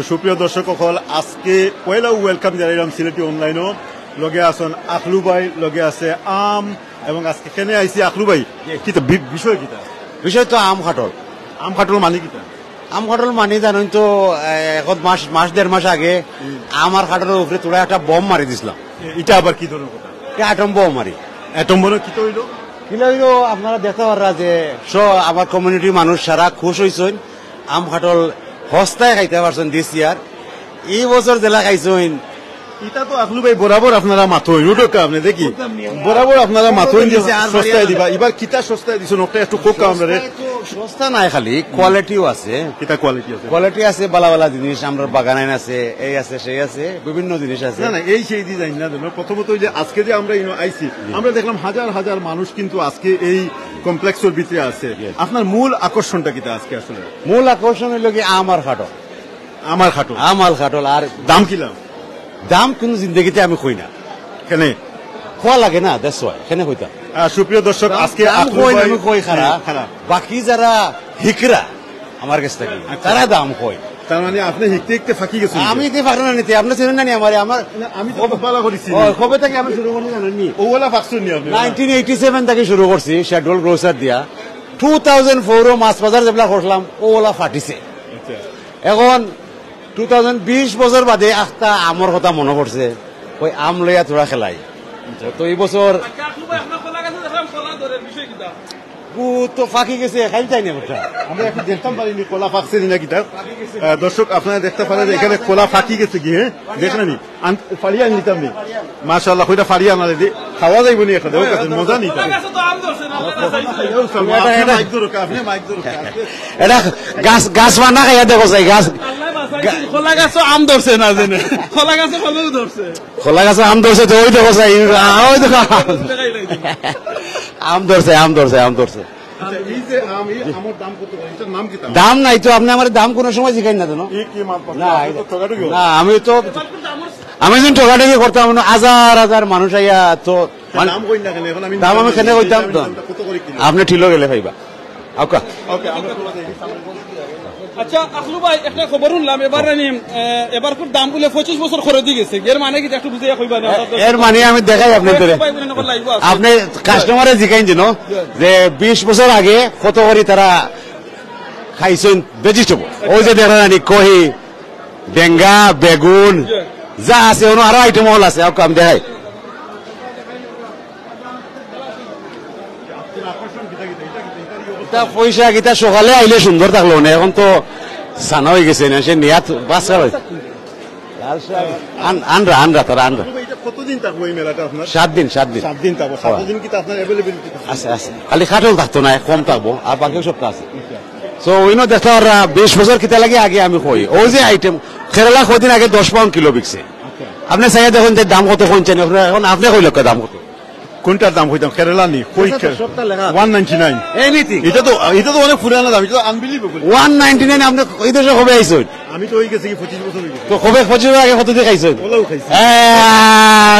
সুপ্রিয় দর্শক সকল আজকে পয়লা ওয়েলকাম জানাইলাম সিলেটি অনলাইনও লগে আছেন আখলু ভাই লগে আছে আম এবং আজকে কেনে আইছি আখলু ভাই কিতা বিষয় কিতা বিষয় তো আম খাটল মানে কিতা আম খাটল মানে জানেন তো এখন মাস দেড় মাস আগে আমার খাটলের উপরে তোরা একটা বম মারি দিছিলাম। এটা আবার কি ধরনের কথা? অ্যাটম বম মারি। অ্যাটম বম কি তো হইলো? আপনারা দেখতে পাররা যে আমার কমিউনিটির মানুষ সারা খুশ হয়েছেন। আম খাটল হস্তায় খাইতে পারছেন দিস ইয়ার। এই বছর জেলা খাইছেন। এটা তো আখলু ভাই বরাবর আপনারা মাথোই রুটকা আপনি দেখি বরাবর আপনারা মাথোই দিছে আর সস্তায় দিবা এবার কিতা সস্তায় দিছো নটা একটু কোক আমরা সস্তা নাই খালি কোয়ালিটিও আছে। কিতা কোয়ালিটি আছে বালা জিনিস আমরা বাগানে আছে এই আছে সেই আছে বিভিন্ন জিনিস আছে। না এই সেই ডিজাইন না জানো প্রথমত যে আজকে যে আমরা আইছি আমরা দেখলাম হাজার হাজার মানুষ কিন্তু আজকে এই কমপ্লেক্সের ভিতরে আছে। আপনার মূল আকর্ষণটা কিতা আজকে আসলে? মূল আকর্ষণ হলো কি আমার খাটল আর দাম কিলাম দাম কোন জিন্দগিতে আমি কই না কেন খোয়া লাগে না দ্যাটস ওয়াই কেন কইতাম। সুপ্রিয় দর্শক আজকে আমি কই খারাপ বাকি যারা হিকরা আমার কাছ থেকে তারা দাম কই। তার মানে আপনি হিকতে ফাঁকি গেছেন? আমি হিকতে ফাঁকি না নিতে আপনি চিনেন না আমার আমি তো ভালো করেছি কবে থেকে আমি শুরু করছি জানেন নি? ওগুলা ফাঁকছুন নি আপনি? 1987 থেকে শুরু করছি শেডুল গ্রোসার দিয়া 2004 মাছ বাজার যেগুলা করলাম ওগুলা ফাটিছে। এখন 2020 বছর বাদে একটা আমর কথা মনে পড়ছে ওই আম লইয়া তোরা খেলাই তো এই বছর তো ফাঁকি গেছে খাই চাই না আমরা এখন দেখতাম পারিনি কলা ফাঁকছে না কিতা। দর্শক আপনারা দেখতে পারেন এখানে কলা ফাঁকি গেছে কি হ্যাঁ দেখেন নি ফাড়িয়া নিতাম নি মাশাআল্লাহ কইটা ফাড়িয়া না দিদি খাওয়া যাইব নি এখন মজা নিতাম এটা গাছ বানা খাইয়া দেখো যাই গাছ খোলা গাছও আম ধরছে না জেনে খোলা গাছে ফলও ধরছে আম ধরছে তো ওই দেখো যাই ওই দেখো আম ধরছে দাম নাই তো আপনি আমার দাম কোন সময় জিজ্ঞাসা না জানো না আমি যখন ঠকাঠকি করতাম হাজার হাজার মানুষ আইয়া তো দাম আমি কেন কইতাম আপনি ঠিলো গেলে ভাইবা আচ্ছা আখলু ভাই একটা খবর শুনলাম এবার খুব দাম বলে 25 বছর খরচ দিয়ে গেছে এর মানে কি একটু বুঝাইয়া কইবা না? এর মানে আমি দেখাই আপনাদের আপনি কাস্টমারে জিজ্ঞাসেন যেন যে 20 বছর আগে কত করে তারা খাইছেন ভেজিটেবল ওই যে দেখেন কহি ডেঙ্গা বেগুন যা আছে অন্য আরো আইটেম হল আছে আমি দেখাই পয়সা গীতা সকালে আইলে সুন্দর থাকলো না এখন তো সানা হয়ে গেছে না সে নিয়াত বাচ্চা আনরা তারা আনরা কতদিন থাকবো এই মেলাটা আপনার? 7 দিন থাকবো 7 দিন কি আপনার অ্যাভেলেবিলিটি আছে খালি খাটল থাকতো না কম থাকবো আর বাকি সবটা আছে। তো ওইনো দেখো 20 বছর কিতা লাগে আগে আমি কই ওই যে আইটেম কেরালা কদিন আগে 10 পাউন্ড কিলো বিকছে আপনি চাইয়া দেখুন যে দাম কত কোনছেন এখন আপনি কই লক্ষ দাম কত কোনটার দাম কইতাম কেরালা নি 199 এনিথিং এটা তো অনেক পুরানো দাম এটা তো আনবিলিভেবল 199 আপনি এই দেশে কবে আইছেন? আমি তো হয়ে গেছি 25 বছর হয়ে গেছে তো কবে 25 বছর আগে কত দিয়ে খাইছেন? ওলাও খাইছি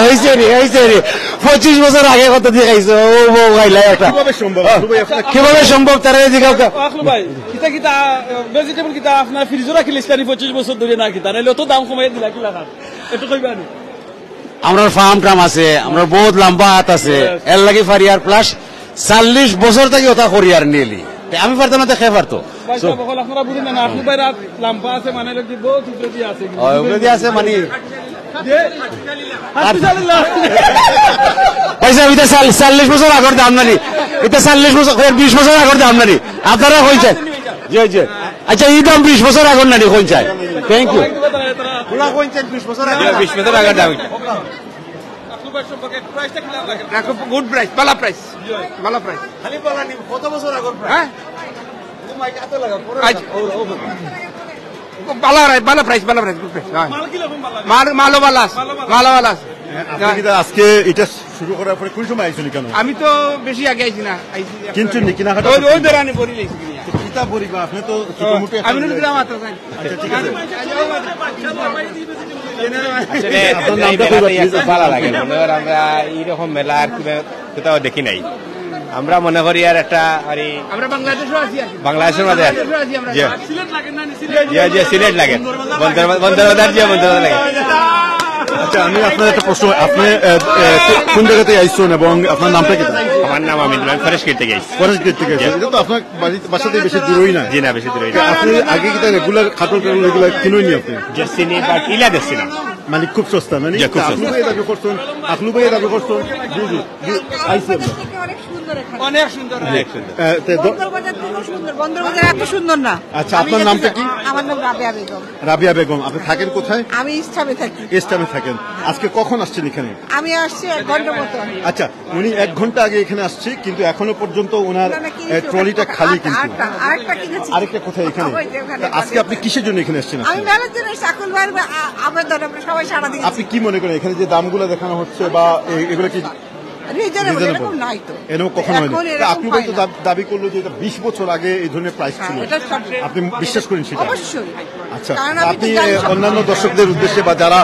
হইছে রে 25 বছর আগে কত দিয়ে খাইছো ও বউ গাইলা একটা কিভাবে সম্ভব তারা জিগাও আখলু ভাই কিতা ভেজিটেবল কিতা আপনার ফ্রিজে রাখি লিস্টানি 25 বছর ধরে না কিতা নাইলে তো দাম কমাই দিলা কি লাগা একটু কইবা নি? আমরা ফার্ম আছে আমরা বহুত লম্বা হাত আছে এর লাগি ফারিয়ার প্লাস 40 বছর থেকে ওটা করিয়ার নিলি আমি পারতাম না তো খেয়ে পারতো আপনারা বুঝেন না আখলু ভাই রাত লম্বা আছে মানে লোক বহুত উপরে আছে উপরে আছে মানে পয়সা এটা 40 বছর আগের দাম নানি এটা 40 বছর 20 বছর আগের দাম নানি আপনারা কইছেন জি আচ্ছা এই দাম 20 বছর আগের নানি কইছেন থ্যাংক ইউ ওলা কইছেন 20 বছর আগে দাম গুড প্রাইস ভালো প্রাইস খালি বলা নি কত বছর আগের প্রাইস হ্যাঁ ও মাই কত লাগা ভালো প্রাইস গুড প্রাইস মাল আজকে এটা শুরু করার পরে কোন সময় আইছেন কেন? আমি তো বেশি আগে আইছি না কিন্তু কেনাকাটা ওই বেরানি পরি লইছি কিতা পরিবা আপনি তো আমি নুরুল্লাহ মাত্র চাই আচ্ছা ঠিক আছে ভালো লাগে আমরা এইরকম মেলা আর কোথাও দেখি নাই। আমরা মনে করি আর একটা আমরা বাংলাদেশও আছি আর কি। বাংলাদেশের মাঝে বাংলাদেশও আছি আমরা। জি। সিলেট লাগে না সিলেট লাগে, বন্দরবাজার যে বন্দরবাজার লাগে। আচ্ছা, আমি আপনার একটা প্রশ্ন, আপনি কোন জায়গাতে আইসুন এবং আপনার নামটা কি? আমার নাম আমিন, আমি ফরেস্ট থেকে গেছি। ফরেস্ট গেট থেকে আইসুন। এটা তো আপনার বাসা থেকে বেশি দূরই না। জি না, বেশি দূরে আপনি আগে কি রেগুলার খাটল রেগুলার কিনুনি আপনি? চিনি বা ইলা দেখছি না। মানে খুব সস্তা, মানে জি, খুব সস্তা। আপনি ভাই দাবি করছেন, আপনি ভাই দাবি করছেন। জি জি জি, আইসুন। অনেক সুন্দর এখানে। অনেক সুন্দর। বন্দরবাজার থেকেও সুন্দর। বন্দরবাজার এত সুন্দর না। আচ্ছা, আপনার নামটা কি? আমার নাম রাবেয়া বেগম। রাবিয়া বেগম। আপনি থাকেন কোথায়? আমি ইস্টামে থাকি। ইস্টামে থাকেন। আজকে কখন আসছেন এখানে? আমি আসছি 1 ঘন্টা মতো। আচ্ছা, উনি 1 ঘন্টা আগে এখানে আসছে, কিন্তু এখনো পর্যন্ত ওনার না, কি ট্রলিটা খালি। কিন্তু আরেকটা কিনেছি। আরেকটা কোথায় এখানে? ওই যে ওখানে। তা আজকে আপনি কিসের জন্য এখানে আসছেন? আমি মেলার জন্য চাকুল ভাইয়ের আবেদন আমরা সবাই সারা দিয়েছি। আপনি কি মনে করেন এখানে যে দামগুলো দেখানো হচ্ছে বা এগুলো কি রিজনেবল এরকম নাই তো। এরকম কখনো এখন হয়নি? এরকম আপনি ভাই তো হয় না। দাবি করলো যে এটা 20 বছর আগে এই ধরনের প্রাইস ছিল। এটা সব- আপনি বিশ্বাস করেন সেটা? অবশ্যই। আচ্ছা, কারণ আমি তো আপনি জানি সব- অন্যান্য দর্শকদের উদ্দেশ্যে বা যারা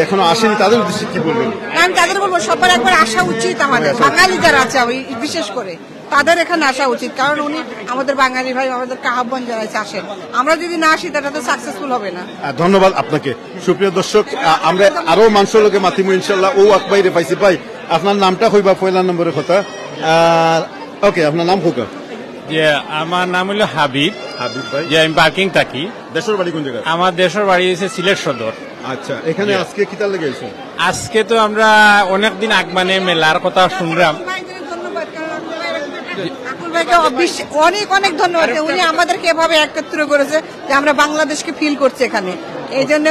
এখনো আসেনি তাদের উদ্দেশ্যে কি বলবেন? আমি তাদের বলবো সবার একবার আসা উচিত আমাদের বাঙালি যারা আছে বিশেষ করে তাদের এখানে আসা উচিত, কারণ উনি আমাদের বাঙালি ভাই, আমাদের আহ্বান জানাইছে আসেন। আমরা যদি না আসি তাহলে তো সাকসেসফুল হবে না। ধন্যবাদ আপনাকে। সুপ্রিয় দর্শক, আমরা আরো মানুষের লোকে মাতিমু ইনশাল্লাহ। ও আকবাইরে পাইছি ভাই, আপনার নামটা হইবা পয়লা নম্বরের কথা। ওকে, আপনার নাম হোক? যে আমার নাম হলো হাবিব। হাবিব ভাই। যে আমি পার্কিং থাকি। দেশের বাড়ি কোন জায়গায়? আমার দেশের বাড়ি হচ্ছে সিলেট সদর। আচ্ছা, এখানে আজকে কি তার লেগে আইছেন? আজকে তো আমরা অনেকদিন আগ মানে মেলার কথা শুনলাম। ধন্যবাদ, কারণ আকুল ভাইকে অনেক অনেক ধন্যবাদ। উনি আমাদেরকে এভাবে একত্র করেছে যে আমরা বাংলাদেশকে ফিল করছি এখানে। এই জন্য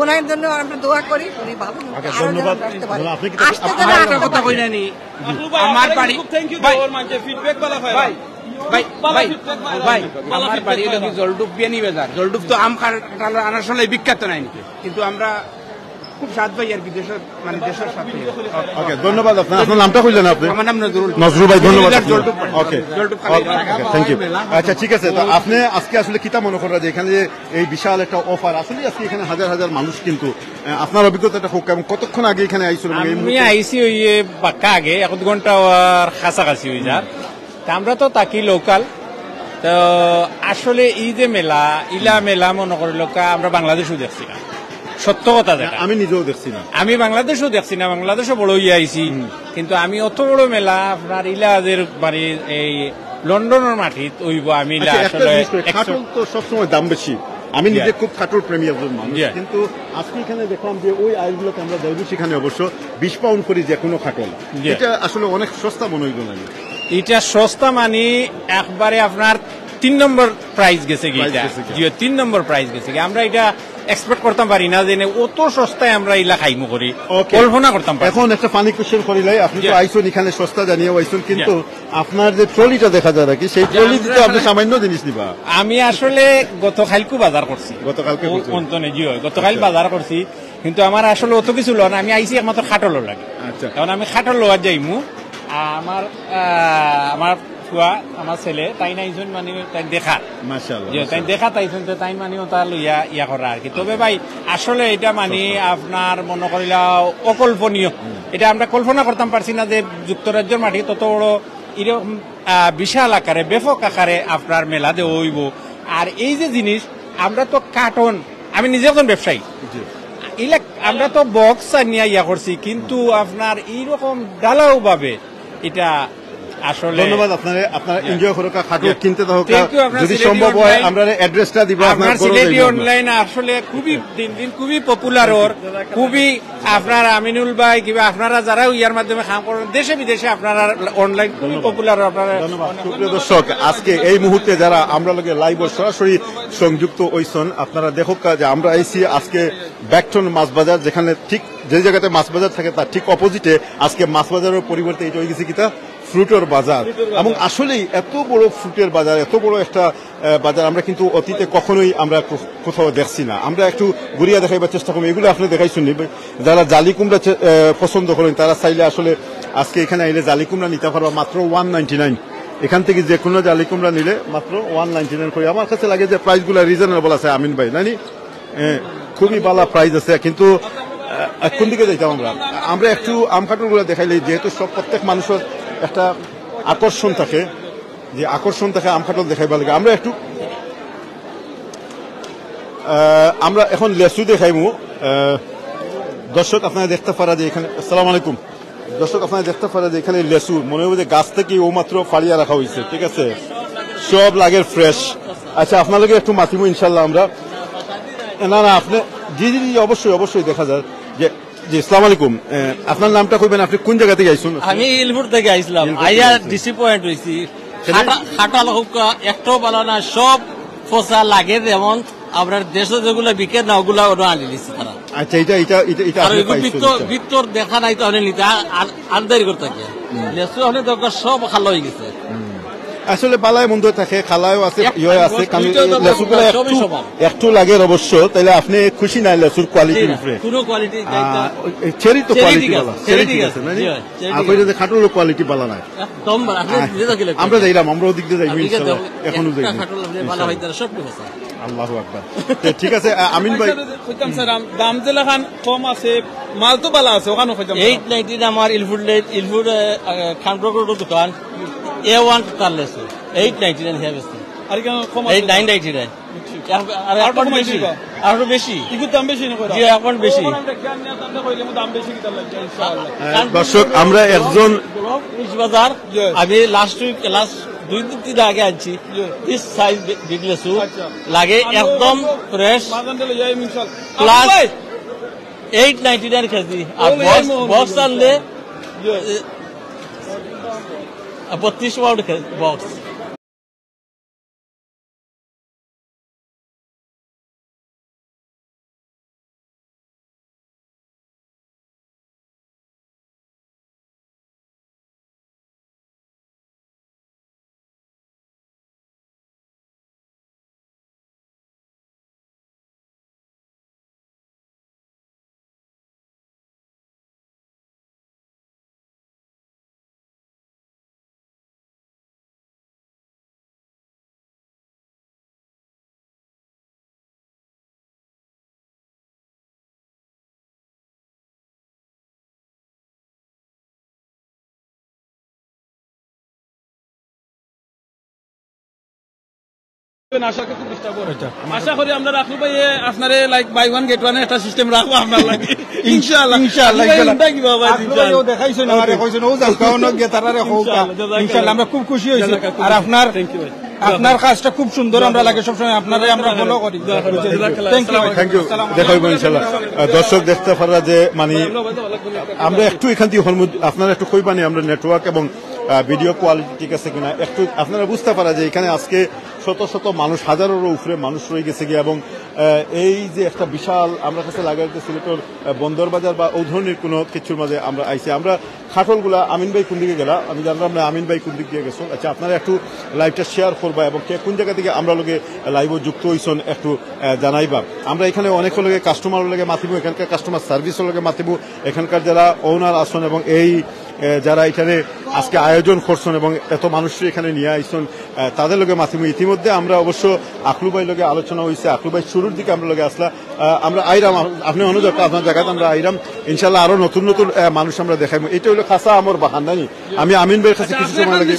ওনার জন্য আমরা দোয়া করি। উনি ভালো ওকে, আরো ধন্যবাদ। যেন আসতে পারে। আপনি কি আসতে যেন আমার একটা আসতে কথা পারে। কই জানি, আমার আমার বাড়ি থ্যাংক ইউ ভাই, দেওয়ার মাঝে ফিডব্যাক বলা হয় ভাই ভাই আমার বাড়ি হলো কি জলডুব বিয়ানি বাজার। জলডুব তো আম কাঁঠাল আনার সময় বিখ্যাত নাই নাকি, কিন্তু আমরা খুব স্বাদ পাই আর কি দেশের, মানে দেশের সাথে। ওকে, ধন্যবাদ। আপনার নামটা কইলেন আপনি? আমার নাম নজরুল। নজরুল ভাই, ধন্যবাদ। জলডুব ওকে, জলডুব থ্যাংক ইউ। আচ্ছা, ঠিক আছে। তো আপনি আজকে আসলে কিতা মনে করেন যে এখানে যে এই বিশাল একটা অফার, আসলে আজকে এখানে হাজার হাজার মানুষ, কিন্তু আপনার অভিজ্ঞতাটা হোক, এবং কতক্ষণ আগে এখানে আইছিল? আমি আইসি ওই পাক্কা আগে 1 ঘন্টা আর কাছাকাছি হয়ে যার। তা আমরা তো তাকি লোকাল। তো আসলে এই যে মেলা ইলা মেলা মনে করি লোকা আমরা বাংলাদেশও দেখছি না, সত্য কথা যেটা। আমি নিজেও দেখছি না। আমি বাংলাদেশও দেখছি না, বাংলাদেশও বড় হইয়া আইছি, কিন্তু আমি অত বড় মেলা আপনার ইলাদের মানে এই লন্ডনের মাটিত ওইব আমি ইলা আচ্ছা, একটা আসলে জিনিস করি, খাটল তো সবসময় দাম বেশি। আমি নিজে খুব খাটল প্রেমী একজন মানুষ, Yeah. কিন্তু আজকে এখানে দেখলাম যে ওই আইলগুলোকে আমরা দেখবো, সেখানে অবশ্য 20 পাউন্ড করি যে কোনো খাটল। Yeah. এটা আসলে অনেক সস্তা মনে হইল না। এটা সস্তা মানে একবারে আপনার 3 নম্বর প্রাইস গেছে কি, Price এটা গেছে কি? জি 3 নম্বর প্রাইস গেছে কি। আমরা এটা এক্সপেক্ট করতাম পারি না যে অত সস্তায় আমরা ইলা খাইমু করি, Okay. কল্পনা করতাম পারি। এখন একটা ফানি কোশ্চেন করিলাই, আপনি তো Yeah. আইসুন এখানে সস্তা জানিয়ে আইসুন, কিন্তু আপনার যে ট্রলিটা দেখা যায় নাকি, সেই ট্রলি দিতে আপনি সামান্য জিনিস নিবা। আমি আসলে গতকালকে বাজার করছি, গতকালকে করছেন? অন্তনে জি হয়, গতকাল আচ্ছা। বাজার করছি, কিন্তু আমার আসলে অত কিছু লো না। আমি আইসি একমাত্র খাটল লাগে। আচ্ছা। কারণ আমি খাটল লোয়ার যাইমু। আমার ফুয়া, আমার ছেলে তাই নাইছুন মানে তাই দেখা মাশাআল্লাহ, যে তাই মাশাআল্লাহ। দেখা তাইছুন তাই মানে তার লইয়া ইয়া করা আর কি। তবে ভাই আসলে এটা মানে আপনার মনে করিলা অকল্পনীয়। এটা আমরা কল্পনা করতাম পারছি না যে যুক্তরাজ্যের মাটি তত বড় এরকম বিশাল আকারে ব্যাপক আকারে আপনার মেলা দে হইব। আর এই যে জিনিস, আমরা তো কার্টন, আমি নিজে একজন ব্যবসায়ী, জি। ইলা আমরা তো বক্স নিয়ে ইয়া করছি, কিন্তু আপনার এইরকম ডালাও ভাবে এটা আসলে ধন্যবাদ আপনারে। আপনারা এনজয় করো, খাটল Yeah. কিনতে দাও, Thank you, আপনার যদি সিলেটি সম্ভব হয় online- আমরা অ্যাড্রেসটা দিব। আপনার সিলেটি অনলাইন আসলে খুবই দিন দিন খুবই পপুলার, ওর খুবই আপনার আমিনুল ভাই কিংবা আপনারা যারা ইয়ার মাধ্যমে কাম করেন দেশে বিদেশে আপনারা অনলাইন খুবই পপুলার। আপনারা ধন্যবাদ। সুপ্রিয় দর্শক, আজকে এই মুহূর্তে যারা আমরা লগে লাইভ সরাসরি সংযুক্ত হইছেন, আপনারা দেখুক যে আমরা আইছি আজকে ব্যাকটন মাছ বাজার, যেখানে ঠিক যে জায়গাতে মাছ বাজার থাকে তার ঠিক অপোজিটে আজকে মাছ বাজারের পরিবর্তে এটা হয়ে গেছে কিতা ফ্রুটের বাজার। এবং আসলেই এত বড় ফ্রুটের বাজার, এত বড় একটা বাজার আমরা কিন্তু অতীতে কখনোই আমরা কোথাও দেখছি না। আমরা একটু ঘুরিয়া দেখাইবার চেষ্টা করি, এগুলো আপনি দেখাই শুনি। যারা জালি কুমড়া পছন্দ করেন তারা চাইলে আসলে আজকে এখানে আইলে জালি কুমড়া নিতে পারবা মাত্র 199। এখান থেকে যে কোনো জালি কুমড়া নিলে মাত্র 199 করে। আমার কাছে লাগে যে প্রাইসগুলো রিজনেবল আছে আমিন ভাই, নানি খুবই ভালো প্রাইস আছে। কিন্তু কোন দিকে যাইতাম আমরা একটু আম কাঠুর গুলো দেখাইলে, যেহেতু সব প্রত্যেক মানুষের একটা আকর্ষণ থাকে, যে আকর্ষণ থাকে আম কাঁঠাল দেখাইবার লাগে। আমরা একটু আমরা এখন লেসু দেখাইমু। দর্শক আপনারা দেখতে পারা যে এখানে, আসসালামু আলাইকুম দর্শক, আপনারা দেখতে পারা যে এখানে লেসু মনে হবে যে গাছ থেকে ও মাত্র ফাড়িয়া রাখা হয়েছে, ঠিক আছে, সব লাগে ফ্রেশ। আচ্ছা আপনাদেরকে একটু মাতিমু ইনশাল্লাহ আমরা। না না আপনি জি জি জি অবশ্যই অবশ্যই দেখা যায় যে জি আসসালামু আলাইকুম, আপনার নামটা কইবেন, আপনি কোন জায়গা থেকে আইসুন? আমি ইলপুর থেকে আইছিলাম, আইয়া ডিসঅ্যাপয়েন্ট হইছি। খাটাল হুকা একটাও ভালো না, সব ফসা লাগে, যেমন আপনার দেশে যেগুলো বিকে না ওগুলা ওরা আনি দিচ্ছে তারা। আচ্ছা এটা এটা এটা এটা আর ভিতর দেখা নাই তো অনেক নিতে আলদারি করতে থাকে, লেসু অনেক দরকার সব খালো হয়ে গেছে। আসলে বালায় মন্দ থাকে, খালায়ও আছে, ইয়ে আছে, লেসুগুলো একটু লাগে অবশ্য। তাইলে আপনি খুশি নাই লেসুর কোয়ালিটির উপরে? কোনো কোয়ালিটি চেরি তো কোয়ালিটি ভালো, চেরি ঠিক আছে না? আপনি যে খাটুলো কোয়ালিটি ভালো নাই। একদম আমরা যাইলাম, আমরা ওদিক দিয়ে যাইব ইনশাআল্লাহ, এখনো যাইব। ভালো হইতার সব কিছু। আল্লাহু আকবার। ঠিক আছে আমিন ভাই, কইতাম স্যার দাম যে লাখান কম আছে, মাল তো ভালো আছে, ওখানে কইতাম 890 আমার ইলফুড খানপ্রকট দোকান A1 কারলেস 899 হিসাবে আছে। আর কেন কম আছে? 899 আর এখন বেশি, আরো বেশি, ইগু দাম বেশি না কইরা? জি এখন বেশি। দাম বেশি কি তার লাগে ইনশাআল্লাহ। দর্শক আমরা একজন বাজার, আমি লাস্ট 2-3 আগে আনছি, দিস সাইজ বিগলেসু লাগে একদম ফ্রেশ প্লাস 899 কেজি। আর বক্স আনলে 32 পাউন্ড বক্স। আশা করি আমরা রাখবো ভাই, আপনারে like buy one get one একটা সিস্টেম রাখবো আপনার লাগে ইনশাআল্লাহ। দেখাইছেন আমারে কইছেন ও যাও কাও না গে তারারে হোকা ইনশাআল্লাহ। আমরা খুব খুশি হইছি, আর আপনার কাজটা খুব সুন্দর, আমরা লাগে সবসময় আপনারে আমরা ফলো করি। থ্যাংক ইউ, দেখাইব ইনশাআল্লাহ। দর্শক দেখতে পারা যে মানে আমরা একটু এখান থেকে আপনারা একটু কইবানি আমরা নেটওয়ার্ক এবং ভিডিও কোয়ালিটি ঠিক আছে কিনা, একটু আপনারা বুঝতে পারা যে এখানে আজকে শত শত মানুষ, হাজারেরও উপরে মানুষ রয়ে গেছে গিয়ে, এবং এই যে একটা বিশাল আমরা কাছে লাগাইতে সিলেটের বন্দর বাজার বা ও ধরনের কোনো কিছুর মাঝে আমরা আইছি। আমরা খাটলগুলা আমিন ভাই কোন দিকে গেলা আমি জানলাম না, আমিন ভাই কোন দিক দিয়ে গেছো। আচ্ছা আপনারা একটু লাইভটা শেয়ার করবা এবং কে কোন জায়গা থেকে আমরা লোকে লাইভও যুক্ত হইছেন একটু জানাইবা। আমরা এখানে অনেক লোকে কাস্টমার লোকে মাতিব, এখানকার কাস্টমার সার্ভিস লোকে মাতিব, এখানকার যারা ওনার আসন এবং এই যারা এখানে আজকে আয়োজন করছেন এবং এত মানুষের এখানে নিয়ে আইসন তাদের লোকে মাতিব। ইতিমধ্যে আমরা অবশ্য আকলু ভাই লোকে আলোচনা হয়েছে, আকলু ভাই শুরুর দিকে আমরা লোকে আসলা, আমরা আইরাম, আপনি অনুযায়ী আপনার জায়গাতে আমরা আইরাম ইনশাল্লাহ, আরো নতুন নতুন মানুষ আমরা দেখাইবো। এটা হলো খাসা আমার বাহান নানি। আমি আমিন ভাইয়ের কাছে কিছু সময় লাগে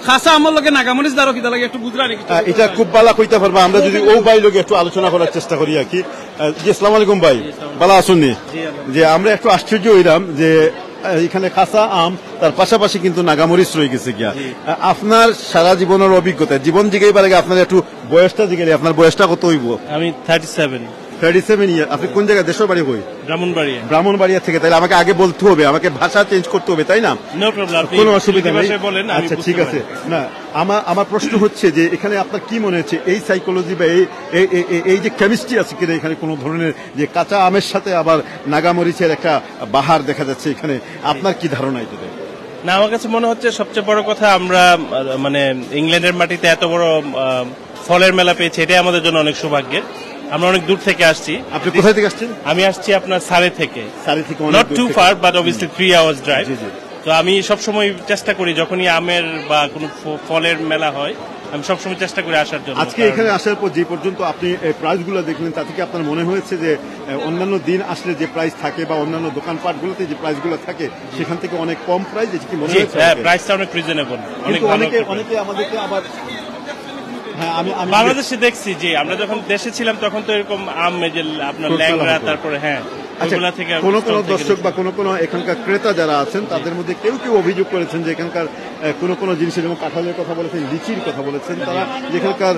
খাসা আমার লোকে নাগামরিচ দারো কি লাগে একটু বুঝলা নাকি? এটা খুব বালা কইতে পারবা, আমরা যদি ও ভাই লোকে একটু আলোচনা করার চেষ্টা করি আর কি। জি আসসালামু আলাইকুম ভাই, বালা আসুননি? যে আমরা একটু আশ্চর্য হইলাম যে এখানে কাঁচা আম তার পাশাপাশি কিন্তু নাগামরিচ রয়ে গেছে গিয়া। আপনার সারা জীবনের অভিজ্ঞতা, জীবন জিগাইবার আগে আপনার একটু বয়সটা জিগাইলে, আপনার বয়সটা কত হইব? আমি 37 ইয়ার। আপনি কোন জায়গায়, দেশের বাড়ি কই? ব্রাহ্মণবাড়িয়া। ব্রাহ্মণবাড়িয়া থেকে, তাহলে আমাকে আগে বলতে হবে, আমাকে ভাষা চেঞ্জ করতে হবে, তাই না? নো প্রবলেম, কোনো অসুবিধা নেই। আচ্ছা ঠিক আছে। না আমার প্রশ্ন হচ্ছে যে এখানে আপনার কি মনে হচ্ছে এই সাইকোলজি বা এই যে কেমিস্ট্রি আছে কিনা এখানে কোনো ধরনের, যে কাঁচা আমের সাথে আবার নাগামরিচের একটা বাহার দেখা যাচ্ছে এখানে, আপনার কি ধারণা এটাতে? না, আমার কাছে মনে হচ্ছে সবচেয়ে বড় কথা আমরা মানে ইংল্যান্ডের মাটিতে এত বড় ফলের মেলা পেয়েছি, এটাই আমাদের জন্য অনেক সৌভাগ্যের। আমরা অনেক দূর থেকে আসছি। আপনি কোথায় থেকে আসছেন? আমি আসছি আপনার সারে থেকে। Not too far but obviously 3 hours drive. তো আমি সবসময় চেষ্টা করি যখনই আমের বা কোনো ফলের মেলা হয় আমি সবসময় চেষ্টা করি আসার জন্য। আজকে এখানে আসার পর যে পর্যন্ত আপনি প্রাইসগুলো দেখলেন তা থেকে আপনার মনে হয়েছে যে অন্যান্য দিন আসলে যে প্রাইস থাকে বা অন্যান্য দোকানপাটগুলোতে যে প্রাইসগুলো থাকে সেখান থেকে অনেক কম প্রাইস, এটা কি মনে হয়েছে? হ্যাঁ, প্রাইসটা অনেক রিজনেবল, অনেক কিন্তু ভালো। অনেকে আমাদেরকে আবার আমি বাংলাদেশে দেখছি যে আমরা যখন দেশে ছিলাম তখন তো এরকম আম যে আপনার ল্যাংড়া, তারপরে হ্যাঁ ওগুলা থেকে কোন কোন দর্শক বা কোন কোন এখানকার ক্রেতা যারা আছেন তাদের মধ্যে কেউ কেউ অভিযোগ করেছেন যে এখানকার কোন কোন জিনিসের, যেমন কাঁঠালের কথা বলেছেন, লিচির কথা বলেছেন, তারা এখানকার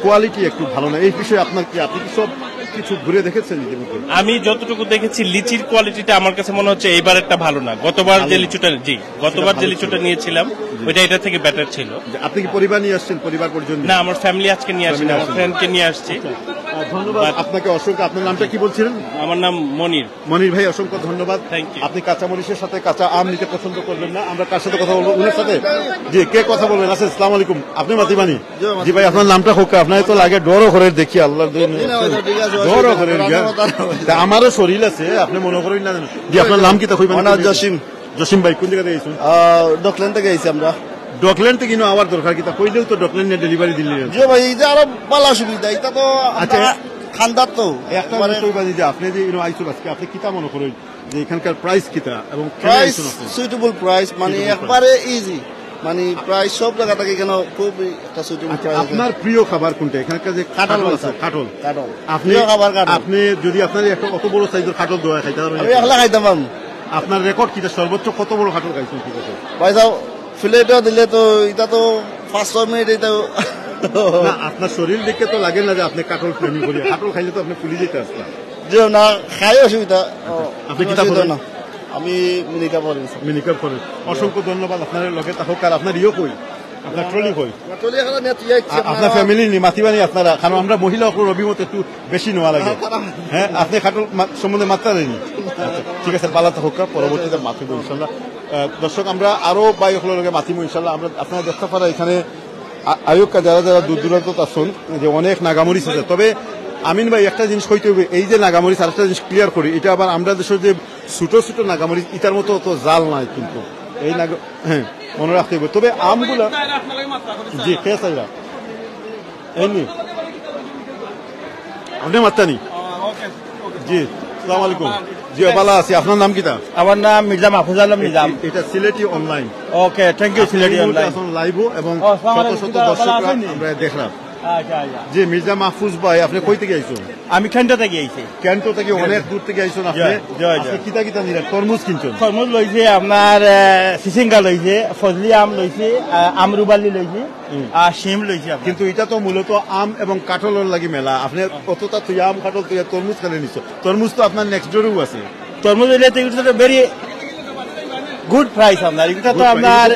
কোয়ালিটি একটু ভালো না। এই বিষয়ে আপনার কি, আপনি কি সব কিছু ঘুরে দেখেছেন? আমি যতটুকু দেখেছি লিচির কোয়ালিটিটা আমার কাছে মনে হচ্ছে এইবার একটা ভালো না। গতবার যে লিচুটা নিয়েছিলাম ওইটা এটা থেকে বেটার ছিল। আপনি কি পরিবার নিয়ে আসছেন, পরিবার পর্যন্ত? না, আমার ফ্যামিলি আজকে নিয়ে আসছি, আমার ফ্রেন্ডকে নিয়ে আসছি। ধন্যবাদ আপনাকে অসংখ্য। আপনার নামটা কি বলছিলেন? আমার নাম মনির। মনির ভাই, অসংখ্য ধন্যবাদ। Thank you. আপনি কাঁচা মরিচের সাথে কাঁচা আম নিতে পছন্দ করবেন না? আমরা কার সাথে কথা বলবো? উনার সাথে। জি, কে কথা বলবেন? আচ্ছা, আসসালামু আলাইকুম। আপনি মাতিবানি? জি ভাই, আপনার নামটা হোক। আপনার তো লাগে ডরও করে দেখি, আল্লাহ ডরও করে। আমারও শরীর আছে, আপনি মনে করেন না। জি, আপনার নাম কি? তা কইবেন? জসিম। জসিম ভাই, কোন জায়গা থেকে গেছেন? ডকল্যান্ড থেকে গেছি আমরা। ডকল্যান্ড থেকে কিনো আবার দরকার কি? তা কইলেও তো ডকল্যান্ড নিয়ে ডেলিভারি দিলে। জি ভাই, এই যে আরো ভালো সুবিধা, এটা তো আচ্ছা খান্দার তো একটা কইবানি যে আপনি যে আইসুন আজকে, আপনি কিতা মনে করেন যে এখানকার প্রাইস কিতা এবং প্রাইস সুইটেবল প্রাইস, মানে একবারে ইজি, মানে প্রাইস সব জায়গা থেকে কেন খুব একটা সুইটেবল প্রাইস। আপনার প্রিয় খাবার কোনটা এখানকার? যে কাঁঠাল আছে, কাঁঠাল। আপনি আপনি যদি আপনার একটা অত বড় সাইজের কাঁঠাল দোয়া খাইতে পারবেন? আমি একলা খাইতাম। আপনার রেকর্ড কিটা? সর্বোচ্চ কত বড় কাঁঠাল খাইছেন? ঠিক আছে ভাই, যাও ফ্লেটও দিলে তো এটা তো 5-6 মিনিট। এটা না, আপনার শরীর দেখে তো লাগে না যে আপনি কাঁঠাল প্রেমী করি। কাঁঠাল খাইলে তো আপনি ফুলি যেতে আসতেন। যে না খাই অসুবিধা। আপনি কিতা করেন? আমি মিনিকাপ করি। মিনিকাপ করেন। অসংখ্য ধন্যবাদ। আপনার লগে তা হোক। আর আপনার কই? আপনার ট্রলি কই? আপনার ফ্যামিলি নি মাতিবানি আপনারা? কারণ আমরা মহিলা অভিমত একটু বেশি নেওয়া লাগে। হ্যাঁ, আপনি কাঁঠাল সম্বন্ধে মাত্রা নেই। ঠিক আছে, পালাতে হোক, পরবর্তীতে মাতিব ইনশাল্লাহ। দর্শক, আমরা আরো বাইকগুলোর লগে মাতিব ইনশাল্লাহ। আমরা আপনারা দেখতে পারা এখানে আয়োগকা যারা যারা দূর দূরান্ত আসুন যে অনেক নাগামরিচ আছে। তবে আমিন ভাই, একটা জিনিস কইতে হবে, এই যে নাগামরিচ, আর একটা জিনিস ক্লিয়ার করি, এটা আবার আমরা দেশের যে ছোট ছোট নাগামরিচ, এটার মতো অত জাল নাই কিন্তু এই হ্যাঁ, মনে রাখতে হবে। তবে আমগুলো জি খেয়ে চাইরা এমনি আপনি মাত্রা নি। জি, আসসালামু আলাইকুম। জি, ভালো আছি। আপনার নাম কিটা? আমার নাম মির্জা মাহফুজ আলম নিজাম। এটা Sylheti online. Okay, thank you. Sylheti online এখন লাইভ এবং শত শত দর্শক আমরা দেখলাম। জি, মির্জা মাহফুজ ভাই, আপনি কই থেকে আইছেন? আমি ক্যান্টো থেকে আইছি। ক্যান্টো থেকে অনেক দূর থেকে আইছেন আপনি। কিতা কিতা নিলেন? তরমুজ কিনছেন? তরমুজ লইছে, আপনার সিসিঙ্গা লইছে, ফজলি আম লইছে, আমরুবালি লইছে, আর শিম লইছে। কিন্তু এটা তো মূলত আম এবং কাঁঠালের লাগি মেলা। আপনি কতটা তুই আম কাঁঠাল তুই তরমুজ খালি নিচ্ছ? তরমুজ তো আপনার নেক্সট ডোরেও আছে। তরমুজ হইলে তো ভেরি গুড প্রাইস। আপনার এটা তো আপনার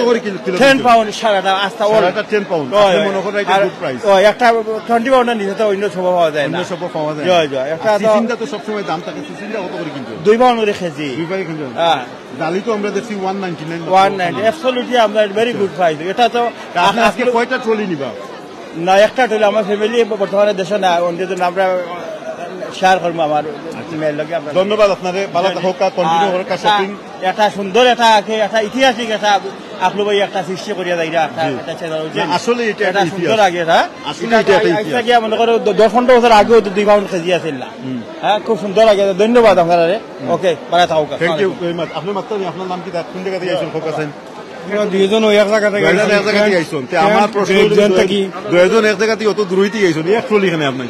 10 পাউন্ড সারাটা আস্তা সারাটা 10 পাউন্ড। আপনি মনে করেন এটা গুড প্রাইস। ও একটা 20 পাউন্ডের নিচে তো অন্য সব পাওয়া যায় না। অন্য সব পাওয়া যায়। জয় জয়। একটা সিসিংটা তো সব সময় দাম থাকে। সিসিংটা কত করে কিনছো? 2 পাউন্ড করে কেজি। 2 পাউন্ড কিনছো? হ্যাঁ। ডালি তো আমরা দেখছি 199। 190 অ্যাবসলিউটলি আপনার ভেরি গুড প্রাইস। এটা তো আজকে কয়টা ট্রলি নিবা? না, একটা ট্রলি। আমার ফ্যামিলি বর্তমানে দেশে না, অন্যের জন্য আমরা শেয়ার করবো আমার মেয়ের লগে। ধন্যবাদ আপনারে। ভালো হোক, কন্টিনিউ হোক শপিং। একটা সুন্দর একটা ঐতিহাসিক একটা আপনি ভাই একটা সৃষ্টি করিয়া যাই একটা চ্যানেল। আসলে এটা একটা সুন্দর আগে আসলে এটা এটা মনে করো 10-15 বছর আগেও তো 2 পাউন্ড কেজি আছিল না। হ্যাঁ, খুব সুন্দর লাগে। ধন্যবাদ আপনারে। ওকে, ভালো থাকুক। Thank you very much. আপনি মাত্র আপনার নাম কি? কোন জায়গা থেকে আইছেন? ফোকাসেন দুইজন এক জায়গা থেকে আইছেন। আমার প্রশ্ন, দুইজন এক জায়গা থেকে অত দূর হইতে আইছেন, এক ট্রলি এখানে আপনার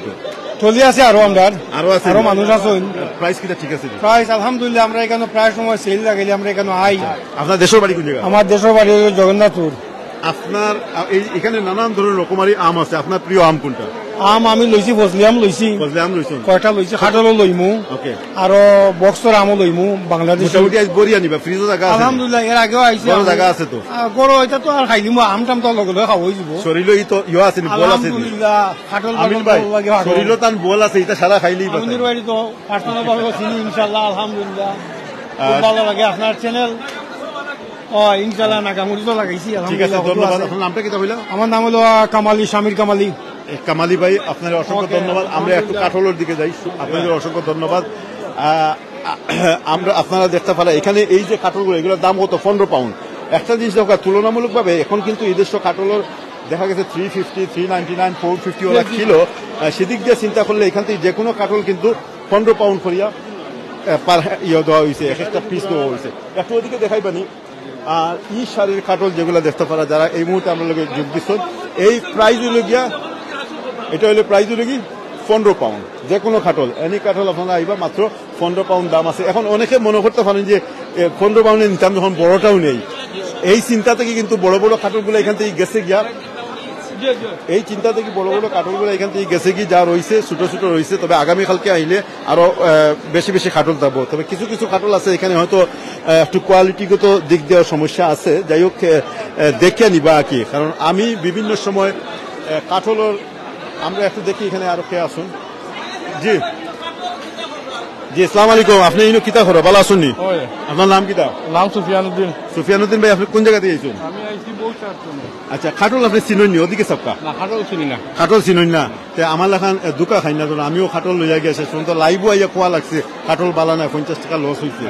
চলি আছে। আরো আমরা আরো মানুষ আছেন। প্রাইস কিটা ঠিক আছে? প্রাইস আলহামদুলিল্লাহ। আমরা এখানে প্রায় সময় সেল লাগাইলে আমরা এখানে আই। আপনার দেশের বাড়ি কোন জায়গা? আমার দেশের বাড়ি জগন্নাথপুর। আপনার এখানে নানান ধরনের রকমারি আম আছে। আপনার প্রিয় আম কোনটা? আম আমি লইছি, ফজলি আম লইছি। ফজলি আম লইছেন? কয়টা লইছি, খাটলও লইমু। ওকে। আরো বক্সর আমও লইমু। বাংলাদেশ মোটামুটি আজ বড়িয়া নিবা, ফ্রিজে জায়গা আছে? আলহামদুলিল্লাহ, এর আগেও আইছি। বড় জায়গা আছে তো? গরো এটা তো আর খাইলিমু, আম টাম তো লগে লগে খাওয়াই যাব। শরীরে তো ইয়া আছে নি, বল আছে নি? আলহামদুলিল্লাহ, খাটল আমিন ভাই, শরীরে তান বল আছে, এটা সারা খাইলেই পারে। আমাদের বাড়ি তো পার্সোনাল ভাবে চিনি ইনশাআল্লাহ। আলহামদুলিল্লাহ, খুব ভালো লাগে আপনার চ্যানেল। ইনশাআল্লাহ নাগামুড়ি তো লাগাইছি। ঠিক আছে, ধন্যবাদ। আপনার নামটা কি তাহলে? আমার নাম হলো কামালি, শামির কামালি। কামালি ভাই, আপনার অসংখ্য ধন্যবাদ। আমরা একটু কাঠলের দিকে যাই। আপনাদের অসংখ্য ধন্যবাদ। আমরা আপনারা দেখতে পারেন এখানে এই যে কাঠলগুলো, এগুলোর দাম কত? 15 পাউন্ড। একটা জিনিস দেখা তুলনামূলকভাবে এখন কিন্তু এই দেশ কাঠলের দেখা গেছে 350, 399, 450 ওরা কিলো, সেদিক দিয়ে চিন্তা করলে এখান থেকে যে কোনো কাটল কিন্তু 15 পাউন্ড করিয়া পার দেওয়া হয়েছে, এক একটা পিস দেওয়া হয়েছে। একটু ওদিকে দেখাই পানি। আর ই সারের কাটল যেগুলো দেখতে পারা, যারা এই মুহূর্তে আমরা লোক যোগ দিচ্ছেন, এই প্রাইজ হইল গিয়া, এটা হইলো প্রাইজ হইল কি 15 পাউন্ড। যে কোনো কাটল, এনি কাটল আপনারা আইবা মাত্র 15 পাউন্ড দাম আছে। এখন অনেকে মনে করতে পারেন যে 15 পাউন্ডে নিতাম যখন বড়টাও নেই, এই চিন্তা থেকে কিন্তু বড় বড় কাটলগুলো এখান থেকে গেছে গিয়া, এই চিন্তা থেকে বড় বড় কাটলগুলো এখান থেকে গেছে কি, যা রয়েছে ছোট ছোট রয়েছে। তবে আগামীকালকে আইলে আরো বেশি বেশি কাটল পাবো। তবে কিছু কিছু কাটল আছে এখানে হয়তো একটু কোয়ালিটিগত দিক দেওয়ার সমস্যা আছে। যাই হোক দেখে নিবা আর কি, কারণ আমি বিভিন্ন সময় কাটলের, আমরা একটু দেখি এখানে আরো কে আসুন। জি জি, আসসালামু আলাইকুম। আপনি ইনো কিতা করো, ভালো আছেন নি? আপনার নাম কিতা? নাম সুফিয়ানুদ্দিন। সুফিয়ানুদ্দিন ভাই, আপনি কোন জায়গা থেকে আইছেন? আমি আইছি বউচার। আচ্ছা, খাটল আপনি চিনেন নি ওদিকে সবকা? না, খাটল চিনি না। খাটল চিনেন না? আমার লেখান দুকা খাই না, আমিও খাটল লইয়া গেছে, শুন তো লাইবও আইয়া কোয়া লাগছে খাটল বালা না, 50 টাকা লস হয়েছে।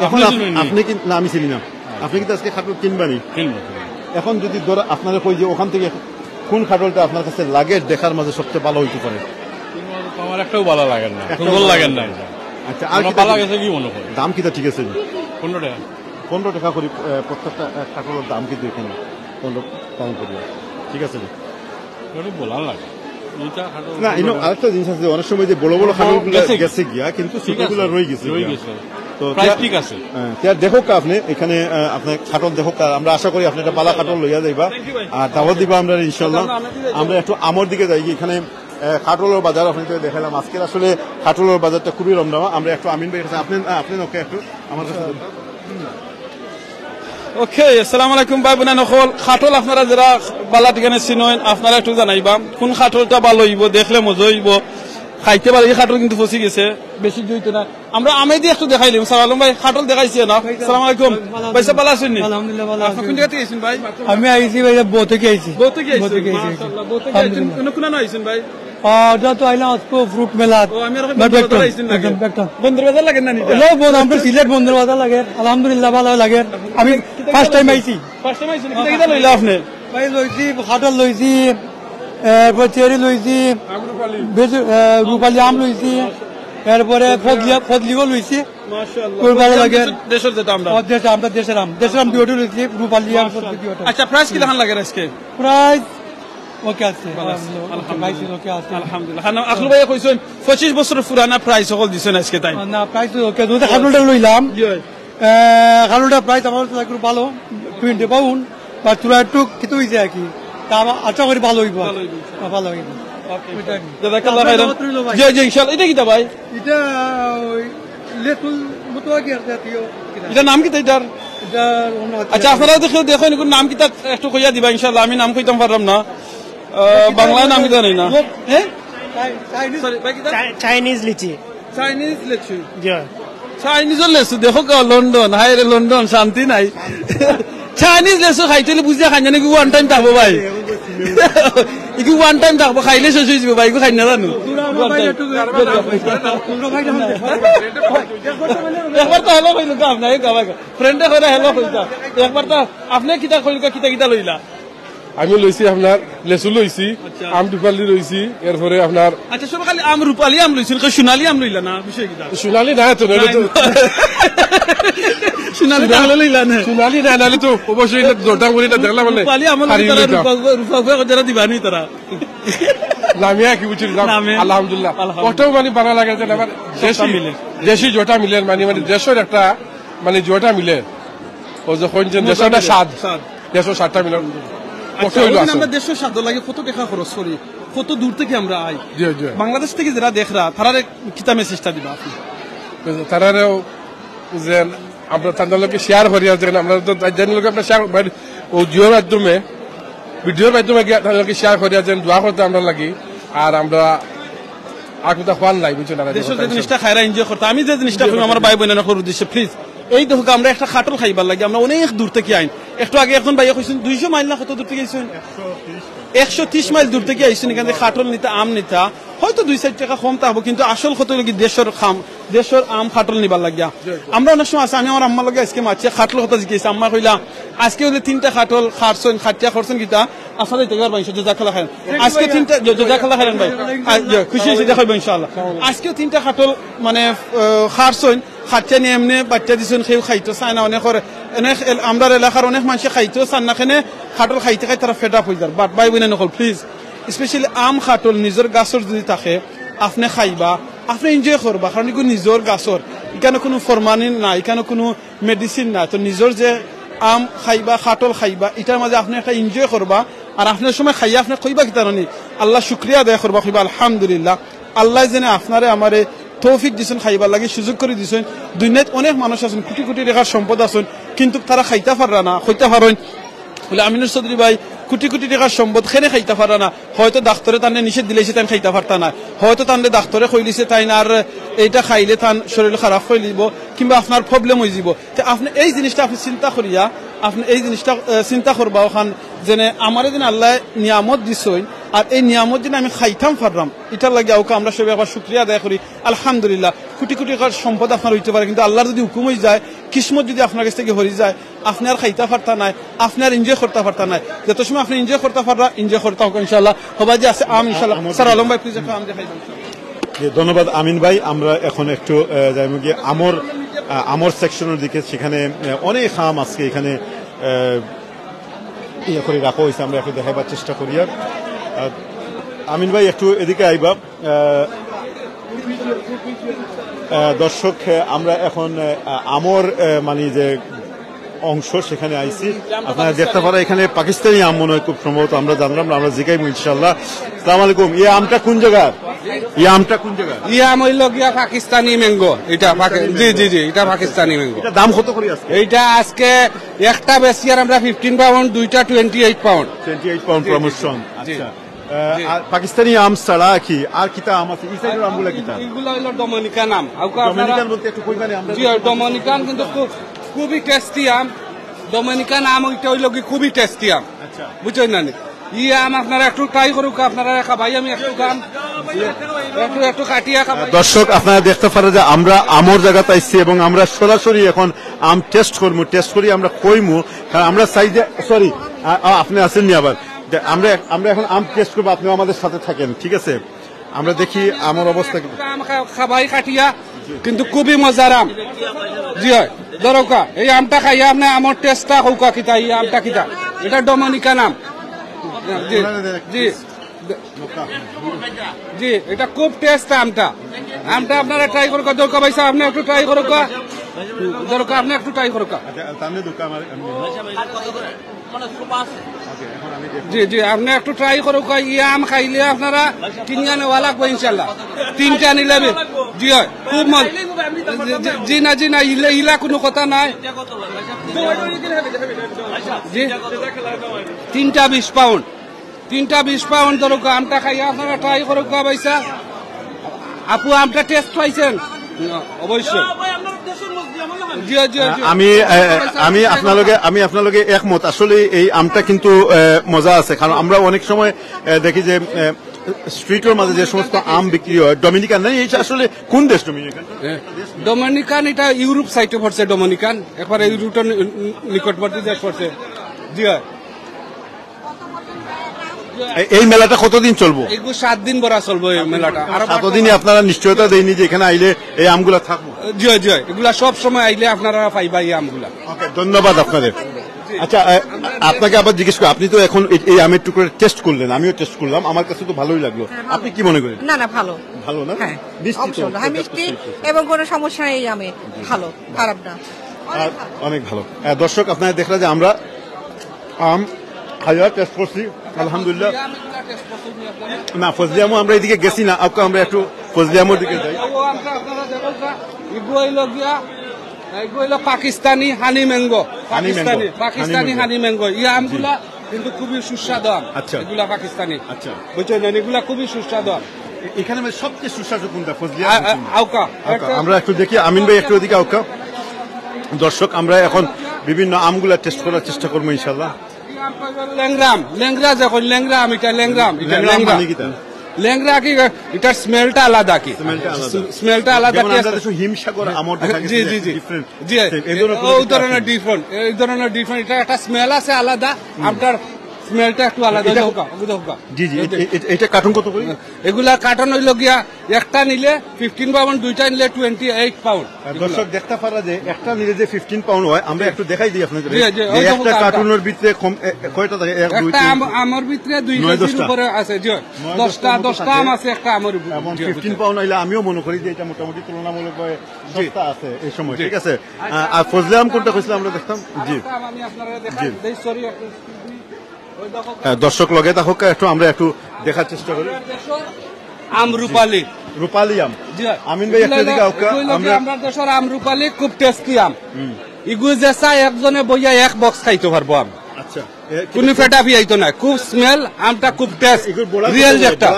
এখন আপনি কি না, আমি চিনি না, আপনি কিন্তু আজকে খাটল কিনবানি? এখন যদি ধর আপনারা কই যে ওখান থেকে কোন খাটলটা আপনার কাছে লাগে দেখার মাঝে সবচেয়ে ভালো হইতে পারে? আমার একটাও ভালো লাগেন না, সুন্দর লাগেন না। আচ্ছা, আর ভালো গেছে কি মনে করে? দাম কিটা ঠিক আছে? 15 টাকা। 15 টাকা করি প্রত্যেকটা খাটলের দাম কিন্তু এখানে 15 পাউন্ড করি। ঠিক আছে, বলার লাগে না। আরেকটা জিনিস আছে, অনেক সময় যে বড় বড় খাটলগুলো গেছে গিয়া কিন্তু ছোটগুলো রয়ে গেছে। তো ঠিক আছে, দেখো আপনি এখানে আপনার খাটল দেখো, আমরা আশা করি আপনি একটা পালা খাটল লইয়া যাইবা আর দাওয়াত দিবা আমরা ইনশাল্লাহ। আমরা একটু আমর দিকে যাই, এখানে খাটলের বাজার আপনাকে দেখালাম। আজকের আসলে খাটলের বাজারটা খুবই রমরমা। আমরা একটু আমিন ভাই কাছে, আপনি ওকে একটু আমার কাছে। ওকে, আসসালামু আলাইকুম ভাই বোনা নকল। খাটল আপনারা যারা বালা ঠিকানে চিনেন, আপনারা একটু জানাইবা কোন খাটলটা ভালো হইব, দেখলে মজা হইব, খাইতে পারে। এই খাটল কিন্তু ফসি গেছে, বেশি জইতে না। আমরা আমে দিয়ে একটু দেখাইলাম। সালাম ভাই, খাটল দেখাইছে না? আসসালামু আলাইকুম ভাই, সব ভালো আছেন? আলহামদুলিল্লাহ ভালো আছি। কোন জায়গা থেকে আইছেন ভাই? আমি আইছি ভাই বউ থেকে আইছি। বউ থেকে আইছেন? বউ থেকে আইছেন। কোন না আইছেন ভাই? যা তো আইলাম আজকে ফ্রুট মেলা। বন্দর বাজার লাগে না? আমরা সিলেট বন্দর বাজার লাগে। আলহামদুলিল্লাহ ভালো লাগে। আমি ফার্স্ট টাইম আইছি। ফার্স্ট টাইম আইছেন? কিটা লইলা আপনি? ভাই লইছি খাটল লইছি, এরপর চেরি লইছি, রূপালি আম লইছি, এরপরে ফজলিও লইছি। মাশাআল্লাহ, লাগে দেশের যেটা আমরা দেশের আম দুটো লইছি, রূপালি আম। আচ্ছা, প্রাইস কি লাগান লাগে আজকে? প্রাইস ওকে আছে, আলহামদুলিল্লাহ। আখলু ভাই কইছেন 25 বছর পুরানা প্রাইস সকল দিছেন আজকে, তাই না? প্রাইস ওকে, যদি খাটলটা লইলাম, খাটলটা প্রাইস আমার একটু ভালো 20 পাউন্ড বা চূড়া একটু খেতে হয়েছে আর কি। তা আশা করি ভালো হইব, ভালো হইব। এটা কিটা ভাই? এটা লেতুল মুতওয়াকি জাতীয়। এটা নাম কি এটার? আচ্ছা, আপনারা দেখেন নাম কি একটু কইয়া দিবা ইনশাআল্লাহ। আমি নাম কইতাম পারলাম না, বাংলায় নাম কি জানি না। চাইনিজ লিচি। চাইনিজ লিচি, চাইনিজের লেচু দেখো লন্ডন। হাই রে লন্ডন, শান্তি নাই। চাইনিজ লেচু খাইতে বুঝিয়া খাই জানি ওয়ান টাইম থাকবো ভাই, ইকু ওয়ান টাইম থাকবো, খাইলে শেষ হয়ে যাবে ভাই, খাই না জানো। একবার তো হেলো কইল আপনার ফ্রেন্ডে করে হেলো কইতা। একবার তো আপনি কিতা কইল, কিতা কিতা লইলা? আমি লইছি আপনার লেচু লইছি, আম রূপালি লইছি, এরপরে আপনার। আচ্ছা, সব খালি আম রূপালি আম লইছেন, সোনালি আম লইলা না? বিষয় কিতা? সোনালি না তো, সোনালি না লইলা না? সোনালি না নালে তো অবশ্যই জোরটা করে না দেখলাম মানে রূপালি আম রূপা যারা দিবানি তারা নামিয়া কি বুঝছি। আলহামদুলিল্লাহ, কতও মানে বানা লাগে যে আমার দেশি জোটা মিলে, মানে দেশের একটা মানে জোটা মিলে, ও যখন দেশটা স্বাদ, দেশের স্বাদটা মিলে। আমরা দেশের স্বাদ লাগে কত টাকা খরচ করি, কত দূর থেকে আমরা আই। বাংলাদেশ থেকে যারা দেখরা তারা কিতা মেসেজটা দিবা আপনি? তারাও যে আমরা তাদের লোকে শেয়ার করি, আমরা তো জানি লোকে আপনার শেয়ার ও জিওর মাধ্যমে, ভিডিওর মাধ্যমে তাদেরকে শেয়ার করি, যেন দোয়া করতে আমরা লাগি। আর আমরা আগুতা খোয়ান লাই, বুঝছেন? দেশের যে জিনিসটা খাইরা এনজয় করতে, আমি যে জিনিসটা করি আমার ভাই বোনেরা করার উদ্দেশ্যে, প্লিজ এই দেখো আমরা একটা খাটল খাইবার লাগে, আমরা অনেক দূর থেকে আইন। একটু আগে এখন ভাইয়া কইছেন 200 মাইল না কত দূর থেকে আইছেন? 130 মাইল দূর থেকে আইছেন এখানে খাটল নিতে, আম নিতা। হয়তো 2-4 টাকা কম থাকবো, কিন্তু আসল কত লাগে দেশের আম খাটল নিবার লাগিয়া। আমরা অনেক সময় আছে, আমি আমার আম্মার লগে আজকে মারছি খাটল কথা জিজ্ঞেস, আম্মা কইলা আজকে হলে 3টা খাটল খাটছেন, খাটিয়া করছেন কিতা আপনাদের থেকে পারবেন জাজাকাল্লাহ খাইরান আজকে তিনটা জাজাকাল্লাহ খাইরান ভাই খুশি হয়েছি দেখাইবো ইনশাআল্লাহ আজকেও তিনটা খাটল মানে খারছইন খাচ্চা নিয়ে এমনি বাচ্চা দিছেন কেউ খাইতো চায় না অনেক অনেক আমরা এলাকার অনেক মানুষ খাইতো চান না খেনে খাটল খাইতে খাই তারা ফেড আপ হয়ে যার বাট ভাই বোনে নকল প্লিজ স্পেশালি আম খাটল নিজের গাছর যদি থাকে আপনি খাইবা আপনি এনজয় করবা কারণ এগুলো নিজের গাছর এখানে কোনো ফরমালিন নাই এখানে কোনো মেডিসিন নাই তো নিজের যে আম খাইবা খাটল খাইবা এটার মাঝে আপনি একটা এনজয় করবা আর আপনার সময় খাইয়া আপনি কইবা কি তার আল্লাহ শুক্রিয়া আদায় করবা কইবা আলহামদুলিল্লাহ আল্লাহ যেন আপনারে আমারে তৌফিক দিছেন খাইবার লাগে সুযোগ করে দিছেন দুনিয়াত অনেক মানুষ আছেন কোটি কোটি টাকার সম্পদ আছেন কিন্তু তারা খাইতে পাররা না হইতে পারেন বলে আমিনুর চৌধুরী ভাই কোটি কোটি টাকার সম্পদ খেনে খাইতে পারা না হয়তো ডাক্তারে তানে নিষেধ দিলেছে তাই খাইতে পারতা না হয়তো তানলে ডাক্তারে কইলিছে তাই না আর এইটা খাইলে তান শরীর খারাপ হয়ে দিব কিংবা আপনার প্রবলেম হয়ে যাব তো আপনি এই জিনিসটা আপনি চিন্তা করিয়া আপনি এই জিনিসটা চিন্তা করবা ওখান যেনে আমার যেন আল্লাহ নিয়ামত দিছই আর এই নিয়ামত যেন আমি খাইতাম পারলাম এটার লাগে ওকে আমরা সবাই একবার শুক্রিয়া আদায় করি আলহামদুলিল্লাহ কোটি কোটি টাকার সম্পদ আপনার হইতে পারে কিন্তু আল্লাহর যদি হুকুম হয়ে যায় কিসমত যদি আপনার কাছ থেকে হরি যায় আপনি আর খাইতে পারতা নাই আপনি আর এনজয় করতে পারতা নাই যত সময় আপনি এনজয় করতে পারবা এনজয় করতে হোক ইনশাআল্লাহ সবাই যে আছে আম ইনশাআল্লাহ স্যার আলম ভাই প্লিজ একটা আম দেখাইবেন ধন্যবাদ আমিন ভাই আমরা এখন একটু যাইমু গিয়ে আমর সেকশনের দিকে সেখানে অনেক আম আজকে এখানে ইয়ে করে রাখা হয়েছে আমরা একটু দেখাইবার চেষ্টা করি আর আমিন ভাই একটু এদিকে আইবা দর্শক আমরা এখন আমর মানে যে অংশ সেখানে আইছি আপনারা দেখতে পারেন এখানে পাকিস্তানি আম মনে হয় খুব সম্ভবত আমরা জানলাম আমরা জিগাইবো ইনশাআল্লাহ আসসালামু আলাইকুম এই আমটা কোন জায়গার এই আমটা কোন জায়গার এই আম হইল গিয়া পাকিস্তানি ম্যাঙ্গো এটা জি জি জি এটা পাকিস্তানি ম্যাঙ্গো এটা দাম কত করে আছে এইটা আজকে একটা বেশি আর আমরা 15 পাউন্ড দুইটা 28 পাউন্ড প্রমোশন আচ্ছা আর পাকিস্তানি আম ছাড়া কি আর কিতা আম আছে এই সাইডের আমগুলা কিতা এগুলো হইল ডোমিনিকান আম ডোমিনিকান বলতে একটু কইবানি আমরা জি ডোমিনিকান কিন্তু খুবই টেস্টি আম ডোমিনিকান আম ওইটা হইল কি খুবই টেস্টি আম আচ্ছা বুঝছেন না ই আম আপনারা একটু ট্রাই করুক আপনারা খাবাই আমি একটু খাম একটু কাটিয়া খাবাই দর্শক আপনারা দেখতে পারেন যে আমরা আমর জায়গাতে আইছি এবং আমরা সরাসরি এখন আম টেস্ট করবো টেস্ট করি আমরা কইমু কারণ আমরা চাই যে সরি আপনি আসেননি আবার আমরা এখন আম টেস্ট করবো আপনিও আমাদের সাথে থাকেন ঠিক আছে আমরা দেখি আমার অবস্থা খাবাই কাটিয়া কিন্তু খুবই মজার আম জি হয় দরকা এই আমটা খাইয়া আপনি আমার টেস্টটা হৌকা কিতা এই আমটা কিতা এটা ডোমিনিকান আম জি জি জি এটা খুব টেস্ট আমটা আপনারা ট্রাই করুক দরকার ভাই সাহেব আপনি একটু ট্রাই করুক দরকার আপনি একটু ট্রাই করুক জি জি আপনি একটু ট্রাই করুক ই আম খাইলে আপনারা কিনে নেওয়া লাগবে ইনশাল্লাহ তিনটা নিলে জি হয় খুব জি না ইলা কোনো কথা নাই জি 3টা 20 পাউন্ড দরকার আমটা খাইয়া আপনারা ট্রাই করুক ভাইসা আপু আমটা টেস্ট পাইছেন অবশ্যই আমি আপনাদের একমত আসলে এই আমটা কিন্তু মজা আছে কারণ আমরা অনেক সময় দেখি যে স্ট্রিটের মাঝে যে সমস্ত আম বিক্রি হয় ডোমিনিকান না এটা আসলে কোন দেশ ডোমিনিকান এটা ইউরোপ সাইটে পড়ছে ডোমিনিকান একবার ইউরোপের নিকটবর্তী দেশ পড়ছে জি হয় এই মেলাটা কতদিন চলবো 7 দিন বড় চলবো এই মেলাটা আর 7 দিনে আপনারা নিশ্চয়তা দেয়নি যে এখানে আইলে এই আমগুলা থাকবো জি জি এগুলা সব সময় আইলে আপনারা পাইবা এই আমগুলা ওকে ধন্যবাদ আপনাদের আচ্ছা আপনাকে আবার জিজ্ঞেস করি আপনি তো এখন এই আমের টুকরো টেস্ট করলেন আমিও টেস্ট করলাম আমার কাছে তো ভালোই লাগলো আপনি কি মনে করেন না ভালো ভালো না মিষ্টি এবং কোনো সমস্যা নেই আমে ভালো খারাপ না অনেক ভালো দর্শক আপনারা দেখলেন যে আমরা আম খাইয়া টেস্ট করছি আলহামদুলিল্লাহ না ফজলি আমও আমরা এদিকে গেছি না আমরা একটু ফজলি আমর দিকে যাই পাকিস্তানি হানি ম্যাঙ্গো পাকিস্তানি হানি ম্যাঙ্গো এই আমগুলা কিন্তু খুবই সুস্বাদু আম আচ্ছা এগুলা পাকিস্তানি আচ্ছা বুঝছেন এগুলা খুবই সুস্বাদু আম এখানে সবচেয়ে সুস্বাদু কোনটা ফজলি আউকা আমরা একটু দেখি আমিন ভাই একটু ওদিকে আউকা দর্শক আমরা এখন বিভিন্ন আমগুলা টেস্ট করার চেষ্টা করবো ইনশাল্লাহ ল্যাংরা যখন ল্যাংরাম এটা ল্যাংরাম ল্যাংরা কি এটার স্মেলটা আলাদা কি স্মেলটা আলাদা হিমসাগর আমর জি জি জি জি এই ধরনের ডিফারেন্ট এটা একটা স্মেল আছে আলাদা আমটার স্মেলটা একটু আলাদা জি জি এটা কার্টুন কত করে? এগুলা কার্টন হইল গিয়া একটা নিলে 15 পাউন্ড, দুইটা নিলে 28 পাউন্ড। দর্শক দেখতে পারা যে একটা নিলে যে 15 পাউন্ড হয়, আমরা একটু দেখাই দিই আপনাদের। জি, জি, ওই একটা কার্টুনের ভিতরে কয়টা থাকে? এক দুই একটা তিন আমার ভিতরে 2 কেজির উপরে আছে, জি 10টা আম আছে একটা আমার উপরে। 15 পাউন্ড হইলে আমিও মনে করি যে এটা মোটামুটি তুলনামূলকভাবে সস্তা আছে এই সময়, ঠিক আছে। আর ফজলে আম কোনটা কইছিলাম আমরা দেখতাম? জি আমি আপনারা দেখাই দেই, সরি দর্শক লগে থাকুক, একটু আমরা একটু দেখার চেষ্টা করি। আম রূপালী, রূপালী আম। আমিন ভাই একটা দিকে আমরা দেশের আম রূপালী খুব টেস্টি আম। ইগু যে চাই একজনে বইয়া এক বক্স খাইতে পারবো আম। আচ্ছা, কোনো ফেটা ফিয়াইতো না, খুব স্মেল, আমটা খুব টেস্ট, রিয়েল একটা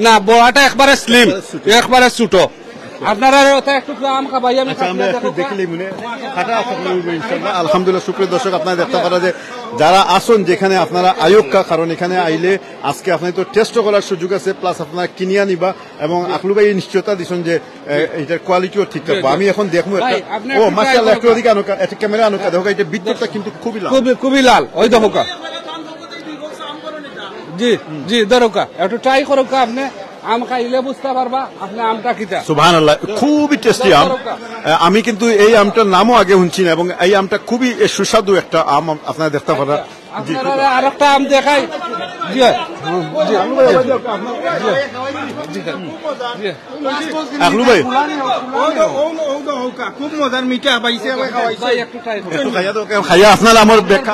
না। বড়াটা একবারে স্লিম, একবারে ছোটো। আপনারা একটু আম খাবাই, আমি একটু দেখলেই মনে কাটা ইনশাআল্লাহ। আলহামদুলিল্লাহ, সুপ্রিয় দর্শক আপনারা দেখতে পারা যে যারা আসুন যেখানে আপনারা আয়োগকা, কারণ এখানে আইলে আজকে আপনার তো টেস্ট করার সুযোগ আছে, প্লাস আপনারা কিনিয়া নিবা এবং আকলু ভাই নিশ্চয়তা দিচ্ছেন যে এটার কোয়ালিটিও ঠিক থাকবো। আমি এখন দেখবো ও মাশাআল্লাহ, একটু ওদিকে আনুকা, একটা ক্যামেরা আনুকা, দেখো এটা বিদ্যুৎটা কিন্তু খুবই লাল, খুবই লাল। ওই দেখো জি জি, দরকা একটু ট্রাই করুকা, আপনি আম খাইলে বুঝতে পারবা আপনি আমটা কিটা। সুবহানাল্লাহ, খুবই টেস্টি আম। আমি কিন্তু এই আমটার নামও আগে শুনছি না, এবং এই আমটা খুবই সুস্বাদু একটা আম, আপনারা দেখতে পারা। আপনারা আর একটা আম দেখাই। জি জি আকলু ভাই খুব মজার মিঠা পাইছে, একটু ট্রাই একটু খাইয়া আপনারা আমার দেখা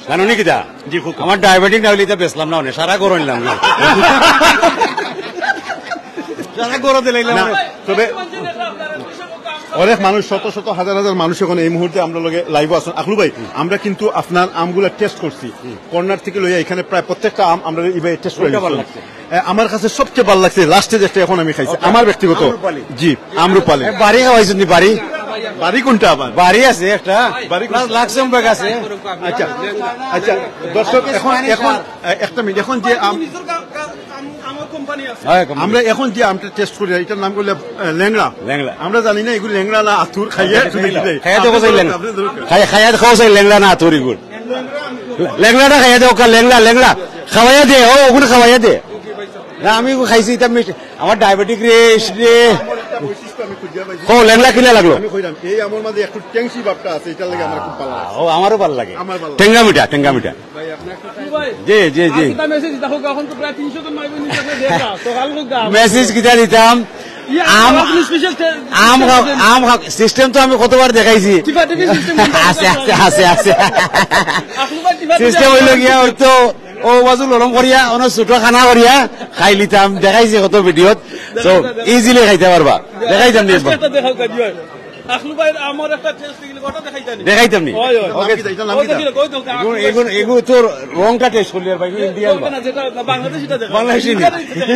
জানো নি কিতা, আমার ডায়াবেটিক না হইলে বেসলাম না, সারা গরম নিলাম না, সারা গরম দিলাম। তবে অনেক মানুষ, শত শত হাজার হাজার মানুষ এখন এই মুহূর্তে আমরা লগে লাইভ আসুন। আকলু ভাই, আমরা কিন্তু আপনার আমগুলা টেস্ট করছি কর্নার থেকে লইয়া, এখানে প্রায় প্রত্যেকটা আম আমরা এইভাবে টেস্ট করে। আমার কাছে সবচেয়ে ভালো লাগছে লাস্টে যেটা এখন আমি খাইছি, আমার ব্যক্তিগত। জি, আমরুপালি। বাড়ি খাওয়াইছেন নি? বাড়ি বাড়ি কোনটা? আবার বাড়ি আছে একটা, বাড়ি লাক্সাম ব্যাগ আছে। আচ্ছা আচ্ছা দর্শক, এখন একটা মিনিট, এখন যে আম আমরা এখন যে আমটা টেস্ট করি এটার নাম করলে ল্যাংড়া। আমরা জানি না এগুলো ল্যাংড়া না আতুর, খাইয়া খাইয়া খাওয়া চাই ল্যাংড়া না আতুর, এগুলো ল্যাংড়াটা খাইয়া দে, ওকা ল্যাংড়া খাওয়াইয়া দে, ও ওগুলো খাওয়াইয়া দে না। আমি খাইছি এটা, আমার ডায়াবেটিক রে ও ল্যাংড়া কিনা লাগলো। এই আমার মাঝে একটু ট্যাংসি ভাবটা আছে, এটার লাগে আমার খুব ভালো লাগে। ও আমারও ভালো লাগে, টেঙ্গা মিঠা, টেঙ্গা মিঠা। জি জি জি, মেসেজ কিটা দিতাম, আম সিস্টেম তো আমি কতবার দেখাইছি, আছে আছে আছে আছে সিস্টেম হইল গিয়া হয়তো ও বাজু লরম করিয়া অনেক ছোট খানা করিয়া খাই লিতাম, দেখাইছি কত ভিডিওত, তো ইজিলি খাইতে পারবা, দেখাইতাম নি দেখাইতাম নি। এগুলো তোর রংটা টেস্ট করলি আর ভাই, ইন্ডিয়ান বাংলাদেশি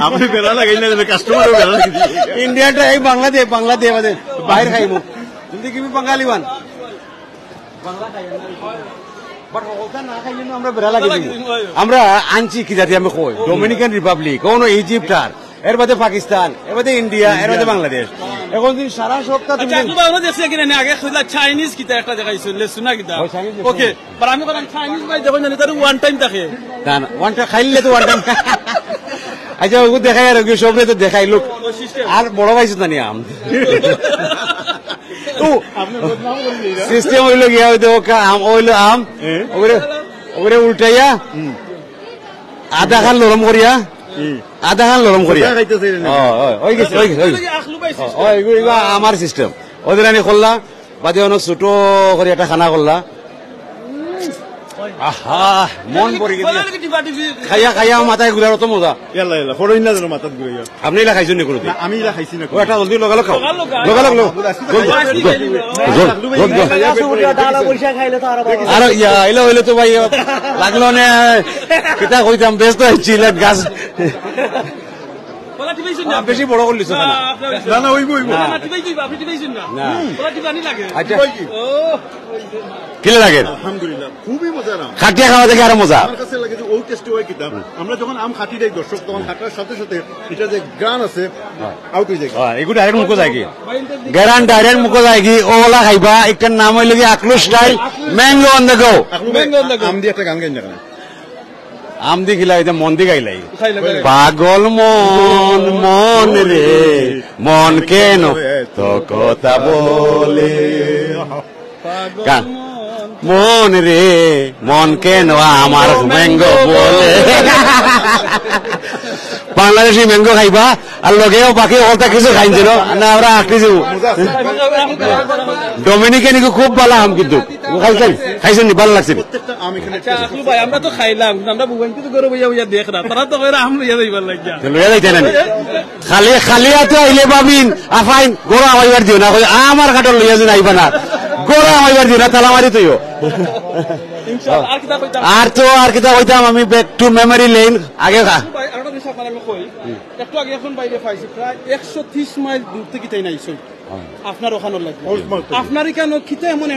আপনি বেড়া লাগাই না, কাস্টমারও বেড়া লাগাই ইন্ডিয়ানটা এই বাংলাদেশ বাংলাদেশ বাইরে খাইব, কিন্তু কি বাঙালি বান বাংলা খাই আমরা আনছি কি জাতি, আমি কই ডোমিনিকান রিপাবলিক, কোন ইজিপ্ট, আর এর বাদে পাকিস্তান, এর বাদে ইন্ডিয়া, এর বাদে বাংলাদেশ। এখন যদি সারা সপ্তাহ আগে চাইনিজ কিতা একটা দেখাইছো শোনা কিতা, ওকে আমি চাইনিজ ভাই দেখো না, তার ওয়ান টাইম থাকে না, ওয়ান টাইম খাইলে তো ওয়ান টাইম। আচ্ছা ওগুলো দেখাই, আর সবরে তো দেখাই লোক, আর বড় পাইছো না নি আম সিস্টেম হইল গিয়া, হইতো আম হইলো আম, ওগুলো উল্টাইয়া আধা খান লরম করিয়া, আধা খান লরম করিয়া আমার সিস্টেম। ওদের আনি করলা বাদে অনেক ছোট করে একটা খানা করলা, আহা মন পড়ে গেছে, খাইয়া খাইয়া মাথায় ঘুরার অত মজা। মাথাত ঘুরে আপনি এলা খাইছেন কোনো? আমি খাইছি না। একটা জলদি লগালো খাও, লগালো আর ইয়া এলো হইলে তো ভাই লাগলো না, কিতা কইতাম ব্যস্ত হচ্ছিল গাছ বেশি বড় করলিস না না ওইব কিলে লাগে আলহামদুলিল্লাহ খুবই মজার আম খাটিয়া খাওয়া দেখে আরো মজা আমার কাছে লাগে যে ওই টেস্টি হয় কিতাব আমরা যখন আম খাটি দেই দর্শক তখন খাটার সাথে সাথে এটা যে গান আছে আউট হয়ে যায় এগুলো ডাইরেক্ট মুখো যায় কি গ্যারান ডাইরেক্ট মুখো যায় কি ওলা খাইবা একটার নাম হইল কি Aklu style mango on the go আম দিয়ে একটা গান গাই না আম দি খিলাই মন দি গাইলাই পাগল মন মন রে মন কেন তো কথা বলে মন রে মন কেন আমার ম্যাঙ্গো বলে বাংলাদেশি ম্যাঙ্গো খাইবা আর লগেও বাকি ওটা কিছু খাইছিল না আমরা কিছু ডোমিনিকে নাকি খুব ভালো আম কিন্তু খাইছেন খাইছেন নি ভালো লাগছে ভাই আমরা তো খাইলাম আমরা বুবাইন কিন্তু গরু বইয়া বইয়া দেখ না তারা তো কইরা আম লইয়া যাইবার লাগিয়া লইয়া যাইতে না খালি খালি আতো আইলে বাবিন আফাইন গোড়া আইবার দিও না আমার কাটল লইয়া যাই আইবা না গোড়া আইবার দিও না তালা মারি তুইও আর কিতা কইতাম আমি ব্যাক টু মেমোরি লেন আগে খা একটু আগে এখন বাইরে পাইছি প্রায় 130 মাইল দূর থেকে তাই নাইছো আপনার ওখানে লাগবে আপনার কেন খিতে এমন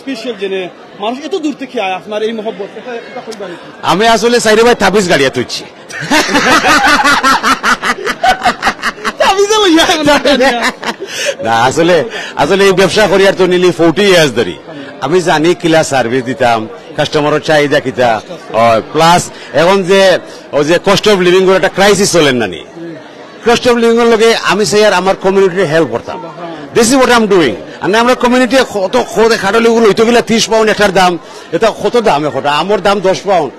স্পেশাল জেনে মানুষ এত দূর থেকে আয় আপনার এই মহব্বত এটা কইবার আমি আসলে সাইরে ভাই তাবিজ গাড়িয়া তুইছি না আসলে এই ব্যবসা করি আর তো নিলি 40 ইয়ার্স ধরি আমি জানি কিলা সার্ভিস দিতাম কাস্টমারের চাহিদা কিতা প্লাস এখন যে ওই যে কস্ট অফ লিভিং এর একটা ক্রাইসিস চলেন নানি কস্ট অফ লিভিং এর লগে আমি সেই আর আমার কমিউনিটির হেল্প করতাম this is what I am doing আর আমরা কমিউনিটি কত খাটলি গুলো হইতো গেলে 30 পাউন্ড একটার দাম এটা কত দাম এখন আমার দাম 10 পাউন্ড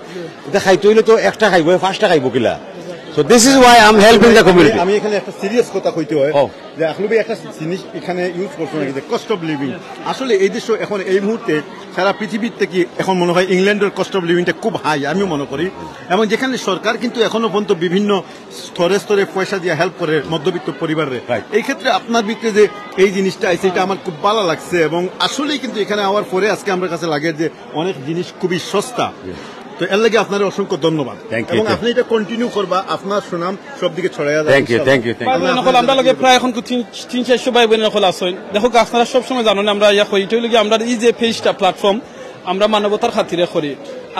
এটা খাইতে হইলে তো একটা খাইবো 5টা খাইবো কিলা So this is why I'm helping the community. আমি এখানে একটা সিরিয়াস কথা কইতে হয় যে আসলে একটা জিনিস এখানে ইউজ করছো নাকি যে কস্ট অফ লিভিং আসলে এই দেশ এখন এই মুহূর্তে সারা পৃথিবীর থেকে এখন মনে হয় ইংল্যান্ডের কস্ট অফ লিভিংটা খুব হাই আমিও মনে করি এবং যেখানে সরকার কিন্তু এখনো পর্যন্ত বিভিন্ন স্তরে স্তরে পয়সা দিয়ে হেল্প করে মধ্যবিত্ত পরিবারে এই ক্ষেত্রে আপনার ভিতরে যে এই জিনিসটা আছে এটা আমার খুব ভালো লাগছে এবং আসলেই কিন্তু এখানে আওয়ার পরে আজকে আমার কাছে লাগে যে অনেক জিনিস খুবই সস্তা তো এর লাগে আপনার অসংখ্য ধন্যবাদ এবং আপনি এটা কন্টিনিউ করবা আপনার সুনাম সব দিকে ছড়াইয়া যাবে থ্যাংক ইউ আমরা লগে প্রায় এখন 300 ভাই বোনের নকল আছেন দেখো আপনারা সব সময় জানেন আমরা ইয়া কই এটা লাগি আমরা এই যে পেজটা প্ল্যাটফর্ম আমরা মানবতার খাতিরে করি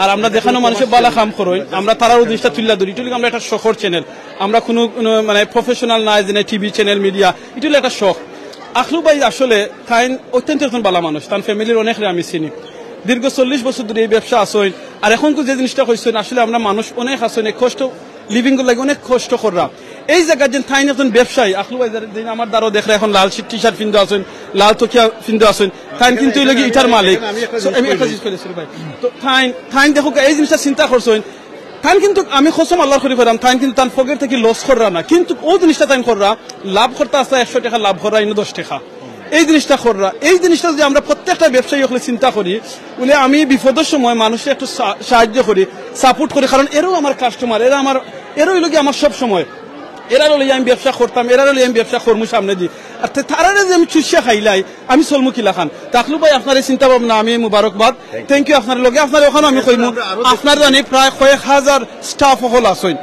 আর আমরা দেখানো মানুষের বালা কাম করই আমরা তারার উদ্দেশ্যটা তুলে ধরি এটা আমরা একটা শখর চ্যানেল আমরা কোনো মানে প্রফেশনাল না যে টিভি চ্যানেল মিডিয়া এটা একটা শখ আখলু ভাই আসলে তাইন অত্যন্ত একজন ভালো মানুষ তার ফ্যামিলির অনেক আমি চিনি দীর্ঘ 40 বছর ধরে এই ব্যবসা আসেন আর এখন যে জিনিসটা কইছেন আসলে আমরা মানুষ অনেক আসেন কষ্ট লিভিং এর লাগে অনেক কষ্ট করা এই জায়গায় যে থাইন একজন ব্যবসায়ী আখলু ভাই দিন আমার দ্বারও দেখলে এখন লাল টি শার্ট পিনতে আছেন লাল তোকিয়া পিনতে আছেন থাইন কিন্তু এই লাগি ইটার মালিক আমি একটা জিনিস কইছি ভাই তো থাইন দেখো এই জিনিসটা চিন্তা করছেন থাইন কিন্তু আমি খসম আল্লাহর করি করাম থাইন কিন্তু তার ফগের থেকে লস করা না কিন্তু ও জিনিসটা থাইন করা লাভ করতে আসতে 100 টাকা লাভ করা ইনো 10 টাকা এই জিনিসটা করা এই জিনিসটা যদি আমরা প্রত্যেকটা ব্যবসায়ী হলে চিন্তা করি বলে আমি বিপদের সময় মানুষের একটু সাহায্য করি সাপোর্ট করি কারণ এরাও আমার কাস্টমার এরাও হইল কি আমার সব সময় এরা হলে আমি ব্যবসা করতাম এরা হলে আমি ব্যবসা করবো সামনে দিয়ে আর তারা যে আমি চুষিয়া খাইলাই আমি চলমু কিলা খান তাকলু ভাই আপনার এই চিন্তা ভাবনা আমি মুবারকবাদ থ্যাংক ইউ আপনার লগে আপনার ওখানে আমি কইমু আপনার জানি প্রায় কয়েক হাজার স্টাফ হল আছেন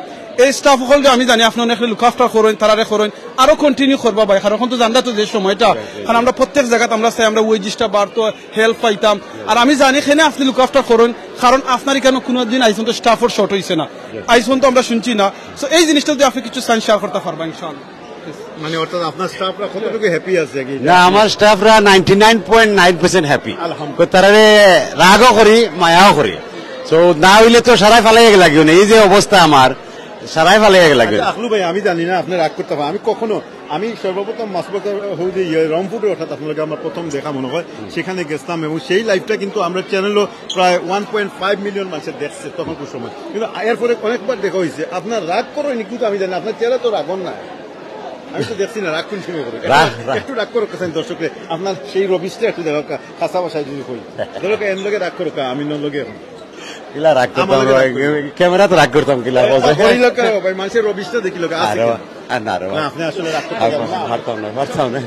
এই স্টাফ হল আমি জানি আপনার অনেক লুক আফটার করেন তারারে করেন আরো কন্টিনিউ করবা ভাই কারণ এখন তো জানলা তো যে সময়টা কারণ আমরা প্রত্যেক জায়গাতে আমরা চাই আমরা ওয়েজিসটা বাড়তো হেল্প পাইতাম আর আমি জানি এখানে আপনি লুক আফটার করেন কারণ আপনার এখানে কোনোদিন আইসন তো স্টাফের শর্ট হয়েছে না আইসন তো আমরা শুনছি না তো এই জিনিসটা যদি আপনি কিছু সাইন শেয়ার করতে পারবেন ইনশাআল্লাহ মানে অর্থাৎ আপনার স্টাফরা কতটুকু হ্যাপি আছে কি না আমার স্টাফরা 99.9% হ্যাপি তারারে রাগও করি মায়াও করি সো না হইলে তো সারাই ফালাই লাগিও না এই যে অবস্থা আমার সারাই ভালো লাগে আখলু ভাই আমি জানি না আপনি রাগ করতে পারেন আমি সর্বপ্রথম মাসবাজার হৌদি রংপুরে অর্থাৎ আপনাকে আমরা প্রথম দেখা মনে হয় সেখানে গেছিলাম এবং সেই লাইভটা কিন্তু আমরা চ্যানেলও প্রায় 1.5 মিলিয়ন মানুষের দেখছে তখন সময় কিন্তু এরপরে অনেকবার দেখা হয়েছে আপনার রাগ করো নি কিন্তু আমি জানি আপনার চেহারা তো রাগন না আমি তো দেখছি না রাগ কোন সময় করে একটু রাগ করো কেন দর্শকরে আপনার সেই রবিশটা একটু দেখো কাঁচা বাসায় যদি কই ধরো এর লগে রাগ করো আমি নন লগে কিলা রাগ করতাম ক্যামেরা তো রাগ করতাম কিলা ভাই মানুষের রবিশটা দেখি লোক আপনি আসলে রাগ পারতাম না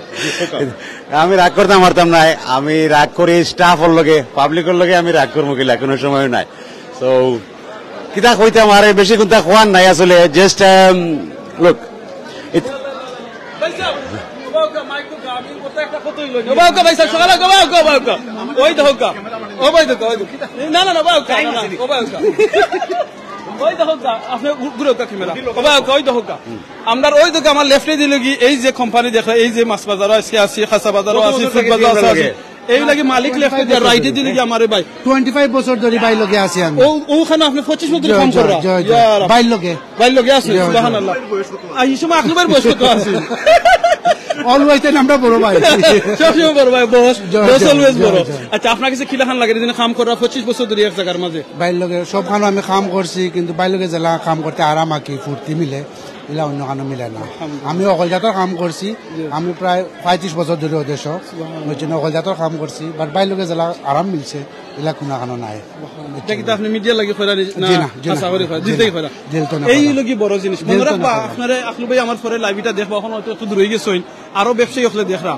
আমি রাগ করতাম পারতাম না আমি রাগ করি স্টাফের লগে পাবলিকের লগে আমি রাগ করবো কিলা কোনো সময় নাই তো কিতা কইতাম আরে বেশি কোনটা খোয়ান নাই আসলে জাস্ট লোক আমরা ওই দেখো আমার লেফটে দিলে কি এই যে কোম্পানি দেখো এই যে মাছ বাজারও আজকে আছে খাসা বাজারও আছে ফুড বাজারও আছে এই লাগি মালিক লেফটে দিয়ে রাইটে দিলে কি আমারে ভাই 25 বছর ধরে বাই লগে আছি আমি ওখানে আপনি 25 বছর কাম করা বাই লগে আছে সুবহানাল্লাহ এই সময় আকলুবের বয়স কত আছে অলওয়েজ আমরা বড় ভাই সবসময় বড় ভাই বস অলওয়েজ বড় আচ্ছা আপনার কাছে কিলা খান লাগে দিনে কাম করা 25 বছর ধরে এক জায়গার মাঝে বাই লগে সবখানে আমি কাম করছি কিন্তু বাই লগে জেলা কাম করতে আরাম আকি ফুর্তি মিলে এলা অন্য কানো মিলে না আমি অকলজাতর কাম করছি আমি প্রায় 35 বছর ধরে ওদেশ ওই জন্য অকলজাতর কাম করছি বাট বাই লগে জেলা আরাম মিলছে এলা কোনো কানো নাই এটা কি আপনি মিডিয়া লাগি কইরা না আশা করি কইরা দিতেই কইরা এই লগি বড় জিনিস বন্ধুরা আপনারা আকলু ভাই আমার পরে লাইভটা দেখবো এখন হয়তো একটু দূর হয়ে গেছেন আরো ব্যবসায়ী হলে দেখরা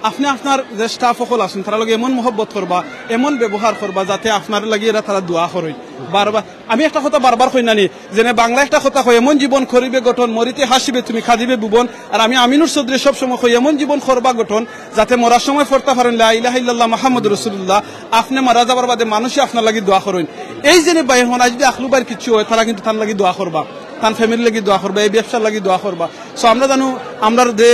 আপনি আপনার যে স্টাফ সকল আছেন তারা লগে এমন মহব্বত করবা এমন ব্যবহার করবা যাতে আপনার লাগি এরা তারা দোয়া করেন বারবার আমি একটা কথা বারবার কই নানি যেনে বাংলা একটা কথা কই এমন জীবন করিবে গঠন মরিতে হাসিবে তুমি খাদিবে ভুবন আর আমি আমিনুর চৌধুরী সব সময় কই এমন জীবন করবা গঠন যাতে মরার সময় পড়তে পারেন লা ইলাহা ইল্লাল্লাহ মুহাম্মাদুর রাসূলুল্লাহ আপনি মারা যাবার বাদে মানুষই আপনার লাগি দোয়া করেন এই জেনে ভাই হন আজ যদি আকলু ভাইয়ের কিছু হয় তারা কিন্তু তার লাগি দোয়া করবা তার ফ্যামিলি লাগি দোয়া করবা এই ব্যবসার লাগি দোয়া করবা সো আমরা জানো আমরা যে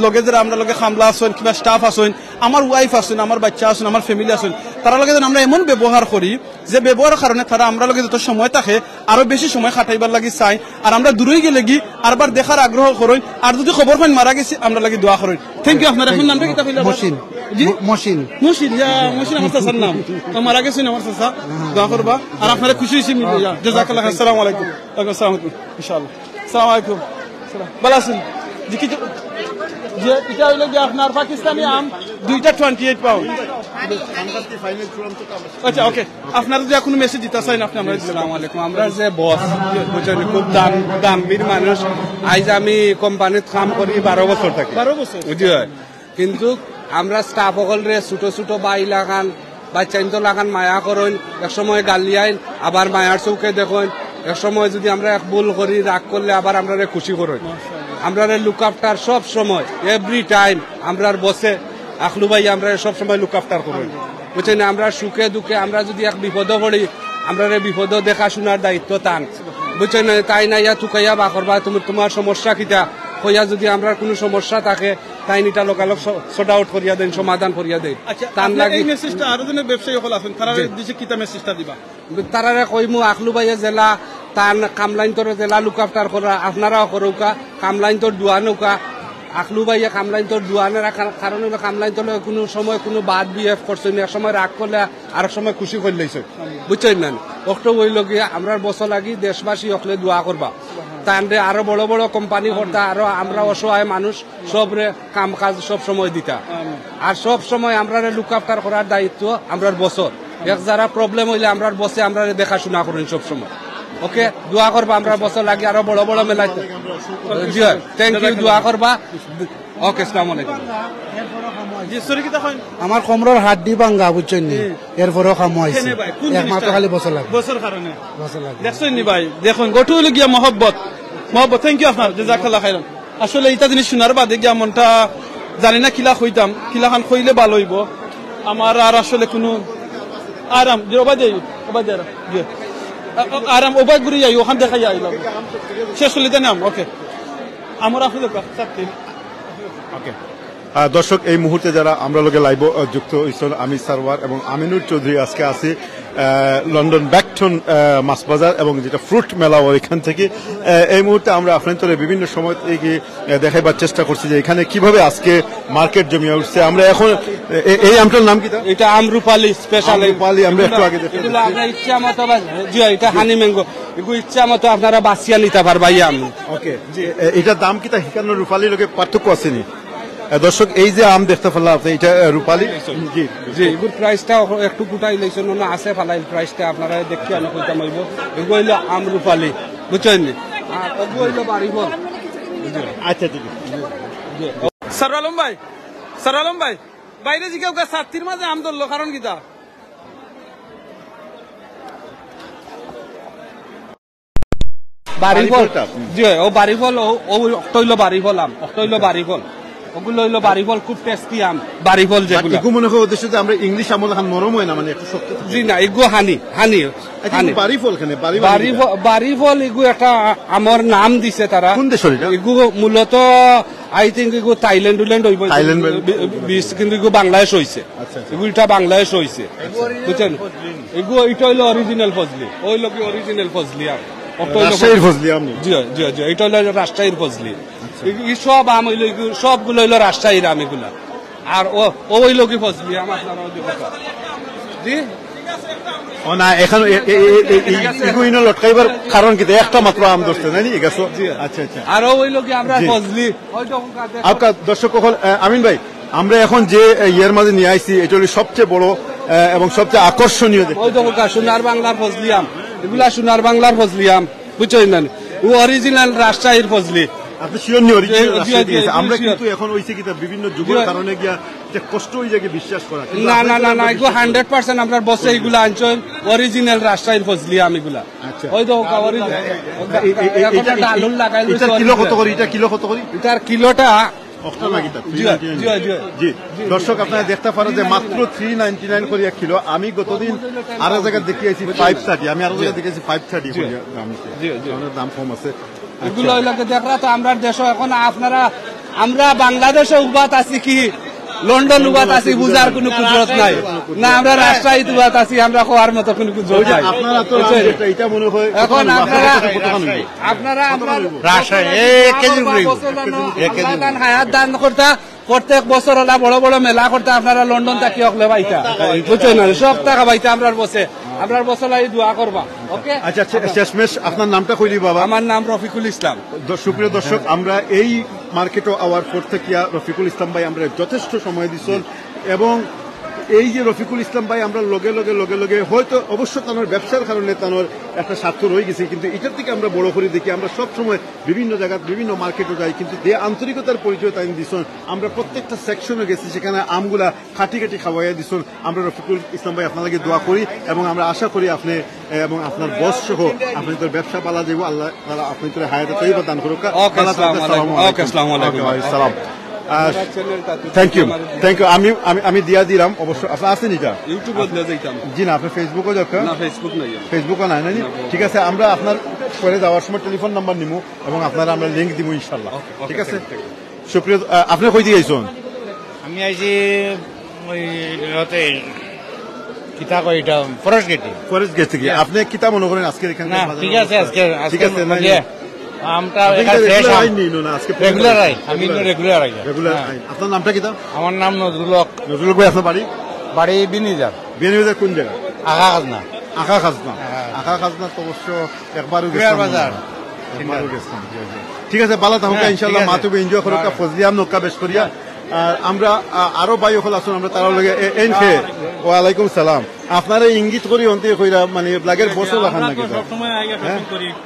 লগে যারা আমরা লগে খামলা আছেন কিংবা স্টাফ আছেন আমার ওয়াইফ আছেন আমার বাচ্চা আছেন আমার ফ্যামিলি আছেন তারা লগে আমরা এমন ব্যবহার করি যে ব্যবহারের কারণে তারা আমরা লগে যত সময় থাকে আরো বেশি সময় খাটাইবার লাগি চাই আর আমরা দূরেই গেলে গি আরবার দেখার আগ্রহ করেন আর যদি খবর পান মারা গেছি আমরা লাগি দোয়া করেন থ্যাংক ইউ আপনার এখন নামটা কি তাহলে মশিন মশিন মশিন মশিন আমার চাচার নাম মারা গেছি আমার চাচা দোয়া করবা আর আপনারা খুশি হয়েছি জাযাকাল্লাহ আসসালামু আলাইকুম আসসালামু আলাইকুম ইনশাআল্লাহ আসসালামু আলাইকুম ভালো আছেন জি কি যে এটা হইলো যে আপনার পাকিস্তানি আম দুইটা 28 পাউন্ড আচ্ছা ওকে আপনার যদি কোনো মেসেজ দিতে চাই না আপনি আমরা আসসালামু আলাইকুম আমরা যে বস বুঝছেন খুব দামবীর মানুষ আজ আমি কোম্পানিতে কাম করি 12 বছর থাকি 12 বছর বুঝি হয় কিন্তু আমরা স্টাফ সকলরে ছোট ছোট বাই লাগান বাচ্চাইন তো লাগান মায়া করেন এক সময় গালি আইন আবার মায়ার চৌকে দেখেন এক সময় যদি আমরা এক ভুল করি রাগ করলে আবার আমরা খুশি করেন আমরা লুক আফটার সব সময় এভরি টাইম আমরা বসে আকলু ভাই আমরা সব সময় লুক আফটার করি বুঝছেন আমরা সুখে দুঃখে আমরা যদি এক বিপদ পড়ি আমরা বিপদ দেখাশোনার দায়িত্ব টান বুঝছেন তাই না ইয়া তুকাইয়া বা করবা তোমার সমস্যা কিটা হইয়া যদি আমরা কোনো সমস্যা থাকে তাই নিটা লোকালক সর্ট আউট করিয়া দেন সমাধান করিয়া দেন তার লাগি এই মেসেজটা আরো জনের ব্যবসায়ী হল আছেন তারা দিছে কিটা মেসেজটা দিবা তারারে কইমু আকলু ভাইয়া জেলা তার কামলাইন তোর জেলা লুক আফটার করা আপনারাও করুকা কামলাইন তোর দুয়ানুকা আকলু ভাইয়া কামলাইন তোর দুয়ানের কারণ হলো কামলাইন তোর কোনো সময় কোনো বাদ বিহেভ করছেন এক সময় রাগ করলে আর সময় খুশি করে লইছে বুঝছেন না অক্টো হইল গিয়ে আমরা বছর লাগি দেশবাসী অকলে দোয়া করবা তাহলে আরো বড় বড় কোম্পানি করতা আরো আমরা অসহায় মানুষ সবরে কাম কাজ সব সময় দিতা আর সব সময় আমরা লুক আফটার করার দায়িত্ব আমরার বছর এক যারা প্রবলেম হইলে আমরার বসে আমরা দেখাশোনা করেন সব সময় ওকে দোয়া করবা আমরা বছর লাগে আরো বড় বড় মেলা জি থ্যাংক ইউ দোয়া করবা ওকে আসসালামু আলাইকুম আমার কোমরের হাড্ডি ভাঙা বুঝছেন এরপরেও কাম হয়েছে একমাত্র খালি বছর লাগে বছর কারণে দেখছেন নি ভাই দেখুন গঠু হইল গিয়া মহব্বত থ্যাংক ইউ আপনার জাযাকাল্লাহ খাইরান আসলে এইটা জিনিস শোনার বাদে গিয়া মনটা জানি না কিলা কইতাম কিলা খান কইলে ভালো হইব আমার আর আসলে কোনো আরাম যে ওবা দেই আরাম ওবা ঘুরে যাই ওখান দেখা যাই শেষ হলে জানাম ওকে আমার আসলে ওকে দর্শক এই মুহূর্তে যারা আমরা লোকে লাইভ যুক্ত হয়েছেন আমি সারওয়ার এবং আমিনুর চৌধুরী আজকে আছি লন্ডন ব্যাকটন মাছ বাজার এবং যেটা ফ্রুট মেলা ওইখান থেকে এই মুহূর্তে আমরা আপনাদের বিভিন্ন সময় থেকে দেখাইবার চেষ্টা করছি যে এখানে কিভাবে আজকে মার্কেট জমিয়ে উঠছে আমরা এখন এই আমটার নাম কি এটা আমরুপালি স্পেশাল আমরুপালি আমরা একটু আগে দেখি আপনার ইচ্ছা মতো জি এটা হানি ম্যাঙ্গো এগুলো ইচ্ছা মতো আপনারা বাসিয়া নিতে পারবাই আমি ওকে এটার দাম কি তা হিকান্ন রূপালির লোকে পার্থক্য আসেনি দর্শক এই যে আম দেখতে পেলাম আপনি এটা রূপালি জি জি এগুলোর প্রাইসটা একটু কুটাই লইছেন না আছে ফালাই প্রাইসটা আপনারা দেখি আমি কইতাম হইব এগুলো হইলো আম রূপালি বুঝছেন আর এগুলো হইলো বাড়ি ফল আচ্ছা ঠিক আছে সার আলম ভাই বাইরে যে কেউ ছাত্রীর মাঝে আম ধরলো কারণ কিতা বাড়িফল জি ও বাড়িফল ও একটা হইলো বাড়িফল আম, একটা হইলো বাড়িফল, ওগুলো হইলো বাড়িফল, খুব টেস্টি আম বাড়িফল যেগুলো। এগু মনে হয় উদ্দেশ্য যে আমরা ইংলিশ আমল এখন নরম হয় না, মানে একটু শক্ত থাকে। জি না, এগু হানি হানি হানি বাড়িফল খানে বাড়িফল এগু একটা আমার নাম দিছে তারা। কোন দেশের এটা? এগু মূলত আই থিঙ্ক এগু থাইল্যান্ড হইব, বীজ কিন্তু এগু বাংলাদেশ হইছে, এগুলিটা বাংলাদেশ হইছে, বুঝছেন? এগু এটা হইলো অরিজিনাল ফজলি, ওইলো কি অরিজিনাল ফজলি আম, রাজশাহীর ফজলি আম। জি জি জি, এটা হইলো রাজশাহীর ফজলি। এই সব আম হইলো সবগুলো হইলো রাজশাহীর আম এগুলা, আর ও হইলো কি ফজলি আম আপনারা জি। ও না, এখন এগুলো লটকাইবার কারণ কি একটা মাত্র আম ধরছে নানি গেছো? আচ্ছা আচ্ছা। আর ও হইলো কি আমরা ফজলি আপনার দর্শক আমিন ভাই, আমরা এখন যে ইয়ের মাঝে নিয়ে আইছি এটা হলো সবচেয়ে বড় এবং সবচেয়ে আকর্ষণীয়। ওই দেখো সোনার বাংলার ফজলি আম, এগুলা সোনার বাংলার ফজলি আম, বুঝছেন না? ও অরিজিনাল রাজশাহীর ফজলি। আপনি শিওর নি অরিজিনাল? আমরা কিন্তু এখন হইছে কি বিভিন্ন যুগের কারণে গিয়া যে কষ্ট হয়ে যায় বিশ্বাস করা। না না না না, এগুলো 100% আপনার বসে এগুলা আনছেন অরিজিনাল রাজশাহীর ফজলি আম এগুলা। ওই দেখো ডালুল লাগাইল। এটা কিলো কত করে? এটা কিলো কত করে? এটার কিলোটা দর্শক আপনারা দেখতে পারেন যে মাত্র 399 করে 1 কিলো। আমি গতদিন আরো জায়গায় দেখিয়েছি 530, আমি আরো জায়গায় দেখেছি 530 দাম কম আছে। এগুলো দেখরা তো আমরা দেশ এখন আপনারা আমরা বাংলাদেশে উবাত আছি কি লন্ডন উবাত আছি বুঝার কোনো কুদরত নাই না, আমরা রাজশাহীতে উবাত আছি, আমরা খাওয়ার মতো কোনো কুদরত নাই। আপনারা তো এটা মনে হয় এখন আপনারা রাজশাহী 1 কেজি হায়াত দান করতা প্রত্যেক বছর ওলা বড় বড় মেলা করতে আপনারা লন্ডন থাকি হকলে বাইতা, বুঝছেন না? সব টাকা বাইতা আপনার বসে, আপনার বছর দোয়া করবা। ওকে, আচ্ছা শেষমেশ আপনার নামটা কইলি বাবা? আমার নাম রফিকুল ইসলাম। সুপ্রিয় দর্শক, আমরা এই মার্কেট আওয়ার পর থেকে রফিকুল ইসলাম ভাই আমরা যথেষ্ট সময় দিচ্ছেন, এবং এই যে রফিকুল ইসলাম ভাই আমরা লগে লগে হয়তো অবশ্য তানোর ব্যবসার কারণে তানোর একটা স্বার্থ রয়ে গেছে, কিন্তু এটার থেকে আমরা বড় করে দেখি আমরা সব সময় বিভিন্ন জায়গায় বিভিন্ন মার্কেটে যাই, কিন্তু যে আন্তরিকতার পরিচয় তাই দিচ্ছেন। আমরা প্রত্যেকটা সেকশনে গেছি, সেখানে আমগুলা খাটি খাওয়াইয়া দিচ্ছেন। আমরা রফিকুল ইসলাম ভাই আপনাদেরকে দোয়া করি এবং আমরা আশা করি আপনি এবং আপনার বস সহ আপনি তোর ব্যবসা পালা যাবো, আল্লাহ তাআলা আপনি তোর হায়াতে তৈবা দান করুক। সালাম। Thank you. আমি দিয়া দিলাম অবশ্য। আপনার আছেন এটা ইউটিউবে যাইতাম? জি না, আপনার ফেসবুকও দরকার? না, ফেসবুক নাই। ফেসবুকও নাই নানি? ঠিক আছে, আমরা আপনার পরে যাওয়ার সময় টেলিফোন নাম্বার নিবো এবং আপনারা আমরা লিঙ্ক দিব ইনশাল্লাহ। ঠিক আছে। সুপ্রিয়, আপনি কই দিয়ে আইছেন? আমি আইছি ওই কিতা কই এটা ফরেস্ট গেট থেকে। আপনি কিতা মনে করেন আজকে এখানে? ঠিক আছে, আজকে ঠিক আছে। আপনার নামটা কিতা? আমার নাম নজরুল হক। নজরুল ভাই, আপনার বাড়ি? বাড়ি বিনিজার। বিনিজার কোন জায়গা? আখা খাজনা। আখা খাজনা তো অবশ্য একবারও বাজার। ঠিক আছে, ভালো থাকুক ইনশাল্লাহ। মাতুবে এনজয় করুক, ফজলিয়াম নৌকা বেশ করিয়া। আমরা আরো বাই হল আসুন, আমরা তার লগে ওয়ালাইকুম সালাম। আপনারা ইঙ্গিত করি অন্তে কইরা মানে লাগের বসও লাগান নাকি?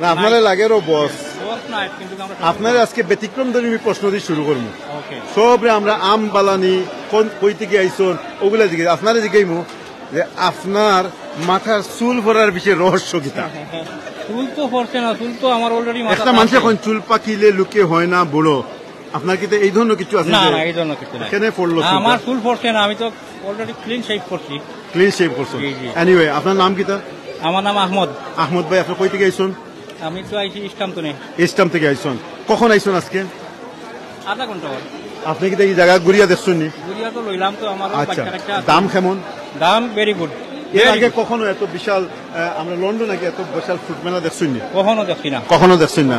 না, আপনারা লাগেরও বস। আপনারা আজকে ব্যতিক্রম ধর্মী প্রশ্ন দিয়ে শুরু করবো। সবরে আমরা আম বালানি কোন কই থেকে আইসন ওগুলা জিজ্ঞেস আপনারা জিজ্ঞাইমু যে আপনার মাথার চুল ভরার বিষয়ে রহস্য কিতা? চুল তো পড়ছে না, চুল তো আমার অলরেডি একটা মানুষ এখন চুল পাকিলে লুকে হয় না বড়, আপনার কি এই ধরনের কিছু আছে? না না, এই ধরনের কিছু না। কেন পড়লো? আমার চুল পড়ছে না, আমি তো অলরেডি ক্লিন শেভ করছি। ক্লিন শেভ করছো? এনিওয়ে, আপনার নাম কিতা? আমার নাম আহমদ। আহমদ ভাই, আপনি কই থেকে আইসন? আমি তো আইছি ইস্টামতনে। ইস্টাম থেকে আইসন? কখন আইসন আজকে? আধা ঘন্টা। আপনি কি এই জায়গা ঘুরিয়া দেখছেন? ঘুরিয়া তো লইলাম তো। আমার আচ্ছা, দাম কেমন? দাম ভেরি গুড। এর আগে কখনো এত বিশাল আমরা লন্ডন আগে এত বিশাল ফুড মেলা দেখছেন? কখনো দেখছি না। কখনো দেখছেন না?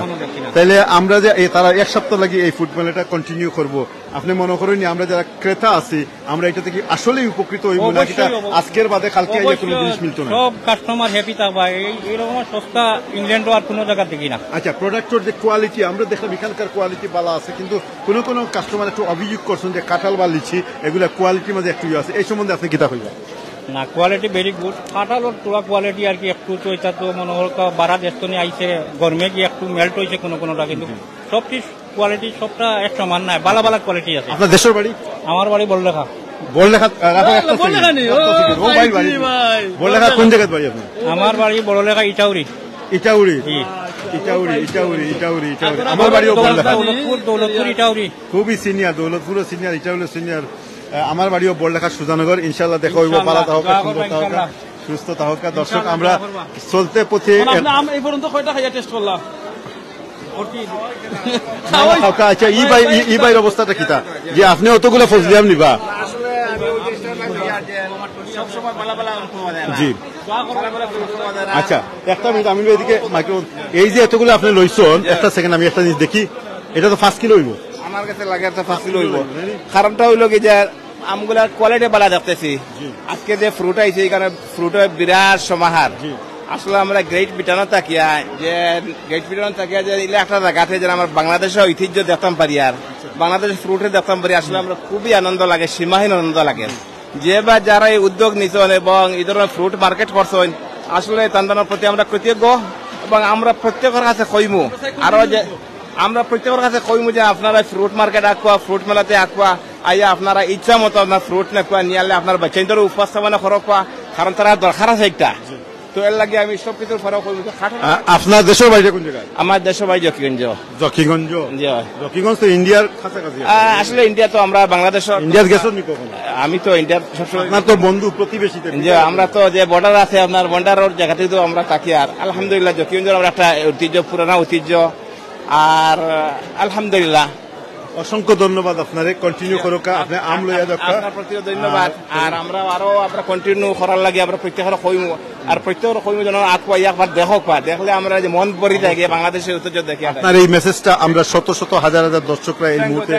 তাইলে আমরা যে তারা এক সপ্তাহ লাগে এই ফুড মেলাটা কন্টিনিউ করব, আপনি মনে করেন আমরা যারা ক্রেতা আছি আমরা এটা থেকে আসলেই উপকৃত হইব না? আজকের বাদে কালকে আইলে কোনো জিনিস মিলতো না? সব কাস্টমার হ্যাপি থাকবে। এইরকম সস্তা ইংল্যান্ডও আর কোনো জায়গা দেখি না। আচ্ছা, প্রোডাক্টের যে কোয়ালিটি আমরা দেখলাম এখানকার কোয়ালিটি ভালো আছে, কিন্তু কোনো কাস্টমার একটু অভিযোগ করছেন যে কাঁঠাল বা লিচি এগুলা কোয়ালিটির মধ্যে একটু আছে, এই সম্বন্ধে আপনি কিতা হইবেন? না, কোয়ালিটি ভেরি গুড। কাঁঠালোর তোলা কোয়ালিটি আর কি একটু তো এটা তো মনে হল বারা দেশ তো নিয়ে আইসে গরমে গিয়ে একটু মেল্ট হয়েছে কোনোটা, কিন্তু সবটি কোয়ালিটি সবটা এক সমান নাই, ভালো ভালো কোয়ালিটি আছে। আপনার দেশের বাড়ি? আমার বাড়ি বড়লেখা। বড়লেখা কোন জায়গায় বাড়ি আপনার? আমার বাড়ি বড়লেখা ইটাউরি। ইটাউরি? ইটাউরি আমার বাড়িও বড়লেখা দৌলতপুর ইটাউরি খুবই সিনিয়র দৌলতপুরও সিনিয়র ইটাউরি সিনিয়র আমার বাড়িও বড়লেখা সুজানগর ইনশাল্লাহ দেখা হইব পালা তাহকা সুন্দর তাহকা সুস্থ তাহকা দর্শক আমরা চলতে পথে এই পর্যন্ত কয়টা খাইয়া টেস্ট করলাম আচ্ছা ই ভাইয়ের অবস্থাটা কিতা যে আপনি অতগুলো ফজলিয়াম নিবা জি আচ্ছা একটা মিনিট আমি এদিকে মাইক্রোফোন এই যে এতগুলো আপনি লইছেন একটা সেকেন্ড আমি একটা জিনিস দেখি এটা তো 5 কিলো হইব আমার কাছে লাগে একটা 5 কিলো হইব কারণটা হইলো কি যে আমগুলার কোয়ালিটি ভালো দেখতেছি আজকে যে ফ্রুট আইছে এখানে ফ্রুটের বিরাট সমাহার আসলে আমরা গ্রেট ব্রিটেনও তাকিয়া যে গ্রেট ব্রিটেনও তাকিয়া যে ইলে একটা জায়গাতে যে আমার বাংলাদেশের ঐতিহ্য দেখতাম পারি আর বাংলাদেশের ফ্রুটে দেখতাম পারি আসলে আমরা খুবই আনন্দ লাগে সীমাহীন আনন্দ লাগে যে বা যারা এই উদ্যোগ নিছেন এবং এই ধরনের ফ্রুট মার্কেট করছেন আসলে তাদের প্রতি আমরা কৃতজ্ঞ এবং আমরা প্রত্যেকের কাছে কইমু আরো যে আমরা প্রত্যেকের কাছে কইমু যে আপনারা ফ্রুট মার্কেট আঁকুয়া ফ্রুট মেলাতে আঁকুয়া আইয়া আপনারা ইচ্ছা মতো আপনার ফ্রুট নেকুয়া নিয়ে আনলে আপনার বাচ্চাদের উপস্থাপনা করকুয়া কারণ তারা দরকার আছে একটা তো এর লাগে আমি সব কিছুর ফরক কইমু আপনার দেশের বাইরে কোন জায়গায় আমার দেশের বাইরে জকিগঞ্জ জকিগঞ্জ তো ইন্ডিয়ার কাছাকাছি আসলে ইন্ডিয়া তো আমরা বাংলাদেশের ইন্ডিয়ার গেছেন নি কখনো আমি তো ইন্ডিয়ার সবসময় আপনার তো বন্ধু প্রতিবেশী যে আমরা তো যে বর্ডার আছে আপনার বর্ডারের জায়গাতে তো আমরা থাকি আর আলহামদুলিল্লাহ জকিগঞ্জের আমরা একটা ঐতিহ্য পুরানা ঐতিহ্য আর আলহামদুলিল্লাহ অসংখ্য ধন্যবাদ আপনারে কন্টিনিউ করুক আপনি আম লইয়া দেখা আপনার প্রতি ধন্যবাদ আর আমরা আরো আমরা কন্টিনিউ করার লাগে আমরা প্রত্যেকের কইমু আর প্রত্যেকের কইমু যেন আঁকবা একবার দেখক পা দেখলে আমরা যে মন ভরি থাকে বাংলাদেশের ঐতিহ্য দেখি আপনার এই মেসেজটা আমরা শত শত হাজার হাজার দর্শকরা এই মুহূর্তে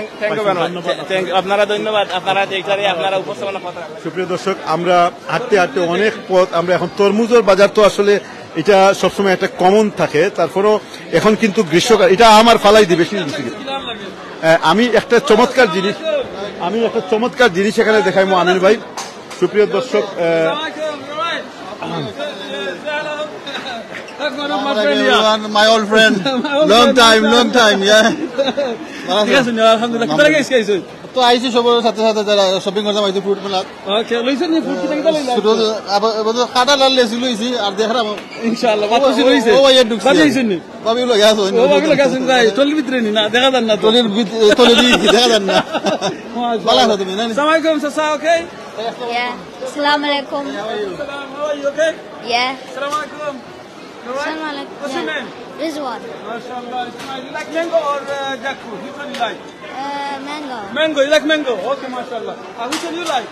আপনারা ধন্যবাদ আপনারা এইখানে আপনারা উপস্থাপনা কথা সুপ্রিয় দর্শক আমরা হাঁটতে হাঁটতে অনেক পথ আমরা এখন তরমুজের বাজার তো আসলে এটা সবসময় একটা কমন থাকে তারপরও এখন কিন্তু গ্রীষ্মকাল এটা আমার ফালাই দিবে বেশি আমি একটা চমৎকার জিনিস এখানে দেখাইবো আমির ভাই সুপ্রিয় দর্শক my old friend long time yeah ঠিক আছে আলহামদুলিল্লাহ কোথা থেকে এসেছো তো আইছি সবার সাথে সাথে যারা শপিং করতে আইছি ফ্রুট মেলা ওকে লইছেন নি ফ্রুট কিটা লইলা আবার কাটা লাল লেছি লইছি আর দেখারাম ইনশাআল্লাহ বাতাসি লইছে ও ভাই ঢুকছে বাতাইছেন নি বাবি লগে আছো ও বাবি লগে আছেন ভাই টলির ভিতরে নি না দেখা যান না টলির দেখা যান না ভালো আছো তুমি না আসসালামু আলাইকুম সাসা ওকে Yeah. Assalamu alaikum. How are you okay? Yeah. Assalamu alaikum. Assalamu alaikum. What's your name? Rizwan. MashaAllah. You like mango or jackfruit? Which one you like? Mango. Mango. You like mango? Okay, MashaAllah. Which one you like?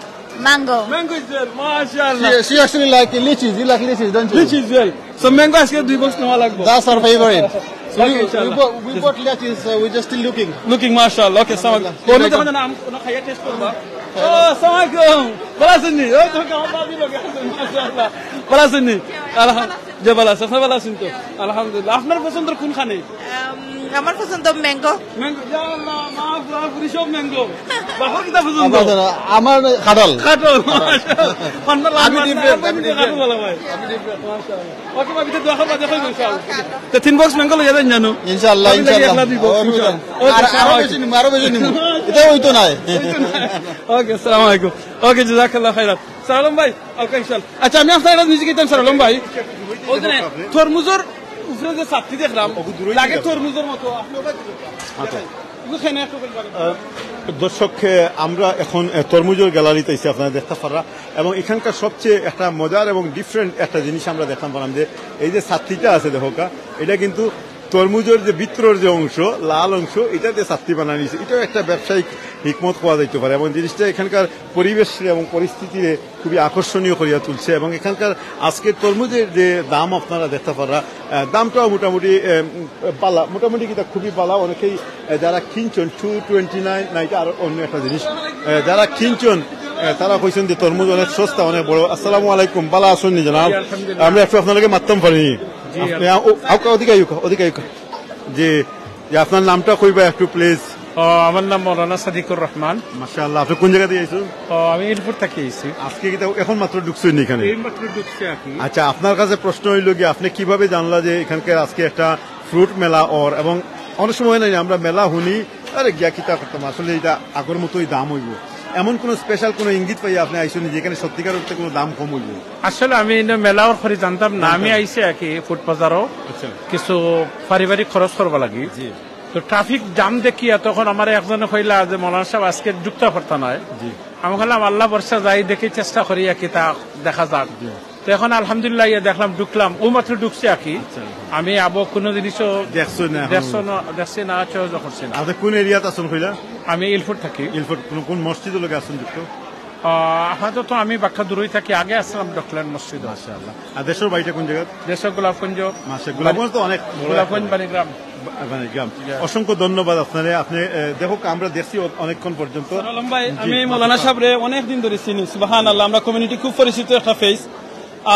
Mango. Mango is there. MashaAllah. She actually like lychees. You like lychees, don't you? Lychees, well. So mango aske 2 box nawa lagbo. That's our favorite. So Okay, inshallah. we bought lychees. We're just still looking. Looking, MashaAllah. Okay, sawa. Kono to na am kono khaya taste korba. Oh, assalamu alaikum. Bala sunni. Oh, to ka babi log asen MashaAllah. Bala sunni. Alhamdulillah. যে ভালো আছে আপনার ভালো আছেন তো আলহামদুলিল্লাহ আপনার পছন্দের কোনখানে আমার পছন্দ ম্যাঙ্গো ম্যাঙ্গো ইয়া আল্লাহ মাফ পুরি সব ম্যাঙ্গো বাবা কিটা পছন্দ আমার খাটল মাশাআল্লাহ আমি ডিফারেন্ট ভালো ভাই আমি ডিফারেন্ট মাশাআল্লাহ ওকে ভাবি তো দোয়া করবা দেখো ইনশাআল্লাহ তো 3 বক্স ম্যাঙ্গো লইয়া দেন জানো ইনশাআল্লাহ আরো বেশি নিমু এটা হইতো না ওকে আসসালামু আলাইকুম ওকে জাযাকাল্লাহ খাইরাত সালাম ভাই ওকে ইনশাআল্লাহ আচ্ছা আমি আপনার নিজে গেতাম সালাম ভাই ওখানে তরমুজের উপরে যে ছাত্রী দেখলাম লাগে তরমুজের মতো দর্শক আমরা এখন তরমুজের গ্যালারিতে এসে আপনারা দেখতে পারা এবং এখানকার সবচেয়ে একটা মজার এবং ডিফারেন্ট একটা জিনিস আমরা দেখলাম পারলাম যে এই যে ছাত্রীটা আছে দেখোকা এটা কিন্তু তরমুজের যে ভিতরের যে অংশ লাল অংশ এটা দিয়ে ছাত্রী বানানো নিয়েছে এটাও একটা ব্যবসায়িক হিকমত পাওয়া যাইতে পারে এবং জিনিসটা এখানকার পরিবেশ এবং পরিস্থিতিরে খুবই আকর্ষণীয় করিয়া তুলছে এবং এখানকার আজকের তরমুজের যে দাম আপনারা দেখতে পারা দামটাও মোটামুটি পালা মোটামুটি কিন্তু খুবই পালা অনেকেই যারা কিনছেন 229 না এটা আর অন্য একটা জিনিস যারা কিনছেন তারা কইছেন যে তরমুজ অনেক সস্তা অনেক বড় আসসালামু আলাইকুম বালা আসুননি জানাব আমরা একটু আপনাদেরকে মারতাম পারিনি ওদিকে যে আপনার নামটা কইবা একটু প্লিজ আমার নাম মৌলানা সাদিকুর রহমান মাশাআল্লাহ আপনি কোন জায়গা দিয়ে আইছেন আমি এরপর থেকে আইছি আজকে কি এখন মাত্র ঢুকছেন এখানে এইমাত্র ঢুকছি আপনি আচ্ছা আপনার কাছে প্রশ্ন হইল কি আপনি কিভাবে জানলা যে এখানকার আজকে একটা ফ্রুট মেলা ওর এবং অনেক সময় নাই আমরা মেলা শুনি আরে গিয়া কিতা করতাম আসলে এটা আগের মতোই দাম হইব এমন কোন স্পেশাল কোন ইঙ্গিত পাই আপনি আইসুন যেখানে সত্যিকার অর্থে কোনো দাম কম হইবে? আসলে আমি মেলাও খরি জানতাম না, আমি আইসি আর কি ফুড বাজারও কিছু পারিবারিক খরচ করবা লাগি। তো ট্রাফিক জাম দেখিয়া তখন আমার একজনে কইলা যে মৌলানা সাহেব আজকে যুক্ত করতে নয়, আমি বললাম আল্লাহ বর্ষা যাই দেখি চেষ্টা করি আর কি তা দেখা যাক। তো এখন আলহামদুলিল্লাহ দেখলাম ঢুকলাম, ও মাত্র ঢুকছে আর কি। আমি আবো কোনো জিনিসও দেখছি না, চর্চা করছি না। আপনি কোন এরিয়াতে আছেন কইলা? আমি ইলফুট থাকি। ইলফুট কোন মসজিদের লোক আছেন যুক্ত? আপাতত আমি বাক্কা দূরই থাকি, আগে আসলাম ডক্টরল্যান্ড মসজিদ। মাশাআল্লাহ। আর দেশের বাড়িটা কোন জায়গা? দেশের গোলাপগঞ্জ। গোলাপগঞ্জ তো অনেক গোলাপগঞ্জ বাণীগ্রাম। অসংখ্য ধন্যবাদ আপনারে। আপনি দেখো আমরা দেখছি অনেকক্ষণ পর্যন্ত। আমি মৌলানা সাহেবরে অনেকদিন ধরে চিনি, সুবহানাল্লাহ। আমরা কমিউনিটি খুব পরিচিত একটা ফেস,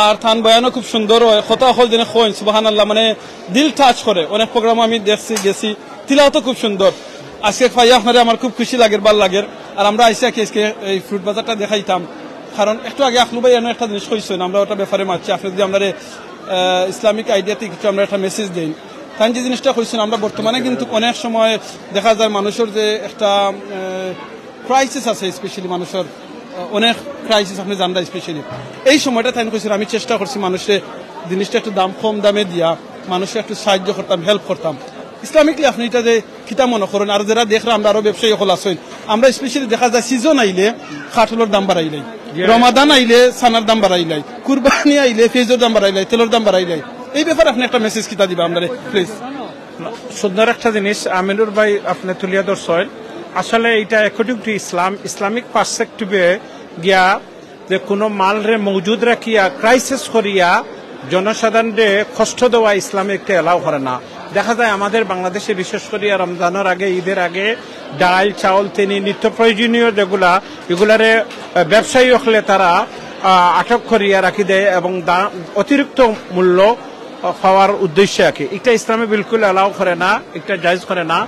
আর থান বয়ানও খুব সুন্দর হয়, কথা হল দিনে খোঁজ সুবহানাল্লাহ, মানে দিল টাচ করে। অনেক প্রোগ্রাম আমি দেখছি গেছি, তিলাও তো খুব সুন্দর। আজকে পাইয়া আপনারা আমার খুব খুশি লাগে, ভাল লাগে। আর আমরা আইসি আজকে এই ফ্রুট বাজারটা দেখাইতাম, কারণ একটু আগে আখলু ভাই এনে একটা জিনিস কইছেন, আমরা ওটা ব্যাপারে মারছি। আপনি যদি আমরা ইসলামিক আইডিয়াতে কিছু আমরা একটা মেসেজ দিই, তাই যে জিনিসটা কইছেন, আমরা বর্তমানে কিন্তু অনেক সময় দেখা যায় মানুষের যে একটা ক্রাইসিস আছে, স্পেশালি মানুষের অনেক ক্রাইসিস আপনি জানরা স্পেশালি এই সময়টা তাই কইছেন। আমি চেষ্টা করছি মানুষের জিনিসটা একটু দাম কম দামে দিয়া মানুষের একটু সাহায্য করতাম, হেল্প করতাম। ইসলামিকলি আপনি এটা যে কিতা মনে করেন, আর যারা দেখলাম আমরা আরো ব্যবসায়ী হল আসেন, আমরা স্পেশালি দেখা যায় সিজন আইলে কাঠলের দাম বাড়াইলাই, রমাদান আইলে সানার দাম বাড়াইলাই, কুরবানি আইলে ফেজের দাম বাড়াইলাই, তেলের দাম বাড়াইলাই। এই ব্যাপারে আপনি একটা মেসেজ কিতা দিবা আমরা প্লিজ? সুন্দর একটা জিনিস আমিনুর ভাই আপনি তুলিয়া ধরছেন। আসলে এটা অ্যাকর্ডিং টু ইসলামিক পার্সপেক্টিভে গিয়া যে কোনো মালরে মজুদ রাখিয়া ক্রাইসিস করিয়া জনসাধারণরে কষ্ট দেওয়া ইসলামে একটা এলাও করে না। দেখা যায় আমাদের বাংলাদেশে বিশেষ করিয়া রমজানের আগে, ঈদের আগে ডাল, চাউল, চিনি, নিত্য প্রয়োজনীয় যেগুলা, এগুলারে ব্যবসায়ী হলে তারা আটক করিয়া রাখি দেয় এবং অতিরিক্ত মূল্য পাওয়ার উদ্দেশ্যে রাখে। এটা ইসলামে বিলকুল এলাও করে না, এটা জায়েজ করে না।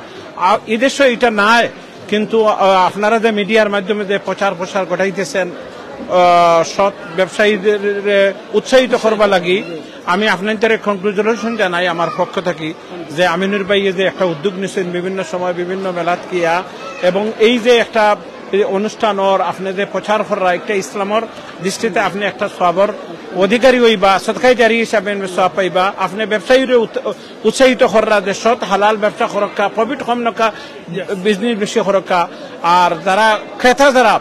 এদেশে এটা নাই, কিন্তু আপনারা যে মিডিয়ার মাধ্যমে যে প্রচার প্রসার ঘটাইতেছেন সৎ ব্যবসায়ীদের উৎসাহিত করবা লাগি, আমি আপনাদের কংগ্রেচুলেশন জানাই আমার পক্ষ থেকে যে আমিনুর ভাই যে একটা উদ্যোগ নিয়েছেন বিভিন্ন সময় বিভিন্ন মেলাত কিয়া, এবং এই যে একটা অনুষ্ঠান ওর আপনি যে প্রচার করা একটা ইসলামের দৃষ্টিতে আপনি একটা সবর অধিকারী হইবা, সৎকাই জারি হিসাবে সব পাইবা। আপনি ব্যবসায়ীরা উৎসাহিত করা যে সৎ হালাল ব্যবসা করক্কা, প্রফিট কম নকা, বিজনেস বেশি করক্কা। আর যারা ক্রেতা যারা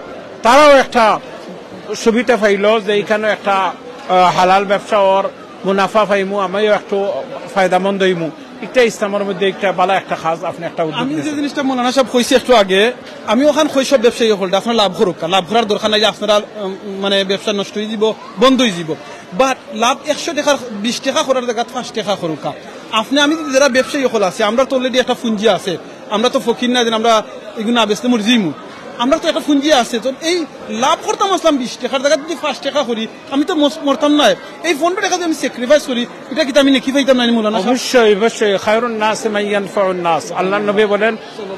তারাও একটা সুবিধা পাইল যে এইখানে একটা হালাল ব্যবসা ওর মুনাফা পাইমু, আমিও একটু ফায়দামন্দ হইমু। এটা ইসলামের মধ্যে একটা ভালো একটা খাস আপনি একটা উদ্যোগ। আমি যে জিনিসটা মৌলানা সাহেব কইছি একটু আগে, আমি ওখান শৈশব ব্যবসায়ী হল আপনার লাভ করুক, লাভ করার দরকার নাই যে আপনারা মানে ব্যবসা নষ্ট হয়ে যাব, বন্ধ হয়ে যাব। বাট লাভ 100 টাকার 20 টাকা করার জায়গা 5 টাকা করুক। আপনি আমি যারা ব্যবসায়ী হল আছে, আমরা তো অলরেডি একটা পুঁজি আছে, আমরা তো ফকির না যে আমরা এগুলো না বেচতে মরজিমু, আমরা তো একটা পুঁজি আছে। তো এই লাভ করতাম আসলাম 20 টাকার জায়গা যদি 5 টাকা করি, আমি তো মরতাম না। এই 15 টাকা যদি আমি স্যাক্রিফাইস করি, এটা কিন্তু আমি নেকি পাইতাম না মৌলানা? অবশ্যই অবশ্যই। খায়রুন নাস মান ইয়ানফাউন নাস, আল্লাহর নবী বলেন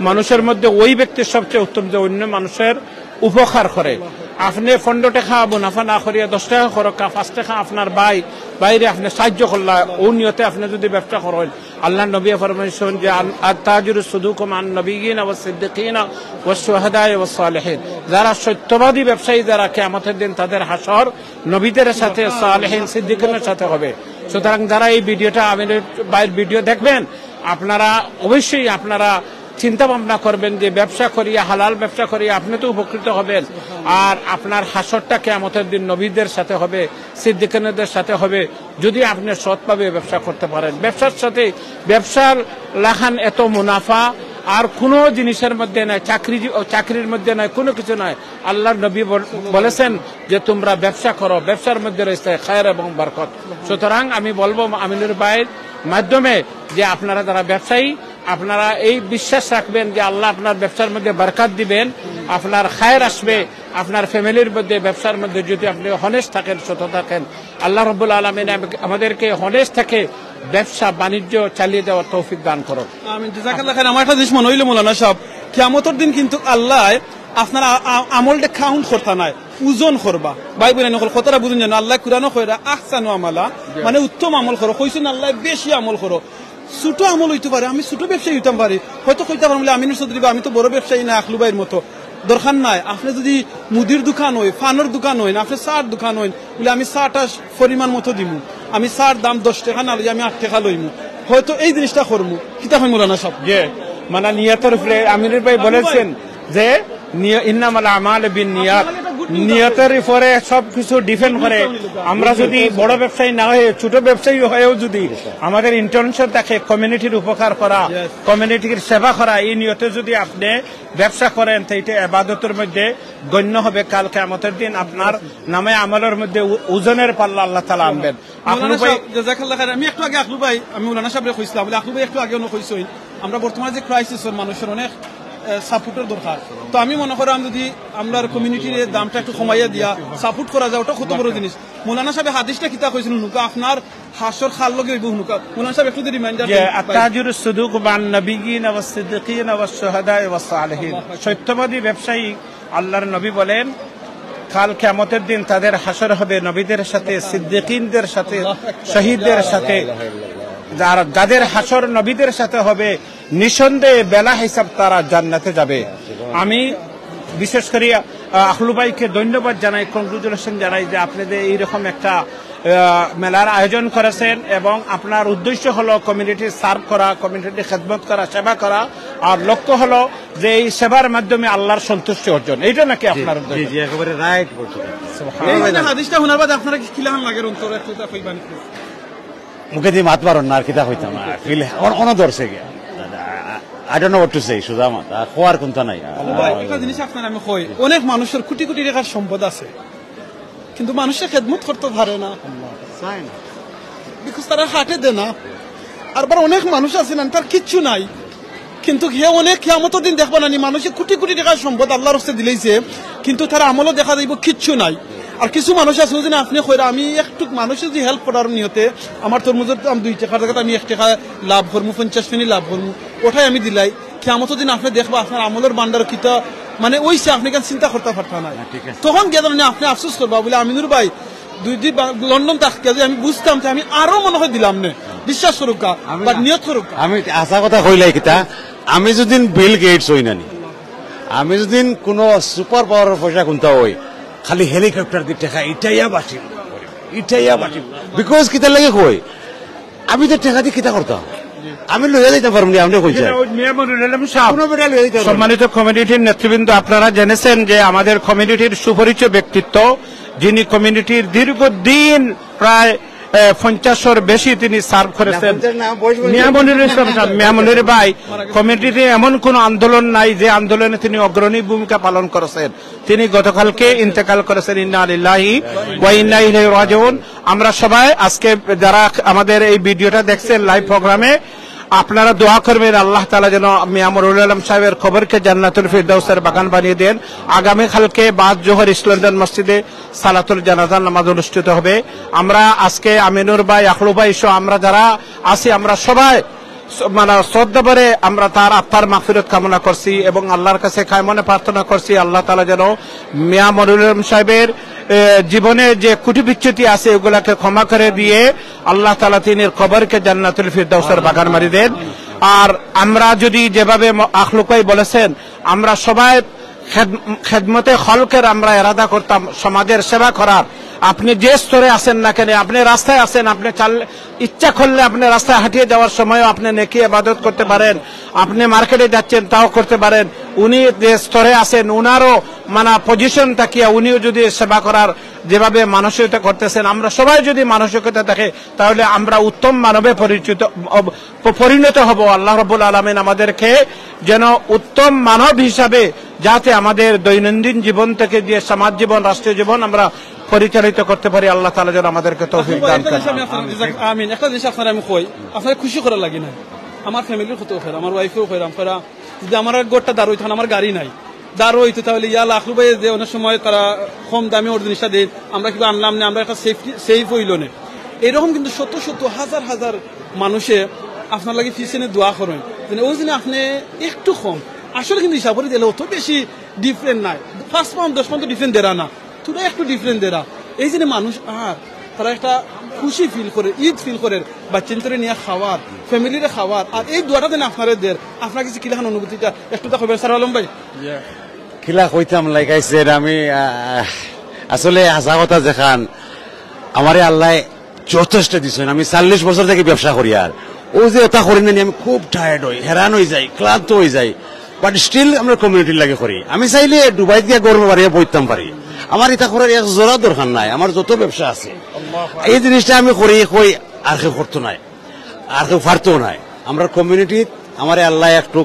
মানুষের মধ্যে ওই ব্যক্তি সবচেয়ে উত্তম যে অন্য মানুষের উপকার করে। আপনি 15 টাকা মুনাফা না করিয়া 10 টাকা খরকা, 5 টাকা আপনার বাইরে আপনি সাহায্য করলা, ও নিয়তে আপনি যদি ব্যবসা করেন, আল্লাহ নবী ফরমাইছেন যে আত-তাজিরু সুদুকুম আন নবিয়িনা ওয়াস সিদ্দিকিনা ওয়াস শুহাদায়ে ওয়াস সালিহিন, যারা সত্যবাদী ব্যবসায়ী যারা কিয়ামতের দিন তাদের হাসর নবীদের সাথে, সালিহিন, সিদ্দিকিনের সাথে হবে। সুতরাং যারা এই ভিডিওটা আমাদের বাইরের ভিডিও দেখবেন, আপনারা অবশ্যই আপনারা চিন্তা ভাবনা করবেন যে ব্যবসা করিয়া, হালাল ব্যবসা করিয়া আপনি তো উপকৃত হবেন, আর আপনার হাসরটা কিয়ামতের দিন নবীদের সাথে হবে, সিদ্দিকিনদের সাথে হবে, যদি আপনি সৎভাবে ব্যবসা করতে পারেন। ব্যবসার সাথে ব্যবসার লাখান এত মুনাফা আর কোনো জিনিসের মধ্যে নাই, চাকরির মধ্যে নাই, কোনো কিছু নাই। আল্লাহর নবী বলেছেন যে তোমরা ব্যবসা করো, ব্যবসার মধ্যে রয়েছে খায়ের এবং বরকত। সুতরাং আমি বলবো আমিনুর ভাইয়ের মাধ্যমে যে আপনারা যারা ব্যবসায়ী, আপনারা এই বিশ্বাস রাখবেন যে আল্লাহ আপনার ব্যবসার মধ্যে বরকত দিবেন, আপনার খায়ের আসবে, আপনার ফ্যামিলির মধ্যে, ব্যবসার মধ্যে যদি আপনি হনেস্ট থাকেন, সৎ থাকেন, আল্লাহ রাব্বুল আলামিন আমাদেরকে হনেস্ট থেকে ব্যবসা বাণিজ্য চালিয়ে যাওয়ার তৌফিক দান করো। আমিন। জাযাকাল্লাহ খাইর। আমার একটা জিনিস মনে হইল মৌলানা সাহেব, কিয়ামতের দিন কিন্তু আল্লাহ আপনারা আমলটা কাউন্ট করতে নাই, ওজন করবা। ভাই বোন কথাটা বুঝুন জানো, আল্লাহ কুরআনও কইরা আহসানু আমালা, মানে উত্তম আমল করো। কইছেন আল্লাহ বেশি আমল করো। ছোট আমল হইতে পারে, আমি ছোট ব্যবসায়ী হইতাম পারি, হয়তো কইতে পারলাম আমিনুর চৌধুরী বা আমি তো বড় ব্যবসায়ী না আখলু ভাইয়ের মতো, দরকার নাই। আপনি যদি মুদির দোকান হয়, ফানোর দোকান হয়, আপনি চার দোকান হয় বলে আমি চাটা পরিমাণ মতো দিব, আমি চার দাম 10 টাকা না লই আমি 8 টাকা লইমু, হয়তো এই জিনিসটা করবো। কিতা হয় মৌলানা সাহেব? যে মানে নিয়তের উপরে আমিনুর ভাই বলেছেন যে ইন্নামাল আমালু বিন্নিয়াত, নিয়তের উপরে সবকিছু ডিপেন্ড করে। আমরা যদি বড় ব্যবসায়ী না হয়ে ছোট ব্যবসায়ী হয়েও যদি আমাদের ইন্টেনশন থাকে কমিউনিটির উপকার করা, কমিউনিটির সেবা করা, এই নিয়তে যদি আপনি ব্যবসা করেন তো এটা ইবাদতের মধ্যে গণ্য হবে। কাল কিয়ামতের দিন আপনার নামে আমলের মধ্যে ওজনের পাল্লা আল্লাহ তাআলা আনবেন। মৌলানা সাহেব জাযাকাল্লাহ খাইর। আমি একটু আগে আকলু ভাই, আমি মৌলানা সাহেবরে কইছিলাম বলে আকলু ভাই একটু আগে কইছই আমরা বর্তমানে যে ক্রাইসিস মানুষের অনেক সাপোর্টের দরকার। তো আমি মনে করি যদি আমরা কমিউনিটির দামটা একটু কমাইয়া দিয়া সাপোর্ট করা যায়, ওটা কত বড় জিনিস। মৌলানা সাহেব হাদিসটা কিতা কইছিল নুকা আপনার হাসর খাল লগে হইব নুকা। মৌলানা সাহেব একটু রিমাইন্ডার যে আতাজুর সুদুক বান নবিয়িন ওয়াস সিদ্দিকিন ওয়াস শুহাদা ওয়াস সালিহিন, সত্যবাদী ব্যবসায়ী আল্লাহর নবী বলেন কাল কিয়ামতের দিন তাদের হাসর হবে নবীদের সাথে, সিদ্দিকিনদের সাথে, শহীদদের সাথে। যাদের হাসর নবীদের সাথে হবে নিঃসন্দেহে বেলা হিসাব তারা জান্নাতে যাবে। আমি বিশেষ করে আখলু ভাইকে ধন্যবাদ জানাই, কংগ্রেচুলেশন জানাই যে আপনাদের এইরকম একটা মেলার আয়োজন করেছেন এবং আপনার উদ্দেশ্য হলো কমিউনিটি সার্ভ করা, কমিউনিটি খেদমত করা, সেবা করা, আর লক্ষ্য হলো যে এই সেবার মাধ্যমে আল্লাহর সন্তুষ্টি অর্জন। এইটা নাকি আপনার উদ্দেশ্য? জি একেবারে রাইট বলছেন। এই হাদিসটা শোনার বাদ আপনারা কি কিলাম লাগের অন্তর একটু তা কইবানি মুখে দিয়ে মাত পারন না আর কিতা হইতাম না ফিল অনদর্শে গিয়া I don't know what to say, Sudama খোয়ার কোনটা নাই। একটা জিনিস আপনার আমি কই, অনেক মানুষের কোটি কোটি টাকার সম্পদ আছে কিন্তু মানুষের খেদমত করতে পারে না, বিকজ তারা হাটে দেয় না। আর অনেক মানুষ আছে না তার কিচ্ছু নাই, কিন্তু হে অনেক কিয়ামতের দিন দেখবা না মানুষের কোটি কোটি টাকার সম্পদ আল্লাহর রাস্তায় দিলেইছে কিন্তু তার আমলও দেখা যাইব কিচ্ছু নাই। আর কিছু মানুষ আছে যে আপনি কইরা আমি একটু মানুষের যে হেল্প করার নিয়তে আমার তরমুজের দাম 2 টাকার জায়গায় আমি 1 টাকা লাভ করবো, 50 পেনি লাভ করবো, ওটাই আমি দিলাই। কিয়ামতের দিন আপনি দেখবা আপনার আমলের বান্ডার কিতা মানে ওইসে আপনি কেন চিন্তা করতে পারতাম না। তখন গেল আপনি আফসোস করবা বলে আমিনুর ভাই 2 দিন লন্ডন থাকতে আমি বুঝতাম যে আমি আরো মনে হয় দিলাম না, বিশ্বাস করুক বা নিয়ত করুক। আমি আশা কথা কইলাই কিতা, আমি যদি বিল গেটস হই নানি, আমি যদি কোন সুপার পাওয়ার পয়সা কোনটা হই, খালি হেলিকপ্টার দিয়ে টাকা ইটাইয়া বাটিল, ইটাইয়া বাটিল, বিকজ কিতা লাগে কই আমি তো টাকা দিয়ে কিতা করতাম, আমি লইয়া যাইতে পারবো না। আপনি কইছেন সম্মানিত কমিউনিটির নেতৃবৃন্দ, আপনারা জেনেছেন যে আমাদের কমিউনিটির সুপরিচিত ব্যক্তিত্ব, যিনি কমিউনিটির দীর্ঘদিন প্রায় 50-এর বেশি তিনি সার্ভ করেছেন, মিয়ামনির ভাই। কমিউনিটিতে এমন কোন আন্দোলন নাই যে আন্দোলনে তিনি অগ্রণী ভূমিকা পালন করেছেন। তিনি গতকালকে ইন্তেকাল করেছেন। ইন্না লিল্লাহি ওয়া ইন্না ইলাইহি রাজিউন। আমরা সবাই আজকে যারা আমাদের এই ভিডিওটা দেখছেন লাইভ প্রোগ্রামে, আপনারা দোয়া করবেন আল্লাহ তাআলা যেন মিয়ামুরুল আলম সাহেবের কবরকে জান্নাতুল ফিরদাউসের বাগান বানিয়ে দেন। আগামী কালকে বাদ জোহর ইসলামদান মসজিদে সালাতুল জানাজার নামাজ অনুষ্ঠিত হবে। আমরা আজকে আমিনুর ভাই, আখলু ভাই সহ আমরা যারা আছি আমরা সবাই মানে শ্রদ্ধা করে আমরা তার আত্মার মাগফিরাত কামনা করছি এবং আল্লাহর কাছে কায়মনে প্রার্থনা করছি আল্লাহ তাআলা যেন মিয়ামুরুল আলম সাহেবের জীবনে যে কুটি বিচ্যুতি আছে ওগুলাকে ক্ষমা করে দিয়ে আল্লাহ তাআলা তিনের কবরকে জান্নাতুল ফিরদাউসের বাগান মারি দেন। আর আমরা যদি যেভাবে আখলুকাই বলেছেন আমরা সবাই খেদমতে খলকের আমরা এরাদা করতাম, সমাজের সেবা করার। আপনি যে স্তরে আছেন না কেন, আপনি রাস্তায় আছেন, আপনি ইচ্ছা করলে আপনি রাস্তায় হাঁটিয়ে যাওয়ার সময়ও আপনি নেকি ইবাদত করতে পারেন, আপনি মার্কেটে যাচ্ছেন তাও করতে পারেন। উনি যে স্তরে আছেন উনারও মানে পজিশন তাকিয়া উনিও যদি সেবা করার যেভাবে মানসিকতা করতেছেন, আমরা সবাই যদি মানসিকতা থাকে তাহলে আমরা উত্তম মানবে পরিণত হব। আল্লাহ রাব্বুল আলামিন আমাদেরকে যেন উত্তম মানব হিসাবে যাতে আমাদের দৈনন্দিন জীবন থেকে যে সমাজ জীবন, রাষ্ট্রীয় জীবন আমরা পরিচালিত করতে পারি, আল্লাহ তাআলা যেন আমাদেরকে তৌফিক দান করেন। আমিন। একটা জিনিস আপনার আমি কই, আপনার খুশি করা লাগে না, আমার ফ্যামিলির কত ফেরা, আমার ওয়াইফেও ফেরাম ফেরা, যদি আমার গোটটা দাঁড় হইতো, আমার গাড়ি নাই, দাঁড় হইতো তাহলে ইয়া লাখলু ভাই যে অনেক সময় তারা কম দামে ওর জিনিসটা দেয়, আমরা কিন্তু আনলাম না, আমরা একটা সেফ হইল না। এরকম কিন্তু শত শত হাজার হাজার মানুষে আপনার লাগে পিছনে দোয়া করেন, ওই জন্য আপনি একটু কম আসলে কিন্তু হিসাব করে দিলে অত বেশি ডিফারেন্ট নাই, 5 পাউন্ড 10 পাউন্ড ডিফারেন্ট দেরা না, তোরা একটু ডিফারেন্ট দেরা। এই জন্য মানুষ আর তারা একটা খুশি ফিল করে, ঈদ ফিল করে, বাচ্চাদের নিয়ে খাওয়ার, ফ্যামিলিরে খাওয়ার। আর এই দোয়াটা দেন আপনারা দের আপনার কাছে কিলাখান অনুভূতিটা একটু দেখবেন স্যার আলম ভাই। কিলা কইতাম লাগাইছে আমি আসলে হাসা কথা দেখান আমারে আল্লাহ যথেষ্ট দিছেন। আমি 40 বছর থেকে ব্যবসা করি, আর ও যে ওটা করি না আমি খুব টায়ার্ড হই, হেরান হয়ে যাই, ক্লান্ত হয়ে যাই, বাট স্টিল আমরা কমিউনিটির লাগে করি। আমি চাইলে দুবাই গিয়ে গর্ব বাড়িয়ে বইতাম পারি, আমার এটা করার এক জোড়া দরকার নাই, আমার যত ব্যবসা আছে এই জিনিসটা আমি করি কই আর কেউ করতো নাই, আর কেউ পারতো নাই। আমরা কমিউনিটি আমার আল্লাহ একটু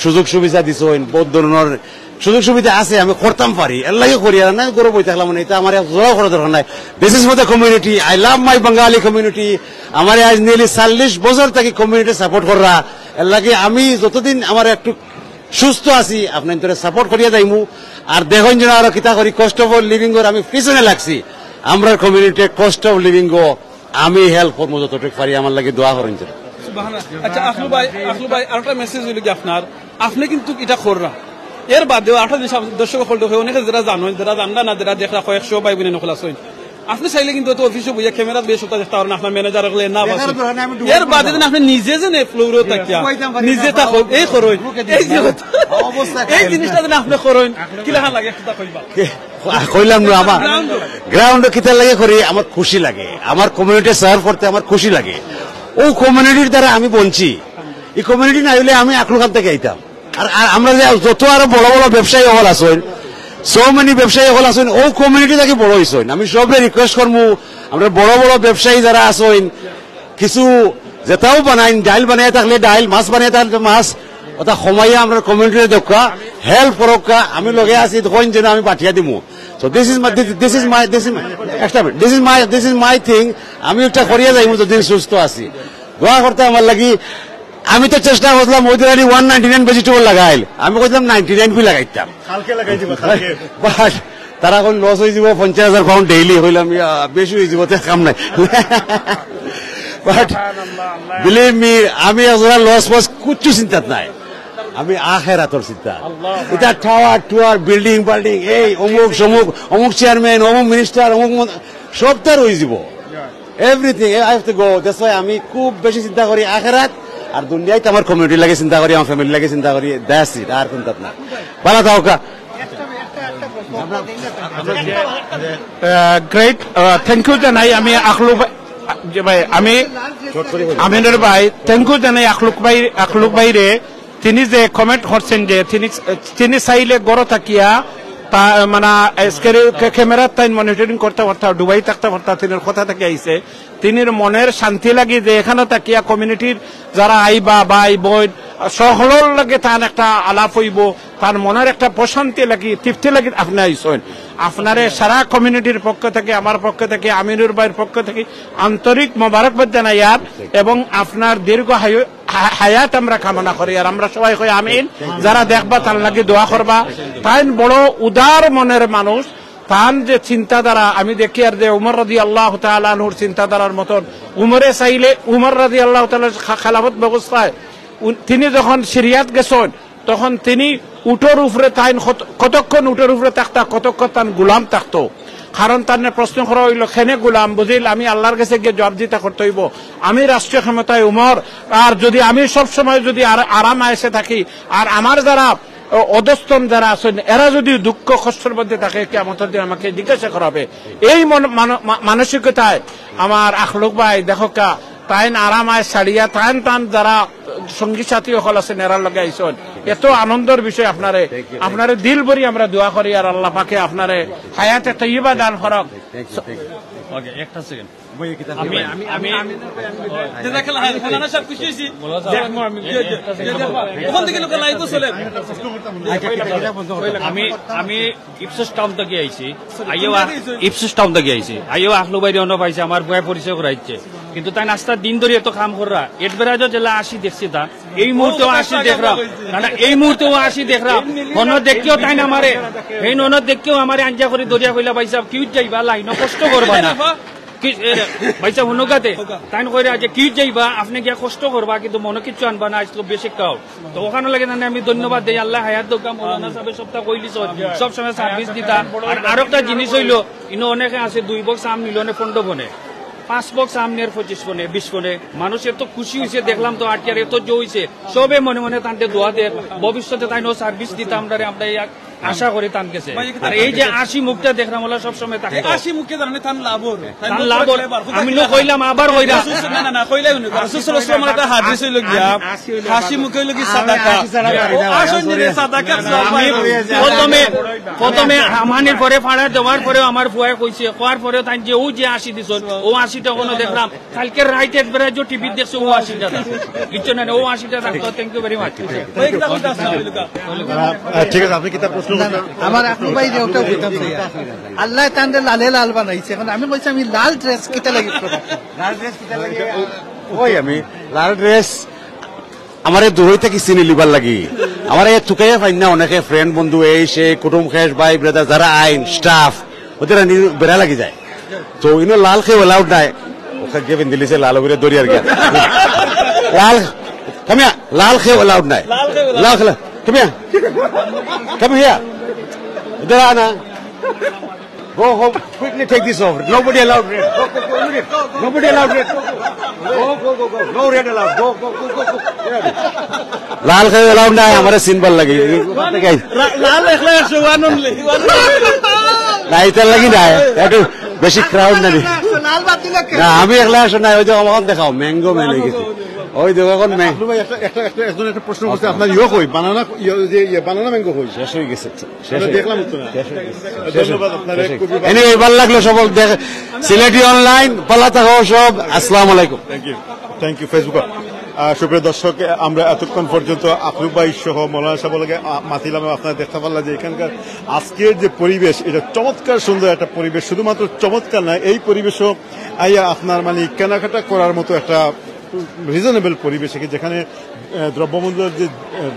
সুযোগ সুবিধা দিছেন, বহুত ধরনের সুযোগ সুবিধা আছে, আমি করতাম পারি, আল্লাহকে করি, আর না গর্ব বই থাকলাম মানে এটা আমার জোড়া করার দরকার নাই। This is for the community, I love my Bengali community. আমার আজ নিয়ারলি 40 বছর থেকে কমিউনিটি সাপোর্ট করা, এর লাগে আমি যতদিন আমার একটু সুস্থ আছি আপনার তোরে সাপোর্ট করিয়া যাইমু। আর দেখুন যেন আরো কিতা করি, কষ্ট অফ লিভিং আমি পিছনে লাগছি, আমরা কমিউনিটি কষ্ট অফ লিভিং আমি হেল্প করবো যতটুকু পারি, আমার লাগে দোয়া করেন। আচ্ছা আখলু ভাই আরেকটা মেসেজ হইল কি আপনার, আপনি কিন্তু এটা কররা এর বাদেও আরেকটা জিনিস দর্শক অনেকে যারা জানেন, যারা জানলা না, যারা দেখা কয়েকশো ভাই বোনে নকল আছেন, আপনি চাইলে কিন্তু অফিসে বইয়া ক্যামেরা বেশ ওটা দেখতে পারেন, আপনার ম্যানেজার না এর বাদে আপনি নিজে যে ফ্লোরে থাকিয়া নিজে থাকো এই করুন, এই জিনিসটা যেন আপনি করুন, কি লেখা লাগে একটা কইবা। কইলাম না আমার গ্রাউন্ডে কিতা লাগে করি, আমার খুশি লাগে, আমার কমিউনিটি সার্ভ করতে আমার খুশি লাগে। ও কমিউনিটির দ্বারা আমি বঞ্চি, এই কমিউনিটি না হইলে আমি আকলুখান থেকে আইতাম। আর আমরা যে যত আরো বড় বড় ব্যবসায়ী হল আছেন, সো মেনি ব্যবসায়ী হল আছেন, ও কমিউনিটি থেকে বড় হয়েছেন। আমি সবরে রিকোয়েস্ট করবো, আমরা বড় বড় ব্যবসায়ী যারা আছেন কিছু যেটাও বানাইন, ডাইল বানিয়ে থাকলে ডাইল, মাছ বানিয়ে থাকলে মাছ, ওটা সময়ে আমরা কমিউনিটির দেখা হেল্প করকা, আমি লগে আছি তখন যেন আমি পাঠিয়ে দিব। So this is my thing. আমি একটা করিয়া যাইব যদি সুস্থ আছি, দোয়া করতে আমার লাগি। আমি তো চেষ্টা করলাম ওই দিন 199 ভেজিটেবল লাগাইল, আমি কইলাম 99 বি লাগাইতাম, বাট তারা কোন লস হয়ে যাব 50,000 পাউন্ড ডেইলি, হইলাম বেশি হয়ে যাব, কাম নাই। বাট বিলিভ মি, আমি লস ফস কিচ্ছু চিন্তা নাই, আমি আখেরাতর চিন্তা। এটা টাওয়ার টুয়ার বিল্ডিং বাল্ডিং এই অমুক সমুক, অমুক চেয়ারম্যান, অমুক মিনিস্টার, অমুক সব তার হয়ে যাব, everything I have to go. That's why আমি খুব বেশি চিন্তা করি আখেরাত, আর দুনিয়াতে আমার কমিউনিটি লাগে চিন্তা করি, আমার ফ্যামিলি লাগে চিন্তা করি, দ্যাটস ইট, আর চিন্তা না। ভালো থাকা। গ্রেট, থ্যাংক ইউ জানাই আমি আখলু ভাই, আমি আমিনুর ভাই থ্যাংক ইউ জানাই আখলুক ভাইরে। তিনি যে কমেন্ট করছেন যে তিনি চাইলে গড় থাকিয়া মানে ক্যামেরা তাই মনিটরিং করতে পারতা, ডুবাই থাকতে পারতা, তিনি কথা থেকে আইছে, তিনি মনের শান্তি লাগি যে এখানে থাকিয়া কমিউনিটির যারা আইবা ভাই বোন সকলের লাগে তার একটা আলাপ হইব, তার মনের একটা প্রশান্তি লাগি, তৃপ্তি লাগি আপনি আইসেন। আপনারে সারা কমিউনিটির পক্ষ থেকে, আমার পক্ষ থেকে, আমিনুর ভাইয়ের পক্ষ থেকে আন্তরিক মোবারকবাদ জানাই আর, এবং আপনার দীর্ঘ হায়াত আমরা কামনা করি, আর আমরা সবাই কই আমিন। যারা দেখবা তার লাগে দোয়া করবা, তাই বড় উদার মনের মানুষ, তার যে চিন্তাধারা আমি দেখি, আর যে উমর রাদিয়াল্লাহু তাআলা আনহুর চিন্তাধারার মতন, উমরে চাইলে উমর রাদিয়াল্লাহু তাআলার খেলাফত ব্যবস্থায় তিনি যখন সিরিয়াত গেছেন, তখন তিনি উটের উপরে তাইন কতক্ষণ উটের উপরে থাকতা, কতক্ষণ তান গুলাম থাকতো, কারণ তার প্রশ্ন করা হইল খেনে গুলাম বুঝিল, আমি আল্লাহর কাছে গিয়ে জবাব দিতে করতে হইব, আমি রাষ্ট্রীয় ক্ষমতায় উমর, আর যদি আমি সবসময় যদি আরাম আয়েসে থাকি, আর আমার যারা অধস্তন যারা আছেন এরা যদি দুঃখ কষ্টের মধ্যে থাকে, কিয়ামতের দিন আমাকে জিজ্ঞাসা করা হবে। এই মানসিকতায় আমার আখলুক ভাই দেখো তাইন আরামায় ছাড়িয়া টান যারা সঙ্গী সাথী হল আছেন এরার লগে আইসন, এত আনন্দের বিষয়। আপনারে দিল ভরি আমরা দোয়া করি, আর আল্লাহ পাকে আপনারে হায়াতে তাইয়্যিবা দান করক। একটা সেকেন্ড, আমি ইপসোস টাউন থেকে আইছি, আইও আখলু ভাই অন্য পাইছে, আমার বয় পরিচয় করাইছে, কিন্তু তাই নাস্তার দিন ধরে এত কাম করা, এডবেরাজও জেলা আসি দেখছি, তা এই মুহূর্তেও আসি দেখরা, এই মুহূর্তেও আসি দেখরা, অন্য দেখকেও তাই না মারে, এই ননদ দেখকেও আমার আঞ্জা করে দরিয়া কইলা পাইছা কিউ যাইবা লাইন কষ্ট করবা না ভাইসা হুনগাতে তাই কইরা যে কি যাইবা আপনি গিয়া কষ্ট করবা, কিন্তু মনে কিছু আনবা না, আজকে বেশি খাও। তো ওখানে লাগে না আমি ধন্যবাদ দেই, আল্লাহ হায়াত দোকা মৌলানা সাহেব সপ্তাহ কইলিস সব সময় সার্ভিস দিতা। আর একটা জিনিস হইলো ইনো অনেকে আছে 2 বক্স আম নিলনে 15 বনে, 5 বক্স আম নিয়ে 25 বনে 20 বনে, মানুষ এত খুশি হয়েছে দেখলাম তো আটকার এত জো হয়েছে, সবে মনে মনে তান্তে দোয়া দে ভবিষ্যতে তাই নো সার্ভিস দিতাম, আমরা আশা করি তান গেছে আর এই যে 80 মুখটা দেখলাম ওলা সব সময় থাকে 80 মুখে জানেন তান লাভর তান লাভ আমি নো কইলাম আবার কইরা না না কইলাই নি রাসূল সাল্লাল্লাহু আলাইহি ওয়াসাল্লাম একটা হাদিস হইল গিয়া 80 মুখে হইল কি সাদাকা আসুন যে সাদাকা প্রথমে আমানির পরে ফাড়া দেওয়ার পরে আমার ফুয়া কইছে কোয়ার পরে তাই যে ও যে 80 দিছন ও 80টা কোনো দেখলাম কালকে রাইট একবারে যে টিভি দেখছে ও 80টা কিছু না ও 80টা রাখতো থ্যাংক ইউ ভেরি মাচ ঠিক আছে আপনি কিতা প্রশ্ন করছেন আমার আকু ভাই রেওটা কইতাম আল্লাহ তানরে লালে লাল বানাইছে এখন আমি কইছি আমি লাল ড্রেস কিটা লাগি লাল ড্রেস কিটা লাগি ওই আমি লাল ড্রেস আমারে দূরই থেকে চিনি লিবার লাগি আমার এই থুকাইয়া পাই না অনেকে ফ্রেন্ড বন্ধু এই সে কুটুম খেস ভাই ব্রাদার যারা আইন স্টাফ ওদের বেড়া লাগি যায় তো ইনো লাল খেয়ে অ্যালাউড নাই ওকে গিয়ে দিলিছে লাল করে দরিয়ার গিয়া লাল কামিয়া লাল খেয়ে অ্যালাউড নাই লাল খেলা কামিয়া কামিয়া ইধর আনা Go home, quickly take this off. Nobody allowed red. Go. Nobody allowed red. Go. No red allowed. Go. লাল খেয়ে allowed নাই আমারে সিম্বল লাগে লাল একলা 1 only না এটা লাগি না একটু বেশি ক্রাউড না লাল বাতি লাগে না আমি একলা আসো না ওই যে আমার দেখাও ম্যাঙ্গো মেলে গেছে ওই দেখো এখন আপনি ভাই একটা প্রশ্ন করছে আপনার ইয়ে কই বানানা যে বানানা ম্যাঙ্গো কই শেষ হয়ে গেছে দেখলাম তো না ধন্যবাদ আপনার এনিওয়ে ভালো লাগলো সব সিলেটি অনলাইন পালা থাকো সব আসসালামু আলাইকুম থ্যাংক ইউ ফেসবুক সুপ্রিয় দর্শক আমরা এতক্ষণ পর্যন্ত আকরুব ভাই সহ মৌলানা সাহেবকে মাতিলাম আপনারা দেখতে পারলাম যে এখানকার আজকের যে পরিবেশ এটা চমৎকার সুন্দর একটা পরিবেশ শুধুমাত্র চমৎকার না এই পরিবেশও আপনার মানে কেনাকাটা করার মতো একটা রিজনেবল পরিবেশে যেখানে দ্রব্যমূল্যের যে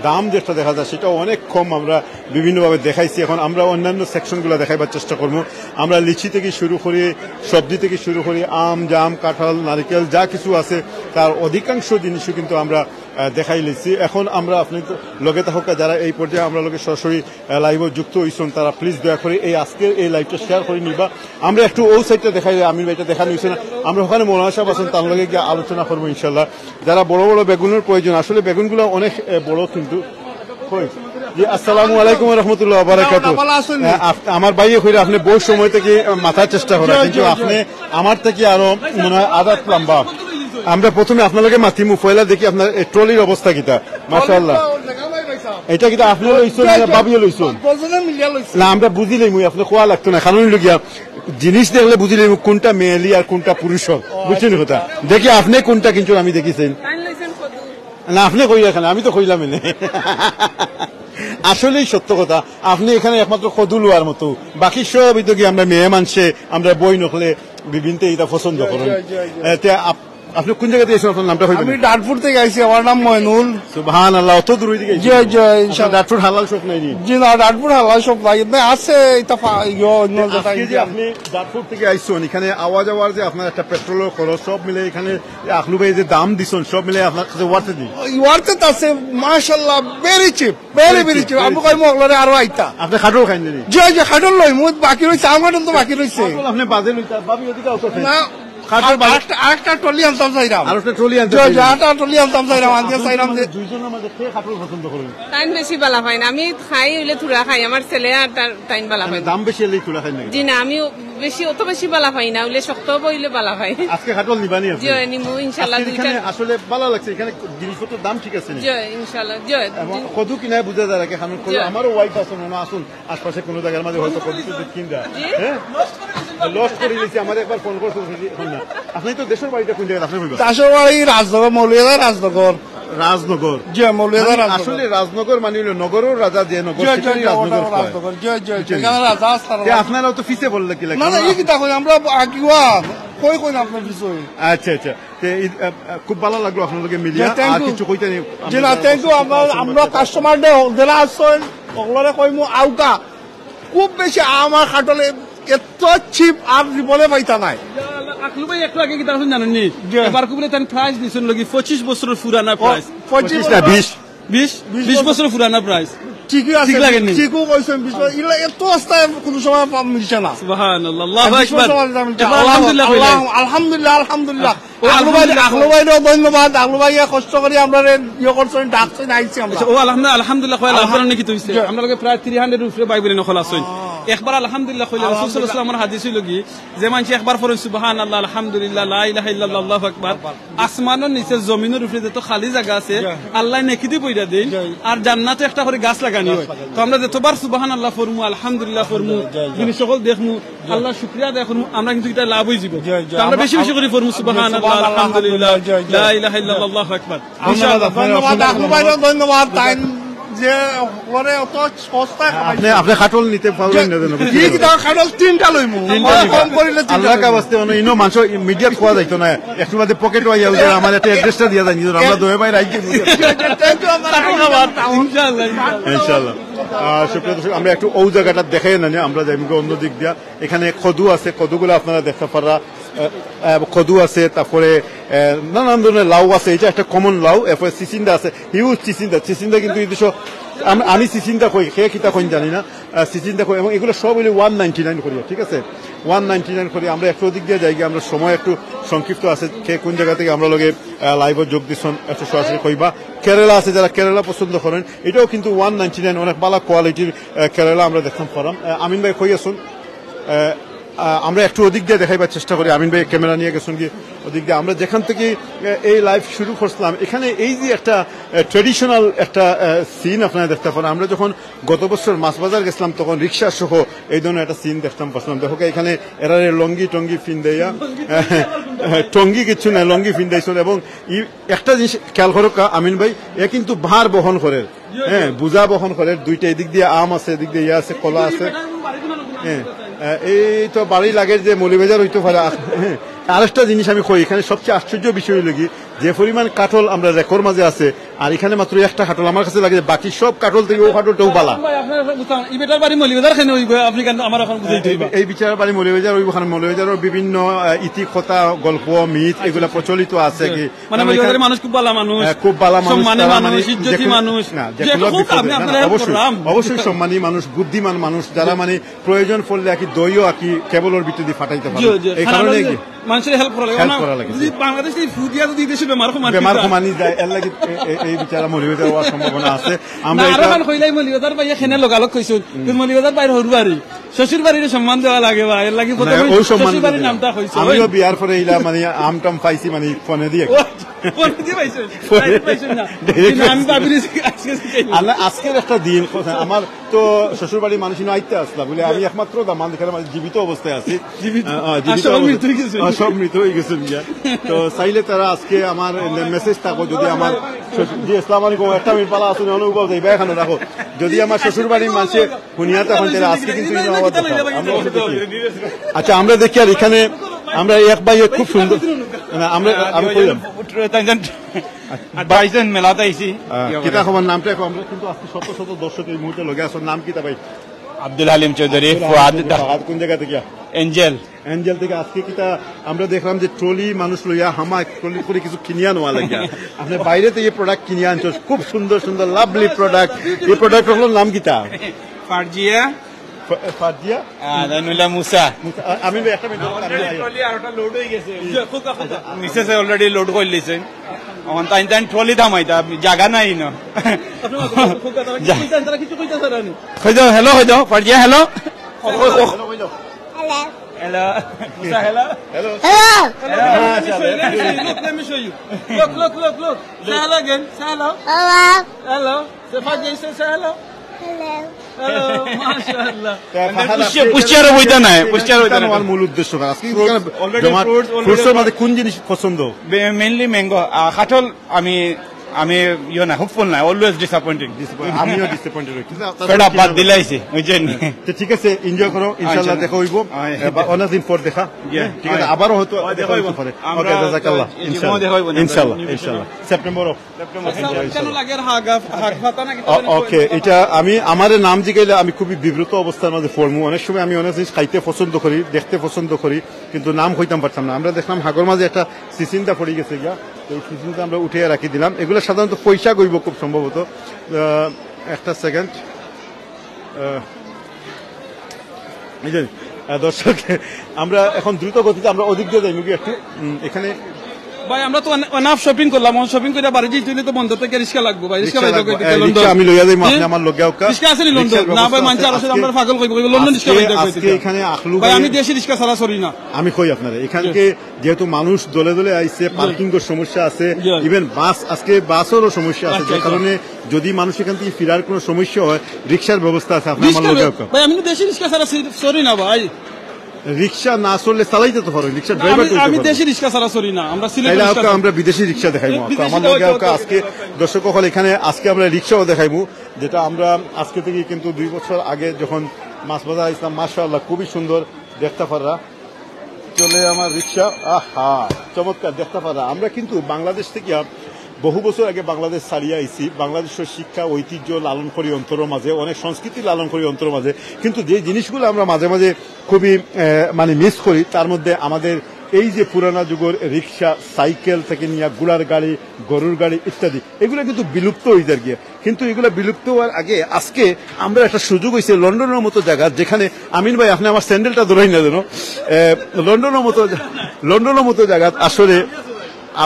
দাম যেটা দেখা যায় সেটাও অনেক কম আমরা বিভিন্নভাবে দেখাইছি এখন আমরা অন্যান্য সেকশনগুলো দেখাইবার চেষ্টা করবো আমরা লিচি থেকে শুরু করে সবজি থেকে শুরু করে আম জাম কাঁঠাল নারিকেল যা কিছু আছে তার অধিকাংশ জিনিসও কিন্তু আমরা দেখাই লিছি এখন আমরা আপনি লগে থাকা যারা এই পর্যায়ে আমরা লগে সরাসরি লাইভে যুক্ত হয়েছেন তারা প্লিজ দয়া করে এই আজকের এই লাইভটা শেয়ার করে নিবা আমরা একটু ওই সাইডটা দেখাই আমির ভাইটা দেখানো হয়েছে না আমরা ওখানে মৌলানা সাহেব আছেন তার লগে গিয়ে আলোচনা করবো ইনশাল্লাহ যারা বড় বড় বেগুনের প্রয়োজন আসলে বেগুনগুলো অনেক বড় কিন্তু আসসালামু আলাইকুম রহমতুল্লাহ বারাকাতুহু আমার ভাই কইরা আপনি বহু সময় থেকে মাথার চেষ্টা করেন কিন্তু আপনি আমার থেকে আরো মনে হয় আদাত লম্বা আমরা প্রথমে আপনাদেরকে মাতিমু পয়লা দেখি আপনার ট্রলির অবস্থা কিটা মাশাআল্লাহ এটা কিটা আপনি লইছেন না বাবিও লইছেন না আমরা বুঝিলেই মুই আপনি কোয়া লাগতো না কারণ লগিয়া জিনিস দেখলে বুঝিলেই কোনটা মেয়েলি আর কোনটা পুরুষ বুঝছেন কথা দেখি আপনি কোনটা কিন্তু আমি দেখিছেন না আপনি কই রাখেন আমি তো কইলাম না আসলেই সত্য কথা আপনি এখানে একমাত্র কদু লোয়ার মতো বাকি সব তো কি আমরা মেয়ে মানুষে আমরা বই নকলে বিভিন্ন এটা পছন্দ করেন আপনি কোন জায়গা থেকে এসেছেন আপনার নামটা আমি ডাটপুর থেকে আইছি আমার নাম মইনুল সুবহানাল্লাহ অত দূর থেকে জয় জয় ইনশাআল্লাহ ডাটপুর হালাল শপ নাই জি না ডাটপুর হালাল শপ নাই না আছে এটা আপনি ডাটপুর থেকে আইছেন এখানে আওয়াজ আওয়াজ যে আপনার একটা পেট্রোলের খরচ সব মিলে এখানে আকলু ভাই যে দাম দিছেন সব মিলে আপনার কাছে ওয়ার্থ দি ওয়ার্থ আছে মাশাআল্লাহ ভেরি চিপ ভেরি চিপ আমি কই মগলরে আরো আইতা আপনি খাটল খাইন নি জয় জয় খাটল লই মুদ বাকি রইছে আমার তো বাকি রইছে আপনি বাজে লইতা ভাবি ওদিকে আউট না আরেকটা ট্রলি আনতাম চাইরাম আরেকটা ট্রলি আনতাম চাইরাম আনতে চাইরাম যে দুইজনের মধ্যে কে খাটল পছন্দ করেন টাইম বেশি বালা পাই না আমি খাই হইলে থুরা খাই আমার ছেলে আর টাইম বালা পাই দাম বেশি হলে থুরা খাই না জি না আমি বেশি অত বেশি বালা পাই না হইলে শক্ত বইলে বালা পাই আজকে খাটল নিবানি আছে জয় নিমু ইনশাআল্লাহ দুইটা আসলে ভালো লাগছে এখানে জিনিসপত্রের দাম ঠিক আছে জয় ইনশাআল্লাহ জয় কদু কিনায় বুঝা যায় রাখে খানুন কদু আমারও ওয়াইফ আছে মনে আসুন আশপাশে কোনো জায়গার মধ্যে হয়তো কদু কিনরা হ্যাঁ লস করে দিয়েছি আমাদের একবার ফোন করতে না আপনি তো দেশের বাড়িটা কোন জায়গায় আপনি বলবেন দেশের বাড়ি রাজনগর মৌলভীবাজার রাজনগর রাজনগর জি মৌলভীবাজার আসলে রাজনগর মানে হলো নগরের রাজা যে নগর সেটাই রাজনগর জয় জয় এখানে রাজা আসতার আপনারাও তো ফিসে বললে কি লাগে না না এই কি দেখো আমরা আকিওয়া কই কই না আপনার বিষয় আচ্ছা আচ্ছা খুব ভালো লাগলো আপনাদেরকে মিলিয়ে আর কিছু কইতে নেই জি না থ্যাংক ইউ আমরা কাস্টমার দে যারা আসছেন ওগুলোরে কইমু আউকা খুব বেশি আমার খাটলে এত চিপ আর জীবনে পাইতা নাই আকলু ভাই একটু আগে কি তার জানেন নি এবার কুবলে তার প্রাইস দিছেন লাগি 25 বছরের পুরানা প্রাইস 25 না 20 বছরের পুরানা প্রাইস ঠিকই আছে ঠিক লাগেনি? ঠিকও কইছেন বিশ্বাস ইলা এত অবস্থায় কোনো সময় মিলছে না সুবহানাল্লাহ আল্লাহু আকবার আলহামদুলিল্লাহ আলহামদুলিল্লাহ আলহামদুলিল্লাহ আগলো ভাইও ধন্যবাদ আগলো ভাই কষ্ট করে আমরা ইয়ে করছেন ডাকছেন আইছি আমরা ও আলহামদুলিল্লাহ কইলা আল্লাহর নাকি তইছে আমরা লগে প্রায় 300 উপরে বাইবেল নখল আছেন একবার আলহামদুলিল্লাহ কইলা রাসূল সাল্লাল্লাহু আলাইহি ওয়াসাল্লামের হাদিস হইল কি যে মানুষ একবার পড়ে সুবহানাল্লাহ আলহামদুলিল্লাহ লা ইলাহা ইল্লাল্লাহ আল্লাহু আকবার আসমানের নিচে জমিনের উপরে যত খালি জায়গা আছে আল্লাহ নেকি দি পয়দা দেন আর জান্নাতে একটা করে গাছ লাগানি হয় তো আমরা যতবার সুবহানাল্লাহ ফরমু আলহামদুলিল্লাহ ফরমু যিনি সকল দেখমু আল্লাহর শুকরিয়া দেখমু আমরা কিন্তু এটা লাভ হই যাব তো আমরা বেশি বেশি করে ফরমু সুবহানাল্লাহ আলহামদুলিল্লাহ লা ইলাহা ইল্লাল্লাহ আল্লাহু আকবার ইনশাআল্লাহ ধন্যবাদ আগলো ভাইও ধন্যবাদ তাই যে ওরে অত সস্তা আপনি খাটল নিতে পারলেন না জানো ঠিক দাও খাটল তিনটা লইমু কম করিলে আল্লাহ কা বাস্তে ইনো মানুষ মিডিয়া খোয়া যাইতো না একটু বাদে পকেট ওয়াইয়া যে আমার একটা অ্যাড্রেসটা দিয়া যায় আমরা দোয়ে ভাই রাইকে ইনশাআল্লাহ সুপ্রিয় দর্শক আমরা একটু ওই জায়গাটা দেখাই না আমরা যাইব অন্য দিক দিয়া এখানে কদু আছে কদুগুলো আপনারা দেখতে পারা কদু আছে তারপরে নানান ধরনের লাউ আছে এটা একটা কমন লাউ এরপরে চিচিন্দা আছে হিউজ চিচিন্দা কিন্তু এই দেশ আমি চিচিন্দা কই খেয়ে কিতা কইন জানি না চিচিন্দা কই এবং এগুলো সব হইলে 199 করি ঠিক আছে 199 করি আমরা একটু দিক দিয়ে যাই আমরা সময় একটু সংক্ষিপ্ত আছে কে কোন জায়গা থেকে আমরা লগে লাইভে যোগ দিছন একটু সরাসরি কইবা কেরালা আছে যারা কেরালা পছন্দ করেন এটাও কিন্তু 199 অনেক ভালো কোয়ালিটির কেরালা আমরা দেখতাম পারাম আমিন ভাই কই আছেন আমরা একটু ওদিক দিয়ে দেখাইবার চেষ্টা করি আমিন ভাই ক্যামেরা নিয়ে গেছেন কি ওদিক দিয়ে আমরা যেখান থেকে এই লাইভ শুরু করছিলাম এখানে এই যে একটা ট্রেডিশনাল একটা সিন আপনারা দেখতে পারেন আমরা যখন গত বছর মাছ বাজার গেছিলাম তখন রিক্সা সহ এই ধরনের একটা সিন দেখতাম পারছিলাম দেখো এখানে এরা লঙ্গি টঙ্গি ফিন দেয়া টঙ্গি কিছু না লঙ্গি ফিন দিয়েছিল এবং একটা জিনিস খেয়াল করো আমিন ভাই এ কিন্তু ভার বহন করে হ্যাঁ বুঝা বহন করে দুইটা এদিক দিয়ে আম আছে এদিক দিয়ে ইয়ে আছে কলা আছে হ্যাঁ এই তো বাড়ি লাগে যে মৌলিবাজার হইতে পারে আরেকটা জিনিস আমি কই এখানে সবচেয়ে আশ্চর্য বিষয় হইল কি যে পরিমাণ কাঠল আমরা রেকর্ড মাঝে আছে আর এখানে মাত্র একটা কাঠল আমার কাছে লাগে বাকি সব কাঠল থেকে ও কাঠলটাও বালা এই বিচার বাড়ি মৌলিবাজার ওইখানে মৌলিবাজারের বিভিন্ন ইতিকথা গল্প মিথ এগুলা প্রচলিত আছে কি মানে মানুষ খুব ভালো মানুষ খুব ভালো মানুষ অবশ্যই সম্মানী মানুষ বুদ্ধিমান মানুষ যারা মানে প্রয়োজন পড়লে আর কি দইও আর কি কেবলের ভিতর দিয়ে ফাটাইতে পারে এই কারণে মানুষের হেল্প করা লাগে যদি বাংলাদেশে ফুদিয়া যদি দেশে বেমার কমানি যায় এর লাগি এই বিচারা মৌলিবাজার হওয়ার সম্ভাবনা আছে আমরা আরমান কইলাই মৌলিবাজার ভাই এখানে লগালগ কইছুন কিন্তু মৌলিবাজার বাইরে হরবাড়ি শ্বশুর বাড়ির সম্মান দেওয়া লাগে বা এর লাগি শ্বশুর বাড়ির নামটা কইছো আমিও বিয়ার পরে ইলা মানে আমটাম পাইছি মানে ফোনে দিয়ে আজকের একটা দিন আমার তো শ্বশুর বাড়ির মানুষ আইতে আসলা বলে আমি একমাত্র দামান দেখে জীবিত অবস্থায় আছি সব মৃত হয়ে গেছে তো চাইলে তারা আজকে আমার মেসেজ থাকো যদি আমার ইসলাম আলাইকুম একটা মিনিট পালা আসুন অনুভব যাইবা এখানে রাখো যদি আমার শ্বশুর বাড়ির মানুষে শুনিয়া তখন তারা আজকে কিন্তু আচ্ছা আমরা দেখি আর এখানে আমরা এক ভাই খুব সুন্দর আমি কইলাম মেলাতে আইছি কিতা খবর নামটা আমরা কিন্তু আজকে শত শত দর্শক এই মুহূর্তে লগে আছেন নাম কিতা ভাই আব্দুল হালিম চৌধুরী ফুয়াদ কোন জায়গা থেকে এঞ্জেল থেকে আজকে কিতা আমরা দেখলাম যে ট্রলি মানুষ লইয়া হামা ট্রলি করে কিছু কিনিয়া নেওয়া লাগে আপনি বাইরে থেকে প্রোডাক্ট কিনিয়া আনছো খুব সুন্দর সুন্দর লাভলি প্রোডাক্ট এই প্রোডাক্ট হলো নাম কিতা ফারজিয়া মুসা আমি একটা মিনিট লোড হয়ে গেছে মিসেস অলরেডি লোড করে লিছেন তাই ট্রলি থামাইতা জায়গা নাই না হ্যালো হয়ে যাও ফারজিয়া hello Hello. Musa, hello. Hello. Let me show you. Look. Say hello again. Say hello. Hello. Say Fajr, say hello. Hello, mashallah. পুষ্টিয়ারও বইতা নাই আমার মূল উদ্দেশ্য মধ্যে কোন জিনিস পছন্দ মেইনলি ম্যাঙ্গো কাঠল আমি ইয়ে না হোপফুল না অলওয়েজ ডিসঅ্যাপয়েন্টিং আমিও ডিসঅ্যাপয়েন্টেড হই সেটা বাদ দিলাইছি বুঝছেন তো ঠিক আছে এনজয় করো ইনশাআল্লাহ দেখা হইব অনেকদিন পর দেখা ঠিক আছে আবারও হয়তো দেখা হইতে পারে ওকে জাযাকাল্লাহ ইনশাআল্লাহ সেপ্টেম্বর কেন লাগে হাগ ফাতা না ওকে এটা আমি আমার নাম জিগাইলে আমি খুবই বিব্রত অবস্থার মধ্যে পড়মু অনেক সময় আমি অনেক জিনিস খাইতে পছন্দ করি দেখতে পছন্দ করি কিন্তু নাম হইতাম পারতাম না আমরা দেখলাম হাগর মাঝে একটা সিসিন্দা পড়ে গেছে গিয়া এই সিসিন্দা আমরা উঠিয়ে রাখি দিলাম এগুলো সাধারণত পয়সা গইব খুব সম্ভবত একটা সেকেন্ড এই যে দর্শক আমরা এখন দ্রুত গতিতে আমরা ওদিক দিয়ে যাই মুখে একটু এখানে ভাই আমরা তো অনাফ শপিং করলাম শপিং করে বাড়ি যেতে তো বন্ধ থেকে রিক্সা লাগবে ভাই রিক্সা লাগবে আমি লইয়া যাই আপনি আমার লগে রিক্সা আছে নি লন্ডন না ভাই মানছে আর আমরা পাগল কইব লন্ডন রিক্সা লাগবে আজকে এখানে আখলু ভাই আমি দেশি রিক্সা ছাড়া সরি না আমি কই আপনারা এখানকে যেহেতু মানুষ দলে দলে আইছে পার্কিং এর সমস্যা আছে ইভেন বাস আজকে বাসেরও সমস্যা আছে যে কারণে যদি মানুষ এখান থেকে ফেরার কোনো সমস্যা হয় রিক্সার ব্যবস্থা আছে আপনার আমার লগে ভাই আমি দেশি রিক্সা ছাড়া সরি না ভাই রিক্সা না চললে চালাইতে তো পারো রিক্সা ড্রাইভার আমি দেশি রিক্সা ছাড়া সরি না আমরা সিলেটের রিক্সা আমরা বিদেশি রিক্সা দেখাইবো আমার লগে আজকে দর্শক হল এখানে আজকে আমরা রিক্সাও দেখাইবো যেটা আমরা আজকে থেকে কিন্তু 2 বছর আগে যখন মাছ বাজার ইসলাম মাশাআল্লাহ খুবই সুন্দর দেখতে পাররা চলে আমার রিক্সা আহা চমৎকার দেখতে পাররা আমরা কিন্তু বাংলাদেশ থেকে বহু বছর আগে বাংলাদেশ ছাড়িয়ে আইছি বাংলাদেশের শিক্ষা ঐতিহ্য লালন করি অন্তরের মাঝে অনেক সংস্কৃতি লালন করি অন্তরের মাঝে কিন্তু যে জিনিসগুলো আমরা মাঝে মাঝে খুবই মানে মিস করি তার মধ্যে আমাদের এই যে পুরানা যুগের রিক্সা সাইকেল থেকে নিয়ে ঘোড়ার গাড়ি গরুর গাড়ি ইত্যাদি এগুলো কিন্তু বিলুপ্ত হয়ে যায় গিয়ে কিন্তু এগুলো বিলুপ্ত হওয়ার আগে আজকে আমরা একটা সুযোগ হয়েছে লন্ডনের মতো জায়গা যেখানে আমিন ভাই আপনি আমার স্যান্ডেলটা ধরেই না যেন লন্ডনের মতো জায়গা আসলে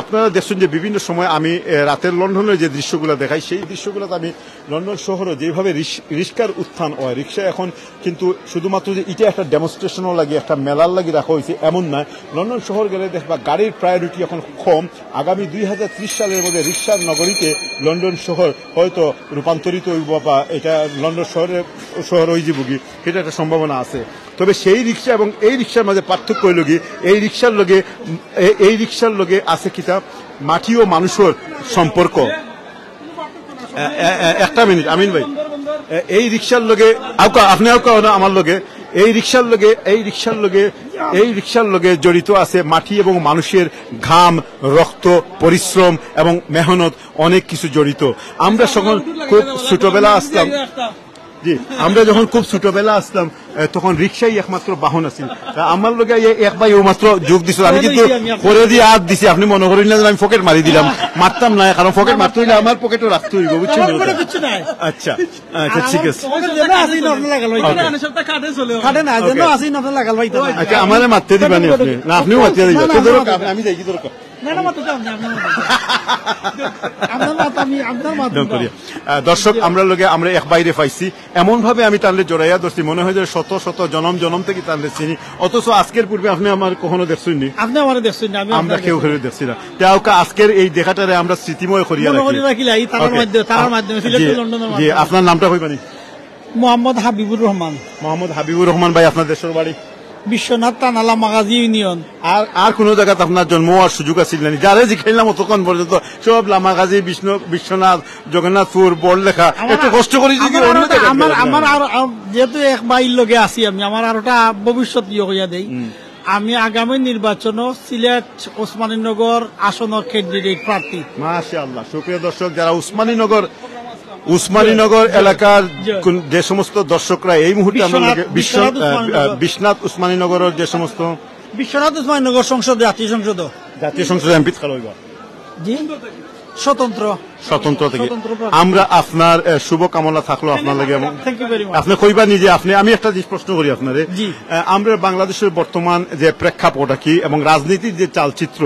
আপনারা দেখছেন যে বিভিন্ন সময় আমি রাতের লন্ডনের যে দৃশ্যগুলো দেখাই সেই দৃশ্যগুলোতে আমি লন্ডন শহরে যেভাবে রিক্সার উত্থান হয় রিক্সা এখন কিন্তু শুধুমাত্র যে এটা একটা ডেমনস্ট্রেশনও লাগে একটা মেলার লাগে রাখা হয়েছে এমন নয় লন্ডন শহর গেলে দেখবা গাড়ির প্রায়োরিটি এখন কম আগামী 2030 সালের মধ্যে রিক্সার নগরীতে লন্ডন শহর হয়তো রূপান্তরিত হইব বা এটা লন্ডন শহর হয়ে যাবো কি সেটা একটা সম্ভাবনা আছে তবে সেই রিক্সা এবং এই রিক্সার মাঝে পার্থক্য হইল কি এই রিক্সার লগে আছে কিতাব মাটি ও মানুষের সম্পর্ক একটা মিনিট আমিন ভাই এই রিক্সার লগে আপনি আমার লগে এই রিক্সার লগে জড়িত আছে মাটি এবং মানুষের ঘাম রক্ত পরিশ্রম এবং মেহনত অনেক কিছু জড়িত আমরা সকল খুব ছোটবেলা আসতাম জি আমরা যখন খুব ছোটবেলা আসতাম তখন রিক্সাই একমাত্র বাহন আছিল আমার লগে এক ভাই ও মাত্র যোগ দিছিল আমি কিন্তু করে দিয়ে হাত দিছি আপনি মনে করেন না আমি পকেট মারি দিলাম মারতাম না কারণ পকেট মারতে হইলে আমার পকেটও রাখতে হইব বুঝছেন আচ্ছা আচ্ছা ঠিক আছে আচ্ছা আমারে মারতে দিবেন আপনি না আপনিও মারতে দিবেন আমি যাই কি দরকার দর্শক আমরা লোকে আমরা এক বাইরে পাইছি এমন ভাবে আমি টানলে জড়াইয়া ধরছি মনে হয় যে শত শত জনম থেকে টানলে চিনি অথচ আজকের পূর্বে আপনি আমার কখনো দেখছেন নি আপনি আমার দেখছেন না আমরা কেউ ঘরে দেখছি না আজকের এই দেখাটারে আমরা স্মৃতিময় করিয়া রাখি জি আপনার নামটা কইবানি মোহাম্মদ হাবিবুর রহমান ভাই আপনার দেশের বাড়ি বিশ্বনাথ টানালা মাগাজি ইউনিয়ন আর কোন জায়গায় আপনার জন্ম হওয়ার সুযোগ আছিল না যারা জিখাইলাম অতক্ষণ পর্যন্ত সব লামাগাজি বিশ্বনাথ জগন্নাথপুর বড়লেখা একটু কষ্ট করি আমার যেহেতু এক বাইর লগে আছি আমি আমার আরোটা ভবিষ্যৎ ইয়ে হইয়া দেই আমি আগামী নির্বাচন সিলেট ওসমানীনগর আসনের ক্যান্ডিডেট প্রার্থী মাশাআল্লাহ সুপ্রিয় দর্শক যারা উসমানীনগর এলাকার যে সমস্ত দর্শকরা এই মুহূর্তে বিশ্বনাথ উসমানীনগরের যে সমস্ত বিশ্বনাথ উসমানীনগর সংসদ জাতীয় সংসদ এমপি খেলা হইবা জি স্বতন্ত্র থেকে আমরা আপনার শুভকামনা থাকলো আপনার লাগে এবং আপনি কইবা নিজে আমি একটা জিনিস প্রশ্ন করি আপনারে আমরা বাংলাদেশের বর্তমান যে প্রেক্ষাপট কি এবং রাজনীতির যে চালচিত্র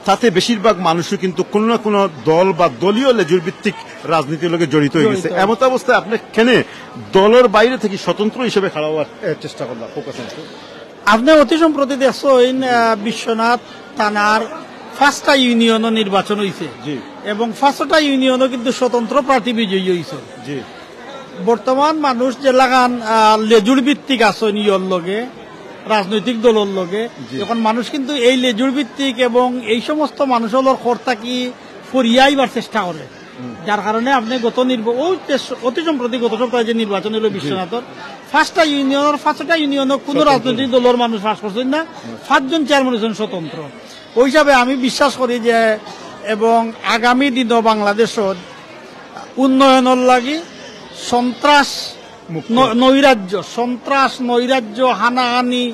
তাতে বেশিরভাগ মানুষই কিন্তু কোন না কোন দল বা দলীয় লেজুর ভিত্তিক রাজনীতির লগে জড়িত হয়ে গেছে এমত অবস্থায় আপনি কেনে দলের বাইরে থেকে স্বতন্ত্র হিসেবে খেলা হওয়ার চেষ্টা করলাম আপনি অতি সম্প্রতি দেখছেন বিশ্বনাথ থানার 5টা ইউনিয়নও নির্বাচন হয়েছে এবং 5টা ইউনিয়নও কিন্তু স্বতন্ত্র প্রার্থী বিজয়ী হয়েছে বর্তমান মানুষ যে লাগান লেজুর ভিত্তিক আছে ইয়র লগে রাজনৈতিক দলের লগে এখন মানুষ কিন্তু এই লেজুর ভিত্তিক এবং এই সমস্ত মানুষের কর্তা কি ফরিয়াইবার চেষ্টা করে যার কারণে আপনি অতি সম্প্রতি গত সপ্তাহে যে নির্বাচন হলো বিশ্বনাথর 5টা ইউনিয়নের কোন রাজনৈতিক দলের মানুষ পাস করছেন না 5 জন চেয়ারম্যান হচ্ছেন স্বতন্ত্র ওই হিসাবে আমি বিশ্বাস করি যে এবং আগামী দিনও বাংলাদেশত উন্নয়নের লাগি সন্ত্রাস নৈরাজ্য হানাহানি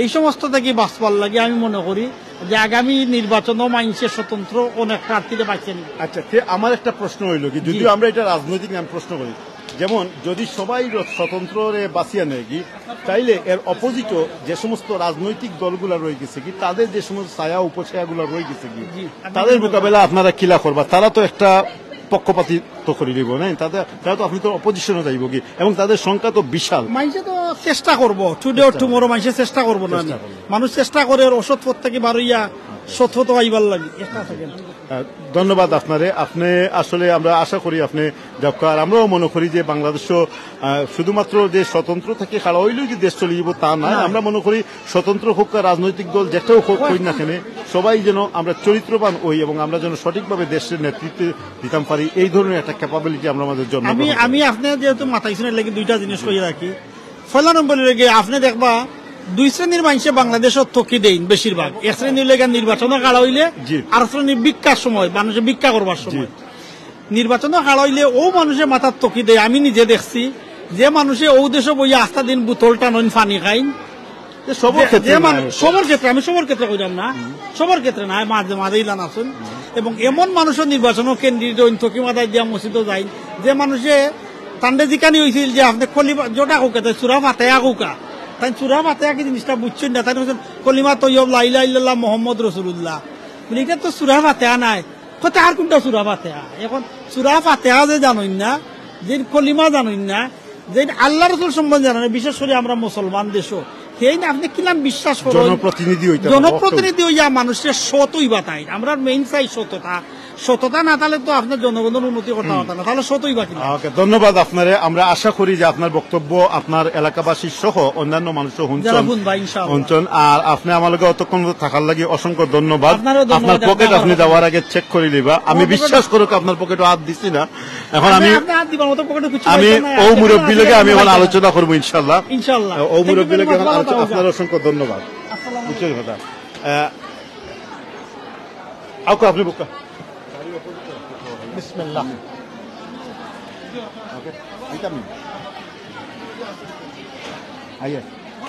এই সমস্ত থেকে বাঁচবার লাগে আমি মনে করি যে আগামী নির্বাচনও মানুষের স্বতন্ত্র অনেক প্রার্থীরা পাচ্ছেন আচ্ছা আমার একটা প্রশ্ন হইল কি যদিও আমরা এটা রাজনৈতিক প্রশ্ন করি যেমন যদি সবাই স্বতন্ত্রে বাঁচিয়ে নেয় কি, তাইলে এর অপোজিটও যে সমস্ত রাজনৈতিক দলগুলো রয়ে গেছে কি, তাদের যে সমস্ত ছায়া উপছায়াগুলো রয়ে গেছে কি, তাদের মোকাবেলা আপনারা কিলা করবা? তারা তো একটা পক্ষপাতিত্ব করে দিব না, তারা তো আপনি তো অপোজিশনে যাইব কি, এবং তাদের সংখ্যা তো বিশাল। মানুষে তো চেষ্টা করবো, টুডে অর টুমরো মানুষে চেষ্টা করবো না, মানুষ চেষ্টা করে অসৎ পথ থেকে বারইয়া সৎ তো আইবার লাগে। ধন্যবাদ আপনারে। আপনি আসলে আমরা আশা করি আপনি যাক, আর আমরাও মনে করি যে বাংলাদেশও শুধুমাত্র যে স্বতন্ত্র থেকে খাড়া হইলেও যে দেশ চলে যাব তা নয়। আমরা মনে করি স্বতন্ত্র হোক রাজনৈতিক দল যেটাও হোক হই না কেন, সবাই যেন আমরা চরিত্রবান হই এবং আমরা যেন সঠিকভাবে দেশের নেতৃত্ব দিতাম পারি, এই ধরনের একটা ক্যাপাবিলিটি আমরা আমাদের জন্য। আমি আপনি যেহেতু মাথায় শুনে লেগে দুইটা জিনিস কইয়া রাখি। পয়লা নম্বর লেগে আপনি দেখবা দুই শ্রেণীর মানুষে বাংলাদেশত থকি দেন বেশিরভাগ। এক শ্রেণীর লেগে নির্বাচন কাড়া হইলে, আর শ্রেণীর ভিক্ষার সময় মানুষে ভিক্ষা করবার সময়। নির্বাচন কাড়া হইলে ও মানুষের মাথার থকি দেয়। আমি নিজে দেখছি যে মানুষে ও দেশে বইয়া আস্থা দিন বোতল টানন পানি খাইন, সবর ক্ষেত্রে, আমি সবর ক্ষেত্রে কইলাম না, সবর ক্ষেত্রে না, মাঝে মাঝে ইলান আসুন। এবং এমন মানুষের নির্বাচনও কেন্দ্রিত থকি মাথায় দিয়া মসজিদও যাই, যে মানুষে তান্ডে জিকানি হয়েছিল যে আপনি কলিমা জোটা কোকা চূড়া ফাতেয়া কোকা, তাই চূড়া ফাতেয়া কি জিনিসটা বুঝছেন না, তাই কলিমা তৈয়ব লা ইলাহা ইল্লাল্লাহ মুহাম্মদ রাসূলুল্লাহ বলি, এটা তো চূড়া ফাতেয়া নাই। কোথায় আর কোনটা চূড়া ফাতেয়া? এখন চূড়া ফাতেয়া যে জানেন না, যে কলিমা জানেন না, যে আল্লাহ রাসূল সম্বন্ধে জানেন, বিশেষ করে আমরা মুসলমান দেশও সেই না, আপনি কিলাম বিশ্বাস করেন জনপ্রতিনিধি হইয়া মানুষের সতই বাতাই। আমরা মেইন চাই সততা, সততা না তাহলে তো আপনার জনগণের উন্নতি করতে পারত না, তাহলে সতই বাকি। ধন্যবাদ আপনারে। আমরা আশা করি যে আপনার বক্তব্য আপনার এলাকাবাসী সহ অন্যান্য মানুষও শুনছেন, আর আপনি আমার লগে অতক্ষণ থাকার লাগে অসংখ্য ধন্যবাদ। আপনার পকেট আপনি যাওয়ার আগে চেক করে নিবা। আমি বিশ্বাস করি আপনার পকেটে হাত দিচ্ছি না, এখন আমি ও মুরব্বী লগে আমি এখন আলোচনা করবো ইনশাল্লাহ। ও মুরব্বী লগে আপনার অসংখ্য ধন্যবাদ। বুঝছেন কথা আপনি বুকা বিসমিল্লাহ।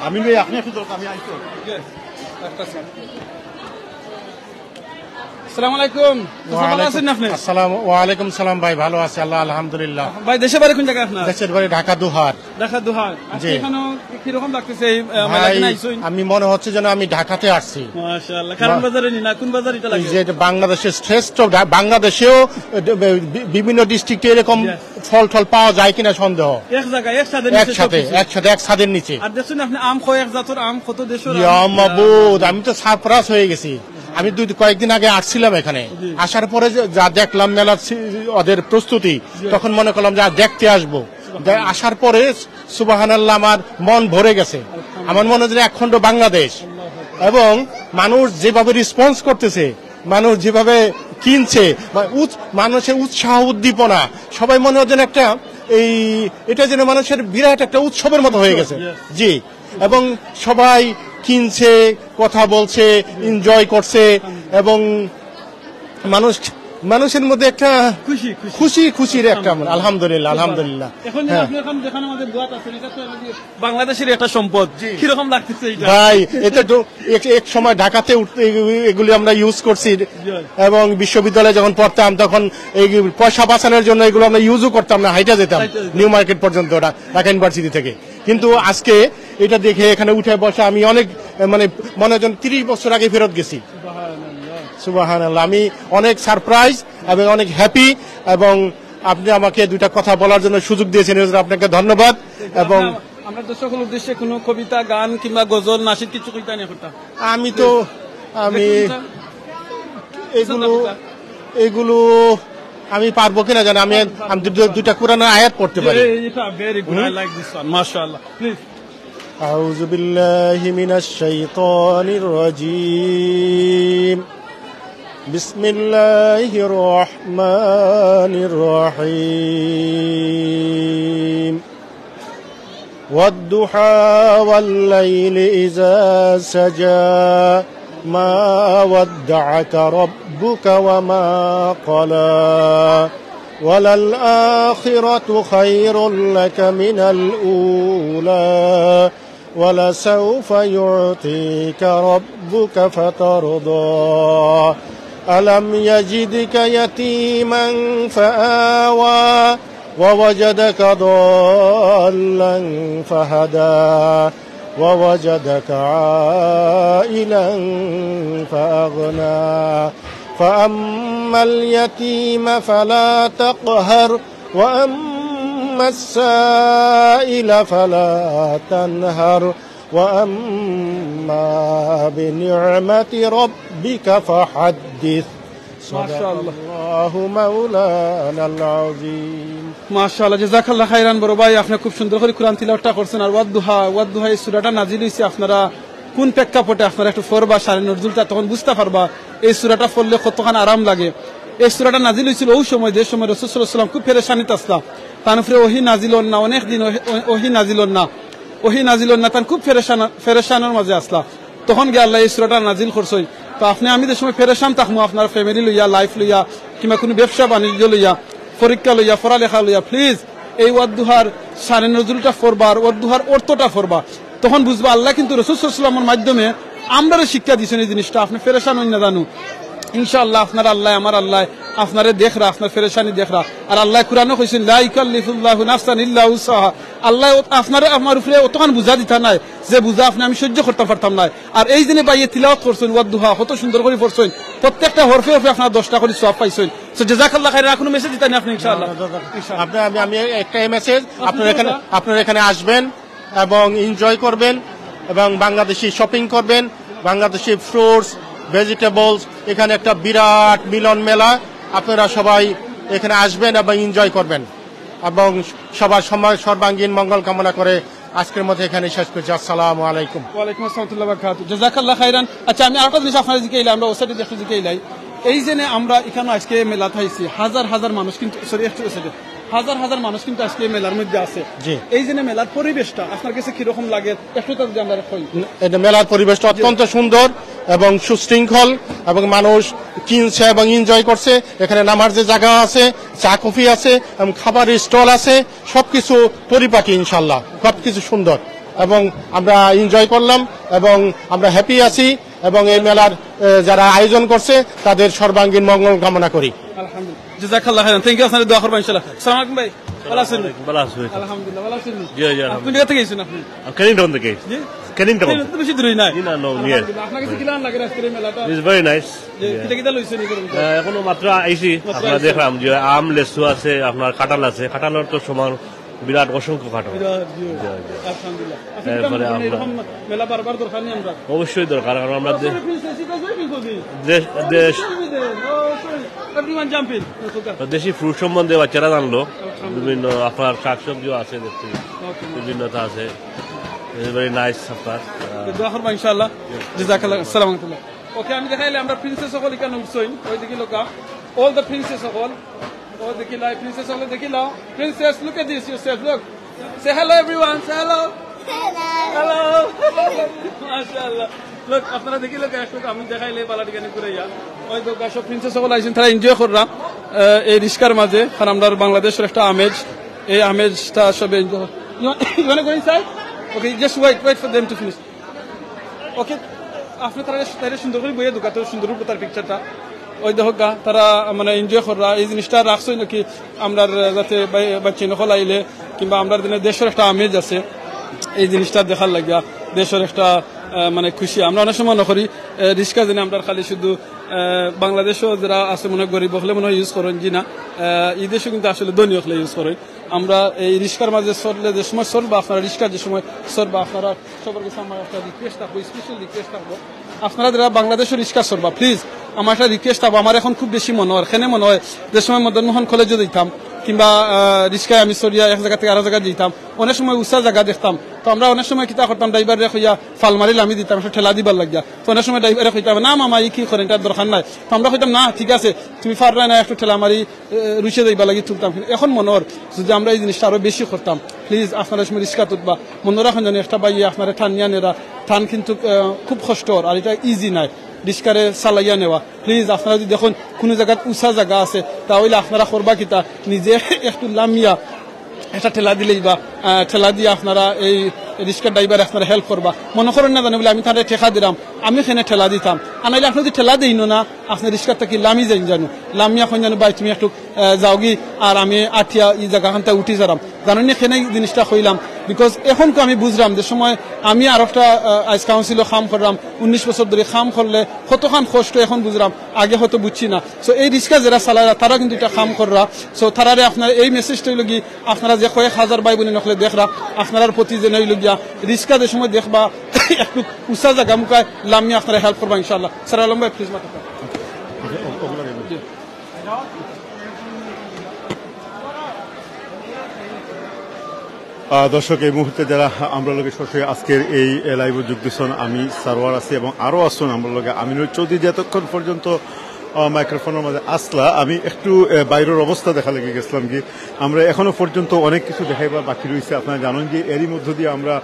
আমিন ভাই আপনি একটু দরকার, আমি আইতো। আসসালামু আলাইকুম। ভালো আছেন আপনি? আসসালামু ওয়ালাইকুম সালাম ভাই, ভালো আছি আল্লাহ আলহামদুলিল্লাহ। ভাই দেশের বাড়ি কোন জায়গায় আপনার? দেশের বাড়ি ঢাকা দুহার। ঢাকা দুহার। জি। এখানে কি রকম লাগতেছে এই ভাই? আমি মনে হচ্ছে যেন আমি ঢাকাতে আসছি। মাশাআল্লাহ। কারণ বাজারে না, কোন বাজার এটা লাগে? যে বাংলাদেশের শ্রেষ্ঠ, বাংলাদেশেও বিভিন্ন ডিস্ট্রিক্টে এরকম ফল টল পাওয়া যায় কিনা সন্দেহ। এক জায়গায় একসাথে এক ছাদের নিচে। আর দেখুন আপনি আম কয়েক জাতের আম, কত দেশের ইয়া মাবুদ, আমি তো সারপ্রাইজ হয়ে গেছি। আমি কয়েকদিন আগে আসছিলাম এখানে, আসার পরে যা দেখলাম মেলার ওদের প্রস্তুতি, তখন মনে করলাম যে দেখতে আসবো। আসার পরে সুবহানাল্লাহ আমার মন ভরে গেছে। আমার মনে হচ্ছে একখণ্ড বাংলাদেশ, এবং মানুষ যেভাবে রেসপন্স করতেছে, মানুষ যেভাবে কিনছে, মানুষের উৎসাহ উদ্দীপনা, সবাই মনে হচ্ছে একটা এটা যেন মানুষের বিরাট একটা উৎসবের মতো হয়ে গেছে। জি, এবং সবাই কিনছে, কথা বলছে, এনজয় করছে, এবং মানুষের মধ্যে একটা খুশির একটা আলহামদুলিল্লাহ আলহামদুলিল্লাহ। এখন আপনি যেখানে আমাদের দোয়াত আছে, এটা তো বাংলাদেশের একটা সম্পদ, কি রকম লাগতেছে এটা? ভাই এটা তো এক সময় ঢাকাতে উঠতে এগুলি আমরা ইউজ করছি, এবং বিশ্ববিদ্যালয়ে যখন পড়তাম তখন এই পয়সা বাঁচানোর জন্য এগুলো আমরা ইউজও করতাম না, হাইটা যেতাম নিউ মার্কেট পর্যন্ত ঢাকা ইউনিভার্সিটি থেকে। কিন্তু আজকে এটা দেখে এখানে উঠে বসে আমি অনেক মনে হয় 30 বছর আগে ফেরত গেছি। সুবহানাল্লাহ, আমি অনেক সারপ্রাইজ এবং অনেক হ্যাপি, এবং আপনি আমাকে দুইটা কথা বলার জন্য সুযোগ দিয়েছেন, আপনাকে ধন্যবাদ। এবং আমরা দর্শকের উদ্দেশ্যে কোনো কবিতা, গান কিংবা গজল, নাসিদ কিছু কইতা না করতাম? আমি এগুলো আমি পারবো কিনা জানি। আমি দুইটা কোরআনের আয়াত পড়তে পারি। Very good, I like this one, মাশাআল্লাহ। প্লিজ। আউযু বিল্লাহি মিনাশ শাইতানির রাজীম। বিসমিল্লাহির রহমানির রহিম। ওয়াদ-দুহা ওয়াল-লাইলি ইযা সাজা মা ওয়াদ্দা'আকা রাব্বুকা ওয়া মা ক্বালা ওয়ালাল আখিরাতু খায়রুল লাকা মিনাল উলা ওয়ালাসাউফা ইউ'তিকা রাব্বুকা ফাতারদা আলাম ইয়াজিদকা ইয়াতীমান ফাআওয়া ووجدك ضالا فهدى ووجدك عائلا فأغنى فأما اليتيم فلا تقهر وأما السائل فلا تنهر وأما بنعمة ربك فحدث صدق الله مولانا العظيم মাশাআল্লাহ জাযাকাল্লাহ খাইরান বড় ভাই আপনি খুব সুন্দর করে কোরআন তিলাওয়াতটা করছেন আর ওয়াদদুহা এই সূরাটা নাজিল হইছে আপনারা কোন প্রেক্ষাপটে আপনারা একটু পড়বা শারে নজরুলটা তখন বুঝতে পারবা এই সূরাটা পড়লে কতখানি আরাম লাগে এই সূরাটা নাজিল হইছিল ওই সময় যে সময় রাসূল সাল্লাল্লাহু আলাইহি ওয়াসাল্লাম খুব পেরেশানিতে আসলা তার উপরে ওহী নাজিল হল না অনেক দিন ওহী নাজিল হল না তান খুব পেরেশানের মাঝে আসলা তখন গিয়ে আল্লাহ এই সূরাটা নাজিল করছই তো আপনি আমি যে সময় পেরেশান থাকমু আপনার ফ্যামিলি লইয়া লাইফ লইয়া কিংবা কোনো ব্যবসা বাণিজ্য লইয়া পরীক্ষা লইয়া পড়ালেখা লইয়া প্লিজ এই ওয়াদদুহার শানে নজরুলটা পড়বার ওয়াদদুহার অর্থটা পড়বা তখন বুঝবা আল্লাহ কিন্তু রাসূল সাল্লাল্লাহু আলাইহি ওয়াসাল্লামের মাধ্যমে আমরাও শিক্ষা দিয়েছেন এই জিনিসটা আপনি পেরেশান হই না জানু ইনশাআল্লাহ আপনার আল্লাহ আমার আল্লাহ আপনারে দেখরা আপনার পেরেশানি দেখরা আর আল্লাহ কোরআনে কইছেন লা ইকাল্লিফুল্লাহু নাফসান ইল্লা উসাহা আল্লাহ আপনারে আমার উপরে অতখান বুঝা দিতা নাই যে বুঝা আপনি আমি সহ্য করতে পারতাম না আর এই দিনে বাইয়ে তিলাওয়াত করছেন ওয়াদদুহা কত সুন্দর করে পড়ছেন প্রত্যেকটা হরফে হরফে আপনারা 10টা করে সওয়াব পাইছেন সো জাযাকাল্লাহ খাইরান কোনো মেসেজ দিতেন আপনি ইনশাআল্লাহ আমি একটা মেসেজ আপনারা এখানে আসবেন এবং এনজয় করবেন এবং বাংলাদেশি শপিং করবেন বাংলাদেশি ফ্রুটস ভেজিটেবলস এখানে একটা বিরাট মিলন মেলা আপনারা সবাই এখানে আসবেন এবং এনজয় করবেন এবং সবার সর্বাঙ্গীন মঙ্গল কামনা করে আজকের মধ্যে এখানে শেষ করছি আসসালামু আলাইকুম ওয়া আলাইকুম আসসালাম ওয়া রাহমাতুল্লাহি ওয়া বারাকাতুহু জাযাকাল্লাহ খাইরান আচ্ছা আমি আরেকটা জিনিস আপনাদের দিকে এলাম আমরা ওসাইডে দেখতে দিকে এলাই এই যে আমরা এখানে আজকে মেলা থাইছি হাজার মানুষ কিন্তু সরি একটু ওসাইডে হাজার মানুষ কিন্তু আজকে মেলার মধ্যে আছে এই যে মেলার পরিবেশটা আপনার কাছে কি রকম লাগে একটু তো আমরা কই এটা মেলার পরিবেশটা অত্যন্ত সুন্দর এবং সুশৃঙ্খল এবং মানুষ কিনছে এবং এনজয় করছে এখানে নামার যে জায়গা আছে চা কফি আছে এবং খাবারের স্টল আছে সবকিছু পরিপাটি ইনশাআল্লাহ সবকিছু সুন্দর এবং আমরা এনজয় করলাম এবং আমরা হ্যাপি আছি এবং এই মেলার যারা আয়োজন করছে তাদের সর্বাঙ্গীন মঙ্গল কামনা করি আলহামদুলিল্লাহ জাযাকাল্লাহ খাইরান থ্যাংক ইউ আপনাদের দোয়া করবেন ইনশাআল্লাহ আসসালামু আলাইকুম ভাই ভালো আছেন ভালো আছি আলহামদুলিল্লাহ ভালো আছেন জি জি আপনি কোথা থেকে এসেছেন আপনি কেনিংটন থেকে জি কেনিংটন তো বেশি দূরে নাই না নো নিয়ার আপনার কাছে কি লাগে আজকের এই মেলাটা ইজ ভেরি নাইস কিটা লইছেন এখনো মাত্র আইছি আপনারা দেখলাম যে আম লেসু আছে আপনার কাঁঠাল আছে কাঁঠালের তো সমান বিরাট অসংখ্য কাঁঠাল আলহামদুলিল্লাহ মেলা বারবার দরকার নেই আমরা অবশ্যই দরকার কারণ আমরা দেশি ফ্রুট সম্বন্ধে বাচ্চারা জানলো বিভিন্ন আপনার শাকসবজিও আছে দেখতে বিভিন্নতা আছে ভেরি নাইস আপনার দোয়া করবা ইনশাআল্লাহ জাযাকাল্লাহ আসসালামু আলাইকুম ওকে আমি দেখাইলে আমরা প্রিন্সেস সকল এখানে উঠছইন ওই দেখি লোকা অল দ্য প্রিন্সেস সকল Oh, the killer princess of the killer. Princess, look at this yourself. Look. Say hello, everyone. Say hello. Hello. MashaAllah. Look, আপনারা দেখি লোক একটু আমি দেখাইলে পালাটি গানি করে যা ওই তো সব প্রিন্সেস সকল আইছেন তারা এনজয় কররা এই রিস্কার মাঝে কারণ আমরা বাংলাদেশের একটা আমেজ এই আমেজটা সব enjoy you want to go inside? Okay, just wait for them to finish. Okay, আপনি তারা সুন্দর করে বইয়ে দোকাতে সুন্দর করে তার পিকচারটা ওই দেখো গা তারা মানে এনজয় করা এই জিনিসটা রাখছই নাকি আমরা যাতে বাচ্চা নকল আইলে কিংবা আমরা দিনে দেশের একটা আমেজ আছে এই জিনিসটা দেখার লাগিয়া দেশের একটা মানে খুশি আমরা অনেক সময় নকরি রিক্সা জেনে আমরা খালি শুধু বাংলাদেশও যারা আছে মনে গরিব হলে মনে হয় ইউজ করেন জি না এই দেশও কিন্তু আসলে ধনী হলে ইউজ করেন আমরা এই রিক্সার মাঝে সরলে যে সময় সরবা আপনারা রিক্সা যে সময় সরবা আপনারা সবার কাছে আমার একটা রিকোয়েস্ট থাকবো স্পেশাল রিকোয়েস্ট থাকবো আপনারা যারা বাংলাদেশের রিক্সা সরবা প্লিজ আমার একটা রিকোয়েস্ট থাকবো আমার এখন খুব বেশি মনে হয় এখানে মনে হয় যে সময় মদন মোহন কলেজে দিতাম কিংবা রিক্সায় আমি সরিয়া এক জায়গা থেকে আরো জায়গায় যেতাম অনেক সময় উঁচা জায়গা দেখতাম তো আমরা অনেক সময় কিতা করতাম ড্রাইভারে হইয়া ফাল মারিলে আমি দিতাম একটা ঠেলা দিবার লাগিয়া তো অনেক সময় ড্রাইভারে হইতাম না মামা ই কি করেন তার দরকার নাই তো আমরা হইতাম না ঠিক আছে তুমি ফাররা না একটু ঠেলা মারি রুশে যাইবা লাগি তুলতাম এখন মনে হয় যদি আমরা এই জিনিসটা আরো বেশি করতাম প্লিজ আপনারা সময় রিক্সা তুলবা মনে রাখেন জানি একটা বাইয়ে আপনারা ঠান নিয়া নেরা ঠান কিন্তু খুব কষ্ট আর এটা ইজি নাই রিক্সারে চালাইয়া নেওয়া প্লিজ আপনারা যদি দেখুন কোনো জায়গায় উঁচা জায়গা আছে তাহলে আপনারা করবা কিতা নিজে একটু লামিয়া একটা ঠেলা দিলেই বা ঠেলা দিয়ে আপনারা এই রিক্সা ড্রাইভার আপনারা হেল্প করবা মনে করেন না জানি বলে আমি তাদের ঠেকা দিলাম আমি এখানে ঠেলা দিতাম আর নাইলে আপনি যদি ঠেলা দিই না আপনার রিক্সার থেকে লামি যাই জানো লামিয়া এখন জানো ভাই তুমি একটু যাওগি আর আমি আঠিয়া এই জায়গাখানটা উঠি যারাম জানো নি এখানে জিনিসটা হইলাম বিকজ এখন তো আমি বুঝলাম যে সময় আমি আর একটা আইস কাউন্সিলও কাম করলাম 19 বছর ধরে কাম করলে কতখান কষ্ট এখন বুঝলাম আগে হয়তো বুঝছি না সো এই রিক্সা যারা চালায় তারা কিন্তু এটা কাম কররা সো তারারে আপনার এই মেসেজটা হইল কি আপনারা যে কয়েক হাজার ভাই বোনে নকলে দেখরা আপনার প্রতি যে হইল গিয়া রিক্সা যে সময় দেখবা একটু উঁচা জায়গা মুখায় লামি আপনারা হেল্প করবা ইনশাআল্লাহ স্যার আলম ভাই প্লিজ মাথা দর্শক এই মুহূর্তে যারা আমরা লোকের সরাসরি আজকের এই লাইভে যোগ দিচ্ছেন আমি সারোয়ার আছি এবং আরও আসছেন আমরা লোকে আমিনুল চৌধুরী যতক্ষণ পর্যন্ত মাইক্রোফোনের মধ্যে আসলা আমি একটু বাইরের অবস্থা দেখা লেগে গেছিলাম কি আমরা এখনো পর্যন্ত অনেক কিছু দেখাইবার বাকি রয়েছে আপনারা জানেন যে এরই মধ্য দিয়ে আমরা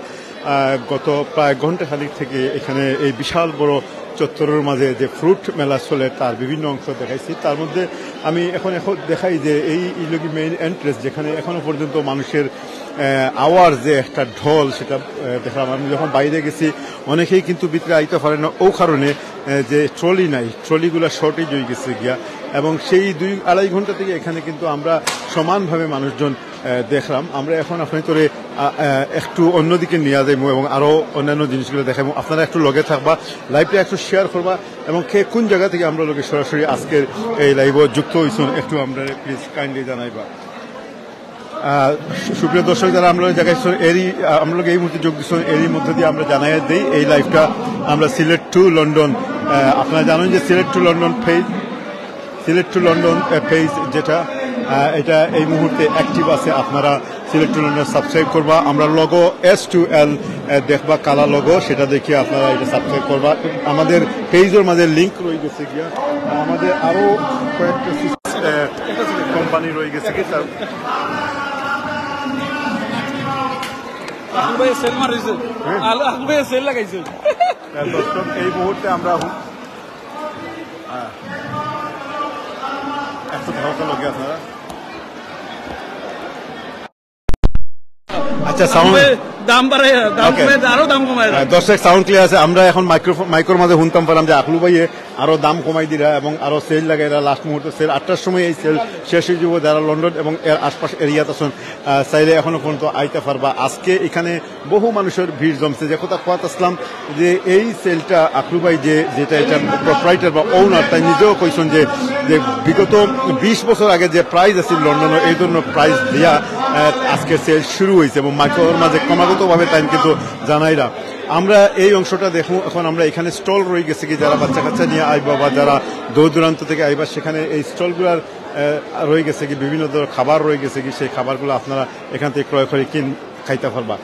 গত প্রায় ঘন্টা খানিক থেকে এখানে এই বিশাল বড় চত্বরের মাঝে যে ফ্রুট মেলা চলে তার বিভিন্ন অংশ দেখাইছি তার মধ্যে আমি এখন দেখাই যে এই ইলগি মেইন এন্ট্রেন্স যেখানে এখনো পর্যন্ত মানুষের আওয়ার যে একটা ঢল সেটা দেখলাম আমি যখন বাইরে গেছি অনেকেই কিন্তু ভিতরে আইতে পারে না ও কারণে যে ট্রলি নাই ট্রলিগুলো শর্টেজ হয়ে গেছে গিয়া এবং সেই 2-2.5 ঘন্টা থেকে এখানে কিন্তু আমরা সমানভাবে মানুষজন দেখলাম আমরা এখন আপনি করে একটু অন্যদিকে নিয়ে যাইব এবং আরও অন্যান্য জিনিসগুলো দেখাবো আপনারা একটু লগে থাকবা লাইভটা একটু শেয়ার করবা এবং কে কোন জায়গা থেকে আমরা লোকে সরাসরি আজকের এই লাইভে যুক্ত হয়েছেন একটু আমরা প্লিজ কাইন্ডলি জানাইবা সুপ্রিয় দর্শক যারা আমরা জায়গায় আমরা এই মুহূর্তে যোগ দিচ্ছেন এরই মধ্যে দিয়ে আমরা জানাই দিই এই লাইভটা আমরা সিলেট টু লন্ডন আপনারা জানেন যে সিলেট টু লন্ডন পেজ যেটা এটা এই মুহূর্তে অ্যাক্টিভ আছে আপনারা সিলেট টু লন্ডন সাবস্ক্রাইব করবা আমরা লগো S2L দেখবা কালা লগো সেটা দেখিয়ে আপনারা এটা সাবস্ক্রাইব করবা আমাদের পেজের মাঝে লিঙ্ক রয়ে গেছে গিয়া আমাদের আরো কয়েকটা কোম্পানি রয়ে গেছে কি তার এই মুহূর্তে আমরা একটু ধারকা লগে আপনারা আচ্ছা সাউন্ড দাম বাড়ায় দাম কমে আরো দাম কমায় দর্শক সাউন্ড ক্লিয়ার আছে আমরা এখন মাইক্রোর মাঝে শুনতাম পেলাম যে আকলু ভাইয়ে আরো দাম কমাই দিরা এবং আরো সেল লাগাই লাস্ট মুহূর্তে সেল 8টার সময় এই সেল শেষ হয়ে যাব যারা লন্ডন এবং এর আশপাশ এরিয়াতে আছেন চাইলে এখনো পর্যন্ত আইতে পারবা আজকে এখানে বহু মানুষের ভিড় জমছে যে কথা কোয়াত আসলাম যে এই সেলটা আকলু ভাই যেটা এটা প্রোপ্রাইটার বা ওনার তাই নিজেও কইছেন যে বিগত 20 বছর আগে যে প্রাইস আছিল লন্ডনের এই জন্য প্রাইস দিয়া আজকে সেল শুরু হয়েছে এবং মাইক্রোর মাঝে ক্রমাগতভাবে তাই কিন্তু জানাইরা আমরা এই অংশটা দেখুন এখন আমরা এখানে স্টল রয়ে গেছে কি যারা বাচ্চা কাচ্চা নিয়ে আইবা বা যারা দূর দূরান্ত থেকে আইবা সেখানে এই স্টলগুলার রয়ে গেছে কি বিভিন্ন ধরনের খাবার রয়ে গেছে কি সেই খাবারগুলো আপনারা এখান থেকে ক্রয় করে খাইতে পারবা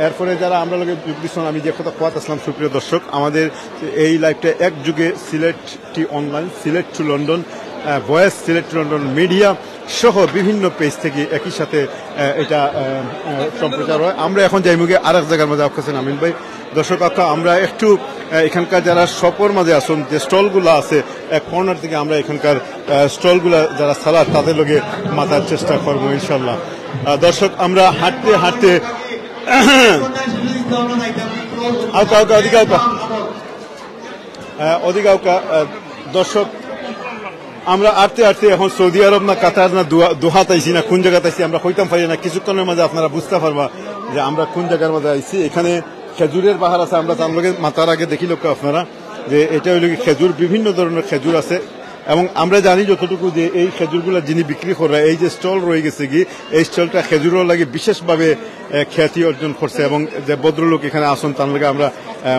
এরপরে যারা আমরা লোকের যুগ দিচ্ছেন আমি যে কথা কোয়াত আসলাম সুপ্রিয় দর্শক আমাদের এই লাইভটা এক যুগে Sylheti online Sylhet to London voice Sylhet to London media সহ বিভিন্ন পেজ থেকে একই সাথে এটা সম্প্রচার হয় আমরা এখন যাইমুগে আর এক জায়গার মাঝে আপনার আমিন ভাই দর্শক কথা আমরা একটু এখানকার যারা শপের মাঝে আসুন যে স্টলগুলো আছে এক কর্নার থেকে আমরা এখানকার স্টলগুলো যারা সালার তাদের লগে মাথার চেষ্টা করবো ইনশাল্লাহ দর্শক আমরা হাঁটতে হাঁটতে অধিকাউকা দর্শক আমরা আটতে এখন সৌদি আরব না কাতার না দোহাত আইছি না কোন জায়গাতে আইছি আমরা হইতাম পারি না কিছুক্ষণের মাঝে আপনারা বুঝতে পারবা যে আমরা কোন জায়গার মাঝে আইছি এখানে খেজুরের বাহার আছে আমরা তার লগে মাথার আগে দেখি লোক আপনারা যে এটা হইল খেজুর বিভিন্ন ধরনের খেজুর আছে এবং আমরা জানি যতটুকু যে এই খেজুরগুলো যিনি বিক্রি করে এই যে স্টল রয়ে গেছে কি এই স্টলটা খেজুরের লাগে বিশেষভাবে খ্যাতি অর্জন করছে এবং যে ভদ্রলোক এখানে আসুন তার লগে আমরা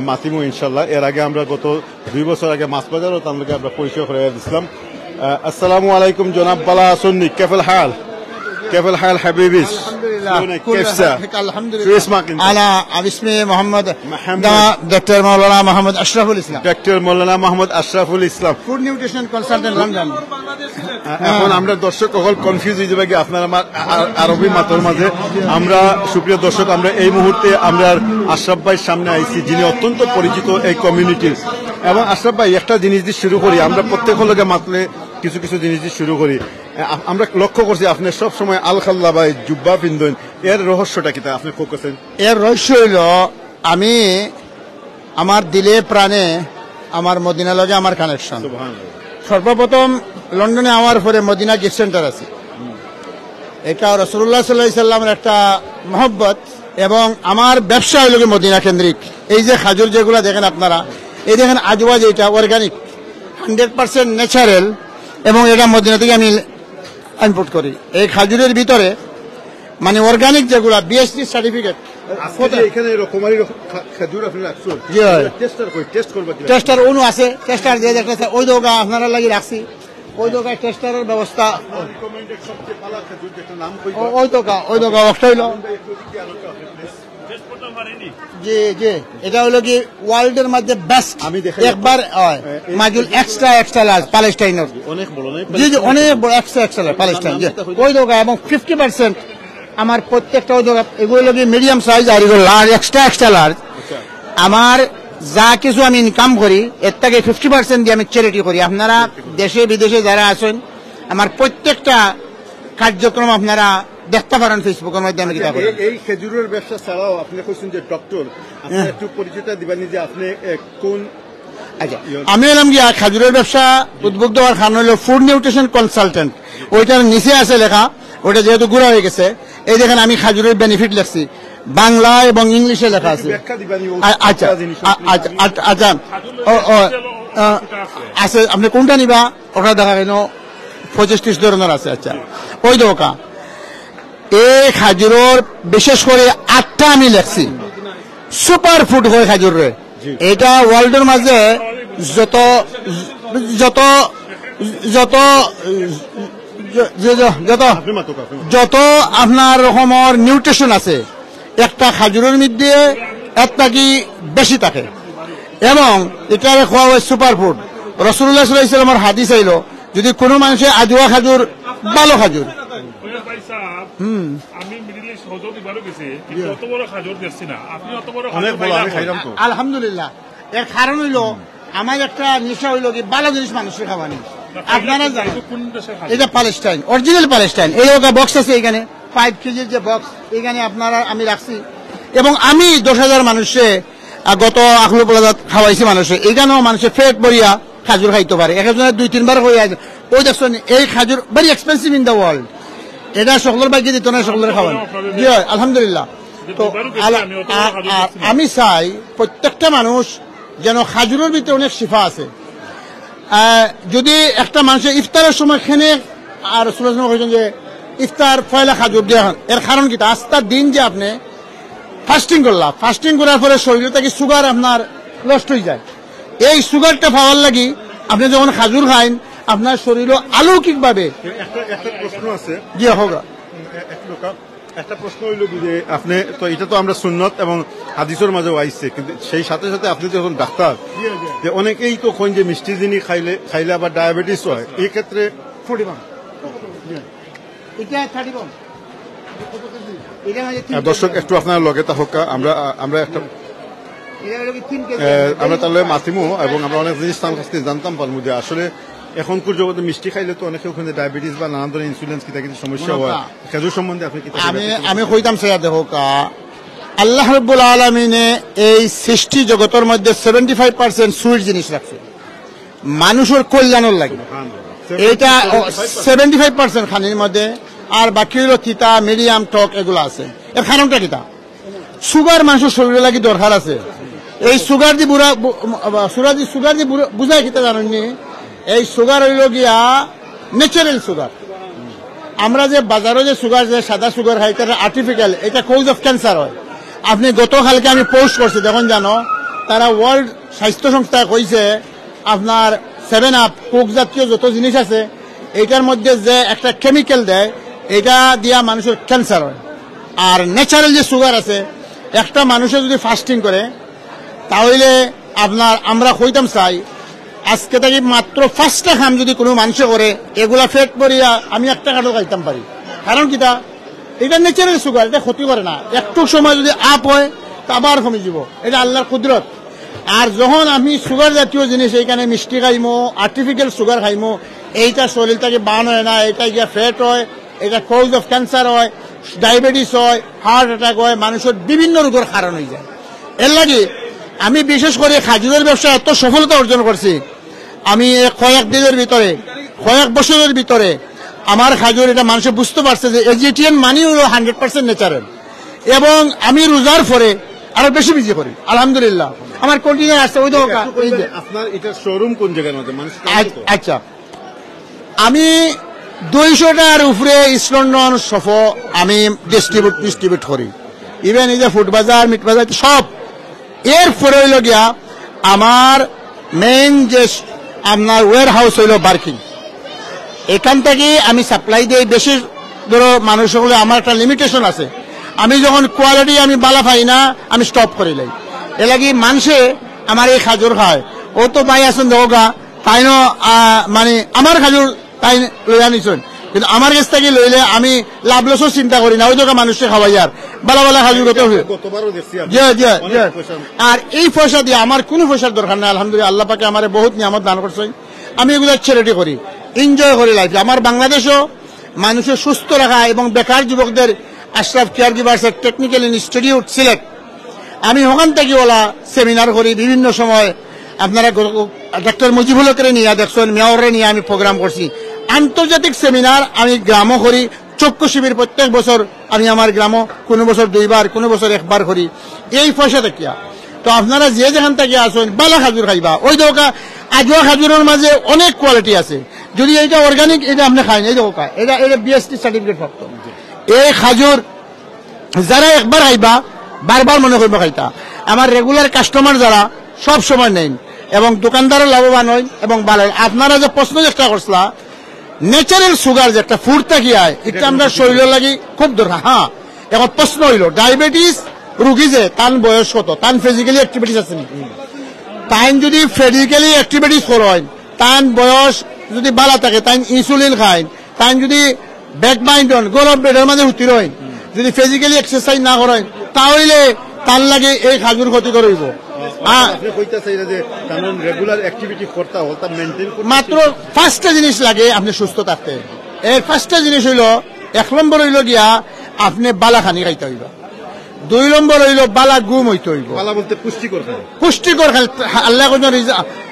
মাতিমু ইনশাল্লাহ এর আগে আমরা গত 2 বছর আগে মাছ বাজারও তার লগে আমরা পরিচয় করে দিয়েছিলাম السلام عليكم جناب بلا سني كيف الحال؟ كيف الحال حبيبي؟ كيف الحمد لله شو اسمك انت؟ انا اسمي محمد دكتور مولانا محمد اشرف الاسلام دكتور مولانا محمد اشرف الاسلام ফুড নিউট্রিশন কনসালটেন্ট লন্ডন এখন আমরা দর্শক সকল কনফিউজ হয়ে যাবে কি আপনারা আরবি মাতর মাঝে আমরা সুপ্রিয় দর্শক আমরা এই মুহূর্তে আমরা আশরাফ ভাইয়ের সামনে আইছি যিনি অত্যন্ত পরিচিত এই কমিউনিটির এবং আশরাফ ভাই একটা জিনিস দিয়ে শুরু করি আমরা প্রত্যেক লোকে মাতলে কিছু কিছু জিনিস দিয়ে শুরু করি আমরা লক্ষ্য করছি আপনি সব সময় আল খাল্লা বা জুব্বা পিন্দন, এর রহস্যটা কি তা আপনি ফোকাসেন? এর রহস্য হইল আমি আমার দিলে প্রাণে আমার মদিনা লগে আমার কানেকশন। সর্বপ্রথম লন্ডনে আমার পরে মদিনা গিফট সেন্টার আছে, এটা রাসূলুল্লাহ সাল্লাল্লাহু আলাইহি সাল্লামের একটা মহব্বত, এবং আমার ব্যবসা হইল মদিনা কেন্দ্রিক। এই যে খাজুর যেগুলো দেখেন আপনারা, এই দেখেন আজওয়াজ, এটা অর্গানিক 100% ন্যাচারাল, এবং এটা মদিনা থেকে আমি ইম্পোর্ট করি। এই খাজুরের ভিতরে মানে অর্গানিক যেগুলা বিএসটি সার্টিফিকেট। এখানে রকমারি খাজুর আপনি রাখছেন, জি হয়, টেস্ট করব, টেস্টার অনু আছে, টেস্টার যে দেখতেছে ওই দোকা আপনারা লাগি রাখছি, ওই দোকায় টেস্টারের ব্যবস্থা, ওই দোকা অষ্ট হইল। জি জি, এটা হলো কি ওয়ার্ল্ডের মধ্যে বেস্ট, একবার মাজুল এক্সট্রা লার্জ প্যালেস্টাইনের, অনেক বড়, জি জি অনেক বড় এক্সট্রা প্যালেস্টাইন, ওই দোকা, এবং 50% আমার প্রত্যেকটা ওই দোকা, এগুলো কি মিডিয়াম সাইজ, আর এগুলো লার্জ এক্সট্রা লার্জ। আমার যা কিছু আমি ইনকাম করি এর থেকে 50% দিয়ে আমি চ্যারিটি করি। আপনারা দেশে বিদেশে যারা আছেন, আমার প্রত্যেকটা কার্যক্রম আপনারা দেখতে পারেন ফেসবুকের মধ্যে। আমি কিতাব এই খেজুরের ব্যবসা ছাড়াও আপনি কইছেন যে ডক্টর, আপনি একটু পরিচয়টা দিবেন যে আপনি কোন? আচ্ছা, আমি এলাম গিয়া খাজুরের ব্যবসা উদ্বুদ্ধ হওয়ার কারণ হলো ফুড নিউট্রিশন কনসালটেন্ট, ওইটার নিচে আছে লেখা, ওইটা যেহেতু গুঁড়া হয়ে গেছে, এই দেখেন আমি খাজুরের বেনিফিট লিখছি, বাংলা এবং ইংলিশে লেখা আছে। আচ্ছা আচ্ছা আচ্ছা, আছে, আপনি কোনটা নিবা ওটা দেখা গেল 25-30 ধরনের আছে। আচ্ছা, ওই দোকা এই খাজুরের বিশেষ করে 8টা আমি লেখছি, সুপার ফুড হয় খাজুরে। এটা ওয়ার্ল্ডের মাঝে যত যত যত যত আপনার রকমের নিউট্রিশন আছে, একটা খাজুরের মধ্যে এর থাকি বেশি থাকে, এবং এটা খাওয়া হয় সুপার ফুড। রাসূলুল্লাহ সাল্লাল্লাহু আলাইহি ওয়াসাল্লামের হাদিস আইল, যদি কোনো মানুষের আজওয়া খাজুর, ভালো খাজুর, আমি মিডল ইস্ট হজরত ইবারও গেছি, কিন্তু অত বড় খাজুর দেখছি না। আপনি অত বড় অনেক বড়, আমি খাইলাম তো আলহামদুলিল্লাহ। এর কারণ হইল আমার একটা নেশা হইল কি ভালো জিনিস মানুষের খাওয়ানি। আপনারা জানেন এটা প্যালেস্টাইন, অরিজিনাল প্যালেস্টাইন। এই বক্স আছে এখানে 5 কেজির যে বক্স, এখানে আপনারা আমি রাখছি, এবং আমি 10,000 মানুষে গত আখলু প্লাজাত খাওয়াইছি মানুষে। এখানেও মানুষের পেট ভরিয়া খাজুর খাইতে পারে, একজনের 2-3 বার হয়ে আছে। ওই দেখছেন এই খাজুর very expensive in the world, এটা সকলের বাইকে দিত না, সকলের খাওয়ান। জি হয়, আলহামদুলিল্লাহ। তো আমি চাই প্রত্যেকটা মানুষ যেন খাজুরের ভিতরে অনেক শিফা আছে। যদি একটা মানুষের ইফতারের সময় খেনে, আর সুলতান বলেছেন যে ইফতার পয়লা খাজুর দেওয়া হন, এর কারণ কি? আস্তার দিন যে আপনি ফাস্টিং করলাম, ফাস্টিং করার পরে শরীরে থেকে সুগার আপনার নষ্ট হয়ে যায়। এই সুগারটা পাওয়ার লাগি আপনি যখন খাজুর খাইন, আপনার শরীরও অলৌকিক ভাবে। একটা প্রশ্ন আছে, জি হোক, একটা প্রশ্ন হইল যে আপনি তো এটা তো আমরা সুন্নত এবং হাদিসের মাঝেও আইছে, কিন্তু সেই সাথে সাথে আপনি যখন ডাক্তার, যে অনেকেই তো কোন যে মিষ্টি জিনিস খাইলে আবার ডায়াবেটিস হয়, এই ক্ষেত্রে 41 এটা 31 দর্শক একটু আপনার লগে তা হোক, আমরা একটা আমরা তাহলে মাতিমু, এবং আমরা অনেক জিনিস তার কাছ থেকে জানতাম পারবো যে আসলে এখনকার জগতে মিষ্টি খাইলে তো অনেকে ওখানে ডায়াবেটিস বা নানান ধরনের ইনসুলিন কিছু সমস্যা হয়। খেজুর সম্বন্ধে আপনি আমি কইতাম সেয়া দেখো, আল্লাহ রাব্বুল আলামিনে এই সৃষ্টি জগতের মধ্যে 75% সুইট জিনিস রাখছে মানুষের কল্যাণের লাগে। এইটা 75% খানির মধ্যে, আর বাকি হলো তিতা, মিডিয়াম, টক এগুলো আছে। এর কারণটা কিতা? সুগার মানুষের শরীরে লাগি দরকার আছে। এই সুগার দি বুঝায় কিতা জানেননি? এই সুগার হইল গিয়া ন্যাচারাল সুগার। আমরা যে বাজারে যে সুগার, যে সাদা সুগার খাই, এটা আর্টিফিশিয়াল, এটা কজ অফ ক্যান্সার হয়। আপনি গতকালকে আমি পোস্ট করছি, দেখুন জানো, তারা ওয়ার্ল্ড স্বাস্থ্য সংস্থা কইছে আপনার 7 আপ, কোক জাতীয় যত জিনিস আছে, এইটার মধ্যে যে একটা কেমিক্যাল দেয়, এটা দিয়া মানুষের ক্যান্সার হয়। আর ন্যাচারাল যে সুগার আছে, একটা মানুষে যদি ফাস্টিং করে, তাহলে আপনার আমরা কইতাম চাই আজকে থেকে মাত্র 5টা খাম যদি কোনো মানুষে করে, এগুলা ফেট করিয়া আমি 1 টাকাও খাইতাম পারি। কারণ কিটা? এটা ন্যাচারাল সুগার, এটা ক্ষতি করে না। একটু সময় যদি আপ হয় তা আবার কমে যাব, এটা আল্লাহর কুদরত। আর যখন আমি সুগার জাতীয় জিনিস এইখানে মিষ্টি খাইমো, আর্টিফিশিয়াল সুগার খাইমো, এইটা শরীরটাকে বার্ন হয় না, এটা গিয়া ফ্যাট হয়, এটা কজ অফ ক্যান্সার হয়, ডায়াবেটিস হয়, হার্ট অ্যাটাক হয়, মানুষের বিভিন্ন রোগের কারণ হয়ে যায়। এর লাগে আমি বিশেষ করে খাজুরের ব্যবসায় এত সফলতা অর্জন করছি, আমি কয়েক দিনের ভিতরে, কয়েক বছরের ভিতরে আমার খাজুর এটা মানুষে বুঝতে পারছে যে এজিটিএন মানি হলো 100% ন্যাচারাল। এবং আমি রোজার পরে আরো বেশি বিজি করি, আলহামদুলিল্লাহ। আমার কন্টিনিউ আসছে ওই দোকা। আপনার এটা শোরুম কোন জায়গার মধ্যে? আচ্ছা, আমি 200টার উপরে ইস্টলন্ডন সফ আমি ডিস্ট্রিবিউট করি, ইভেন এই যে ফুড বাজার, মিট বাজার সব। এরপরে হইল গিয়া আমার মেইন যে আপনার ওয়ার হাউস হইল বার্কিং, এখান থেকে আমি সাপ্লাই দিই। বেশি ধরো মানুষ হলে আমার একটা লিমিটেশন আছে, আমি যখন কোয়ালিটি আমি বালা পাই না আমি স্টপ করে লাই। এ লাগি মানুষে আমার এই খাজুর খায়, ও তো ভাই আছেন দোকা তাই মানে আমার খাজুর তাই লইয়া নিছেন, কিন্তু আমার কাছ থেকে লইলে আমি লাভ লসও চিন্তা করি না, ওই দোকা মানুষকে খাওয়াই আর বালা বালা খাজুর কত হয়ে। আর এই পয়সা দিয়ে আমার কোনো পয়সার দরকার নাই, আলহামদুলিল্লাহ। আল্লাহ পাকে আমার বহুত নিয়ামত দান করছেন, আমি এগুলো চ্যারিটি করি, এনজয় করি লাইফ। আমার বাংলাদেশও মানুষের সুস্থ রাখা এবং বেকার যুবকদের Ashraf care givers technical institute Sylhet, আমি ওখান থেকে ওলা সেমিনার করি বিভিন্ন সময়। আপনারা ডক্টর মুজিবুল হকরে নিয়ে দেখছেন, মেয়রে নিয়ে আমি প্রোগ্রাম করছি। আন্তর্জাতিক সেমিনার আমি গ্রামও করি, চক্ষু শিবির প্রত্যেক বছর আমি আমার গ্রামও কোনো বছর 2বার, কোনো বছর 1বার করি। এই পয়সা দেখিয়া তো আপনারা যে যেখান থেকে আসেন বালা খাজুর খাইবা। ওই দোকা আজোয়া খাজুরের মাঝে অনেক কোয়ালিটি আছে, যদি এইটা অর্গানিক এটা আপনি খাইন, এই দোকা এটা বিএসটি সার্টিফিকেট প্রাপ্ত। এই খাজুর যারা একবার খাইবা বারবার মনে করবো খাইতা। আমার রেগুলার কাস্টমার যারা সব সময় নেন এবং দোকানদারও লাভবান হয় এবং ভালো। আপনারা যে প্রশ্ন চেষ্টা করছিলা ন্যাচারাল সুগার যে একটা ফুড থাকি আয়, এটা আমরা শরীরের লাগি খুব দরকার। হ্যাঁ, এখন প্রশ্ন হইল ডায়াবেটিস রুগী যে তার বয়স কত, তার ফিজিক্যালি অ্যাক্টিভিটিস আছে নাকি, তাই যদি ফিজিক্যালি অ্যাক্টিভিটিস করেন, তার বয়স যদি বালা থাকে, তাই ইনসুলিন খায়, তাই যদি ব্যাক বাইন্ডন গরম বেডের মাঝে উঠি রয়েন, যদি ফিজিক্যালি এক্সারসাইজ না করেন, তাহলে তার লাগে এই খাজুর ক্ষতি করব। মাত্র 5টা জিনিস লাগে আপনি সুস্থ থাকতে। এই 5টা জিনিস হইল, 1 নম্বর হইল গিয়া আপনি বালা খানি খাইতে হইবা, 2 নম্বর হইল বালা গুম হইতে হইব, বালা বলতে পুষ্টিকর পুষ্টিকর আল্লাহ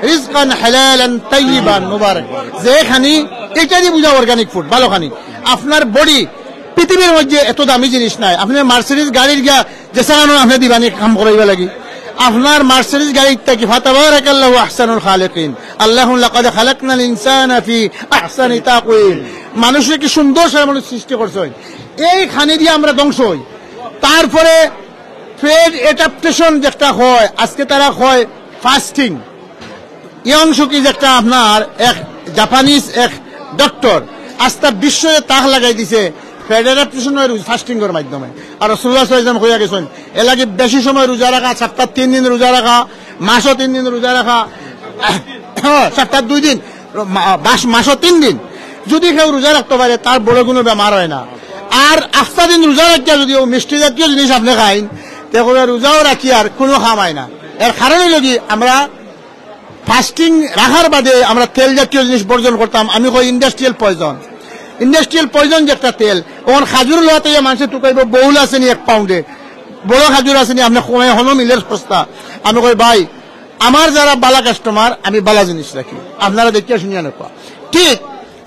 রিজকান হালালান তাইয়িবান মুবারাক, যে খানি এটারই বুঝা অর্গানিক ফুড ভালো খানি। আপনার বডি পৃথিবীর মধ্যে এত দামি জিনিস নাই, আপনি মার্সিডিজ গাড়ির গিয়া যে চালানো আপনি দিবানি কাম করাইবা লাগি। আপনার মার্সিডিজ গাড়ি থাকি ফাতাবারাকাল্লাহু আহসানুল খালিকিন, আল্লাহু লাকাদ খালাকনাল ইনসানা ফি আহসানি তাকওয়িম, মানুষকে কি সুন্দর মানুষ সৃষ্টি করছেন। এই খানি দিয়ে আমরা ধ্বংস হই। তারপরে ফেড অ্যাডাপ্টেশন যেটা হয়, আজকে তারা হয় ফাস্টিং। ইয়ং সুকি যেটা আপনার এক জাপানিজ এক ডক্টর আস্তা বিশ্বে তাক লাগাই দিছে ফেড অ্যাডাপ্টেশন হয় ফাস্টিং এর মাধ্যমে। আর রাসূলুল্লাহ সাল্লাল্লাহু আলাইহি ওয়াসাল্লাম কইয়া গেছেন এর লাগে বেশি সময় রোজা রাখা, সপ্তাহ 3 দিন রোজা রাখা, মাসও 3 দিন রোজা রাখা, সপ্তাহ 2 দিন, মাসও 3 দিন। যদি কেউ রোজা রাখতে পারে তার বড় কোনো বেমার হয় না। আর 8 দিন রোজা রাখিয়া যদি মিষ্টি জাতীয় জিনিস আপনি খাইন, তাহলে রোজাও রাখি আর কোনো খামাই না। এর কারণ হইল কি, আমরা ফাস্টিং রাখার বাদে আমরা তেল জাতীয় জিনিস বর্জন করতাম। আমি কই ইন্ডাস্ট্রিয়াল পয়জন, ইন্ডাস্ট্রিয়াল পয়জন যে একটা তেল, ওখান খাজুর লোয়াতে মানুষের টুকাইব বহুল আসেনি 1 পাউন্ডে, বড় খাজুর আসেনি আপনি হনো মিলের সস্তা। আমি কই ভাই আমার যারা বালা কাস্টমার আমি বালা জিনিস রাখি, আপনারা দেখিয়া শুনিয়া নেওয়া ঠিক।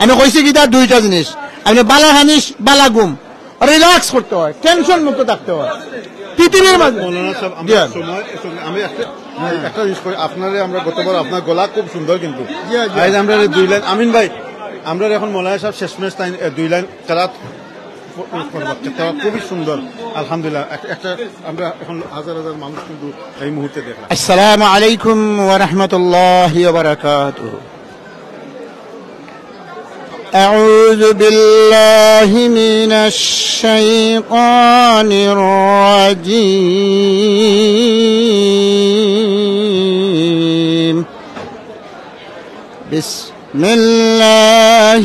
আমি কইছি কি তার 2টা জিনিস, আপনি বালা খানিস বালা গুম, রিল্যাক্স করতে হয়, টেনশন মুক্ত থাকতে হয় পৃথিবীর মাঝে। আমি একটা জিনিস করি, আপনারে আমরা গতবার আপনার গলা খুব সুন্দর, কিন্তু আমরা 2 লাইন আমিন ভাই, আমরা এখন মৌলানা সাহেব শেষমেশ 2 লাইন কারাত খুবই সুন্দর আলহামদুলিল্লাহ। একটা আমরা এখন হাজার হাজার মানুষ কিন্তু এই মুহূর্তে দেখলাম। আসসালামু আলাইকুম ওয়া রাহমাতুল্লাহি ওয়া বারাকাতুহু। أعوذ بالله من الشيطان الرجيم. بسم الله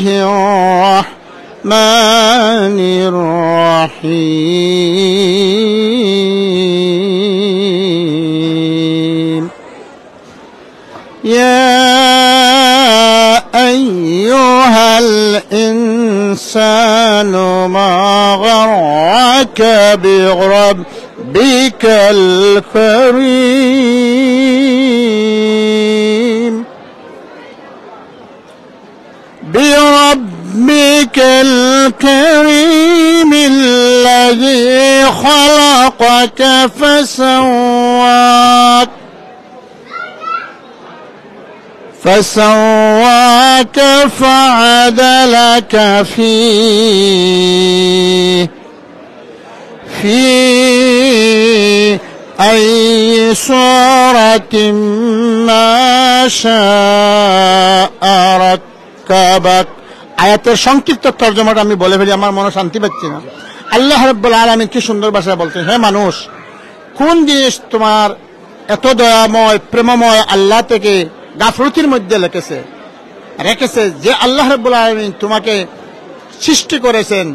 الرحمن الرحيم. يا أيها لك بربك الكريم بربك الكريم الذي خلقك فسواك فعدلك في أي صورة ما شاء ركبك আয়াতের সংক্ষিপ্ত তর্জমাটা আমি বলে ফেলি, আমার মনে শান্তি পাচ্ছি না। আল্লাহ রাব্বুল আলামিন কি সুন্দর ভাষায় বলছেন, হে মানুষ, কোন জিনিস তোমার এত দয়াময় প্রেমময় আল্লাহ থেকে গাফলতির মধ্যে রেখেছে যে আল্লাহ রাব্বুল আলামিন তোমাকে সৃষ্টি করেছেন,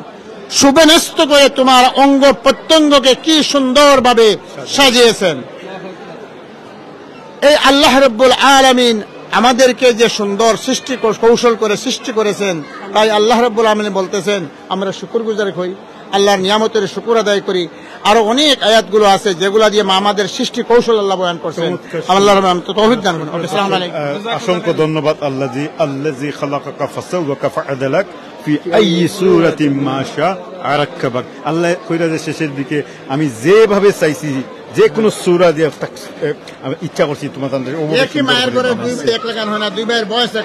সুবেনস্ত করে তোমার অঙ্গ প্রত্যঙ্গকে কি সুন্দরভাবে সাজিয়েছেন। এই আল্লাহ রাব্বুল আলামিন আমাদেরকে যে সুন্দর সৃষ্টি কৌশল করে সৃষ্টি করেছেন, তাই আল্লাহ রাব্বুল আলামিন বলতেছেন আমরা শুকরগুজার হই, আল্লাহর নিয়ামতের শুকর আদায় করি। আরো অনেক আয়াতগুলো আছে যেগুলা দিয়ে আমাদের সৃষ্টি কৌশল আল্লাহ বয়ান করছেন। আল্লাহর তৌফিক দান করুন। আসসালামু আলাইকুম। অসংখ্য ধন্যবাদ। আল্লাযী খালাকাকা ফাসাওয়াকা ফাআদালাক ফি আইয়ি সূরাতিন মা শাআ রাক্কাবাক। আল্লাহ কইরা যে শেষের দিকে আমি যেভাবে চাইছি যে কোনো সূরা দিয়ে আমি ইচ্ছা করছি তোমাদের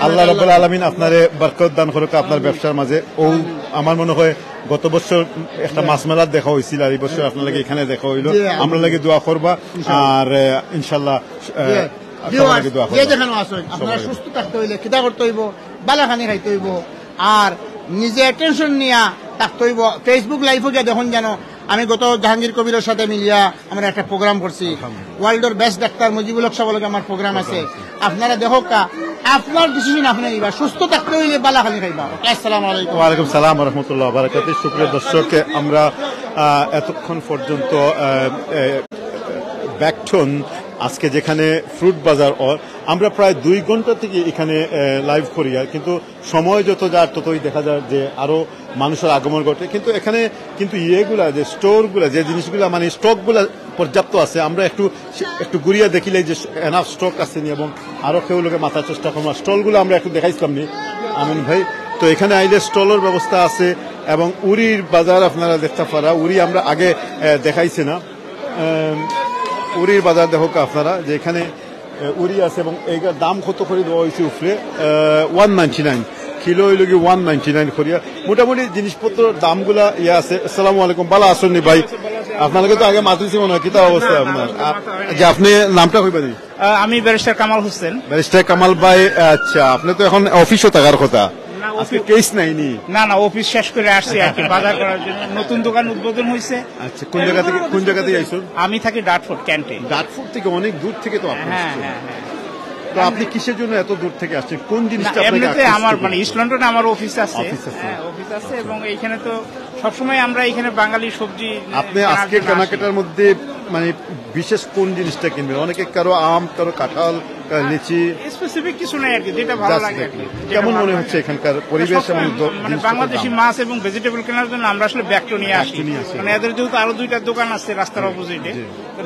আল্লাহ রাব্বুল আলামিন আপনারে বরকত দান করুক আপনার ব্যবসার মাঝে। ও আমার মনে হয় গত বছর একটা মাছ মেলার দেখা হয়েছিল, আর এই বছর আপনার লাগে এখানে দেখা হইলো। আমরা লাগে দোয়া করবা, আর ইনশাল্লাহ আপনারা সুস্থ থাকতে হইলে কিতা করতে হইব, বালাখানি খাইতে হইব, আর নিজে টেনশন নিয়া থাকতে হইব। ফেসবুক লাইভে গিয়ে দেখুন, যেন আমি গত জাহাঙ্গীর কবিরের সাথে মিলিয়া আমরা একটা প্রোগ্রাম করছি, ওয়ার্ল্ডের বেস্ট ডাক্তার মুজিবুল হক সাহেবের আমার প্রোগ্রাম আছে। আপনারা দেখো আপনার ডিসিশন আপনি নিবা, সুস্থ থাকতে হইলে বালাখানি খাইবা। আসসালামু আলাইকুম। ওয়ালাইকুম সালাম ওয়া রাহমাতুল্লাহি ওয়া বারাকাতুহু। সুপ্রিয় দর্শক, আমরা এতক্ষণ পর্যন্ত ব্যাকটন আজকে যেখানে ফ্রুট বাজার, আমরা প্রায় 2 ঘন্টা থেকে এখানে লাইভ করি, আর কিন্তু সময় যত যায় ততই দেখা যায় যে আরো মানুষের আগমন ঘটে। কিন্তু এখানে কিন্তু ইয়েগুলা যে স্টোরগুলা, যে জিনিসগুলা মানে স্টকগুলা পর্যাপ্ত আছে, আমরা একটু ঘুরিয়া দেখিলে যে এনাফ স্টক আছে নি, এবং আরো কেউ লোকে মাথার চেষ্টা করবো। স্টলগুলো আমরা একটু দেখাইছিলাম নি আমিন ভাই, তো এখানে আইলে স্টলের ব্যবস্থা আছে। এবং উরির বাজার আপনারা দেখতে পারা, উরি আমরা আগে দেখাইছি না, উরির বাজার দেখো আপনারা যে এখানে উরি আছে, এবং এইটার দাম কত করে দেওয়া হয়েছে উপরে 199 কিলো হইল কি 199 করিয়া। মোটামুটি জিনিসপত্রের দামগুলা ইয়ে আছে। আসসালামু আলাইকুম, ভালো আছেন নি ভাই? আপনাকে তো আগে মাতৃছি মনে হয়, কিতা অবস্থা আপনার? যে আপনি নামটা কইবেন? আমি ব্যারিস্টার কামাল হোসেন। ব্যারিস্টার কামাল ভাই, আচ্ছা আপনি তো এখন অফিসও থাকার কথা, আজকে কেস নাইনি? না, অফিস শেষ করে আসছি আর কি, বাজার করার জন্য। নতুন দোকান উদ্বোধন হয়েছে। আচ্ছা, কোন জায়গা থেকে আইছেন? আমি থাকি ডাটফোর্ড ক্যান্টে। ডাটফোর্ড থেকে অনেক দূর থেকে তো আপনি? হ্যাঁ। তো আপনি কিসের জন্য এত দূর থেকে আসছেন? কোন জিনিসটা? এমনিতে আমার মানে ইস্ট লন্ডনে আমার অফিস আছে, অফিস আছে, এবং এইখানে তো সবসময় আমরা এখানে বাঙালি সবজি। আপনি আজকে কেনাকাটার মধ্যে মানে বিশেষ কোন জিনিসটা কিনবেন? অনেকে কারো আম, কারো কাঁঠাল, লিচি, স্পেসিফিক কিছু নাই আর কি, যেটা ভালো লাগে আর কি। কেমন মনে হচ্ছে এখানকার পরিবেশ? মানে বাংলাদেশি মাছ এবং ভেজিটেবল কেনার জন্য আমরা আসলে ব্যাগটো নিয়ে আসি। মানে এদের যেহেতু আরো 2টা দোকান আছে রাস্তার অপোজিটে,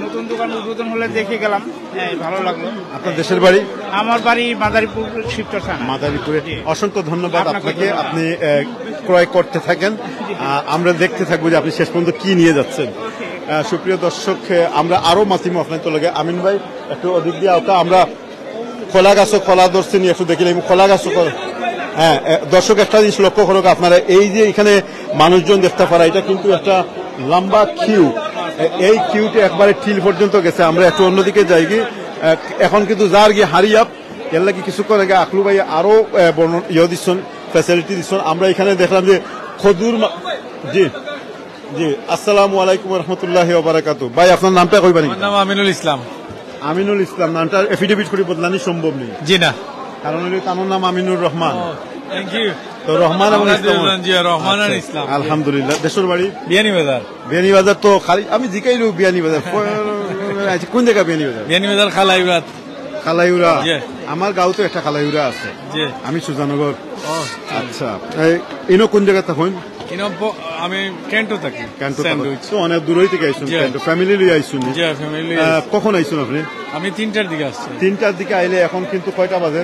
নতুন দোকান উদ্বোধন হলে দেখে গেলাম, ভালো লাগলো। আপনার দেশের বাড়ি? আমার বাড়ি মাদারীপুর, শিবচর থানা। মাদারীপুরে। অসংখ্য ধন্যবাদ আপনাকে। আপনি ক্রয় করতে থাকেন, আমরা দেখতে থাকবো যে আপনি শেষ পর্যন্ত কি নিয়ে যাচ্ছেন। সুপ্রিয় দর্শক, আমরা আরো মাতিমো আপনার তো লাগে। আমিন ভাই একটু ওদিক দিয়ে আওতা, আমরা খোলা গাছও খোলা ধরছে নিয়ে একটু দেখিলাম খোলা গাছও। হ্যাঁ দর্শক, একটা জিনিস লক্ষ্য করুক আপনারা, এই যে এখানে মানুষজন দেখতে পারা, এটা কিন্তু একটা লম্বা কিউ। এই কিউটি একবারে টিল পর্যন্ত গেছে। আমরা একটু অন্যদিকে যাই গিয়ে, এখন কিন্তু যার গিয়ে হারিয়াপ এর লাগে কিছুক্ষণ আগে আকলু ভাই আরো দিচ্ছেন, ফ্যাসিলিটি দিচ্ছেন। আমরা এখানে দেখলাম যে খদুর। জি জি, আসসালামু আলাইকুম রহমতুল্লাহ বারাকাতু। ভাই আপনার নামটা কইবেন? নাম আমিনুল ইসলাম। আমিনুল ইসলাম নামটা এফিডেভিট করে বদলানি সম্ভব নেই? জি না, কারণ তার নাম আমিনুর রহমান। Thank you. তো রহমান এবং রহমান আর ইসলাম। আলহামদুলিল্লাহ। দেশের বাড়ি? বিয়ানীবাজার। বিয়ানীবাজার তো খালি আমি জিকাইলু বিয়ানীবাজার কোন জায়গা? বিয়ানীবাজার। বিয়ানীবাজার খালাইবাদ। খালাইউরা? আমার গাঁও তো একটা খালাইউরা আছে। আমি সুজানগর। ও আচ্ছা, ইনো কোন জায়গা তখন? আমি ক্যান্টো থাকি ক্যান্টো স্যান্ডউইচ তো অনেক দূরই থেকে আইসুন জি। ক্যান্টো ফ্যামিলি লই আইসুন জি ফ্যামিলি কখন আইসুন আপনি আমি 3টার দিকে আসছি 3টার দিকে আইলে এখন কিন্তু কয়টা বাজে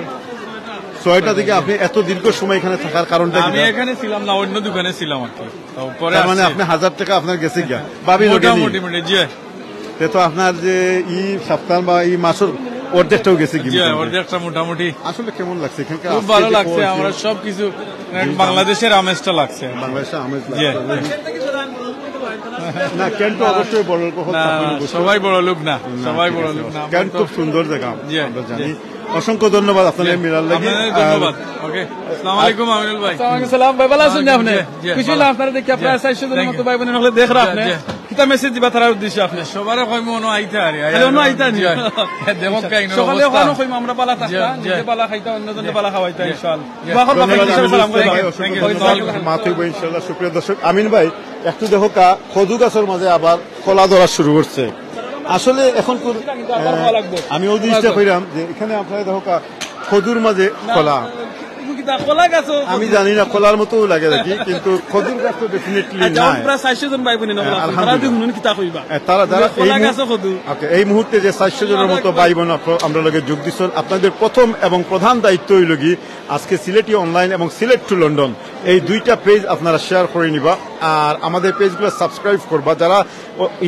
6টার দিকে আপনি এত দীর্ঘ সময় এখানে থাকার কারণটা কি আমি এখানে ছিলাম না অন্য দোকানে ছিলাম আর কি তো পরে তার মানে আসছি। আপনি 1000 টাকা আপনার গেছে গিয়া ভাবি মোটামুটি জি তে তো আপনার যে ই সপ্তাহ বা এই মাসের অর্ধেকটাও গেছে কি জি অর্ধেকটা মোটামুটি আসলে কেমন লাগছে এখানকার খুব ভালো লাগছে আমরা সবকিছু বাংলাদেশের আমেজটা লাগছে বাংলাদেশের আমেজ জি না ক্যান্টো অবশ্যই বড় লোক না, সবাই বড় লোক না সবাই বড় লোক না ক্যান্ট খুব সুন্দর জায়গা জি, আমরা জানি জি। অসংখ্য ধন্যবাদ আপনাদের মিলার লাগি আপনাদের ধন্যবাদ ওকে আসসালামু আলাইকুম আমিনুল ভাই আসসালামু সালাম ভাই ভালো আছেন আপনি খুশি হলাম আপনারা দেখি আপনারা 400 জনের মতো ভাই বোনের হলে দেখ আপনি কিতা মেসেজ দিবা তার উদ্দেশ্যে আপনি সবারে কই মনো আইতা আরে হ্যালো নো আইতা নি দেখো কাই না সকালে ওখানে কইম আমরা বালা থাকতা নিজে বালা খাইতা অন্যজনকে বালা খাওয়াইতা ইনশাআল্লাহ বাখর বাবা সালাম করে মাথুই ভাই ইনশাআল্লাহ সুপ্রিয় দর্শক আমিন ভাই একটু দেখো খদু গাছের মাঝে আবার কলা ধরা শুরু করছে আসলে এখন আমি ওই জিনিসটা কইরাম যে এখানে আপনারা দেখো খদুর মাঝে কলা কলা গাছ আমি জানি না কলার মতো লাগে নাকি কিন্তু খদুর গাছ তো ডেফিনেটলি নাই প্রায় 400 জন ভাই বোন তারা দেখুন কিতা কইবা তারা যারা কলা গাছ খদু এই মুহূর্তে যে 400 জনের মতো ভাই বোন আমরা লগে যোগ দিচ্ছেন আপনাদের প্রথম এবং প্রধান দায়িত্ব হইল কি আজকে সিলেটি অনলাইন এবং সিলেট টু লন্ডন এই দুইটা পেজ আপনারা শেয়ার করে নিবা আর আমাদের পেজগুলো সাবস্ক্রাইব করবা যারা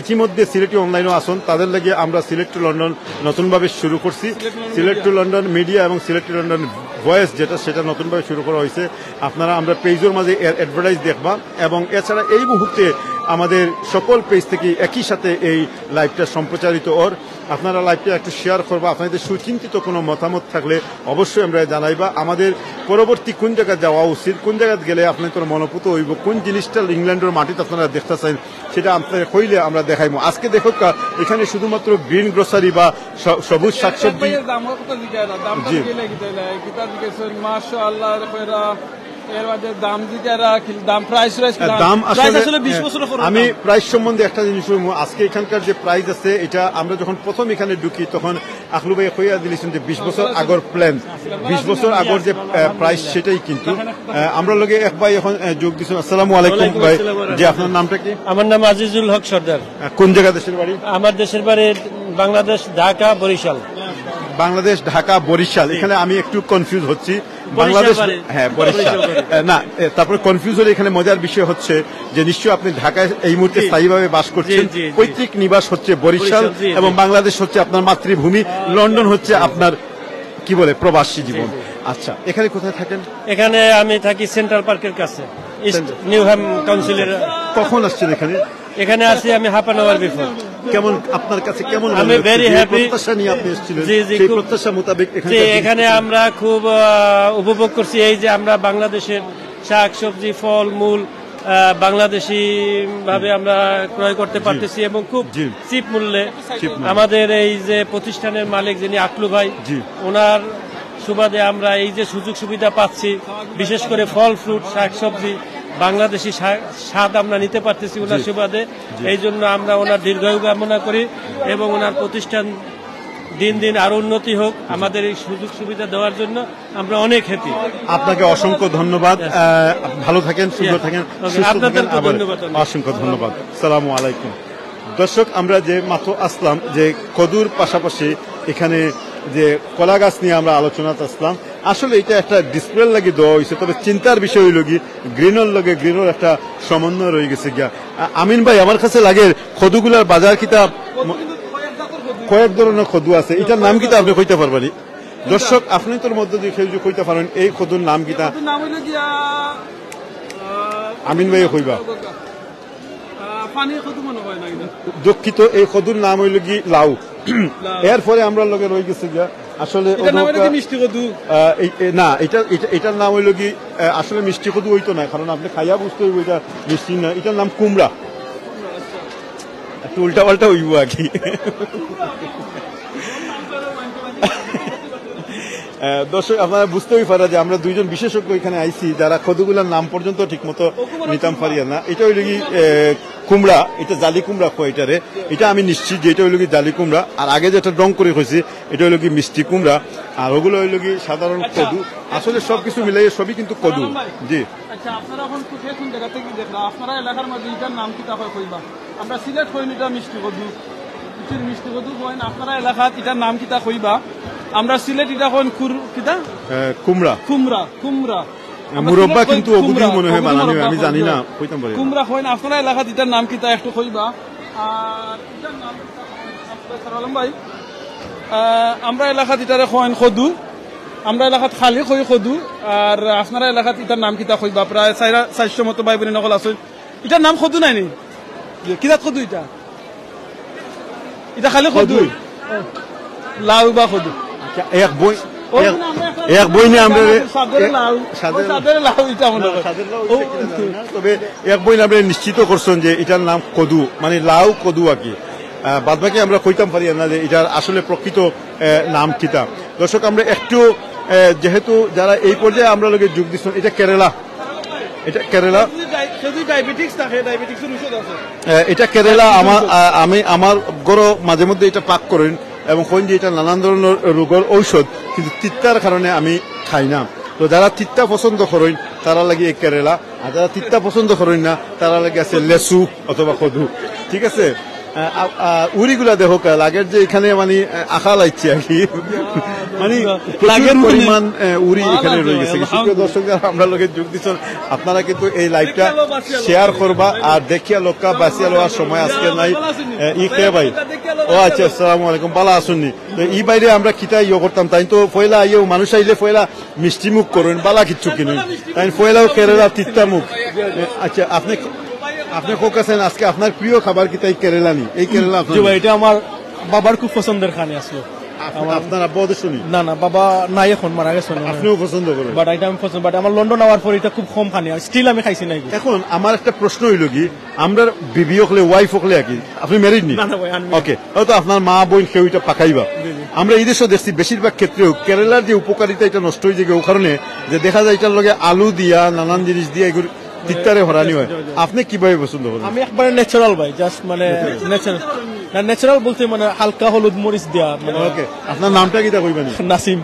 ইতিমধ্যে সিলেটি অনলাইনও আসুন তাদের লাগে আমরা সিলেট টু লন্ডন নতুনভাবে শুরু করছি সিলেট টু লন্ডন মিডিয়া এবং সিলেট টু লন্ডন ভয়েস যেটা সেটা নতুনভাবে শুরু করা হয়েছে আপনারা আমরা পেজের মাঝে অ্যাডভার্টাইজ দেখবা এবং এছাড়া এই মুহূর্তে আমাদের সকল পেজ থেকে একই সাথে এই লাইভটা সম্প্রচারিত ওর আপনারা লাইভটা একটু শেয়ার করবা আপনাদের সুচিন্তিত কোনো মতামত থাকলে অবশ্যই আমরা জানাইবা আমাদের পরবর্তী কোন জায়গায় যাওয়া উচিত কোন জায়গায় গেলে আপনাদের মনোপুত হইব কোন জিনিসটা ইংল্যান্ডের মাটিতে আপনারা দেখতে চান সেটা আপনারা কইলে আমরা দেখাইবো আজকে দেখো এখানে শুধুমাত্র গ্রিন গ্রোসারি বা সবুজ শাকসবজি জি মাশাআল্লাহ আমি প্রাইস সম্বন্ধে একটা জিনিস আজকে এখানকার যে প্রাইস আছে এটা আমরা যখন প্রথম এখানে ঢুকি তখন আখলু ভাই কইয়া দিয়েছেন যে 20 বছর আগর প্ল্যান 20 বছর আগর যে প্রাইস সেটাই কিন্তু আমরা লগে এক ভাই এখন যোগ দিয়েছেন আসসালামু আলাইকুম ভাই যে আপনার নামটা কি আমার নাম আজিজুল হক সর্দার কোন জায়গা দেশের বাড়ি আমার দেশের বাড়ি বাংলাদেশ ঢাকা বরিশাল বাংলাদেশ ঢাকা বরিশাল এখানে আমি একটু কনফিউজ হচ্ছি বাংলাদেশ হ্যাঁ বরিশাল না তারপরে কনফিউজ হলে এখানে মজার বিষয় হচ্ছে যে নিশ্চয়ই আপনি ঢাকায় এই মুহূর্তে স্থায়ীভাবে বাস করছেন পৈতৃক নিবাস হচ্ছে বরিশাল এবং বাংলাদেশ হচ্ছে আপনার মাতৃভূমি লন্ডন হচ্ছে আপনার কি বলে প্রবাসী জীবন আচ্ছা এখানে কোথায় থাকেন এখানে আমি থাকি সেন্ট্রাল পার্কের কাছে ইস্ট নিউহ্যাম কাউন্সিলের কখন আসছেন এখানে এখানে আসি আমি হাফ অ্যান আওয়ার বিফোর কেমন আপনার কাছে কেমন আমি ভেরি হ্যাপি প্রত্যাশা নিয়ে আপনি এসেছিলেন জি জি সেই প্রত্যাশা মোতাবেক এখানে আমরা খুব উপভোগ করছি এই যে আমরা বাংলাদেশের শাক সবজি ফল মূল বাংলাদেশি ভাবে আমরা ক্রয় করতে পারতেছি এবং খুব চিপ মূল্যে আমাদের এই যে প্রতিষ্ঠানের মালিক যিনি আকলু ভাই ওনার সুবাদে আমরা এই যে সুযোগ সুবিধা পাচ্ছি বিশেষ করে ফল ফ্রুট শাক সবজি বাংলাদেশি স্বাদ আমরা নিতে পারতেছি ওনার সুবাদে এই জন্য আমরা ওনার দীর্ঘায়ু কামনা করি এবং ওনার প্রতিষ্ঠান দিন দিন আরো উন্নতি হোক আমাদের এই সুযোগ সুবিধা দেওয়ার জন্য আমরা অনেক হ্যাপি আপনাকে অসংখ্য ধন্যবাদ ভালো থাকেন সুস্থ থাকেন অসংখ্য ধন্যবাদ আসসালামু আলাইকুম দর্শক আমরা যে মাত্র আসলাম যে কদুর পাশাপাশি এখানে যে কলা গাছ নিয়ে আমরা আলোচনাতে আসলাম আসলে এটা একটা ডিসপ্লে লাগে দেওয়া হয়েছে তবে চিন্তার বিষয় হইল কি গ্রিনর লগে গ্রিনর একটা সমন্বয় রয়ে গেছে গিয়া আমিন ভাই আমার কাছে লাগে খদুগুলার বাজার কিতাব কয়েক ধরনের খদু আছে এটার নাম কিতা আপনি কইতে পারবেন দর্শক আপনি তোর মধ্যে দিয়ে কেউ কইতে পারেন এই খদুর নাম কিতা আমিন ভাই কইবা দুঃখিত এই খদুর নাম হইল কি লাউ এরপরে আমরা লগে রয়ে গেছি গিয়া আসলে না এটার নাম হইল কি আসলে মিষ্টি কদু হইতো না কারণ আপনি খাইয়া বুঝতে হইব এটা মিষ্টি না এটার নাম কুমড়া একটু উল্টা পাল্টা হইব আর কি দর্শক আপনারা বুঝতেই পারা যে আমরা দুইজন বিশেষজ্ঞ এখানে আইছি যারা কদুগুলার নাম পর্যন্ত ঠিক মতো নিতাম পারিয়া না। এটা হইল কি কুমড়া, এটা জালি কুমড়া কয় এটারে, এটা আমি নিশ্চিত যে এটা হইল কি জালি কুমড়া। আর আগে যেটা রং করে হয়েছে এটা হইল কি মিষ্টি কুমড়া, আর ওগুলো হইল কি সাধারণ কদু। আসলে সবকিছু মিলাই সবই কিন্তু কদু। জি আচ্ছা, আপনারা এখন কোন জায়গা থেকে দেখলাম আপনারা এলাকার মধ্যে এটার নাম কি তাহলে কইবা? আমরা সিলেট হইন এটা মিষ্টি কদু, মিষ্টি কদু কইন আপনারা এলাকাত এটার নাম কি তা কইবা? আমরা সিলেট এটা কইন কিতা কুমড়া। কুমড়া কুমড়া মুরব্বা কিন্তু ওগুলি মনে হয় বানানি, আমি জানি না কইতাম পারি। কুমড়া কইন আপনারা এলাকাত এটার নাম কি তা একটু কইবা। আর এটার নাম সালাম ভাই, আমরা এলাকাত এটারে কইন কদু, আমরা এলাকাত খালি কই কদু। আর আপনারা এলাকাত এটার নাম কিতা কইবা? প্রায় 400 মতো ভাই বোন নকল আছে। এটার নাম কদু নাই নি? কিতা কদু এটা? এটা খালি কদু, লাউ বা কদু। আচ্ছা, এক বই নিয়ে আমরা তবে এক বই আমরা নিশ্চিত করছেন যে এটার নাম কদু, মানে লাউ কদু আর কি। বাদ বাকি আমরা কইতাম পারি না যে এটার আসলে প্রকৃত নাম কিতা। দর্শক আমরা একটু যেহেতু যারা এই পর্যায়ে আমরা লোকে যোগ দিচ্ছেন, এটা কেরালা, এটা কেরালা, এটা কেরালা। আমি আমার গড় মাঝে মধ্যে এটা পাক করেন এবং কইন যে এটা নানান ধরনের রোগের ঔষধ, কিন্তু তিত্তার কারণে আমি খাই না। তো যারা তিত্তা পছন্দ করেন তারা লাগে এই কেরালা, আর যারা তিত্তা পছন্দ করেন না তারা লাগে আছে লেসু অথবা কদু। ঠিক আছে, উড়িগুলা দেখো লাগের যে এখানে মানে আশা লাগছে আর কি, মানে লাগের পরিমাণ উড়ি এখানে রয়ে গেছে। সুপ্রিয় দর্শক যারা আমরা লোকের যোগ দিচ্ছেন, আপনারা কিন্তু এই লাইভটা শেয়ার করবা আর দেখিয়া লোকা বাঁচিয়া লওয়ার সময় আজকে নাই। ই কে ভাই, ও আচ্ছা, আসসালামু আলাইকুম, বালা আসুননি। তো এই বাইরে আমরা কিতা ইয়ে করতাম, তাই তো ফয়লা ইয়েও মানুষ আইলে ফয়লা মিষ্টি মুখ করেন, বালা কিচ্ছু কিনুন, তাই ফয়লাও কেরালা তিত্তা মুখ। আচ্ছা, আপনি কোক আছেন, আজকে আপনার প্রিয় খাবার কি তাই কেরালা নি? এই কেরালা এটা আমার বাবার খুব পছন্দের খানে আসলো। আপনার আব্বা ওদের শুনি না না, বাবা নাই এখন, মারা গেছে। আপনিও পছন্দ করেন? বাট এটা আমি পছন্দ, বাট আমার লন্ডন আওয়ার পর এটা খুব কম খানি, স্টিল আমি খাইছি না। এখন আমার একটা প্রশ্ন হইল কি, আমরা বিবি হকলে ওয়াইফ হকলে কি আপনি ম্যারিড নি? ওকে, হয়তো আপনার মা বোন কেউ এটা পাকাইবা। আমরা এই দেশও দেখছি বেশিরভাগ ক্ষেত্রেও কেরালার যে উপকারিতা এটা নষ্ট হয়ে যায় ও কারণে যে দেখা যায় এটার লগে আলু দিয়া নানান জিনিস দিয়া এগুলো তিত্তারে হরানি হয়। আপনি কিভাবে পছন্দ করেন? আমি একবারে ন্যাচারাল ভাই, জাস্ট মানে ন্যাচারাল বলতে মানে হালকা হলুদ মরিচ দেওয়া। মানে ওকে, আপনার নামটা কিটা কইবেন? নাসিম।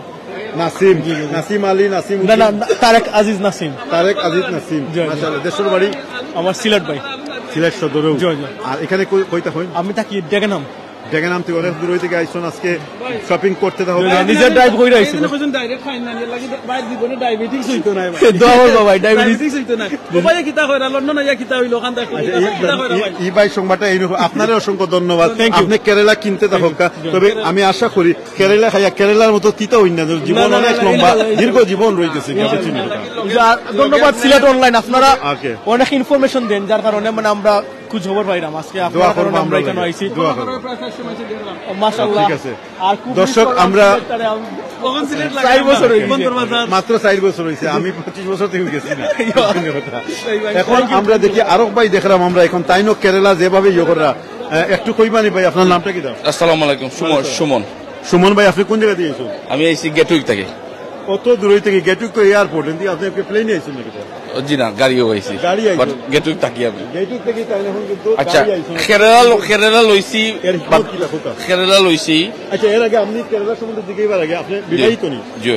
নাসিম, নাসিম আলী, নাসিম, না না, তারেক আজিজ নাসিম। তারেক আজিজ নাসিম, মাশাআল্লাহ। দেশের বাড়ি? আমার সিলেট ভাই। সিলেট সদরেও? আর এখানে কইতা হইন? আমি থাকি ডেগানাম। ডেগানাম থেকে অনেক দূর থেকে আইসন আজকে শপিং করতে, তাহলে নিজের ড্রাইভ কইরা আইছি। ডাইরেক্ট খাই না লাগি বাইরে জীবনে ডায়াবেটিস হইতো না ভাই। দোয়া করবা ভাই, ডায়াবেটিস হইতো না। কোপায় কিতা কইরা লন্ডন আইয়া কিতা হইলো ওখান থেকে কিতা কইরা ভাই। এই ভাই সংবাদটা এইরকম। আপনারও অসংখ্য ধন্যবাদ। আপনি কেরালা কিনতে থাকা, তবে আমি আশা করি কেরালা খাইয়া কেরালার মতো তিতা হইনা, জীবন অনেক লম্বা, দীর্ঘ জীবন রইতেছে। ধন্যবাদ সিলেট অনলাইন, আপনারা অনেক ইনফরমেশন দেন, যার কারণে মানে আমরা খুঁজ খবর পাইলাম। আজকে আপনারা কারণে আমরা এখানে আইছি। মাশাআল্লাহ। ঠিক আছে দর্শক, আমরা মাত্র 4 বছর হয়েছে, আমি 25 বছর থেকে গেছি না। এখন আমরা দেখি আরব ভাই দেখলাম আমরা এখন, তাই না কেরালা যেভাবে ইয়ে করা, একটু কইবানি ভাই আপনার নামটা কি দাও? আসসালামু আলাইকুম, সুমন। সুমন ভাই, আপনি কোন জায়গা দিয়ে আইছেন? আমি আইছি গেটউইক থেকে। কত দূর থেকে? গেটউইক তো এয়ারপোর্ট, আপনি প্লেনে আইছেন নাকি? জি না, গাড়িও আইছি। গাড়ি আইছে, বাট গেটউইক থাকি আমি। গেটউইক থেকে তাই এখন কিন্তু আচ্ছা, কেরালা লইছি, কেরালা লইছি। আচ্ছা, এর আগে আপনি কেরালা সম্বন্ধে জিজ্ঞাসা আগে আপনি বিবাহিত নি? জি।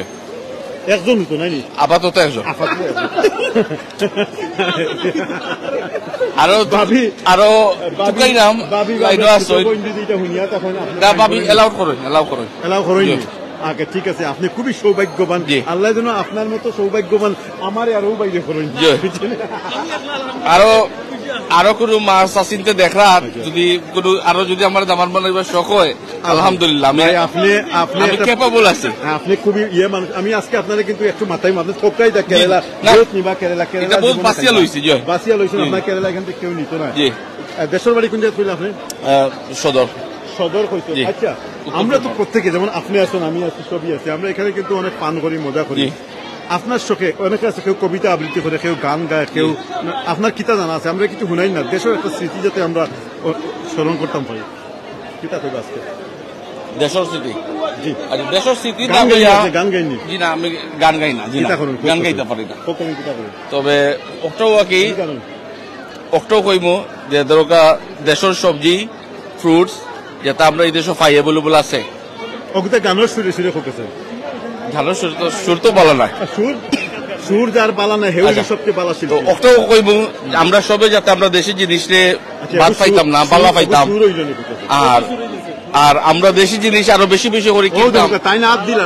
একজন তো নাই? আপাতত একজন। আরো তুকাই নাম লাইনো আছে না, ভাবি এলাউ করেন। আগে ঠিক আছে, আপনি খুবই সৌভাগ্যবান। আল্লাহ যেন আপনার মতো সৌভাগ্যবান আমার আরো বাইরে করেন। আরো কোনো মাছ চিনতে দেখা, যদি কোনো আরো যদি আমার দামান বানাইবার শখ হয়, আলহামদুলিল্লাহ আপনি ক্যাপাবল আছে। আপনি খুবই ইয়ে মানুষ। আমি আজকে আপনারা কিন্তু একটু মাথায় মাথায় ঠকাই দেয় কেরালা নিবা, কেরালা বাসিয়া লইছি। বাসিয়া লইছেন আপনার কেরালা, এখান থেকে কেউ নিত না। দেশের বাড়ি কোন জায়গায় ছিলেন আপনি? সদর হইতো। আচ্ছা, আমরা তো প্রত্যেকে, যেমন আপনি আছেন, আমি আছি, সবই আছে, আমরা এখানে কিন্তু অনেক পান করি, মজা করি। আপনার শখে অনেকে আছে, কেউ কবিতা আবৃত্তি করে, কেউ গান গায়, কেউ আপনার কিতা জানা আছে, আমরা কিছু শুনাই না, দেশের একটা স্মৃতি যাতে আমরা স্মরণ করতাম পারি। কিতা কইব আজকে? দেশের স্মৃতি জি আর দেশের স্মৃতি গান গাইনি জি না আমি গান গাই না জি না গান গাইতে পারি না তবে অক্টো কি অক্টো কইমু যে দরকা দেশের সবজি ফ্রুটস যেটা আমরা এই দেশে পাই অ্যাভেলেবল আছে ওগুতে গানের সুরে ফোকাসে গানের সুর তো বলা না সুর যার বালা না হেউ সবচেয়ে বালা ছিল অক্টো কইমু আমরা সবে যাতে আমরা দেশি জিনিসে বাদ পাইতাম না বালা পাইতাম আর আমরা দেশি জিনিস আরো বেশি বেশি করে কিনতাম তাই না দিলা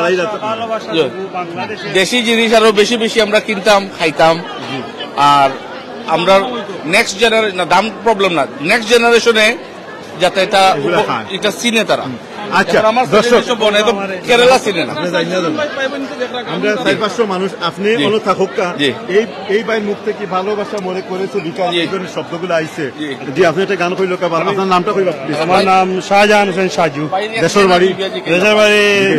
দেশি জিনিস আরো বেশি বেশি আমরা কিনতাম খাইতাম আর আমরা নেক্সট জেনারেশন দাম প্রবলেম না নেক্সট জেনারেশনে যাতে এটা চিনে তারা আচ্ছা দর্শক কেরালা চিনে না আমরা 400-500 মানুষ আপনি অনু থাকুক এই বাইর মুখ থেকে ভালোবাসা মনে করেছে বিকাশ শব্দগুলো আইছে জি আপনি একটা গান কইল আপনার নামটা কইবা আমার নাম শাহজাহান হোসেন সাজু দেশের বাড়ি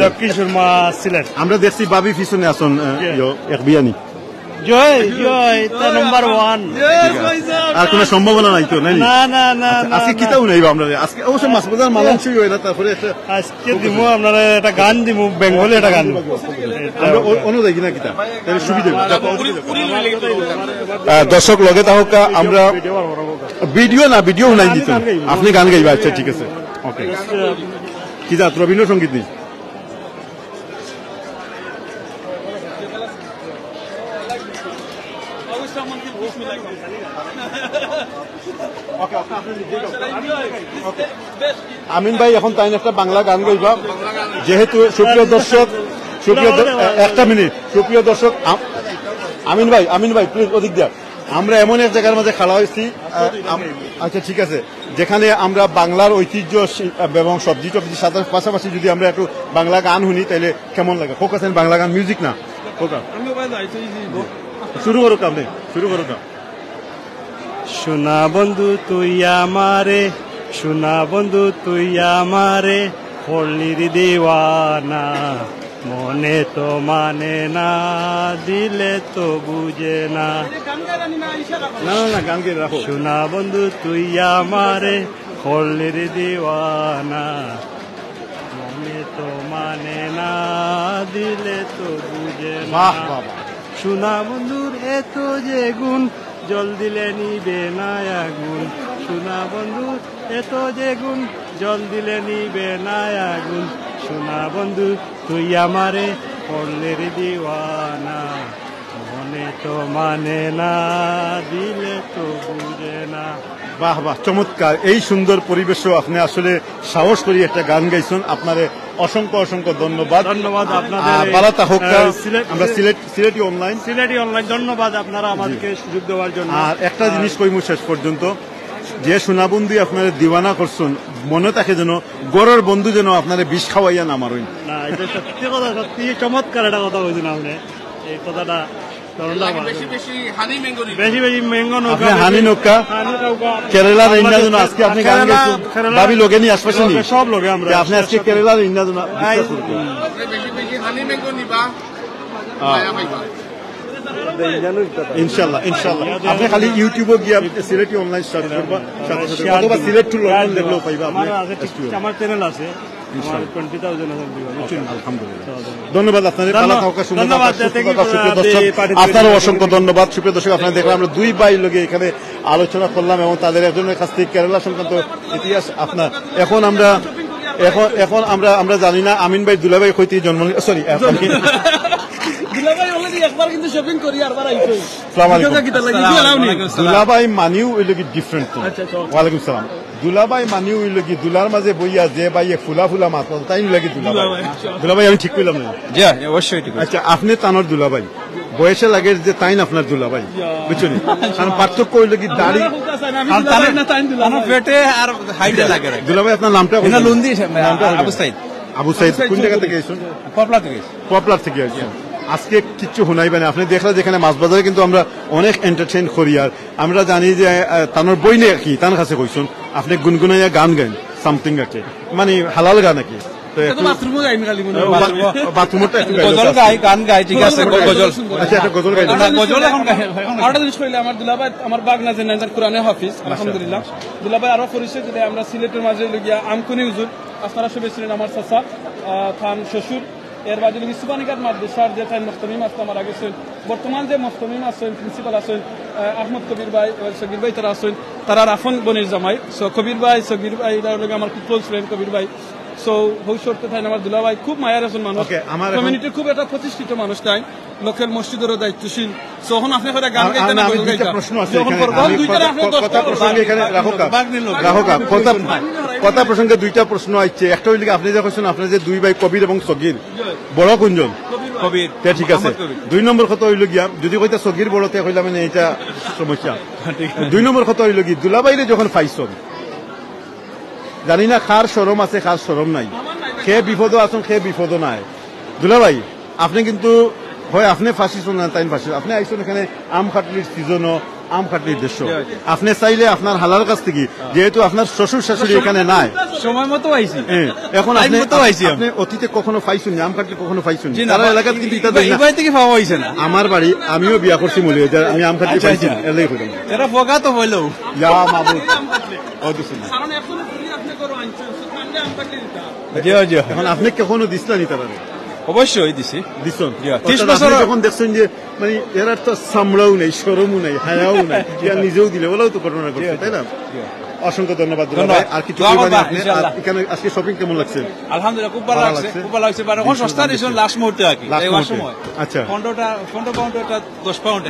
দক্ষিণ সুরমা সিলেট আমরা দেখছি বাবি পিছনে আসুন এক বিয়ানি জয় জয় নাম্বার 1 আর কোনো সম্ভাবনা নাই তো না না না আজকে কিতাও নাই আমরা আজকে অবশ্য মাছ বাজার মালান শুরু হয় না তারপরে আজকে দিমু আপনারা একটা গান দিমু বেঙ্গলি একটা গান আমরা অনুযায়ী কিনা কিতা তাহলে সুবিধা দর্শক লগে তাহক আমরা ভিডিও নাই দিত আপনি গান গাইবা আচ্ছা ঠিক আছে ওকে কি যা রবীন্দ্রসঙ্গীত নেই আমিন ভাই এখন তাই একটা বাংলা গান গাইবা যেহেতু সুপ্রিয় দর্শক একটা মিনিট সুপ্রিয় দর্শক আমিন ভাই প্লিজ অধিক দেয়া আমরা এমন এক জায়গার মাঝে খেলা হয়েছি আচ্ছা ঠিক আছে যেখানে আমরা বাংলার ঐতিহ্য এবং সবজি টবজি সাথে পাশাপাশি যদি আমরা একটু বাংলা গান শুনি তাহলে কেমন লাগে ফোকাস বাংলা গান মিউজিক না ফোকাস শুরু করুক আপনি শুরু করুক সোনা বন্ধু তুই আমারে সোনা বন্ধু তুই আমারে হলির দিওয়ানা মনে তো মানে না দিলে তো বুঝে না না গান গে রাখো সোনা বন্ধু তুই আমারে হলির দিওয়ানা মনে তো মানে না দিলে তো বুঝে না সোনা বন্ধুর এত যে গুণ জল দিলে নিবে না আগুন সোনা বন্ধু এত যে গুণ জল দিলে নিবে না আগুন সোনা বন্ধু তুই আমারে পড়লের দিওয়ানা মনে তো মানে না দিলে তো বুঝে না বাহ বাহ চমৎকার এই সুন্দর পরিবেশও আপনি আসলে সাহস করি একটা গান গাইছেন আপনারে অসংখ্য ধন্যবাদ আপনাদের আমরা সিলেটি অনলাইন ধন্যবাদ আপনারা আমাদেরকে সুযোগ দেওয়ার জন্য আর একটা জিনিস কইমু শেষ পর্যন্ত যে সোনাবন্ধু আপনারা দিওয়ানা করছেন মনে থাকে যেন গড়ের বন্ধু যেন আপনারা বিষ খাওয়াইয়া না মারুন না এটা সত্যি কথা সত্যি চমৎকার একটা কথা বলছেন আপনি এই কথাটা বেশি বেশি ম্যাঙ্গো নৌকা হানি নৌকা কেরালার ইন্ডিয়া জন্য আজকে আপনি গান গাইছেন ভাবি লোকে নিয়ে আসবেন সব লোকে আমরা আপনি আজকে কেরালার ইন্ডিয়া জন্য ইনশাল্লাহ আপনি খালি ইউটিউবে গিয়ে সিলেটি অনলাইন সার্চ করবা অথবা সিলেট টু লন্ডন দেখলেও পাইবা আমার চ্যানেল আছে ধন্যবাদ আপনারও অসংখ্য ধন্যবাদ সুপ্রিয় দর্শক আপনারা দেখলাম আমরা দুই ভাই লোকে এখানে আলোচনা করলাম এবং তাদের একজনের কাছ থেকে কেরালা সংক্রান্ত ইতিহাস আপনার এখন আমরা জানি না আমিন ভাই দুলাভাই হইতে জন্ম সরি দুলাভাই মানিও ওই লোক ডিফারেন্ট ওয়ালাইকুম সালাম দুলাভাই মানিও ওই লোক দুলার মাঝে বইয়া যে ভাই ফুলা মাছ তাই লাগে দুলাভাই আমি ঠিক করলাম না অবশ্যই আচ্ছা আপনি তানোর দুলাভাই বয়সে লাগে যে তাই না আপনার দুলাভাই বুঝছেন কারণ পার্থক্য হইল কি দাড়ি দুলাভাই আপনার নামটা আবু সাইদ কোন জায়গা থেকে এসেছেন পপলার থেকে আসছেন আজকে কিচ্ছু শুনাইবেন আপনি দেখলে যেখানে মাছ বাজারে কিন্তু আমরা অনেক এন্টারটেইন করি আর আমরা জানি যে তানোর বই নিয়ে কি তার কাছে কইছেন আপনি গুনগুনাইয়া গান গান সামথিং আছে মানে হালাল গান নাকি তো একটু বাথরুমে যাইনি খালি মনে বাথরুমটা একটু গজল গাই গান গাই ঠিক আছে গজল আচ্ছা একটা গজল গাই গজল এখন আরেকটা জিনিস কইলে আমার দুলাভাই আমার বাগনা যে নাজার কোরআনে হাফিজ আলহামদুলিল্লাহ দুলাভাই আরো পরিচয় যদি আমরা সিলেটের মাঝে লগিয়া আমকুনি হুজুর আপনারা সবাই ছিলেন আমার চাচা খান শ্বশুর এর বাদে লগি সুবানিঘাট মাদ্রাসার যে তাই মুফতামিম আসতে আমার আগে ছিলেন বর্তমান যে মুফতামিম আছেন প্রিন্সিপাল আছেন আহমদ কবির ভাই সগির ভাই তারা আছেন তারা রাফন বনির জামাই সো কবির ভাই সগির ভাই এর লগে আমার খুব ক্লোজ ফ্রেন্ড কবির ভাই সো ভবিষ্যতে তাই আমার দুলাভাই খুব মায়ার আছেন মানুষ কমিউনিটির খুব একটা প্রতিষ্ঠিত মানুষ তাই লোকের মসজিদেরও দায়িত্বশীল সো এখন আপনি করে গান গাইতে না প্রশ্ন আছে কথা প্রসঙ্গে এখানে কথা প্রসঙ্গে দুইটা প্রশ্ন আসছে একটা হইলে আপনি যে কোশ্চেন আপনার যে দুই ভাই কবির এবং সগির বড় কোনজন কবির ঠিক আছে 2 নম্বর কথা হইল গিয়া যদি কইতা সগির বড়তে কইলা মানে এটা সমস্যা 2 নম্বর কথা হইল কি দুলাভাইরে যখন পাইছন জানি না খার শরম আছে খার শরম নাই খে বিপদ আছেন খে বিপদ নাই দুলাভাই আপনি কিন্তু হয় আপনি ফাঁসি শুন না তাই ফাঁসি আপনি আইসুন এখানে আম খাটলির সিজনও আম খাটলির দেশ আপনি চাইলে আপনার হালার কাছ থেকে যেহেতু আপনার শ্বশুর শাশুড়ি এখানে নাই সময় মতো আইছি এখন আপনি অতীতে কখনো পাইছুন আম খাটলি কখনো পাইছুন তারা এলাকাতে কিন্তু এটা এই বাড়ি থেকে পাওয়া হইছে না আমার বাড়ি আমিও বিয়া করছি মলি আমি আম খাটলি পাইছি এলাই হইলাম এরা ফগা তো হইলো ইয়া মাবুদ ও দিছেন কারণ এখন পুরি আপনি করো আনছেন সুখানে আম খাটলি দিতা জি এখন আপনি কখনো দিছলা নি তারা অবশ্যই দিছি দিছন 30 বছর যখন দেখছেন যে মানে এর তো সামলাও নেই শরমও নেই হায়াও নেই নিজেও দিলে বলেও তো ঘটনা করছে তাই না অসংখ্য ধন্যবাদ ভাই আর কিছু এখানে আজকে শপিং কেমন লাগছে আলহামদুলিল্লাহ খুব ভালো লাগছে খুব ভালো লাগছে মানে সস্তা দিছেন লাস্ট মুহূর্তে আর কি এই সময় আচ্ছা 15 পাউন্ডটা 10 পাউন্ডে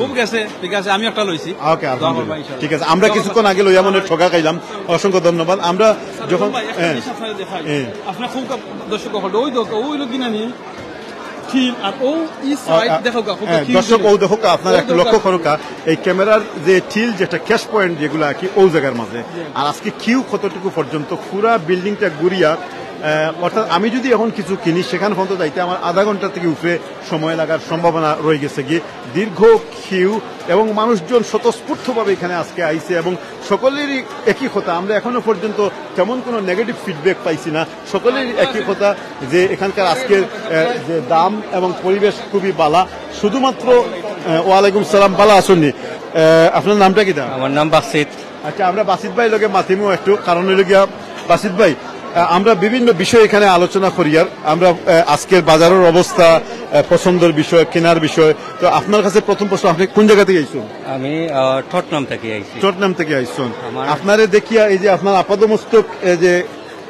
খুব গেছে ঠিক আছে আমি একটা লইছি ওকে আলহামদুলিল্লাহ ঠিক আছে আমরা কিছুক্ষণ আগে লইয়া মনে ঠকা খাইলাম অসংখ্য ধন্যবাদ আমরা যখন আপনার খুব দর্শক হলো ওই লোক কিনা নি দর্শক ও দেখো আপনার একটু লক্ষ্য করো এই ক্যামেরার যে ঠিল যেটা ক্যাশ পয়েন্ট যেগুলো আর কি ও জায়গার মাঝে আর আজকে কিউ কতটুকু পর্যন্ত পুরা বিল্ডিংটা ঘুরিয়া অর্থাৎ আমি যদি এখন কিছু কিনি সেখানে পর্যন্ত যাইতে আমার আধা ঘন্টা থেকে উপরে সময় লাগার সম্ভাবনা রয়ে গেছে গিয়ে দীর্ঘ কিউ এবং মানুষজন স্বতঃস্ফূর্তভাবে এখানে আজকে আইছে এবং সকলেরই একই কথা আমরা এখনো পর্যন্ত তেমন কোনো নেগেটিভ ফিডব্যাক পাইছি না সকলেরই একই কথা যে এখানকার আজকের যে দাম এবং পরিবেশ খুবই বালা শুধুমাত্র ওয়ালাইকুম সালাম বালা আসুননি আপনার নামটা কি দা আমার নাম বাসিত আচ্ছা আমরা বাসিত ভাই লগে মাতিমু একটু কারণ হইল গিয়া বাসিত ভাই আমরা বিভিন্ন বিষয় এখানে আলোচনা করি আর আমরা আজকের বাজারের অবস্থা পছন্দের বিষয় কেনার বিষয় তো আপনার কাছে প্রথম প্রশ্ন আপনি কোন জায়গা থেকে আইসুন আমি টটনাম থেকে আইছি টটনাম থেকে আইসুন আপনারে দেখিয়া এই যে আপনার আপাদমস্তক যে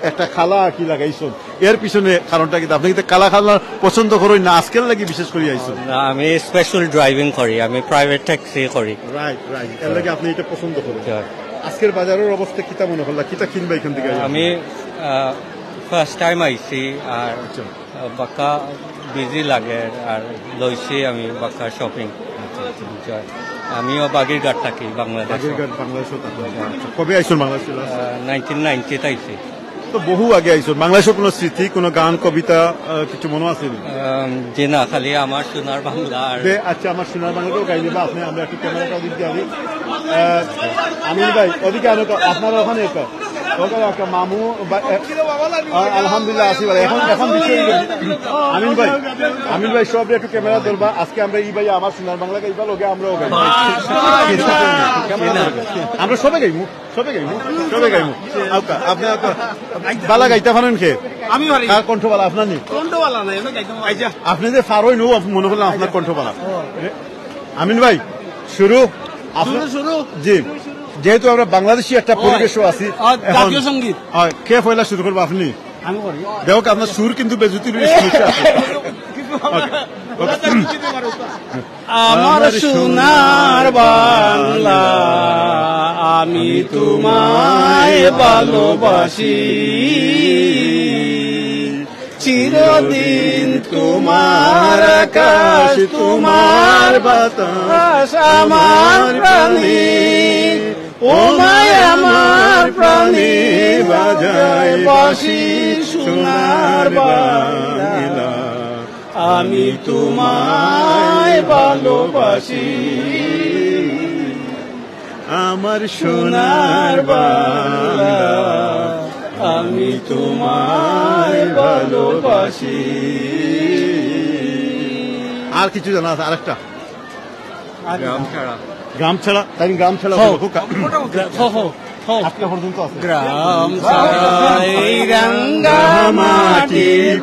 একটা খালা কি লাগাইছুন এর পিছনে কারণটা কি আপনি কালা খালা পছন্দ করেন না আজকের লাগি বিশেষ করে আইসুন আমি স্পেশাল ড্রাইভিং করি আমি প্রাইভেট ট্যাক্সি করি রাইট এর লাগি আপনি এটা পছন্দ করেন আজকের বাজারের অবস্থা কিতা মনে হল কিতা কিনবা এখান থেকে আমি ফার্স্ট টাইম আইছি আর বাক্কা বিজি লাগে আর লইছি আমি বাক্কা শপিং আমিও বাগিরঘাট থাকি বাংলাদেশ কবে আইসুন বাংলাদেশ 1990 আইছি তো বহু আগে আইসুন বাংলাদেশের কোনো স্মৃতি কোনো গান কবিতা কিছু মনে আছে যে না খালি আমার সোনার বাংলা আচ্ছা আমার সোনার বাংলাটাও গাই দিবা আপনি আমরা একটু ক্যামেরাটা দিতে আমি আমিন ভাই ওদিকে আপনারা ওখানে একটা মামু আলহামদুলিল্লাহ আসি এখন এখন বিষয় আমিন ভাই সব একটু ক্যামেরা ধরবা আজকে আমরা এই ভাই আমার সোনার বাংলা গাইবা লোকে আমরাও গাই আমরা সবে গাইমু সবে গাইমু আপনি বালা গাইতে পারেন খে আমি কণ্ঠবালা আপনার নি কণ্ঠবালা নাই আপনি যে ফারোই নো মনে করলাম আপনার কণ্ঠবালা আমিন ভাই শুরু জি যেহেতু আমরা বাংলাদেশি একটা পরিবেশও আছি জাতীয় সঙ্গীত কে পয়লা শুরু করবো আপনি দেখো আপনার সুর কিন্তু বেজুতির সমস্যা আছে আমার সোনার বাংলা আমি তোমায় ভালোবাসি চিরদিন তোমার আকাশ তোমার বাতাস আমার প্রাণী ও মায় আমার প্রাণী বাজায় বাঁশি সোনার বাংলা আমি তোমায় ভালোবাসি আমার সোনার বাংলা আমি তোমায় ভালোবাসি। আর কিছু জানা আছে? আরেকটা গ্রাম ছাড়া, তাই গ্রাম ছাড়া আজকে পর্যন্ত আছে। গ্রাম ছাড়াই রাঙ্গা মাটির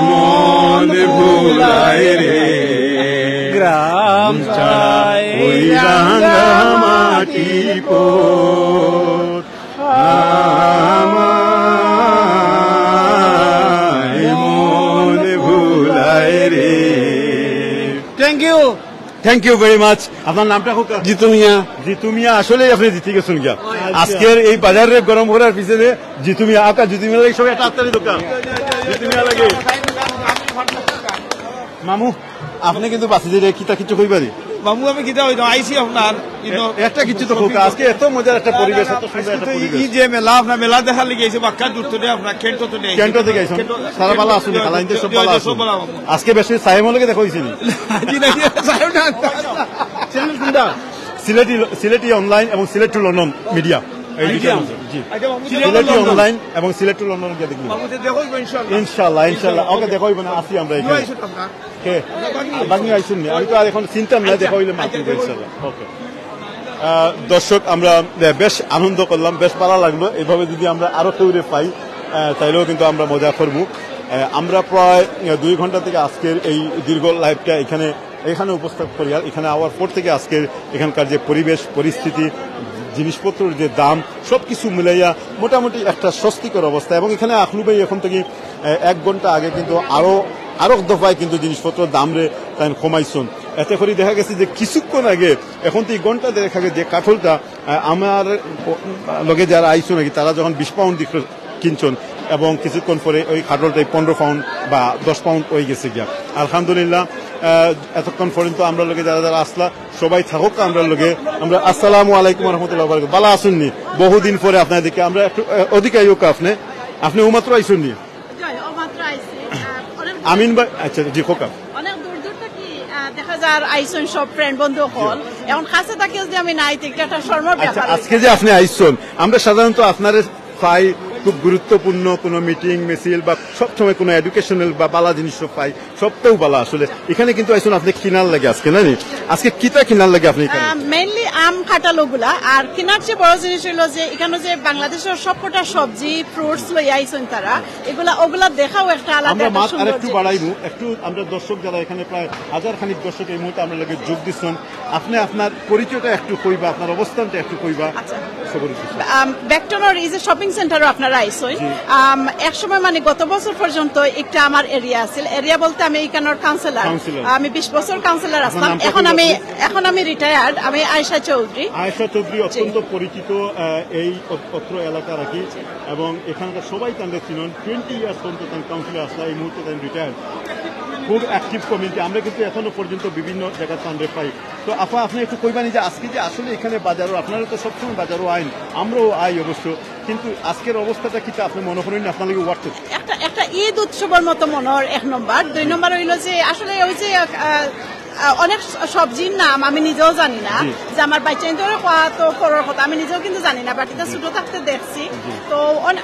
মন ভুলায় রে, গ্রাম ছাড়াই রাঙ্গা মাটি মন ভুলায় রে। Thank you very much. আপনার নামটা হোক? জিতু মিয়া। জিতু মিয়া, আসলে আপনি জিতে গেছেন গিয়া আজকের এই বাজারে গরম করার পিছনে। জিতু মিয়া আকা, জিতু মিয়া লাগে সবাই একটা আত্মারি দোকান, জিতু মিয়া লাগে। মামু আপনি কিন্তু বাসি যে কিতা কিছু কইবারি? মামু আমি কিতা হইতো আইছি আপনার একটা কিছু তো হোক। আজকে এত মজার একটা পরিবেশ, এত সুন্দর একটা পরিবেশ। এই যে মেলা, আপনার মেলা দেখা লেগে এসে বাক্কা দূর থেকে আপনার কেন্টো তো নেই, কেন্টো থেকে আইছেন সারা বালা আসুন, খালাইতে সব বালা আসুন। আজকে বেশি সাইমলকে দেখা হইছিনি? সিলেটি অনলাইন এবং Sylhet to London media, Sylheti online এবং সিলেট টু লন্ডন গিয়ে দেখবেন ইনশাল্লাহ। ইনশাল্লাহ ওকে দেখা হইব না, আসি আমরা এখানে। কে বাকি আইসুন নি? আমি তো আর এখন চিন্তা না, দেখা হইলে মাত্র ইনশাল্লাহ। ওকে দর্শক, আমরা বেশ আনন্দ করলাম, বেশ ভালো লাগলো। এইভাবে যদি আমরা আরো কেউরে পাই তাইলেও কিন্তু আমরা মজা করবো। আমরা প্রায় 2 ঘন্টা থেকে আজকের এই দীর্ঘ লাইভটা এখানে উপস্থাপন করি। আর এখানে আওয়ার পর থেকে আজকের এখানকার যে পরিবেশ পরিস্থিতি, জিনিসপত্রের যে দাম, সবকিছু মিলাইয়া মোটামুটি একটা স্বস্তিকর অবস্থা। এবং এখানে আখলু ভাই এখন থেকে 1 ঘন্টা আগে কিন্তু আরো দফায় কিন্তু জিনিসপত্রের দাম রে তাই কমাইছুন। এতে করে দেখা গেছে যে কিছুক্ষণ আগে, এখন তো এই ঘন্টা দেখা গেছে যে কাঠলটা আমার লগে যারা আইসো নাকি তারা যখন 20 পাউন্ড কিনছেন এবং কিছুক্ষণ পরে ওই কাঠলটাই 15 পাউন্ড বা 10 পাউন্ড হয়ে গেছে গিয়া। আলহামদুলিল্লাহ এতক্ষণ পর্যন্ত আমরা লোকে যারা যারা আসলা সবাই থাকুক আমরা লোকে। আমরা আসসালামু আলাইকুম রহমতুল্লাহ বারাকাতুহু। বালা আসুননি বহুদিন পরে আপনাদেরকে আমরা একটু অধিক আইক। আপনি ওমাত্র আইসুননি? আমিন ভাই, আচ্ছা জি খোকা। অনেক দূর দূর থেকে দেখা যায় আইসন সব ফ্রেন্ড বন্ধু হল, এখন কাছে থাকে যে আমি নাই থেকে একটা শর্মার ব্যাপার। আজকে যে আপনি আইসন, আমরা সাধারণত আপনার পাই খুব গুরুত্বপূর্ণ কোনো মিটিং মিছিল বা সবসময় কোনো এডুকেশনাল বা বালা জিনিস পাই, সবটাও বালা। আসলে এখানে কিন্তু আইসুন আপনি কিনার লাগে আজকে না? আজকে কিতা কিনার লাগে আপনি? মেইনলি আম কাঁঠালগুলা। আর কিনার চেয়ে বড় জিনিস হলো যে এখানে যে বাংলাদেশের সবকটা সবজি ফ্রুটস লই আইসন তারা, ওগুলা দেখাও একটা আলাদা একটা সুন্দর। একটু বাড়াইবো, একটু আমরা দর্শক যারা এখানে প্রায় 1000 খানিক দর্শক এই মুহূর্তে আমরা লাগে যোগ দিচ্ছেন, আপনি আপনার পরিচয়টা একটু কইবা, আপনার অবস্থানটা একটু কইবা। ব্যাকটনার ইজ এ শপিং সেন্টারও আপনারা আইসই। এক সময় মানে গত বছর পর্যন্ত একটা আমার এরিয়া আছিল। এরিয়া বলতে আমি এখানের কাউন্সিলর, আমি 20 বছর কাউন্সিলর আসলাম। এখন আমি রিটায়ার্ড। আমি আয়েশা চৌধুরী। আয়েশা চৌধুরী অত্যন্ত পরিচিত এই অত্র এলাকা রাখি এবং এখানকার সবাই তাদের চিনেন। 20 ইয়ার্স পর্যন্ত তার কাউন্সিলর আসলা, এই মুহূর্তে তার রিটায়ার্ড। খুব অ্যাক্টিভ কমিউনিটি। আমরা কিন্তু এখনো পর্যন্ত বিভিন্ন জায়গায় তান্ডে পাই। তো আপনি একটু কইবানি যে আজকে যে আসলে এখানে বাজারও, আপনারা তো সবসময় বাজারও আইন, আমরাও আই অবশ্য, কিন্তু আজকের অবস্থাটা কি আপনি মনে করেন আপনার লাগে ওয়ার্থ? একটা ঈদ উৎসবের মতো মনে হয় 1 নম্বর। 2 নম্বর হইল যে আসলে ওই যে অনেক সবজির নাম আমি নিজেও জানি না, যে আমার বাচ্চা ধরে তো করার কথা আমি নিজেও কিন্তু জানি না, বাট এটা ছোট থাকতে দেখছি। তো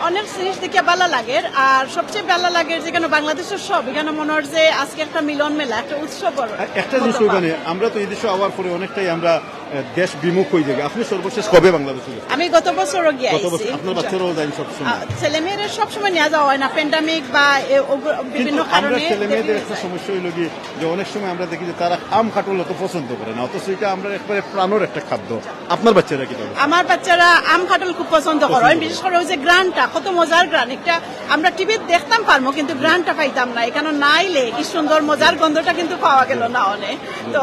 অনেক জিনিস দেখে ভালো লাগে। আর সবচেয়ে ভালো লাগে যেখানে বাংলাদেশের সব, এখানে মনে হয় যে আজকে একটা মিলন মেলা, একটা উৎসব। একটা জিনিস মানে আমরা তো এই দেশে আওয়ার পরে অনেকটাই আমরা দেশ বিমুখ হয়ে যাবে। আপনি সর্বশেষ কবে বাংলাদেশে? আমি গত বছরও গিয়ে আইছি। আপনার বাচ্চারাও যাই সবসময়? ছেলে মেয়েরা সবসময় নিয়ে যাওয়া হয় না, প্যান্ডামিক বা বিভিন্ন কারণে। ছেলে মেয়েদের একটা সমস্যা হইল কি যে অনেক সময় আমরা দেখি যে তারা আম কাঁঠাল অত পছন্দ করে না, অথচ এটা আমরা একবারে প্রাণের একটা খাদ্য। আপনার বাচ্চারা কি? আমার বাচ্চারা আম কাঁঠাল খুব পছন্দ করে, বিশেষ করে ওই যে গ্রানটা, কত মজার গ্রান। একটা আমরা টিভিতে দেখতাম পারবো, কিন্তু গ্রানটা পাইতাম না। এখানে নাইলে কি সুন্দর মজার গন্ধটা কিন্তু পাওয়া গেল না অনেক। তো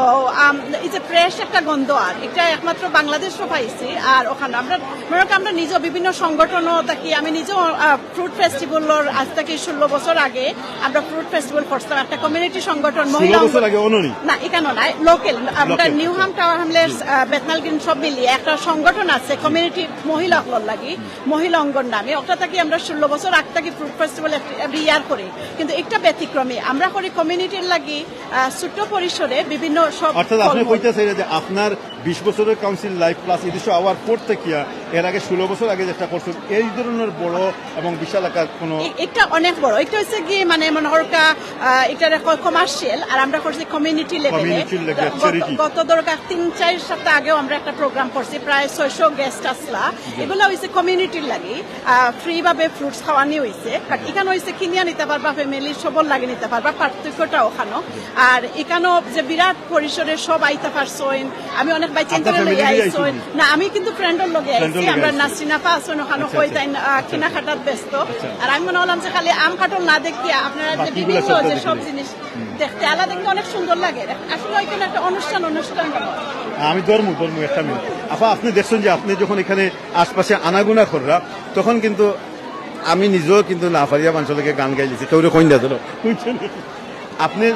এই যে ফ্রেশ একটা গন্ধ, আর এটা একমাত্র বাংলাদেশও পাইছি। আর ওখানে আমরা নিজেও বিভিন্ন সংগঠনও থাকি। আমি নিজেও ফ্রুট ফেস্টিভ্যালের আজ থেকে 16 বছর আগে আমরা ফ্রুট ফেস্টিভ্যাল করতাম, একটা কমিউনিটি সংগঠন। মহিলা না এখানে নাই, লোকাল। আমরা নিউহাম টাওয়ার হামলের বেতনাল গ্রিন সব মিলিয়ে একটা সংগঠন আছে কমিউনিটি মহিলা হল লাগি, মহিলা অঙ্গন নামে। ওটা থেকে আমরা 16 বছর আগ থেকে ফ্রুট ফেস্টিভ্যাল এভরি ইয়ার করি। কিন্তু একটা ব্যতিক্রমী আমরা করি কমিউনিটির লাগি ছোট্ট পরিসরে বিভিন্ন সব। অর্থাৎ আপনি কইতেছেন যে আপনার 20 বছরের কাউন্সিল লাইফ প্লাস এদেশে আওয়ার পর থেকে এর আগে 16 বছর আগে যেটা করছেন এই ধরনের বড় এবং বিশাল আকার কোনো এটা অনেক বড়। এটা হচ্ছে কি মানে মনে করো এটা কমার্শিয়াল আর আমরা করছি কমিউনিটি লেভেলে। গত দরকার 3-4 সপ্তাহ আগেও আমরা একটা প্রোগ্রাম করছি, প্রায় 600 গেস্ট আসলা। এগুলো হয়েছে কমিউনিটির লাগি, ফ্রি ভাবে ফ্রুটস খাওয়ানি হয়েছে। বাট এখানে হয়েছে কিনিয়া নিতে পারবা, ফ্যামিলি সবল লাগে নিতে পারবা, পার্থক্যটা ওখানে। আর এখানেও যে বিরাট পরিসরে সব আইতে পারছেন, আমি অনেক বাই চিন্তার লগে আইছেন না, আমি কিন্তু ফ্রেন্ডের লগে আইছি। আমরা নাসিনাফা আছেন ওখানে কই তাই কেনাকাটার ব্যস্ত। আর আমি মনে হলাম যে খালি আম কাটল না দেখিয়া আপনারা যে বিভিন্ন যে সব জিনিস দেখতে আলাদা দেখতে অনেক সুন্দর লাগে। আসলে ওইখানে একটা অনুষ্ঠান আমি ধর্ম একটা মিনিট আপা, আপনি দেখছেন যে আপনি যখন এখানে আশপাশে আনাগুনা কররা তখন কিন্তু আমি নিজেও কিন্তু নাফারিয়া মানুষকে গান গাইছি, কেউ কইন দিল আপনি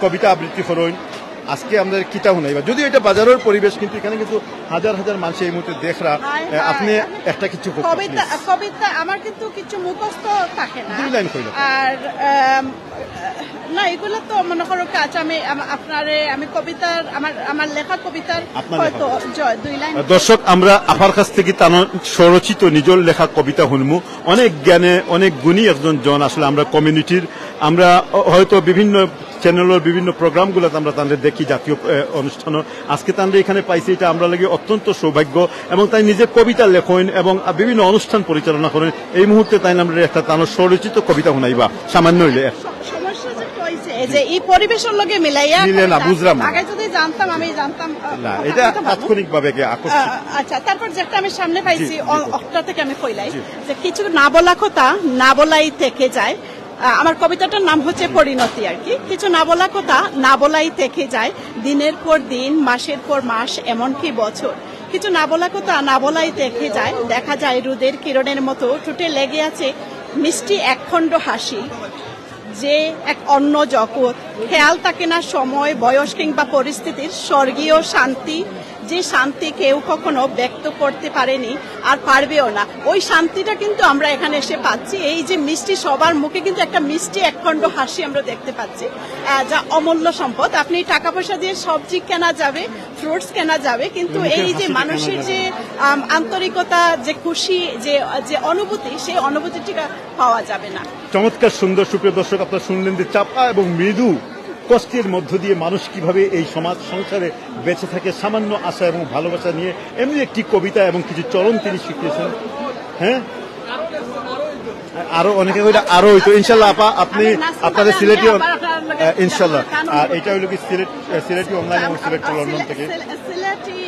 কবিতা আবৃত্তি করেন। আজকে আমাদের কিতা শুনাইবা, যদিও এটা বাজারের পরিবেশ, কিন্তু এখানে কিন্তু হাজার হাজার মানুষ এই মুহূর্তে দেখরা। আপনি একটা কিছু কবিতা আমার কিন্তু কিছু মুখস্থ থাকে না, 2 লাইন কইলো। আর না এগুলো তো মনে করো কাজ আমি কবিতার আমার লেখা কবিতার হয়তো 2 লাইন। দর্শক, আমরা আপার কাছ থেকে স্বরচিত নিজের লেখা কবিতা শুনবো। অনেক জ্ঞানে অনেক গুণী একজন জন, আসলে আমরা কমিউনিটির, আমরা হয়তো বিভিন্ন চ্যানেলের বিভিন্ন প্রোগ্রামগুলোতে আমরা তাদের দেখি, জাতীয় অনুষ্ঠানও। আজকে তাদের এখানে পাইছি, এটা আমরা লাগে অত্যন্ত সৌভাগ্য। এবং তাই নিজে কবিতা লেখেন এবং বিভিন্ন অনুষ্ঠান পরিচালনা করেন। এই মুহূর্তে তাই আমরা একটা তাদের স্বরচিত কবিতা শুনাইবা সামান্য হইলে। যে এই পরিবেশের লগে মিলাইয়া মিলে না, বুঝলাম। আগে যদি জানতাম আমি জানতাম না, এটা তাৎক্ষণিকভাবে আকর্ষণ। আচ্ছা, তারপর যেটা আমি সামনে পাইছি অক্টা থেকে আমি কইলাই যে কিছু না বলা কথা না বলাই থেকে যায়। আমার কবিতাটার নাম হচ্ছে পরিণতি আর কি। কিছু না বলা কথা না বলাই থেকে যায়, দিনের পর দিন, মাসের পর মাস, এমনকি বছর। কিছু না বলা কথা না বলাই থেকে যায়, দেখা যায় রোদের কিরণের মতো ঠোঁটে লেগে আছে মিষ্টি একখণ্ড হাসি, যে এক অন্য জগৎ। খেয়াল থাকে না সময়, বয়স কিংবা পরিস্থিতির স্বর্গীয় শান্তি, যে শান্তি কেউ কখনো ব্যক্ত করতে পারেনি আর পারবেও না। ওই শান্তিটা কিন্তু আমরা এখানে এসে পাচ্ছি। এই যে মিষ্টি, সবার মুখে কিন্তু একটা মিষ্টি একখণ্ড হাসি আমরা দেখতে পাচ্ছি, যা অমূল্য সম্পদ। আপনি টাকা পয়সা দিয়ে সবজি কেনা যাবে, ফ্রুটস কেনা যাবে, কিন্তু এই যে মানুষের যে আন্তরিকতা, যে খুশি, যে অনুভূতি, সেই অনুভূতিটা পাওয়া যাবে না। চমৎকার সুন্দর। সুপ্রিয় দর্শক, আপনারা শুনলেন যে চাপা এবং মৃদু কষ্টের মধ্য দিয়ে মানুষ কিভাবে এই সমাজ সংসারে বেঁচে থাকে সামান্য আশা এবং ভালোবাসা নিয়ে, এমনি একটি কবিতা এবং কিছু চরণ তিনি শিখিয়েছেন। হ্যাঁ, আরো অনেকে আরো হইতো ইনশাল্লাহ। আপা, আপনি আপনাদের সিলেটি ইনশাল্লাহ, আর এটা হইল কি সিলেটি অনলাইন এবং সিলেট লন্ডন থেকে সিলেটি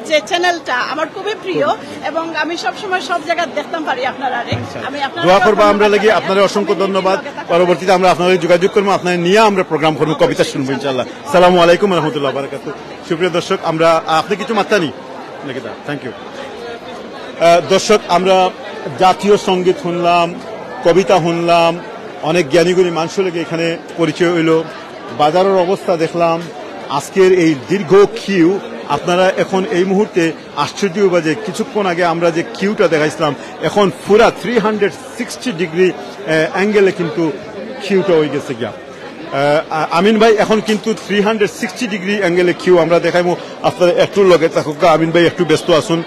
যে চ্যানেলটা আমার খুবই প্রিয় এবং আমি সবসময় সব জায়গায় দেখতাম পারি আপনারা। আমি দোয়া করবো আমরা লাগি। আপনাদের অসংখ্য ধন্যবাদ। পরবর্তীতে আমরা আপনাদের যোগাযোগ করবো, আপনাদের নিয়ে আমরা প্রোগ্রাম করবো, কবিতা শুনবো ইনশাল্লাহ। সালামু আলাইকুম রহমতুল্লাহ বারাকাতু। সুপ্রিয় দর্শক, আমরা আপনি কিছু মাত্রা নি নাকি? Thank you. দর্শক, আমরা জাতীয় সঙ্গীত শুনলাম, কবিতা শুনলাম, অনেক জ্ঞানীগুণী মানুষ লেগে এখানে পরিচয় হইল, বাজারের অবস্থা দেখলাম, আজকের এই দীর্ঘ কিউ। আপনারা এখন এই মুহূর্তে আশ্চর্য হইবা যে কিছুক্ষণ আগে আমরা যে কিউটা দেখাইছিলাম, এখন পুরা 360 ডিগ্রি অ্যাঙ্গেলে কিন্তু কিউটা হয়ে গেছে গিয়া। আমিন ভাই, এখন কিন্তু 360 ডিগ্রি অ্যাঙ্গেলে কিউ আমরা দেখাইবো। আপনারা একটু লগে থাকুক, আমিন ভাই একটু ব্যস্ত আসুন,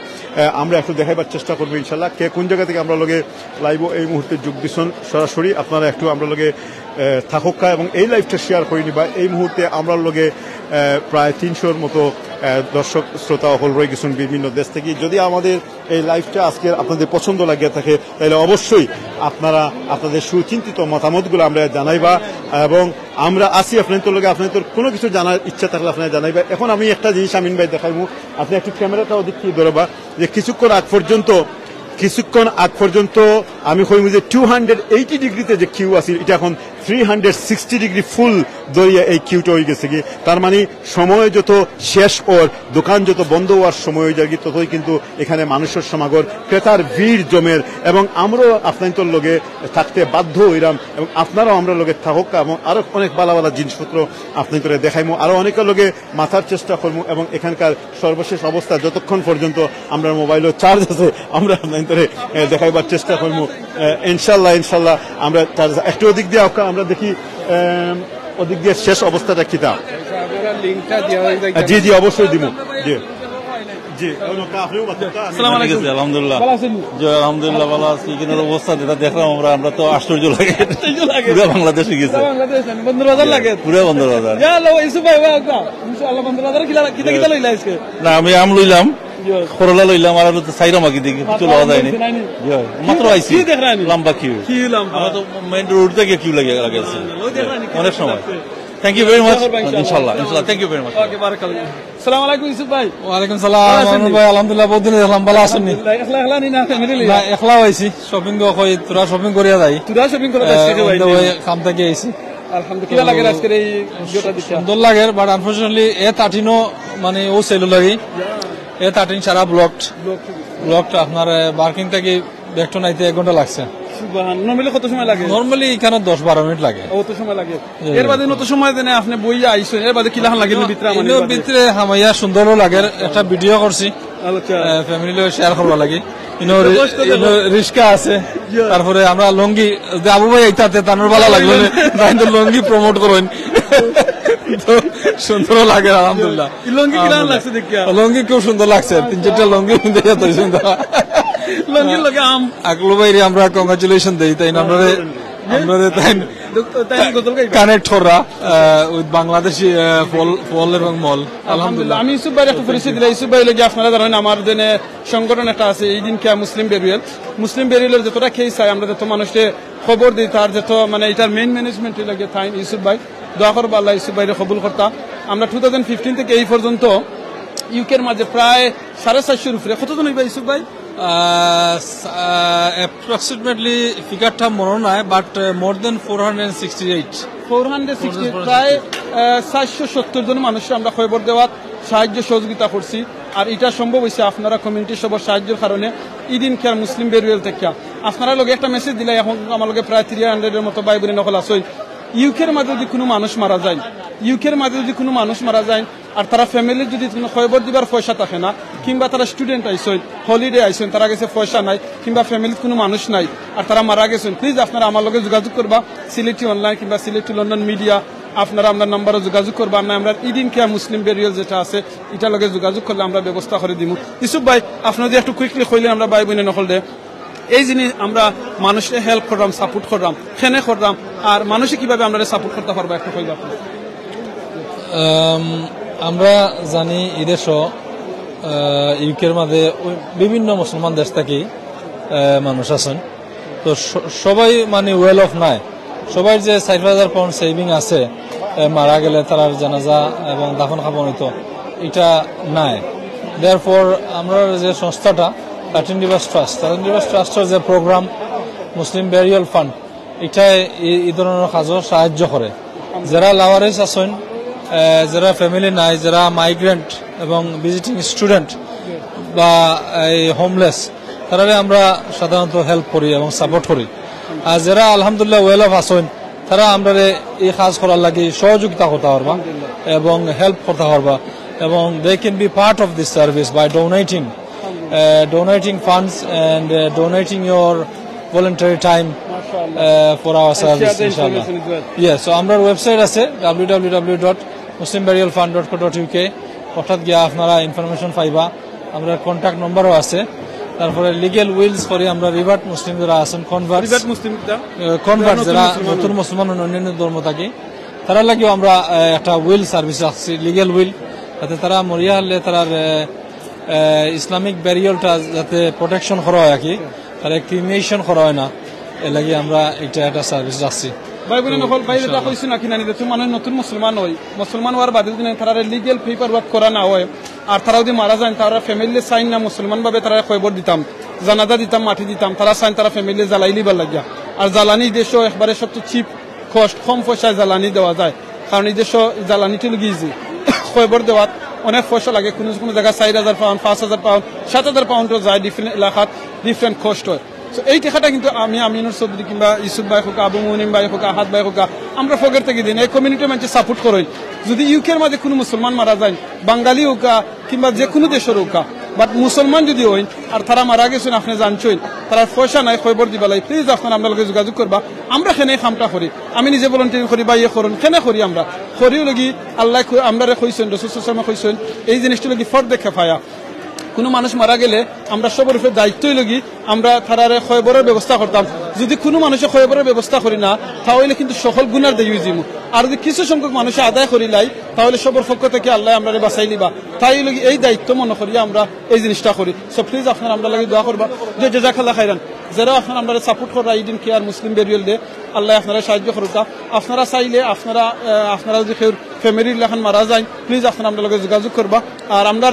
আমরা একটু দেখাইবার চেষ্টা করবো ইনশাল্লাহ। কে কোন জায়গা থেকে আমরা লগে লাইভ এই মুহূর্তে যোগ দিচ্ছেন সরাসরি, আপনারা একটু আমরা লগে থাকুক এবং এই লাইভটা শেয়ার করে নিবা। এই মুহূর্তে আমরা লগে প্রায় 300-র মতো দর্শক শ্রোতা হল রয়ে গেছেন বিভিন্ন দেশ থেকে। যদি আমাদের এই লাইভটা আজকে আপনাদের পছন্দ লাগিয়ে থাকে, তাহলে অবশ্যই আপনারা আপনাদের সুচিন্তিত মতামতগুলো আমরা জানাইবা এবং আমরা আসি আপনাদের লগে। আপনাদের কোনো কিছু জানার ইচ্ছা থাকলে আপনারা জানাইবা। এখন আমি একটা জিনিস আমিন ভাই দেখাইবো, আপনি একটু ক্যামেরাটা ওদিক দিয়ে ধরবা যে কিছুক্ষণ আগ পর্যন্ত আমি কইব যে 280 ডিগ্রিতে যে কিউ আছে, এটা এখন 360 ডিগ্রি ফুল দরিয়া এই কিউটা হয়ে গেছে কি। তার মানে সময় যত শেষ ওর, দোকান যত বন্ধ হওয়ার সময় হয়ে যায় ততই কিন্তু এখানে মানুষের সমাগম, ক্রেতার ভিড় জমের এবং আমরাও আপনাদের লগে থাকতে বাধ্য হইলাম এবং আপনারাও আমরা লগে থাকুক এবং আরো অনেক ভালো ভালো জিনিসপত্র আপনাদের দেখাইমু, আরো অনেকের লগে মাথার চেষ্টা করবো এবং এখানকার সর্বশেষ অবস্থা যতক্ষণ পর্যন্ত আমরা মোবাইলও চার্জ আছে আমরা আপনাদের দেখাইবার চেষ্টা করবো ইনশাল্লাহ। আমরা একটু ওদিক দিয়ে আমরা দেখি ওদিক দিয়ে শেষ অবস্থাটা কি তা। জি অবশ্যই দিব। জি জি আসসালামু আলাইকুম আলহামদুলিল্লাহ ভালো আছেন জয় আলহামদুলিল্লাহ ভালো আছি কিন্তু অবস্থা যেটা দেখলাম আমরা তো আশ্চর্য লাগে পুরো বাংলাদেশে গেছে বাংলাদেশ বন্দর বাজার লাগে পুরো বন্দর বাজার যা লো ইসু ভাই ওয়া ইনশাআল্লাহ বন্দর বাজার কিলা লইলা আজকে না আমি আম লইলাম করলা লইলাম আর তো সাইরা মাকি দেখি কিছু লওয়া যায়নি মাত্র আইছি কি দেখ রানি লম্বা কিউ কি লম্বা আমার তো মেইন রোড থেকে কিউ লাগে আছে অনেক সময় থ্যাংক ইউ ভেরি মাচ ইনশাআল্লাহ thank you very much okay বারাকাল্লাহ আসসালামু আলাইকুম ইউসুফ ভাই ওয়ালাইকুম সালাম ভাই আলহামদুলিল্লাহ বহুত দিন দেখলাম ভালো আছেন একলা নি না ফ্যামিলি না একলা হইছি শপিং কই তোরা শপিং করিয়া যাই তোরা শপিং করে যাইছে ভাই ওই কাম থেকে আইছি আলহামদুলিল্লাহ লাগে আজকে এই ভিডিওটা দিতে সুন্দর লাগে বাট আনফরচুনেটলি A13 মানে ও সেল লাগি A13 সারা ব্লকড আপনার বার্কিং থেকে ব্যাক টু নাইতে 1 ঘন্টা লাগছে সুবহান নরমালি কত সময় লাগে নরমালি এখানে 10-12 মিনিট লাগে কত সময় লাগে এর বাদে কত সময় দেনে আপনি বইয়া আইছেন এর বাদে কিলাহান লাগে ভিতরে মানে ভিতরে হামাইয়া সুন্দরও লাগে একটা ভিডিও করছি আচ্ছা ফ্যামিলি লয় শেয়ার করবা লাগি ইনো রিস্কা আছে তারপরে আমরা লঙ্গি আবু ভাই এইটাতে তানোর ভালো লাগলো তাই তো লঙ্গি প্রমোট করেন তো সুন্দর লাগে আলহামদুলিল্লাহ লঙ্গি কিলাহান লাগছে দেখিয়া লঙ্গি খুব সুন্দর লাগছে 3-4টা লঙ্গি দেখে তো সুন্দর লঙ্গির লগে আম আকলু ভাইরে আমরা কংগ্রাচুলেশন দেই তাই আমরা কানেক্ট করা উইথ বাংলাদেশি ফল এবং মল আলহামদুলিল্লাহ আমি ইউসুফ ভাইয়ের একটা পরিচয় দিলাম ইউসুফ ভাই লাগে আপনারা জানেন আমার জন্য সংগঠন একটা আছে এই দিন কে মুসলিম বেরিয়ালের যতটা কেস চাই আমরা যত মানুষকে খবর দিই তার যত মানে এটার মেইন ম্যানেজমেন্ট লাগে তাই ইউসুফ ভাই দোয়া করবো আল্লাহ ইউসুফ ভাইরে কবুল করতাম আমরা 2015 থেকে এই পর্যন্ত ইউকের মাঝে প্রায় 450 উপরে কতজন হইবা ইউসুফ ভাই অ্যাপ্রক্সিমেটলি ফিগারটা মনে নাই বাট মোর দেন 460 প্রায় 470 জন মানুষ আমরা খবর দেওয়ার সাহায্য সহযোগিতা করছি আর এটা সম্ভব হয়েছে আপনারা কমিউনিটি সবার সাহায্যের কারণে ইদিন কেয়ার মুসলিম বেরিয়াল থেকে আপনারা লগে একটা মেসেজ দিলে এখন আমার লগে প্রায় 300 এর মতো ভাই বোনের নকল আছে ইউকের মাঝে যদি কোনো মানুষ মারা যায় আর তারা ফ্যামিলির যদি কোনো খবর দিবার পয়সা থাকে না কিংবা তারা স্টুডেন্ট আইসেন হলিডে আইসেন তারা গেছে পয়সা নাই কিংবা ফ্যামিলির কোনো মানুষ নাই আর তারা মারা গেছেন প্লিজ আপনারা আমার লগে যোগাযোগ করবা সিলেটি অনলাইন কিংবা সিলেটি লন্ডন মিডিয়া আপনারা আমরা নাম্বারে যোগাযোগ করবা না আমরা ইদিন কেয়ার মুসলিম বেরিয়াল যেটা আছে এটার লগে যোগাযোগ করলে আমরা ব্যবস্থা করে দিব ইউসুফ ভাই আপনারা যদি একটু কুইকলি কইলেন আমরা ভাই বোনের নকল দে এই জিনিস আমরা মানুষকে হেল্প করলাম সাপোর্ট করলাম খেনে করলাম আর মানুষে কিভাবে আমরা সাপোর্ট করতে পারবো একটু কইবা আমরা জানি এদেশ ইউকের মাঝে বিভিন্ন মুসলমান দেশ থেকে মানুষ আছেন তো সবাই মানে ওয়েল অফ নাই সবাই যে 4,000 পাউন্ড সেভিং আছে মারা গেলে তার জানাজা এবং দাফন খাবন হইতো এটা নাই দেয়ারফর আমরা যে সংস্থাটা 13 রিভার্স ট্রাস্টের যে প্রোগ্রাম মুসলিম বেরিয়াল ফান্ড এটা এই ধরনের কাজও সাহায্য করে যারা লাওয়ারেস আছেন যারা ফ্যামিলি নাই যারা মাইগ্রেন্ট এবং ভিজিটিং স্টুডেন্ট বা হোমলেস তারা আমরা সাধারণত হেল্প করি এবং সাপোর্ট করি আর যারা আলহামদুলিল্লাহ ওয়েল অফ আছেন তারা আমরা এই কাজ করার লাগে সহযোগিতা করতে পারবা এবং হেল্প করতে পারবা এবং they can be part of this service by donating funds and donating your voluntary time for our service inshallah. Yes, so our website আছে www.muslimburialfund.co.uk অর্থাৎ গিয়া আপনারা ইনফরমেশন পাইবা আমরা কন্টাক্ট নম্বরও আছে তারপরে লিগ্যাল উইলস করে আমরা রিভার্ট মুসলিম যারা আছেন কনভার্ট যারা নতুন মুসলমান অন্যান্য ধর্ম থাকে তারা লাগেও আমরা একটা উইল সার্ভিস রাখছি লিগ্যাল উইল যাতে তারা মরিয়া হলে তার ইসলামিক ব্যারিয়ালটা যাতে প্রোটেকশন করা হয় আর কি তারা ক্রিমিনেশন করা হয় না এর লাগে আমরা এটা একটা সার্ভিস রাখছি ভাই বোনের নকল বাইরে তা কইছি না কিনা নিতে মানে নতুন মুসলমান হওয়ার বাদে যদি তারা লিগ্যাল পেপার ওয়ার্ক করা না হয় আর তারা যদি মারা যায় তারা ফ্যামিলি সাইন না মুসলমান ভাবে তারা খবর দিতাম জানাজা দিতাম মাটি দিতাম তারা সাইন তারা ফ্যামিলি জ্বালাইলি ভাল লাগিয়া আর জ্বালানি দেশও একবারে সবচেয়ে চিপ কস্ট কম পয়সায় জ্বালানি দেওয়া যায় কারণ এই দেশও জ্বালানিটি লগিয়েছি খবর দেওয়াত অনেক পয়সা লাগে কোনো কোনো জায়গায় 4,000 পাউন্ড 5,000 পাউন্ড 7,000 পাউন্ডও যায় ডিফারেন্ট এলাকাত ডিফারেন্ট কস্ট হয় তো এই টাকাটা কিন্তু আমি আমিনুর চৌধুরী কিংবা ইউসুফ ভাই হোক আবু মুনিম ভাই হোক আহাদ ভাই হোক আমরা ফকের থেকে দিন এই কমিউনিটি মানুষ সাপোর্ট করেন যদি ইউকের মাঝে কোনো মুসলমান মারা যায় বাঙালি হোক কিংবা যে কোনো দেশের হোক বাট মুসলমান যদি হইন আর তারা মারা গেছেন আপনি জানছেন তারা পয়সা নাই খবর দিবা লাই প্লিজ আপনারা আপনার লগে যোগাযোগ করবা আমরা খেনে কামটা করি আমি নিজে ভলান্টিয়ার করি বা ইয়ে করুন খেনে করি আমরা করিও লগি আল্লাহ আমরা কইছেন রাসূল সাল্লাল্লাহু আলাইহি ওয়াসাল্লাম কইছেন এই জিনিসটা লগি ফর দেখে পায়া কোনো মানুষ মারা গেলে আমরা সবার উপরে দায়িত্বই লগি আমরা তারারে খয়বরের ব্যবস্থা করতাম। যদি কোনো মানুষের খয়বরের ব্যবস্থা করি না তাহলে কিন্তু সকল গুনার দেই যাইমু। আর যদি কিছু সংখ্যক মানুষ আদায় করি লাই তাহলে সবার পক্ষ থেকে আল্লাহ আমরা বাঁচাই লিবা। তাই লগি এই দায়িত্ব মনে করি আমরা এই জিনিসটা করি। সো প্লিজ আপনারা আমরা লাগে দোয়া করবা যে জাযাকাল্লাহ খাইরান। যারা আপনারা আমরা সাপোর্ট করা ইদিন কেয়ার মুসলিম বেরিয়াল ডে আল্লাহ আপনারা সাহায্য করুকা। আপনারা চাইলে আপনারা যদি ফ্যামিলির লেখান মারা যায় প্লিজ আপনারা আমরা লগে যোগাযোগ করবা। আর আমরা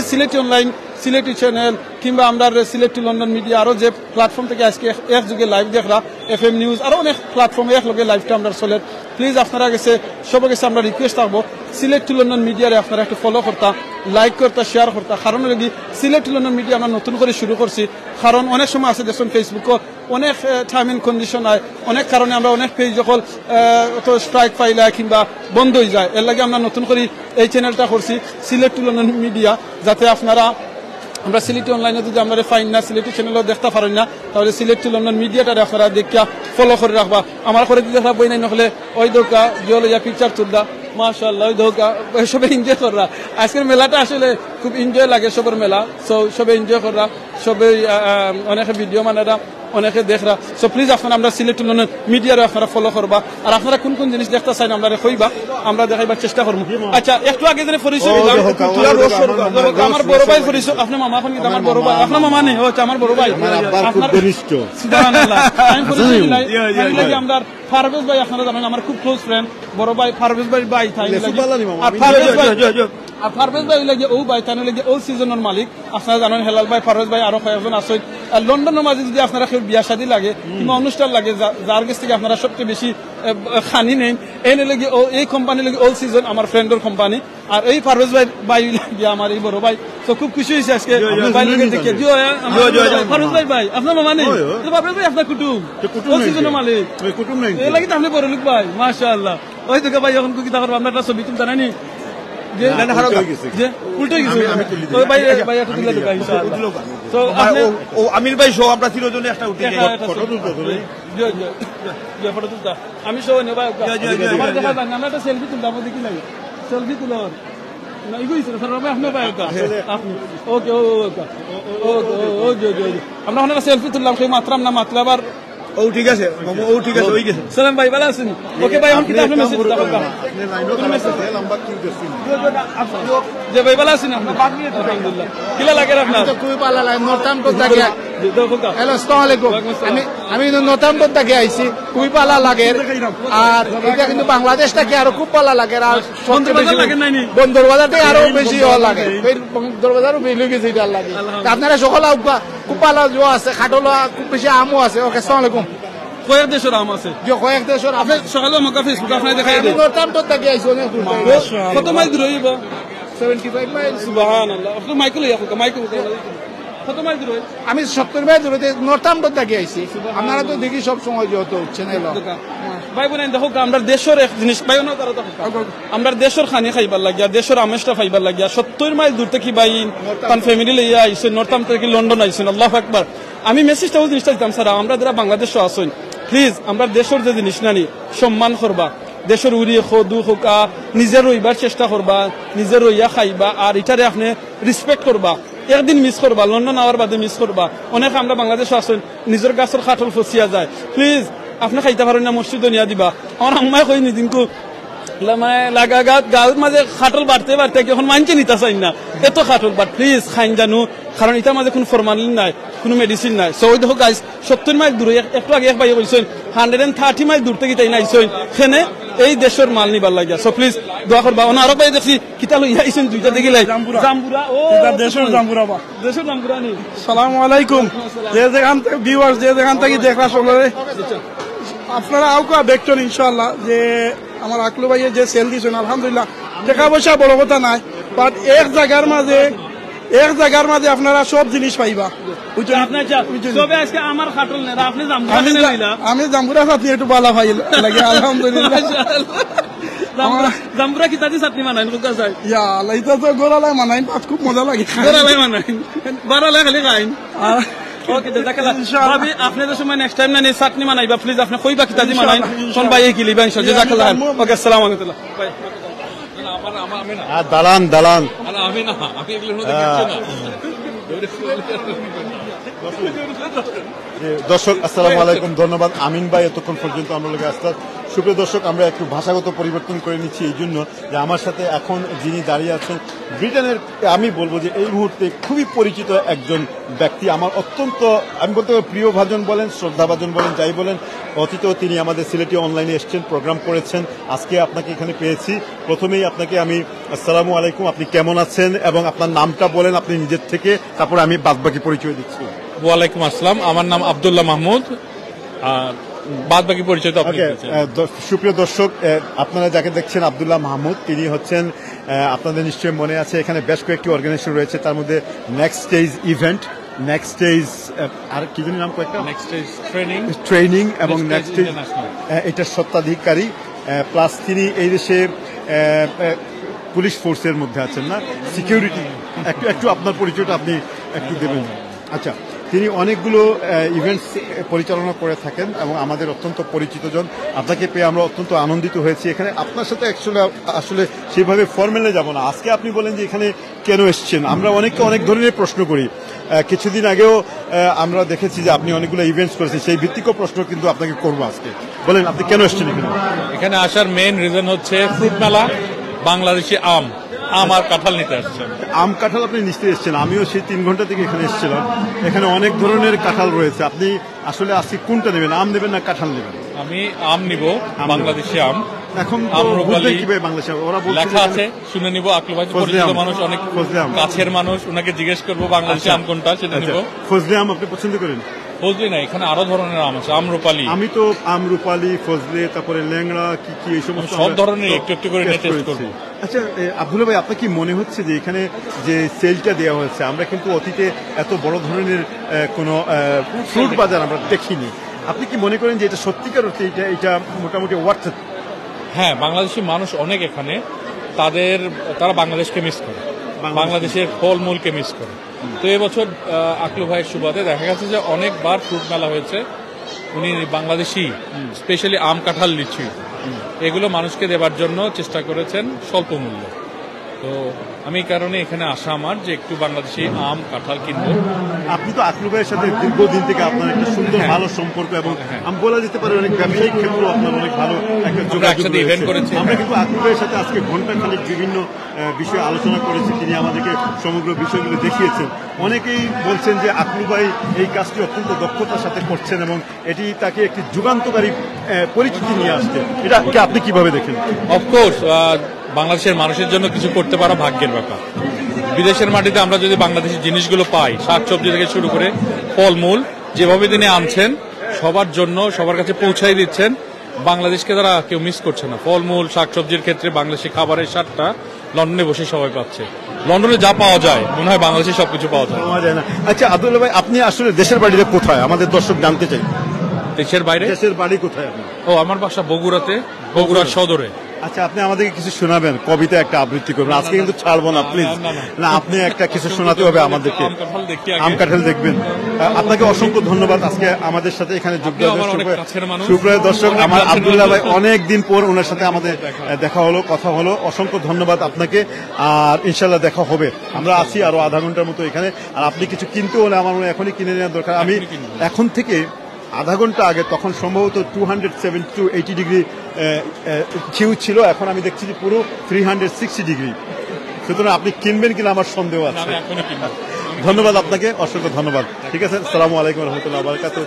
সিলেটি অনলাইন, সিলেটি চ্যানেল কিংবা আমরা সিলেটি লন্ডন মিডিয়া আরো যে প্ল্যাটফর্ম থেকে আজকে এক যুগে লাইভ দেখরা FM নিউজ আরো অনেক প্ল্যাটফর্মে এক লগে লাইভটা আমরা চলে। প্লিজ আপনারা গেছে সবার কাছে আমরা রিকোয়েস্ট থাকবো সিলেটি লন্ডন মিডিয়ারে আপনারা একটু ফলো করতা, লাইক করতা, শেয়ার করতা। কারণ লাগি সিলেটি লন্ডন মিডিয়া আমরা নতুন করে শুরু করছি। কারণ অনেক সময় আছে দেখুন ফেসবুকও অনেক টাইম ইন কন্ডিশন হয়, অনেক কারণে আমরা অনেক পেজ যখন স্ট্রাইক পাইলা কিংবা বন্ধ হয়ে যায়। এর লাগে আমরা নতুন করে এই চ্যানেলটা করছি সিলেটি লন্ডন মিডিয়া, যাতে আপনারা আমরা সিলেটি অনলাইনে যদি আমরা ফাইন না সিলেটি চ্যানেলও দেখতে পারেন না তাহলে সিলেটি লন্ডন মিডিয়াটা আপনারা দেখিয়া ফলো করে রাখবা। আমার করে যদি বই নাই নহলে ওই দোকা জল ইয়া পিকচার তুলদা মাশাআল্লাহ ওই দোকা সবাই এনজয় কররা। আজকের মেলাটা আসলে খুব এনজয় লাগে সবার মেলা। সো সবাই এনজয় কররা, সবাই অনেকে ভিডিও মানেরা, অনেকে দেখরা। সো প্লিজ আপনারা আমরা সিলেটি লন্ডন মিডিয়ারে আপনারা ফলো করবা। আর আপনারা কোন কোন জিনিস দেখতে চান আমরা কইবা, আমরা দেখাইবার চেষ্টা করবো। আচ্ছা একটু আগে যেন পরিচয় দিলাম আমার বড় ভাই পরিচয়। আপনার মামা এখন কিন্তু আমার বড় ভাই, আপনার মামা নেই হচ্ছে আমার বড় ভাই। আমরা ফারভেজ ভাই আপনারা জানেন আমার খুব ক্লোজ ফ্রেন্ড, বড় ভাই ফারভেজ ভাই ভাই তাই আর ফারভেজ ভাই লাগে ও ভাই তাই লাগে ও সিজনের মালিক। আপনারা জানেন হেলাল ভাই, ফারভেজ ভাই আরো কয়েকজন আছে। আর লন্ডনের মাঝে যদি আপনারা কেউ বিয়া শাদী লাগে কিংবা অনুষ্ঠান লাগে যার কাছ থেকে আপনারা সবচেয়ে বেশি খানি নেন এনে লাগে এই কোম্পানি লাগে ওল সিজন আমার ফ্রেন্ডের কোম্পানি। আর এই ফারভেজ ভাই লাগে আমার এই বড় ভাই। তো খুব খুশি হয়েছে আজকে ফারভেজ ভাই আপনার মামা নেই, ফারভেজ ভাই আপনার কুটুম ওল সিজনের মালিক কুটুম নেই এই লাগে তো আপনি বড় লোক ভাই মাশাআল্লাহ। ওই তো ভাই এখন কি তারপর আমরা একটা ছবি তুলতে নানি আমির ভাই শো আমরা চিরজনে একটা উঠে আমি শো আমরা একটা সেলফি তুলতাম দেখি নাই সেলফি তুলার আমরা ওখানে সেলফি তুললাম সেই মাত্রাম না মাতলাম। আর ও ঠিক আছে ও ঠিক আছে ওই গেছে সালাম ভাই ভালো আছেন? ওকে ভাই এখন কি আপনি মেসেজ দিতে পারবেন যে ভাই ভালো আছেন আপনি? আলহামদুলিল্লাহ। কিলা লাগে আপনার? খুবই ভালো লাগে। নর্থাম্পটন থেকে হ্যালো আসসালামু আলাইকুম। আমি নর্থাম্পটন থেকে আইছি, খুবই ভালো লাগে। আর এটা কিন্তু বাংলাদেশ থেকে আরো খুব ভালো লাগে। আর বন্দর বাজার থেকে আরো বেশি লাগে, বন্দর বাজারও বেশি গেছে এটা লাগে। আপনারা সকল খুব ভালো আছে, খাটলা খুব বেশি আমও আছে। ওকে আসসালামু আলাইকুম। কয়েক দেশের আম আছে, কয়েক দেশের আপনি সকালে আমাকে ফেসবুক আপনার দেখাই দেন। নর্থাম্পটন থেকে আইছি অনেক দূর। কত মাইল দূর হইব? 75 মাইল। সুবহানাল্লাহ। আপনি মাইকেল ইয়া মাইকেল কত মাইল দূর? আমি 70 মাইল দূরে নর্থাম্পটন থেকে আইছি। আপনারা তো দেখি সব সময় যত চ্যানেল ভাই বোন দেখো আমরা দেশের এক জিনিস ভাই না তারা আমরা দেশের খানি খাইবার লাগিয়া দেশের আমেজটা খাইবার লাগিয়া 70 মাইল দূর থেকে ভাই তার ফ্যামিলি লইয়া আইছে নর্থাম্পটন থেকে লন্ডন আইছেন। আল্লাহু আকবার। আমি মেসেজটা ওই জিনিসটা দিতাম স্যার আমরা যারা বাংলাদেশে আসেন প্লিজ আমরা দেশের যে জিনিস নানি সম্মান করবা, দেশের উড়িয়ে খদু হোকা নিজের রইবার চেষ্টা করবা, নিজের রইয়া খাইবা। আর এটারে আপনি রেসপেক্ট করবা, একদিন মিস করবা, লন্ডন আওয়ার বাদে মিস করবা। অনেক আমরা বাংলাদেশে আসেন নিজের গাছের খাটল ফসিয়া যায়। প্লিজ আপনি খাইতে পারেন না মসজিদ নিয়া দিবা। আমার আম্মাই কই নিদিনকু লাগা গাঁত মাঝে খাটল বাড়তে বাড়তে এখন মানছে নিতে চাই না এত খাটল বাট প্লিজ খাইন জানু, কারণ এটার মাঝে কোনো ফরমালিন নাই, কোনো মেডিসিন নাই। সো ওই দেখো গাইস 70 মাইল দূরে একটু আগে এক ভাই বলছেন 130 মাইল দূর থেকে তাই নাইছেন সেনে এই দেশের মাল নিবার লাগিয়া। সো প্লিজ দোয়া করবা। আরো ভাই দেখছি কিতা লইয়া আইছেন দুইটা দেখিলে জাম্বুরা ও দেশের জাম্বুরা বা দেশের জাম্বুরা নি। আসসালামু আলাইকুম। যে যেখান থেকে ভিউয়ার্স যে যেখান থেকে দেখা সকলে আপনারা আউকা দেখছেন ইনশাআল্লাহ যে আমার আকলু ভাইয়ের যে সেল দিয়েছেন আলহামদুলিল্লাহ। টাকা পয়সা বড় কথা নাই, বাট এক জায়গার মাঝে আপনারা সব জিনিস পাইবা। আমি জাম্বুরা চাটনি একটু বালা পাই লাগে আলহামদুলিল্লাহ। জাম্বুরা কি তাজি চাটনি মানাই কোকা যায় ইয়া আল্লাহ এটা তো গোরালাই মানাই খুব মজা লাগে। গোরালাই মানাই বারালাই খালি খাইন। ওকে জাযাকাল্লাহ। ভাবি আপনাদের সময় নেক্সট টাইম না নে চাটনি মানাইবা প্লিজ আপনি কইবা কি তাজি মানাই কোন ভাই কি লিবা ইনশাআল্লাহ। জাযাকাল্লাহ। ওকে আসসালামু আলাইকুম। বাই। দালান দালান আমি না, আমি এগুলোর মধ্যে কিচ্ছু না। দর্শক আসসালামু আলাইকুম, ধন্যবাদ আমিন ভাই এতক্ষণ পর্যন্ত আমরা লোক আসলাম। সুপ্রিয় দর্শক, আমরা একটু ভাষাগত পরিবর্তন করে নিচ্ছি এই জন্য যে আমার সাথে এখন যিনি দাঁড়িয়ে আছেন ব্রিটেনের, আমি বলবো যে এই মুহূর্তে খুবই পরিচিত একজন ব্যক্তি, আমার অত্যন্ত আমি বলতে পারি প্রিয় ভাজন বলেন, শ্রদ্ধাভাজন বলেন, যাই বলেন। অতীতেও তিনি আমাদের সিলেটি অনলাইনে এসছেন, প্রোগ্রাম করেছেন। আজকে আপনাকে এখানে পেয়েছি। প্রথমেই আপনাকে আমি আসসালামু আলাইকুম, আপনি কেমন আছেন এবং আপনার নামটা বলেন আপনি নিজের থেকে, তারপরে আমি বাদবাকি পরিচয় দিচ্ছি। ওয়ালাইকুম আসসালাম, আমার নাম আব্দুল্লাহ মাহমুদ, বাদ বাকি পরিচয় তো আপনি দিয়েছেন। সুপ্রিয় দর্শক, আপনারা যাকে দেখছেন আব্দুল্লাহ মাহমুদ, তিনি হচ্ছেন আপনাদের নিশ্চয়ই মনে আছে এখানে বেশ কয়েকটি অর্গানাইজেশন রয়েছে, তার মধ্যে next stage event, next stage আর কি জানি নাম কয়েকটা, নেক্সট স্টেজ ট্রেনিং এবং নেক্সট স্টেজ এটার সত্ত্বাধিকারী, প্লাস তিনি এই দেশে পুলিশ ফোর্সের মধ্যে আছেন না, সিকিউরিটি। একটু আপনার পরিচয়টা আপনি একটু দেবেন। আচ্ছা, তিনি অনেকগুলো ইভেন্টস পরিচালনা করে থাকেন এবং আমাদের অত্যন্ত পরিচিতজন। আপনাকে পেয়ে আমরা অত্যন্ত আনন্দিত হয়েছি। এখানে আপনার সাথে আসলে সেভাবে ফর্মেলে যাব না। আজকে আপনি বলেন যে এখানে কেন এসছেন। আমরা অনেককে অনেক ধরনের প্রশ্ন করি। কিছুদিন আগেও আমরা দেখেছি যে আপনি অনেকগুলো ইভেন্টস করেছেন, সেই ভিত্তিকও প্রশ্ন কিন্তু আপনাকে করবো আজকে। বলেন আপনি কেন এসছেন এখানে? এখানে আসার মেইন রিজন হচ্ছে ফ্রুট মেলা, বাংলাদেশি আম আর কাঁঠাল নিতে আসছেন। আম কাঁঠাল আপনি নিতে এসছেন, আমিও সেই 3 ঘন্টা থেকে এখানে এসেছিলাম। এখানে অনেক ধরনের কাঁঠাল রয়েছে। আপনি আসলে আজকে কোনটা নেবেন, আম নেবেন না কাঁঠাল নেবেন? আমি আম নিব, বাংলাদেশি আম। এখন লেখা আছে, শুনে নিব। আকলু ভাই পরিচিত মানুষ, অনেক কাছের মানুষ, ওনাকে জিজ্ঞেস করবো বাংলাদেশি আম কোনটা, সেটা নিব। ফজলি আম আপনি পছন্দ করেন? ফজলি না, এখানে আরো ধরনের আম আছে, আমরুপালি। আমি তো আমরুপালি, ফজলি, তারপরে ল্যাংড়া, কি এই সমস্ত সব ধরনের একটু করে টেস্ট করব। আচ্ছা আব্দুল্লাহ ভাই, আপনার কি মনে হচ্ছে যে এখানে যে সেলটা দেওয়া হয়েছে, আমরা কিন্তু অতীতে এত বড় ধরনের কোনো ফ্রুট বাজার আমরা দেখিনি, আপনি কি মনে করেন যে এটা সত্যিকার অর্থে এটা মোটামুটি ওয়ার্থ? হ্যাঁ, বাংলাদেশি মানুষ অনেক এখানে, তারা বাংলাদেশকে মিস করে, বাংলাদেশের ফলমূলকে মিস করে। তো এবছর আকলু ভাইয়ের সুবাদে দেখা গেছে যে অনেকবার ফ্রুট মেলা হয়েছে, উনি বাংলাদেশি স্পেশালি আম, কাঁঠাল, লিচু এগুলো মানুষকে দেবার জন্য চেষ্টা করেছেন স্বল্প মূল্যে। তো আমি এই কারণে এখানে আসা আমার, যে একটু বাংলাদেশি আম, কাঁঠাল কিনবো। আপনি তো আকলু ভাইয়ের সাথে দীর্ঘদিন থেকে আপনার একটা সুন্দর ভালো সম্পর্ক, এবং আমি বলা যেতে পারি অনেক ব্যবসায়িক ক্ষেত্রে আপনার অনেক ভালো একটা যোগাযোগ রয়েছে। আমরা কিন্তু আকলু ভাইয়ের সাথে আজকে ঘন্টাখানেক বিভিন্ন বিষয়ে আলোচনা করেছি, তিনি আমাদেরকে সমগ্র বিষয়গুলো দেখিয়েছেন। অনেকেই বলছেন যে আকলু ভাই এই কাজটি অত্যন্ত দক্ষতার সাথে করছেন এবং এটি তাকে একটি যুগান্তকারী পরিচিতি নিয়ে আসছে। এটাকে আপনি কিভাবে দেখেন? অফকোর্স, বাংলাদেশের মানুষের জন্য কিছু করতে পারা ভাগ্যের ব্যাপার। বিদেশের মাটিতে আমরা যদি বাংলাদেশি জিনিসগুলো পাই, শাকসবজি থেকে শুরু করে ফলমূল, যেভাবে তিনি আনছেন সবার জন্য, সবার কাছে পৌঁছাই দিচ্ছেন, বাংলাদেশকে তারা কেউ মিস করছে না। ফলমূল, শাকসবজির ক্ষেত্রে বাংলাদেশি খাবারের স্বাদটা লন্ডনে বসে সবাই পাচ্ছে। লন্ডনে যা পাওয়া যায় মনে হয় বাংলাদেশে সবকিছু পাওয়া যায় না। আচ্ছা আব্দুল্লাহ ভাই, আপনি আসলে দেশের বাড়িতে কোথায়, আমাদের দর্শক জানতে চাই। দেশের বাইরে? দেশের বাড়ি কোথায় আপনার? আমার বাসা বগুড়াতে, বগুড়ার সদরে। আচ্ছা, আপনি আমাদেরকে কিছু শোনাবেন, কবিতা একটা আবৃত্তি করবেন। আজকে কিন্তু ছাড়বো না, প্লিজ। না, আপনি একটা কিছু শোনাতে হবে আমাদেরকে। আম কাঁঠাল দেখবেন। আপনাকে অসংখ্য ধন্যবাদ আজকে আমাদের সাথে এখানে যোগ দেওয়ার জন্য। সুপ্রিয় দর্শক, আমার আব্দুল্লাহ ভাই অনেক দিন পর ওনার সাথে আমাদের দেখা হলো, কথা হলো। অসংখ্য ধন্যবাদ আপনাকে। আর ইনশাল্লাহ দেখা হবে। আমরা আছি আরো আধা ঘন্টার মতো এখানে। আর আপনি কিছু কিনতে হলে আমার মনে এখনই কিনে নেওয়ার দরকার। আমি এখন থেকে আধা ঘন্টা আগে তখন সম্ভবত 270 ডিগ্রি কিউ ছিল, এখন আমি দেখছি যে পুরো 360 ডিগ্রি। সুতরাং আপনি কিনবেন কিনা আমার সন্দেহ আছে। ধন্যবাদ আপনাকে, অসংখ্য ধন্যবাদ। ঠিক আছে, আসসালামু আলাইকুম রহমতুল্লাহ বারাকাতুহু।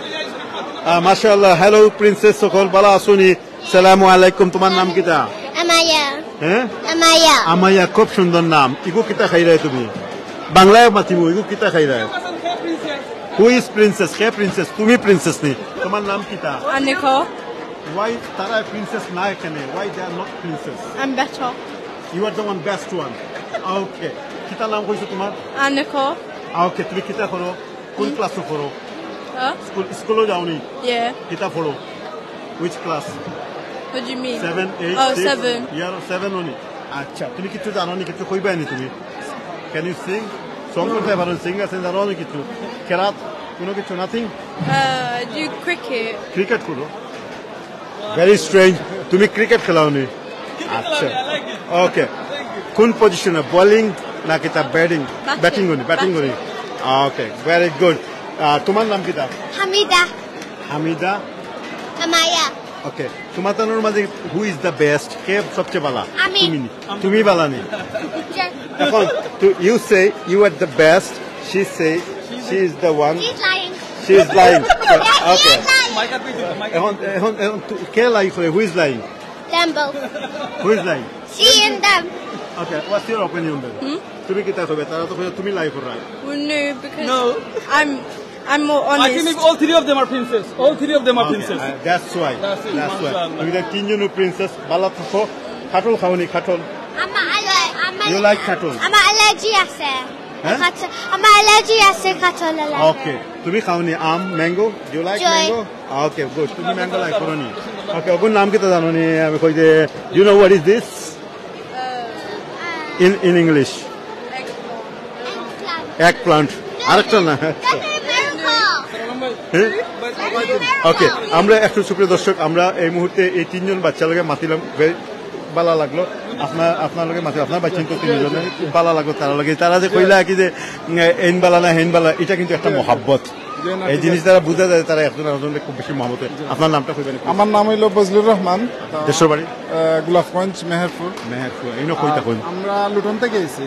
মাশাআল্লাহ। হ্যালো প্রিন্সেস, সকল বালা আসুনি। সালামু আলাইকুম। তোমার নাম কিটা? আমায়া। হ্যাঁ, আমায়া। আমায়া, খুব সুন্দর নাম। ইগো কিতা খাই রায় তুমি? বাংলায় মাতিব, ইগো কিতা খাই রায়? Who is princess? K princess? তুমি প্রিন্সেস নি। তোমার নাম কিটা? Aniko. Why তারা প্রিন্সেস না এখানে? Why they are not princess? I'm better. You are the one best one. Okay. কিতা নাম কইছো তোমার? Aniko. Okay, তুমি কিতা করো? কোন ক্লাসে পড়ো? স্কুলে যাওনি? Yeah. কিতা পড়ো? Which class? What do you mean? 7, 8, Oh, 6? 7. You are 7 only. আচ্ছা, তুমি কিছু জানো নি? কিছু কইবাই নি তুমি? Can you sing? সং করতে পারো? সিঙ্গার সেন জানো নি কিছু? কেরাত কোনো কিছু? নাথিং? Do cricket. ক্রিকেট করো? Very strange. তুমি ক্রিকেট খেলাও নি? আচ্ছা, ওকে, কোন পজিশনে বোলিং নাকি তা ব্যাটিং করি ওকে ভেরি গুড তোমার নাম কি তা Hamida. হামিদা Amaya. ওকে তোমার তানোর মাঝে হু ইজ দ্য বেস্ট কে সবচেয়ে ভালো আমি। তুমি ভালো নেই এখন you say you are the best she say she is the one He's lying. She is lying okay Lying. এখন কে লাই করে who is lying Them both. Who is lying She and them. Okay what's your opinion then তুমি কি তা হবে তারা তো তুমি লাই কররা Well, no, because No. I'm more I honest. think all three of them are princess. All three of them are princess. That's why. That's it. That's why. Mashallah. তুমি তিনজন princess ভালো থাকো খাটল খাওনি খাটল You like cattle? I'm allergy আছে। হ্যাঁ? আমার allergy আছে কাঁঠাল allergy। ওকে তুমি খাওনি আম mango you like Joy. Mango okay good তুমি ম্যাঙ্গো লাইক করনি ওকে ওগুন নাম কি তা জানো নি আমি কই যে you know what is this in English egg plant আরেকটা না ওকে আমরা একটু সুপ্রিয় দর্শক আমরা এই মুহূর্তে এই তিনজন বাচ্চার লগে মাতিলাম ভালো লাগলো আপনার লগে মাতি আপনার বাচ্চা তো তিনজন ভালো লাগলো তারা যে কইলা কি যে এন বালা না হেন বালা এটা কিন্তু একটা মহাব্বত এই জিনিস তারা বুঝা যায় তারা একজন আরেকজনকে খুব বেশি মহব্বত আপনার নামটা কইবেন আমার নাম হইল বজলুর রহমান দেশের বাড়ি গোলাপগঞ্জ মেহেরপুর এই কইতা কই আমরা লুটন থেকে আইছি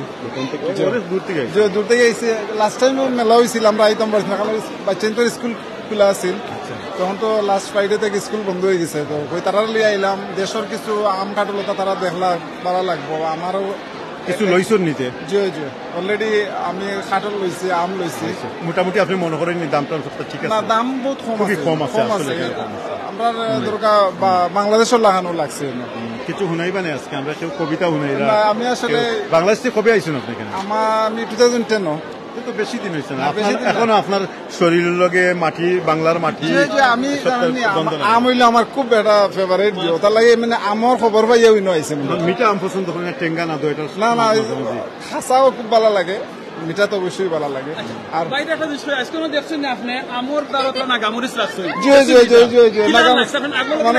দূর থেকে দূর থেকে আইছি লাস্ট টাইম মেলা হয়েছিল আমরা আইতাম পারছি না কারণ বাচ্চান তো স্কুল খোলা আছিল তখন তো লাস্ট ফ্রাইডে থেকে স্কুল বন্ধ হয়ে গেছে তো কই তারা লিয়ে আইলাম দেশের কিছু আম কাটলতা তারা দেখলা ভালো লাগবো আমারও কিছু লইছর নিতে জি জি অলরেডি আমি কাটল লইছি আম লইছি মোটামুটি আপনি মনে করেন দামটা ঠিক আছে না দাম বহুত কম আছে আসলে আমরা দরকার বাংলাদেশের লাগানো লাগছে কিছু শুনাইবা না আজকে আমরা কেউ কবিতা শুনাই আমি আসলে বাংলাদেশ থেকে কবে আইছেন আপনি এখানে আমি 2010 তো বেশি দিন হয়েছে না এখনো আপনার শরীরের লগে মাটি বাংলার মাটি আমি আম হইলে আমার খুব একটা ফেভারিট তার লাগে মানে আমার খবর পাই আইছে মিঠা আম পছন্দ করেন না টেঙ্গা না দইটা না না খাসাও খুব ভালো লাগে মিঠা তো অবশ্যই ভালো লাগে আর বাইরে একটা বিষয় আজকে দেখছেন না আপনি আমর দারতলা না গামুরিস লাগছে জি জি জি জি জি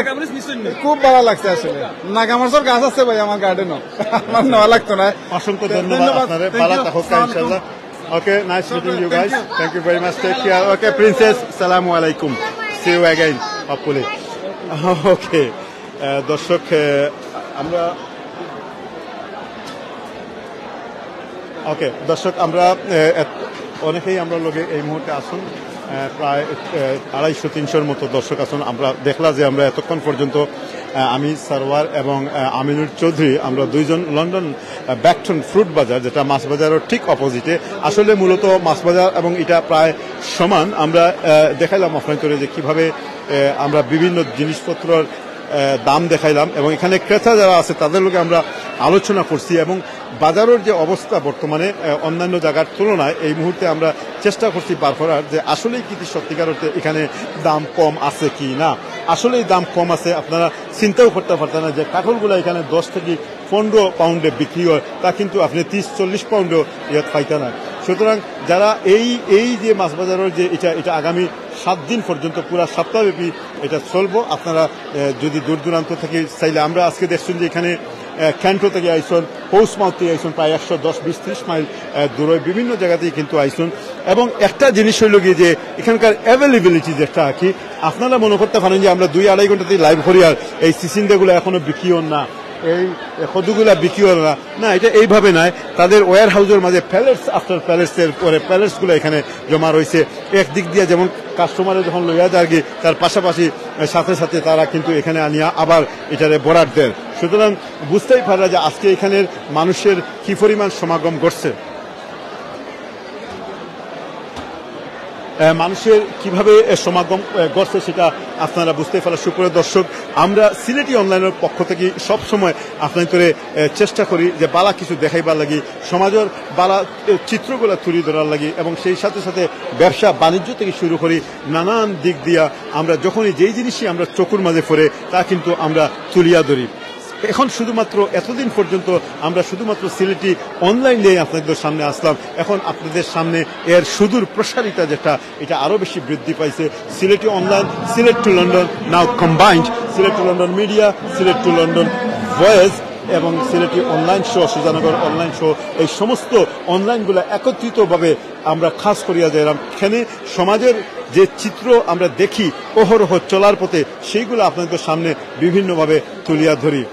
গামুরিস নিছেন খুব ভালো লাগছে আসলে নাগামরসর গাছ আছে ভাই আমার গার্ডেনও আমার নেওয়া লাগতো না অসংখ্য ধন্যবাদ আপনাদের ভালো থাকুক ইনশাআল্লাহ Okay, nice meeting you guys. Thank you very much. Take care. Okay, Princess, Assalamu alaikum. See you again, hopefully. Okay, দর্শক আমরা দর্শক আমরা অনেকেই আমরা লগে এই মুহূর্তে আসুন প্রায় 250-300 মতো দর্শক আসুন আমরা দেখলাম যে আমরা এতক্ষণ পর্যন্ত আমি সারওয়ার এবং আমিনুর চৌধুরী আমরা দুইজন লন্ডন ব্যাকটন ফ্রুট বাজার যেটা মাছ বাজারের ঠিক অপোজিটে আসলে মূলত মাছ বাজার এবং এটা প্রায় সমান আমরা দেখাইলাম আপনাদের যে কিভাবে আমরা বিভিন্ন জিনিসপত্রের দাম দেখাইলাম এবং এখানে ক্রেতা যারা আছে তাদের লোকে আমরা আলোচনা করছি এবং বাজারের যে অবস্থা বর্তমানে অন্যান্য জায়গার তুলনায় এই মুহূর্তে আমরা চেষ্টা করছি বার করার যে আসলেই কি সত্যিকার অর্থে এখানে দাম কম আছে কি না আসলেই দাম কম আছে আপনারা চিন্তাও করতে পারতেন না যে কাঠলগুলো এখানে 10 থেকে 15 পাউন্ডে বিক্রি হয় তা কিন্তু আপনি 30-40 পাউন্ডও ইয়াত পাইতেন না সুতরাং যারা এই যে মাছ বাজারের যে এটা আগামী 7 দিন পর্যন্ত পুরো সপ্তাহব্যাপী এটা চলবো আপনারা যদি দূর দূরান্ত থেকে চাইলে আমরা আজকে দেখছেন যে এখানে ক্যান্টো থেকে আইসন পৌসমাউথ থেকে আইসন প্রায় 110-20-30 মাইল দূরে বিভিন্ন জায়গাতেই কিন্তু আইসন এবং একটা জিনিস হইল গিয়ে যে এখানকার অ্যাভেলেবিলিটি যেটা কি আপনারা মনে করতে পারেন যে আমরা 2-2.5 ঘন্টাতেই লাইভ করি আর এই সিসিন্ডাগুলো এখনো বিক্রি হন না এই কদুগুলা বিক্রি হল না এটা এইভাবে নয় তাদের ওয়ার হাউসের মাঝে প্যালেটস আফটার প্যালেটসের পরে প্যালেটসগুলো এখানে জমা রয়েছে একদিক দিয়ে যেমন কাস্টমারে যখন লইয়া যায় গিয়ে তার পাশাপাশি সাথে সাথে তারা কিন্তু এখানে আনিয়া আবার এটারে বরাদ দেয় সুতরাং বুঝতেই পারা যে আজকে এখানের মানুষের কি পরিমাণ সমাগম ঘটছে মানুষের কিভাবে সমাগম ঘটছে সেটা আপনারা বুঝতে পারেন সুপ্রিয় দর্শক আমরা সিলেটি অনলাইনের পক্ষ থেকে সব সময় আপনাদের চেষ্টা করি যে বালা কিছু দেখাইবার লাগি সমাজের বালা চিত্রগুলো তুলে ধরার লাগি এবং সেই সাথে সাথে ব্যবসা বাণিজ্য থেকে শুরু করি নানান দিক দিয়া আমরা যখনই যেই জিনিসই আমরা চোখের মাঝে পড়ে তা কিন্তু আমরা তুলিয়া ধরি এখন শুধুমাত্র এতদিন পর্যন্ত আমরা শুধুমাত্র সিলেটি অনলাইন নিয়ে আপনাদের সামনে আসলাম এখন আপনাদের সামনে এর সুদূর প্রসারিতা যেটা এটা আরো বেশি বৃদ্ধি পাইছে Sylheti online Sylhet to London now combined Sylhet to London media Sylhet to London voice এবং Sylheti online show, Sujanagar online show, এই সমস্ত অনলাইনগুলো একত্রিতভাবে আমরা খাস করিয়া যাইলাম। এখানে সমাজের যে চিত্র আমরা দেখি অহরহ চলার পথে, সেইগুলো আপনাদের সামনে বিভিন্নভাবে তুলিয়া ধরি।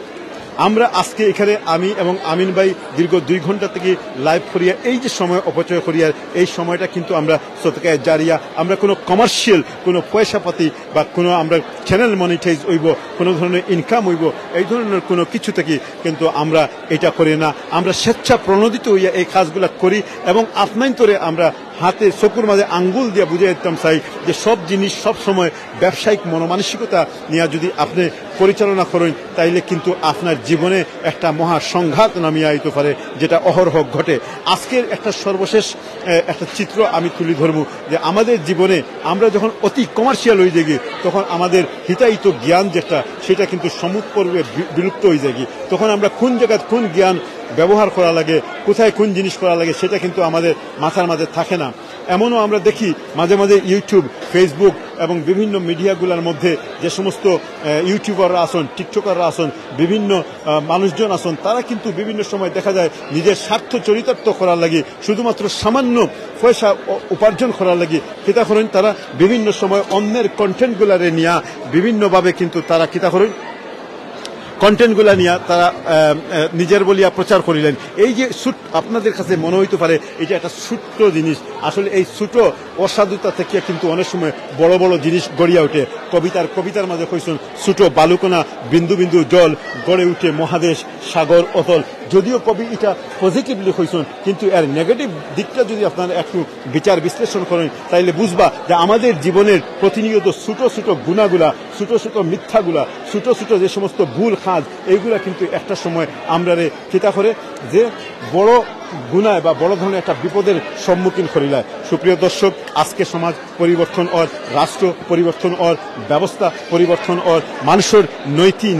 আমরা আজকে এখানে আমি এবং আমিন ভাই দীর্ঘ 2 ঘন্টা থেকে লাইভ করিয়া এই যে সময় অপচয় করিয়া, এই সময়টা কিন্তু আমরা সদকায়ে জারিয়া, আমরা কোনো কমার্শিয়াল কোনো পয়সাপাতি বা কোনো আমরা চ্যানেল মনিটাইজ হইব, কোনো ধরনের ইনকাম হইব, এই ধরনের কোনো কিছু থেকে কিন্তু আমরা এটা করি না। আমরা স্বেচ্ছা প্রণোদিত হইয়া এই কাজগুলা করি এবং আপনাইন্তরে আমরা হাতে চকুর মাঝে আঙ্গুল দিয়ে বুঝে দিতাম চাই যে সব জিনিস সব সময় ব্যবসায়িক মনোমানসিকতা নিয়ে যদি আপনি পরিচালনা করেন, তাইলে কিন্তু আপনার জীবনে একটা মহা সংঘাত নামিয়ে আইতে পারে, যেটা অহরহ ঘটে। আজকের একটা সর্বশেষ একটা চিত্র আমি তুলে ধরবো যে আমাদের জীবনে আমরা যখন অতি কমার্শিয়াল হয়ে যাই, তখন আমাদের হিতাহিত জ্ঞান যেটা, সেটা কিন্তু সমুৎপর্বে বিলুপ্ত হয়ে যায়। তখন আমরা কোন জায়গায় কোন জ্ঞান ব্যবহার করা লাগে, কোথায় কোন জিনিস করা লাগে, সেটা কিন্তু আমাদের মাথার মাঝে থাকে না। এমনও আমরা দেখি মাঝে মাঝে ইউটিউব, ফেসবুক এবং বিভিন্ন মিডিয়াগুলোর মধ্যে যে সমস্ত ইউটিউবাররা আসন, টিকটকাররা আসন, বিভিন্ন মানুষজন আসন, তারা কিন্তু বিভিন্ন সময় দেখা যায় নিজের স্বার্থ চরিতার্থ করার লাগে, শুধুমাত্র সামান্য পয়সা উপার্জন করার লাগে কিতা করেন, তারা বিভিন্ন সময় অন্যের কন্টেন্টগুলারে নিয়ে বিভিন্নভাবে কিন্তু তারা কিতা করেন, কন্টেন্টগুলা নিয়ে তারা নিজের বলিয়া প্রচার করিলেন। এই যে আপনাদের কাছে মনে হইতে পারে এটা একটা ছোট্ট জিনিস, আসলে এই ছোট অসাধুতা থেকে কিন্তু অনেক সময় বড় বড় জিনিস গড়িয়া ওঠে। কবিতার মাঝে কইছেন, ছোট বালুকণা বিন্দু বিন্দু জল গড়ে উঠে মহাদেশ সাগর অতল। যদিও কবি এটা পজিটিভলি কইছেন, কিন্তু এর নেগেটিভ দিকটা যদি আপনারা একটু বিচার বিশ্লেষণ করেন, তাইলে বুঝবা যে আমাদের জীবনের প্রতিনিয়ত ছোট ছোট গুণাগুলা, ছোট ছোট মিথ্যাগুলা, ছোট ছোট যে সমস্ত ভুল কাজ, এইগুলা কিন্তু একটা সময় আমরা চিন্তা করে যে বড় গুনায় বা বড় ধরনের একটা বিপদের সম্মুখীন করিলায়। সুপ্রিয় দর্শক, আজকে সমাজ পরিবর্তন ওর, রাষ্ট্র পরিবর্তন ওর, ব্যবস্থা পরিবর্তন ওর, মানুষের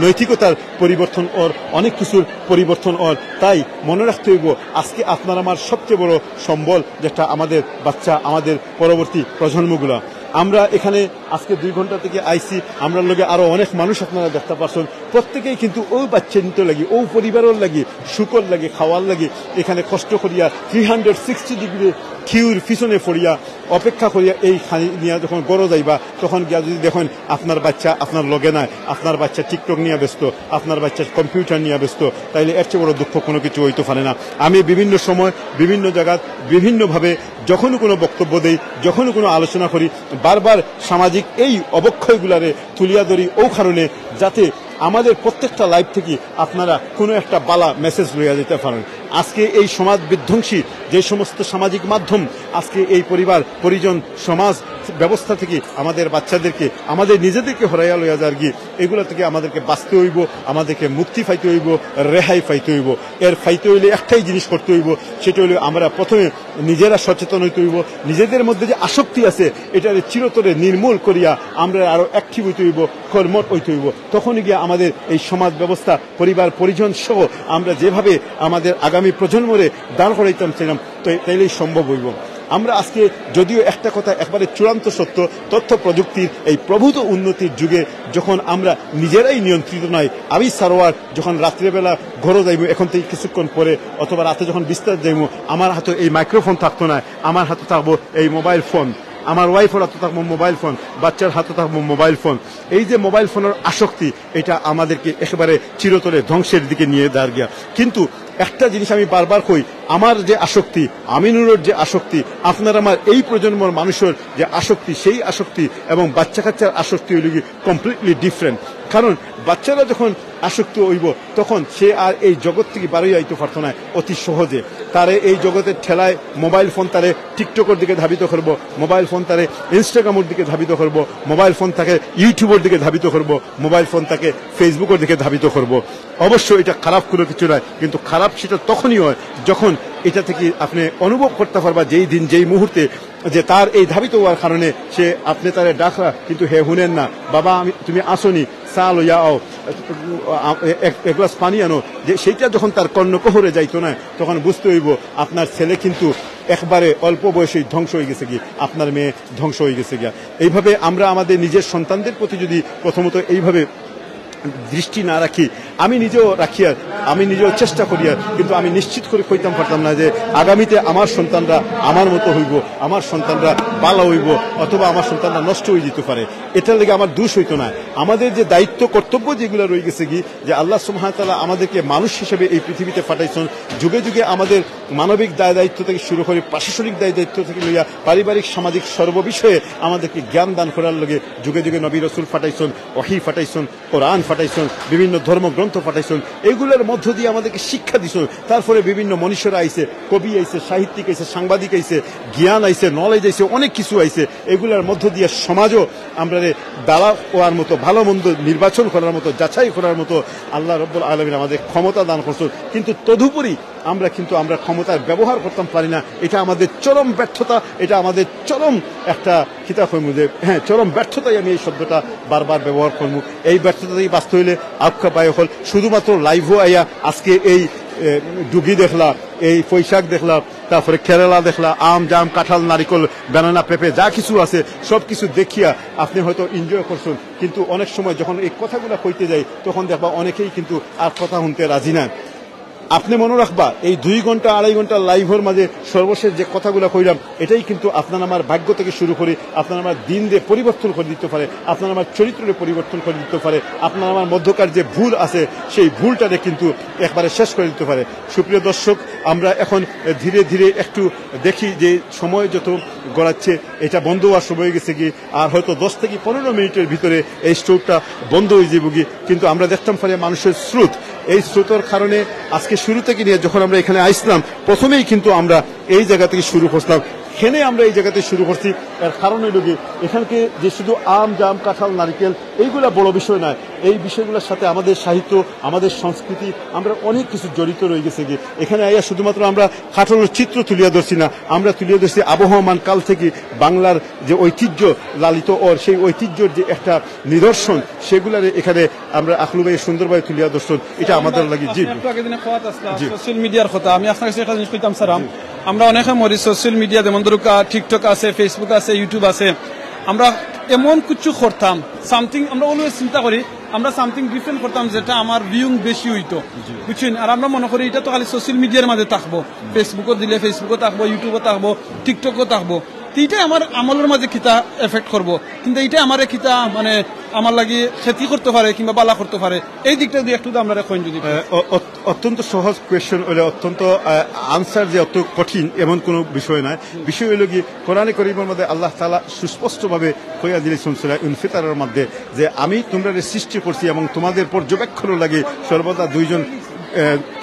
নৈতিকতার পরিবর্তন ওর, অনেক কিছুর পরিবর্তন ওর। তাই মনে রাখতে হইব আজকে আপনার আমার সবচেয়ে বড় সম্বল যেটা আমাদের বাচ্চা, আমাদের পরবর্তী প্রজন্মগুলা। আমরা এখানে আজকে 2 ঘন্টা থেকে আইসি, আমরা লগে আরো অনেক মানুষ আপনারা দেখতে পাচ্ছেন, প্রত্যেকেই কিন্তু ওই বাচ্চা নিতে লাগি, ও পরিবারের লাগি, শুকর লাগে, খাওয়ার লাগে এখানে কষ্ট করিয়া 360 ডিগ্রি কিউর পিছনে পড়িয়া অপেক্ষা করিয়া এই খানি নিয়ে যখন গড় যাইবা, তখন গিয়া যদি দেখেন আপনার বাচ্চা আপনার লগে নাই, আপনার বাচ্চা টিকটক নিয়ে ব্যস্ত, আপনার বাচ্চা কম্পিউটার নিয়ে ব্যস্ত, তাইলে এর চেয়ে বড় দুঃখ কোনো কিছু হইতে পারে না। আমি বিভিন্ন সময় বিভিন্ন জায়গায় বিভিন্নভাবে যখন কোনো বক্তব্য দেই, যখন কোনো আলোচনা করি, বারবার সামাজিক এই অবক্ষয়গুলারে তুলিয়া ধরি, ও কারণে যাতে আমাদের প্রত্যেকটা লাইভ থেকে আপনারা কোনো একটা বালা মেসেজ লইয়া যেতে পারেন। আজকে এই সমাজ বিধ্বংসী যে সমস্ত সামাজিক মাধ্যম আজকে এই পরিবার পরিজন সমাজ ব্যবস্থা থেকে আমাদের বাচ্চাদেরকে, আমাদের নিজেদেরকে হরাইয়া লইয়া যার গিয়ে, এগুলো থেকে আমাদেরকে বাঁচতে হইব, আমাদেরকে মুক্তি পাইতে হইব, রেহাই পাইতে হইব। এর পাইতে হইলে একটাই জিনিস করতে হইব, সেটা হইলে আমরা প্রথমে নিজেরা সচেতন হইতে হইব, নিজেদের মধ্যে যে আসক্তি আছে এটার চিরতরে নির্মূল করিয়া আমরা আরো অ্যাক্টিভ হইতে হইব, কর্মঠ হইতে হইব। তখনই গিয়ে আমাদের এই সমাজ ব্যবস্থা, পরিবার পরিজন সহ আমরা যেভাবে আমাদের আগামী প্রজন্মরে দাঁড় করাইতাম ছিলাম, তো তাইলেই সম্ভব হইব। আমরা আজকে যদিও একটা কথা একবারে চূড়ান্ত সত্য, তথ্য প্রযুক্তির এই প্রভূত উন্নতির যুগে যখন আমরা নিজেরাই নিয়ন্ত্রিত নয়, আমি সারোয়ার যখন রাত্রেবেলা ঘরে যাইব, এখন থেকে কিছুক্ষণ পরে অথবা রাতে যখন বিস্তার যাইব, আমার হাতে এই মাইক্রোফোন থাকতো না, আমার হাতে থাকবো এই মোবাইল ফোন, আমার ওয়াইফের হাতে থাকবো মোবাইল ফোন, বাচ্চার হাতে থাকবো মোবাইল ফোন। এই যে মোবাইল ফোনের আসক্তি, এটা আমাদেরকে একেবারে চিরতরে ধ্বংসের দিকে নিয়ে দাঁড় গিয়া। কিন্তু একটা জিনিস আমি বারবার কই, আমার যে আসক্তি, আমিনুরের যে আসক্তি, আপনার আমার এই প্রজন্মের মানুষের যে আসক্তি, সেই আসক্তি এবং বাচ্চা কাচ্চার আসক্তি হইল কি কমপ্লিটলি ডিফারেন্ট। কারণ বাচ্চারা যখন আসক্ত হইব, তখন সে আর এই জগৎ থেকে বাড়িয়ে আইতে পারত না অতি সহজে। তারে এই জগতের ঠেলায় মোবাইল ফোন তারে টিকটকের দিকে ধাবিত করব, মোবাইল ফোন তারে ইনস্টাগ্রামের দিকে ধাবিত করব, মোবাইল ফোন তাকে ইউটিউবের দিকে ধাবিত করব, মোবাইল ফোন তাকে ফেসবুকের দিকে ধাবিত করব। অবশ্য এটা খারাপ কোনো কিছু নয়, কিন্তু খারাপ সেটা তখনই হয় যখন এটা থেকে আপনি অনুভব করতে পারবা যেই দিন যেই মুহূর্তে যে তার এই ধাবিত হওয়ার কারণে সে আপনি তারে ডাকরা কিন্তু হে হুনেন না, বাবা তুমি আসনি, চা লইয়া আও, এক গ্লাস পানি আনো, যে সেইটা যখন তার কর্ণকোহরে যাইতো না, তখন বুঝতে হইব আপনার ছেলে কিন্তু একবারে অল্প বয়সেই ধ্বংস হয়ে গেছে গিয়ে, আপনার মেয়ে ধ্বংস হয়ে গেছে গিয়া। এইভাবে আমরা আমাদের নিজের সন্তানদের প্রতি যদি প্রথমত এইভাবে দৃষ্টি না রাখি, আমি নিজেও রাখি, আর আমি নিজেও চেষ্টা করি, কিন্তু আমি নিশ্চিত করে কইতাম পারতাম না যে আগামীতে আমার সন্তানরা আমার মতো হইব, আমার সন্তানরা ভালো হইব, অথবা আমার সন্তানরা নষ্ট হয়ে যেতে পারে। এটার লেগে আমার দোষ হইতো না। আমাদের যে দায়িত্ব কর্তব্য যেগুলো রয়ে গেছে কি, যে আল্লাহ সুবহানাহু ওয়া তাআলা আমাদেরকে মানুষ হিসেবে এই পৃথিবীতে পাঠাইছেন, যুগে যুগে আমাদের মানবিক দায় দায়িত্ব থেকে শুরু করে প্রশাসনিক দায় দায়িত্ব থেকে লইয়া পারিবারিক সামাজিক সর্ববিষয়ে আমাদেরকে জ্ঞান দান করার লগে যুগে যুগে নবী রাসূল পাঠাইছেন, ওহী পাঠাইছেন, কোরআন পাঠাইছেন, বিভিন্ন ধর্মগ্রন্থ পাঠাইছেন, এগুলোর মধ্য দিয়ে আমাদেরকে শিক্ষা দিছেন। তারপরে বিভিন্ন মনীষীরা আইছে, কবি আইছে, সাহিত্যিক আইছে, সাংবাদিক আইছে, জ্ঞান আইছে, নলেজ আইছে, অনেক কিছু আইছে। এগুলোর মধ্য দিয়ে সমাজও আমরা দাঁড়া হওয়ার মতো, ভালো মন্দ নির্বাচন করার মতো, যাচাই করার মতো আল্লাহ রাব্বুল আলামিন আমাদের ক্ষমতা দান করছেন। কিন্তু তদুপরি আমরা ক্ষমতার ব্যবহার করতে পারি না। এটা আমাদের চরম ব্যর্থতা, এটা আমাদের চরম একটা চরম ব্যর্থতাই আমি এই শব্দটা বারবার ব্যবহার করব। এই ব্যর্থতাই বাঁচতে হইলে আপকা পায় হল শুধুমাত্র লাইভও আইয়া আজকে এই ডুগি দেখলা, এই পৈশাক দেখলা, তারপরে কেরালা দেখলা, আম জাম কাঁঠাল নারিকল ব্যানানা পেঁপে যা কিছু আছে সব কিছু দেখিয়া আপনি হয়তো এনজয় করছেন, কিন্তু অনেক সময় যখন এই কথাগুলো কইতে যাই তখন দেখবা অনেকেই কিন্তু আর কথা শুনতে রাজি না। আপনি মনে রাখবা এই 2 ঘন্টা 2.5 ঘন্টা লাইভের মাঝে সর্বশেষ যে কথাগুলো কইলাম এটাই কিন্তু আপনার আমার ভাগ্য থেকে শুরু করে আপনার আমার দিন দিয়ে পরিবর্তন করে দিতে পারে, আপনার আমার চরিত্রে পরিবর্তন করে দিতে পারে, আপনার আমার মধ্যকার যে ভুল আছে সেই ভুলটাকে কিন্তু একবারে শেষ করে দিতে পারে। সুপ্রিয় দর্শক, আমরা এখন ধীরে ধীরে একটু দেখি যে সময় যত গড়াচ্ছে এটা বন্ধ হওয়ার সময় গেছে কি, আর হয়তো 10 থেকে 15 মিনিটের ভিতরে এই স্টোরটা বন্ধ হয়ে যাবে কি। কিন্তু আমরা দেখতাম পারি মানুষের স্রোত, এই স্রোতের কারণে আজকে শুরু থেকে নিয়ে যখন আমরা এখানে আসলাম প্রথমেই কিন্তু আমরা এই জায়গা থেকে শুরু করলাম। এখানে আমরা এই জায়গাতে শুরু করছি, এর কারণ হইল কি এখানকে যে শুধু আম জাম কাঁঠাল নারকেল এইগুলা বড় বিষয় নয়, এই বিষয়গুলোর সাথে আমাদের সাহিত্য, আমাদের সংস্কৃতি, আমরা অনেক কিছু জড়িত রয়ে গেছে কি। এখানে আইয়া শুধুমাত্র আমরা কাঁঠালের চিত্র তুলিয়া ধরছি না, আমরা তুলিয়া ধরছি আবহমান কাল থেকে বাংলার যে ঐতিহ্য লালিত ওর সেই ঐতিহ্যের যে একটা নিদর্শন সেগুলার এখানে আমরা আকলু ভাই সুন্দরভাবে তুলিয়া ধরছেন। এটা আমাদের লাগে জি সোশ্যাল মিডিয়ার কথা আমি আপনার কাছে একটা জিনিস কইতাম স্যার, আমরা অনেকে মরি সোশ্যাল মিডিয়া, যেমন ধরুক টিকটক আছে, ফেসবুক আছে, ইউটিউব আছে, আমরা এমন কিছু করতাম সামথিং, আমরা অলওয়েজ চিন্তা করি আমরা সামথিং ডিফারেন্ট করতাম যেটা আমার ভিউং বেশি হইতো, বুঝছেন। আর আমরা মনে করি এটা তো খালি সোশ্যাল মিডিয়ার মাঝে থাকবো, ফেসবুকও দিলে ফেসবুকও থাকবো, ইউটিউবও থাকবো, টিকটকও থাকবো, এইটাই আমার আমলের মাঝে কিতা এফেক্ট করবো, কিন্তু এইটা আমার কিতা মানে আমার লাগি ক্ষতি করতে পারে কিংবা বালা করতে পারে, এই দিকটা দিয়ে একটু আমরা কইন যদি। অত্যন্ত সহজ কোয়েশ্চেন হলে অত্যন্ত আনসার যে অত কঠিন এমন কোনো বিষয় নয়। বিষয় হইল কি কোরআনে কারীমের মধ্যে আল্লাহ তাআলা সুস্পষ্টভাবে কইয়া দিয়েছেন সূরা ইনফিতারের মধ্যে যে আমি তোমরা সৃষ্টি করছি এবং তোমাদের পর্যবেক্ষণ লাগে সর্বদা 2 জন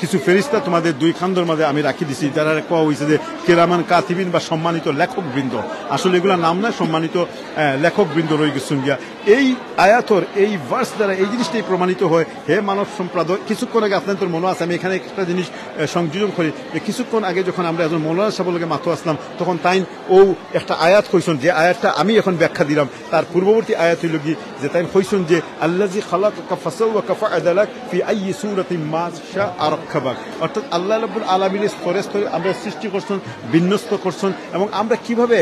কিছু ফেরিস্তা তোমাদের 2 খান্দর মাঝে আমি রাখি দিছি, যারা কোয়া হয়েছে যে কিরামান কাতিবিন বা সম্মানিত লেখক বৃন্দ। আসলে এগুলা নাম না, সম্মানিত লেখক বৃন্দ রয়ে গেছেন গিয়া। এই আয়াতর এই ভার্স দ্বারা এই জিনিসটাই প্রমাণিত হয়, হে মানব সম্প্রদায়। কিছুক্ষণ আগে আপনাদের মনে আছে আমি এখানে একটা জিনিস সংযোজন করি যে কিছুক্ষণ আগে যখন আমরা একজন মৌলানা সাহেবের মাথা আসলাম তখন তাই ও একটা আয়াত কইছেন, যে আয়াতটা আমি এখন ব্যাখ্যা দিলাম তার পূর্ববর্তী আয়াত হইল কি যে তাই কইছেন যে আল্লাযী খালাকাকা ফাসাওয়াকা ফাআদালাক ফি আইয়ি সূরাতিন মা শাআ রাক্কাবাক, অর্থাৎ আল্লাহ রাব্বুল আলামিনের স্তরে স্তরে আমরা সৃষ্টি করছেন, বিন্যস্ত করছেন, এবং আমরা কিভাবে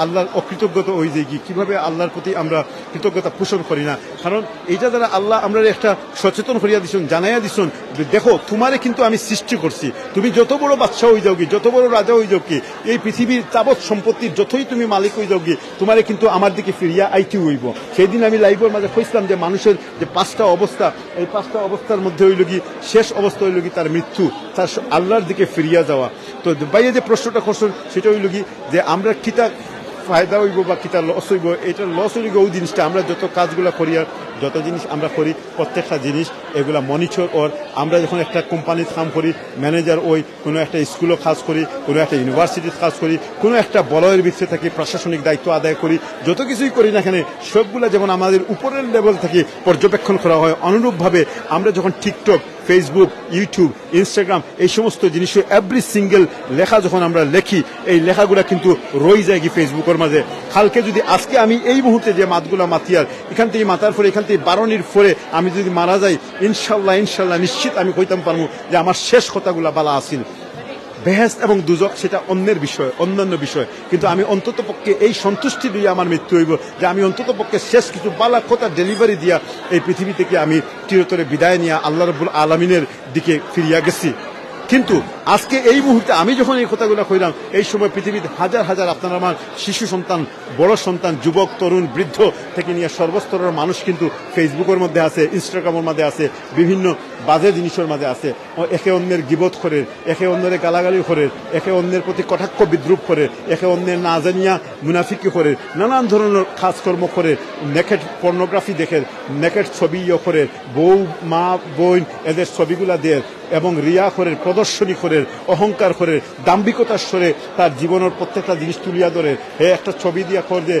আল্লাহর অকৃতজ্ঞতা হয়ে যাই কি, কিভাবে আল্লাহর প্রতি আমরা কৃতজ্ঞতা পোষণ করি না। কারণ এইটা দ্বারা আল্লাহ আমরা একটা সচেতন করিয়া দিচ্ছেন, জানাইয়া দিচ্ছেন দেখো তোমারে কিন্তু আমি সৃষ্টি করছি, তুমি যত বড় বাদশা হয়ে যাও কি, যত বড় রাজা হয়ে যাও কি, এই পৃথিবীর যাবৎ সম্পত্তির যতই তুমি মালিক হয়ে যাও কি, তোমারে কিন্তু আমার দিকে ফিরিয়া আইতে হইব। সেই দিন আমি লাইভের মাঝে কইছিলাম যে মানুষের যে 5টা অবস্থা, এই 5টা অবস্থার মধ্যে হইল কি শেষ অবস্থা হইল কি তার মৃত্যু, তার আল্লাহর দিকে ফিরিয়া যাওয়া। তো ভাইয়া যে প্রশ্নটা করছেন সেটা হইল কি যে আমরা কিতা ফায়দা হইব বা কিতা লস হইব, এটা লস হইব ওই জিনিসটা আমরা যত কাজগুলো করি আর যত জিনিস আমরা করি প্রত্যেকটা জিনিস এগুলা মনিটর ওর। আমরা যখন একটা কোম্পানির কাম করি, ম্যানেজার ওই কোনো একটা স্কুলও কাজ করি, কোনো একটা ইউনিভার্সিটির কাজ করি, কোনো একটা বলয়ের ভিতরে থাকি, প্রশাসনিক দায়িত্ব আদায় করি, যত কিছুই করি না কেন সবগুলা যেমন আমাদের উপরের লেভেল থেকে পর্যবেক্ষণ করা হয়, অনুরূপভাবে আমরা যখন টিকটক, ফেসবুক, ইউটিউব, ইনস্টাগ্রাম এই সমস্ত জিনিসে এভরি সিঙ্গেল লেখা যখন আমরা লেখি, এই লেখাগুলা কিন্তু রয়ে যায় কি ফেসবুকের মাঝে। কালকে যদি আজকে আমি এই মুহূর্তে যে মাতগুলা মাতিয়ার এখান থেকে মাতার পরে এখান থেকে বারণির পরে আমি যদি মারা যাই, ইনশাল্লাহ ইনশাল্লাহ নিশ্চিত আমি কইতাম পারবো যে আমার শেষ কথাগুলা বালা আসিল। বেহেশত এবং দুজক সেটা অন্যের বিষয়, অন্যান্য বিষয়, কিন্তু আমি অন্তত পক্ষে এই সন্তুষ্টি দিয়ে আমার মৃত্যু হইব যে আমি অন্তত পক্ষে শেষ কিছু বালা কথা ডেলিভারি দিয়া এই পৃথিবী থেকে আমি চিরতরে বিদায় নিয়ে আল্লাহ রাব্বুল আলামিনের দিকে ফিরিয়া গেছি। কিন্তু আজকে এই মুহূর্তে আমি যখন এই কথাগুলো কইলাম, এই সময় পৃথিবীতে হাজার হাজার আপনার আমার শিশু সন্তান, বড় সন্তান, যুবক, তরুণ, বৃদ্ধ থেকে নিয়ে সর্বস্তরের মানুষ কিন্তু ফেসবুকের মধ্যে আছে, ইনস্টাগ্রামের মধ্যে আছে, বিভিন্ন বাজে জিনিসের মাঝে আছে, একে অন্যের গিবত করে, একে অন্যের গালাগালি করে, একে অন্যের প্রতি কটাক্ষ বিদ্রুপ করে, একে অন্যের না জানিয়া মুনাফিকি করে, নানান ধরনের কাজকর্ম করে, নেকেট পর্নোগ্রাফি দেখে, নেকেট ছবি করে, বউ মা বোন এদের ছবিগুলা দেয় এবং রিয়া করে, প্রদর্শনী করে, অহংকার করে, দাম্ভিকতার স্বরে তার জীবনের প্রত্যেকটা জিনিস তুলিয়া ধরে একটা ছবি দিয়া কর যে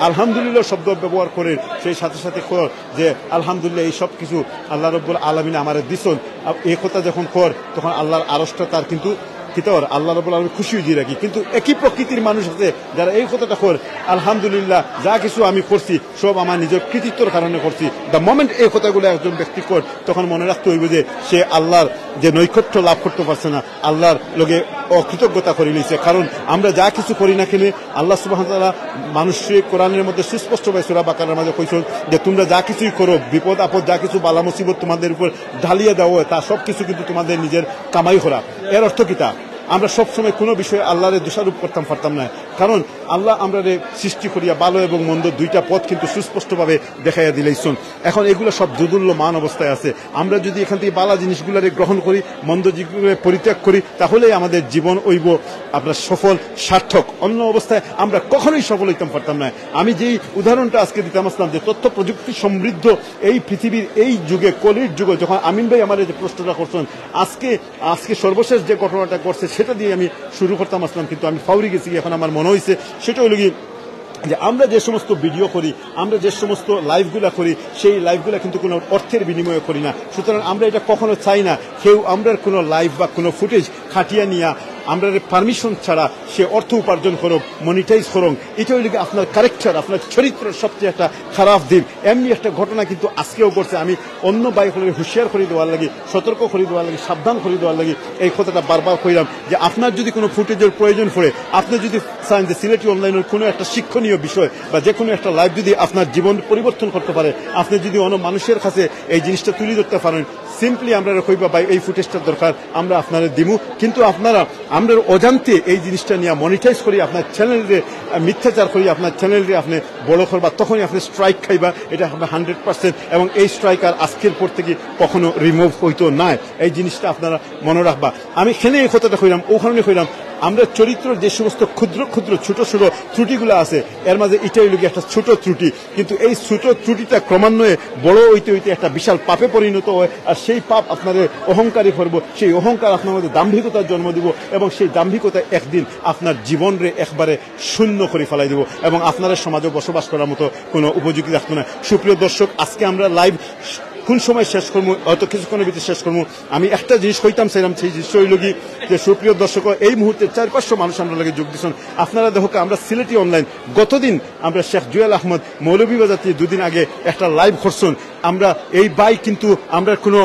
আলহামদুলিল্লাহ শব্দ ব্যবহার করে, সেই সাথে সাথে কর যে আলহামদুলিল্লাহ এই সব কিছু আল্লাহ রাব্বুল আলামিন আমারে দিছেন। এই কথা যখন কর তখন আল্লাহর আরশটা তার কিন্তু কিতর আল্লাহ রাব্বুল আলামিন খুশি হয়ে রাখি। কিন্তু একই প্রকৃতির মানুষ আছে যারা এই কথাটা কর আলহামদুলিল্লাহ যা কিছু আমি করছি সব আমার নিজের কৃতিত্বর কারণে করছি। দ্য মোমেন্ট এই কথাগুলো একজন ব্যক্তি কর তখন মনে রাখতে হইবে যে সে আল্লাহর যে নৈকট্য লাভ করতে পারছে না, আল্লাহর লগে অকৃতজ্ঞতা করে নিয়েছে। কারণ আমরা যা কিছু করি না কেন আল্লাহ সুবহানাহু ওয়া তাআলা মানুষের কোরআনের মধ্যে সুস্পষ্টভাবে সূরা বাকারার মাঝে কইছেন যে তোমরা যা কিছুই করো, বিপদ আপদ যা কিছু বালা মুসিবত তোমাদের উপর ঢালিয়ে দেওয়া হয় তা সব কিছু কিন্তু তোমাদের নিজের কামাই করা। এর অর্থ কি তা? আমরা সবসময় কোনো বিষয়ে আল্লাহরে দোষারোপ করতাম পারতাম না, কারণ আল্লাহ আমরা সৃষ্টি করিয়া ভালো এবং মন্দ দুইটা পথ কিন্তু সুস্পষ্টভাবে দেখাইয়া দিলেইছেন। এখন এগুলো সব দুদুল্যমান অবস্থায় আছে। আমরা যদি এখান থেকে বালা জিনিসগুলোরে গ্রহণ করি, মন্দ জিনিসগুলো পরিত্যাগ করি, তাহলেই আমাদের জীবন হইব আপনার সফল, সার্থক। অন্য অবস্থায় আমরা কখনোই সফল হইতাম পারতাম না। আমি যেই উদাহরণটা আজকে দিতাম আসলাম যে তথ্য প্রযুক্তি সমৃদ্ধ এই পৃথিবীর এই যুগে, কলির যুগে, যখন আমিন ভাই আমার যে প্রশ্নটা করছেন, আজকে সর্বশেষ যে ঘটনাটা করছে সেটা দিয়ে আমি শুরু করতাম আসলাম, কিন্তু আমি ফাউরি গেছি। এখন আমার মনে হয়েছে সেটা হলো কি যে আমরা যে সমস্ত ভিডিও করি, আমরা যে সমস্ত লাইভগুলা করি, সেই লাইভগুলা কিন্তু কোনো অর্থের বিনিময়ে করি না। সুতরাং আমরা এটা কখনো চাই না কেউ আমরা কোনো লাইভ বা কোনো ফুটেজ খাটিয়া নিয়ে আমরা পারমিশন ছাড়া সে অর্থ উপার্জন করুক, মনিটাইজ করুক। এটা হইলে আপনার ক্যারেক্টার, আপনার চরিত্রের সবচেয়ে একটা খারাপ দিক। এমনি একটা ঘটনা কিন্তু আজকেও করছে। আমি অন্য বাইকগুলোকে হুঁশিয়ার করে দেওয়ার লাগে, সতর্ক করে দেওয়ার লাগে, সাবধান করে দেওয়ার লাগে এই কথাটা বারবার কইলাম যে আপনার যদি কোনো ফুটেজের প্রয়োজন পড়ে, আপনি যদি চান যে সিলেটি অনলাইনের কোনো একটা শিক্ষণীয় বিষয় বা যে কোনো একটা লাইভ যদি আপনার জীবন পরিবর্তন করতে পারে, আপনি যদি অন্য মানুষের কাছে এই জিনিসটা তুলে ধরতে পারেন, সিম্পলি আমরা কইবা ভাই এই ফুটেজটার দরকার, আমরা আপনারা দিমু। কিন্তু আপনারা আমরা অজান্তে এই জিনিসটা নিয়ে মনিটাইজ করি, আপনার চ্যানেলে মিথ্যাচার করি, আপনার চ্যানেলে আপনি বড় করবা, তখনই আপনি স্ট্রাইক খাইবা। এটা আপনার 100%, এবং এই স্ট্রাইক আর আজকের পর থেকে কখনো রিমুভ হইতো না। এই জিনিসটা আপনারা মনে রাখবা। আমি এখানে এই কথাটা কইলাম, ওখানে কইলাম আমরা চরিত্র যে সমস্ত ক্ষুদ্র ক্ষুদ্র ছোট ছোট ত্রুটিগুলো আছে, এর মাঝে এটাই লোক একটা ছোট ত্রুটি, কিন্তু এই ছোট ত্রুটিটা ক্রমান্বয়ে বড় হইতে হইতে একটা বিশাল পাপে পরিণত হয়। আর সেই পাপ আপনাদের অহংকারী করব, সেই অহংকার আপনার মধ্যে দাম্ভিকতার জন্ম দিব, এবং সেই দাম্ভিকতা একদিন আপনার জীবনরে একবারে শূন্য করে ফেলাই দেব, এবং আপনারা সমাজে বসবাস করার মতো কোনো উপযোগী রাখতো না। সুপ্রিয় দর্শক, আজকে আমরা লাইভ কোন সময় শেষ করবো, হয়তো কিছুক্ষণের ভিতরে শেষ করবো। আমি একটা জিনিস কইতাম চাইলাম, সেই জিনিস হইল কি যে সুপ্রিয় দর্শক, এই মুহূর্তে 400-500 মানুষ আমরা লাগে যোগ দিচ্ছেন। আপনারা দেখো আমরা সিলেটি অনলাইন গতদিন আমরা শেখ জুয়েল আহমদ মৌলভীবাজার থেকে 2 দিন আগে একটা লাইভ করছেন। আমরা এই বাই কিন্তু আমরা কোনো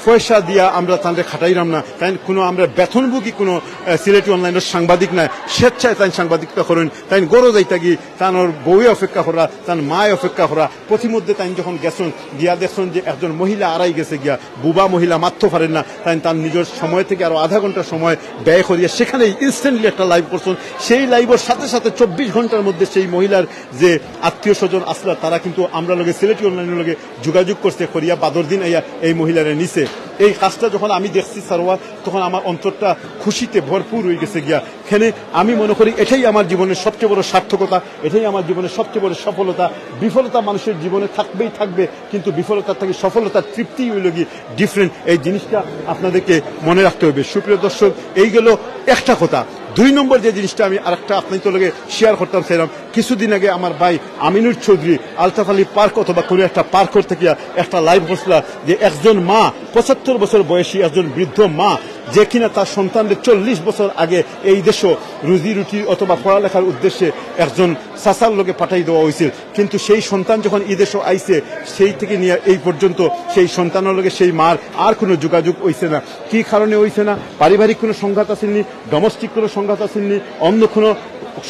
পয়সা দিয়া আমরা তাদের খাটাইলাম না, তাই কোনো আমরা বেতনভোগী কোনো সিলেটি অনলাইনের সাংবাদিক নাই। স্বেচ্ছায় তাই সাংবাদিকতা করেন, তাই গরো যাইতা গিয়ে তার বউয়ে অপেক্ষা করা, তার মায় অপেক্ষা করা। প্রতিমধ্যে তাই যখন গেছেন গিয়া দেখছেন যে একজন মহিলা আড়াই গেছে গিয়া, বুবা মহিলা মারতে পারেন না, তাই তার নিজের সময় থেকে আরো আধা ঘন্টা সময় ব্যয় করিয়া সেখানে ইনস্ট্যান্টলি একটা লাইভ করছেন। সেই লাইভের সাথে সাথে 24 ঘন্টার মধ্যে সেই মহিলার যে আত্মীয় স্বজন আসলা, তারা কিন্তু আমরা লগে সিলেটি অনলাইনের লগে যোগাযোগ করছে করিয়া বাদর দিন আইয়া এই মহিলারে নিছে। এই কাজটা যখন আমি দেখছি সারোয়ার, তখন আমার অন্তরটা খুশিতে ভরপুর হয়ে গেছে গিয়া। এখানে আমি মনে করি এটাই আমার জীবনের সবচেয়ে বড় সার্থকতা, এটাই আমার জীবনের সবচেয়ে বড় সফলতা। বিফলতা মানুষের জীবনে থাকবেই থাকবে, কিন্তু বিফলতার থেকে সফলতার তৃপ্তি হইল গিয়ে ডিফারেন্ট। এই জিনিসটা আপনাদেরকে মনে রাখতে হবে। সুপ্রিয় দর্শক, এই গেল একটা কথা। 2 নম্বর যে জিনিসটা আমি আরেকটা আপনাদের লগে শেয়ার করতাম চাইলাম, কিছুদিন আগে আমার ভাই আমিনুর চৌধুরী আলতাফ আলী পার্ক অথবা কোনো একটা পার্ক করতে গিয়া একটা লাইভ করছিল যে একজন মা, 75 বছর বয়সী একজন বৃদ্ধ মা, যে কিনা তার সন্তানদের 40 বছর আগে এই দেশে রুজি রুটি অথবা পড়ালেখার উদ্দেশ্যে একজন সাসার লোকে পাঠাই দেওয়া হয়েছিল, কিন্তু সেই সন্তান যখন এই দেশে আইছে সেই থেকে নিয়ে এই পর্যন্ত সেই সন্তানের লোকে সেই মার আর কোনো যোগাযোগ হইছে না। কি কারণে হইছে না? পারিবারিক কোনো সংঘাত আসেনি, ডোমেস্টিক কোনো সংঘাত আসেনি, অন্য কোনো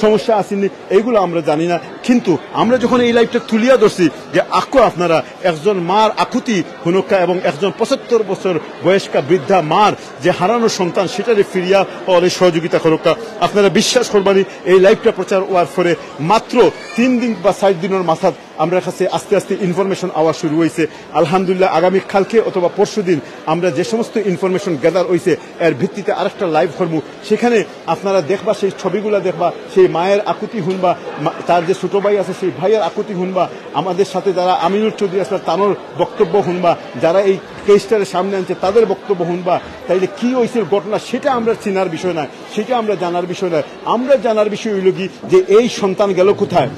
সমস্যা আসেনি, এইগুলো আমরা জানি না। কিন্তু আমরা যখন এই লাইফটা তুলিয়া ধরছি যে আপনারা একজন মার আকুতি হুনকা এবং একজন 75 বছর বয়স্কা বৃদ্ধা মার যে হারানো সন্তান সেটারে ফিরিয়া পাওয়ার সহযোগিতা করুকা, আপনারা বিশ্বাস করবানি এই লাইফটা প্রচার হওয়ার পরে মাত্র 3 দিন বা 4 দিনের মাথায় আমরা কাছে আস্তে আস্তে ইনফরমেশন আওয়া শুরু হয়েছে। আলহামদুলিল্লাহ আগামী কালকে অথবা পরশুদিন আমরা যে সমস্ত ইনফরমেশন গ্যাদার হয়েছে এর ভিত্তিতে আরেকটা লাইভ করবো, সেখানে আপনারা দেখবা সেই ছবিগুলা দেখবা, সেই মায়ের আকুতি শুনবা, তার যে ছোট ভাই আছে সেই ভাইয়ের আকুতি শুনবা, আমাদের সাথে যারা আমিনুর চৌধুরী আসলে তানোর বক্তব্য শুনবা, যারা এই কেসটারে সামনে আনছে তাদের বক্তব্য শুনবা। তাইলে কি হয়েছে ঘটনা সেটা আমরা চেনার বিষয় নয়, সেটা আমরা জানার বিষয় নয়। আমরা জানার বিষয় হইল কি যে এই সন্তান গেল কোথায়।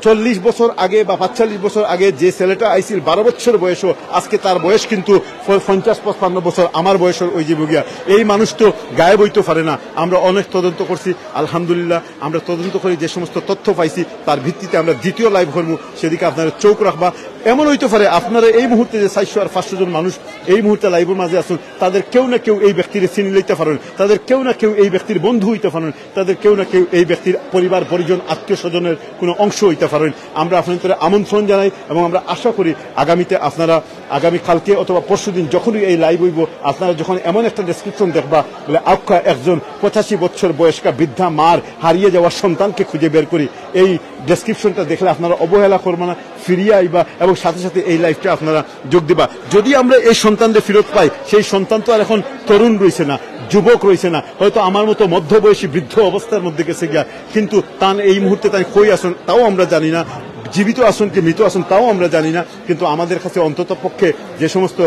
40 বছর আগে বা 45 বছর আগে যে ছেলেটা আইছিল 12 বছর বয়সও, আজকে তার বয়স কিন্তু 50-55 বছর, আমার বয়সের ওই যে বুগিয়া। এই মানুষ তো গায়েব হইতে পারে না। আমরা অনেক তদন্ত করছি, আলহামদুলিল্লাহ আমরা তদন্ত করে যে সমস্ত তথ্য পাইছি তার ভিত্তিতে আমরা দ্বিতীয় লাইভ করবো, সেদিকে আপনারা চোখ রাখবা। এমন হইতে পারে আপনারা এই মুহূর্তে যে 400 আর 500 জন মানুষ এই মুহূর্তে লাইভের মাঝে আসুন, তাদের কেউ না কেউ এই ব্যক্তির চিনি লইতে পারেন, তাদের কেউ না কেউ এই ব্যক্তির বন্ধু হইতে পারেন, তাদের কেউ না কেউ এই ব্যক্তির পরিবার পরিজন আত্মীয় স্বজনের কোনো অংশ হইতে পারেন। আমরা আপনাদের আমন্ত্রণ জানাই এবং আমরা আশা করি আগামীতে আপনারা আগামী কালকে অথবা পরশুদিন যখনই এই লাইভ হইব, আপনারা যখন এমন একটা ডেসক্রিপশন দেখবা বলে একজন 85 বছর বয়স্কা বৃদ্ধা মার হারিয়ে যাওয়া সন্তানকে খুঁজে বের করি, এই ডেসক্রিপশনটা দেখলে আপনারা অবহেলা করবেন না, ফিরিয়ে আইবা এবং সাথে সাথে এই লাইফটা আপনারা যোগ দিবা। যদি আমরা এই সন্তানদের ফেরত পাই, সেই সন্তান তো আর এখন তরুণ রয়েছে না, যুবক রয়েছে না, হয়তো আমার মতো মধ্যবয়সী বৃদ্ধ অবস্থার মধ্যে গেছে গিয়া, কিন্তু তান এই মুহূর্তে তাই কই আসুন তাও আমরা জানি না, জীবিত আসুন কি মৃত আসুন তাও আমরা জানি না। কিন্তু আমাদের কাছে অন্তত পক্ষে যে সমস্ত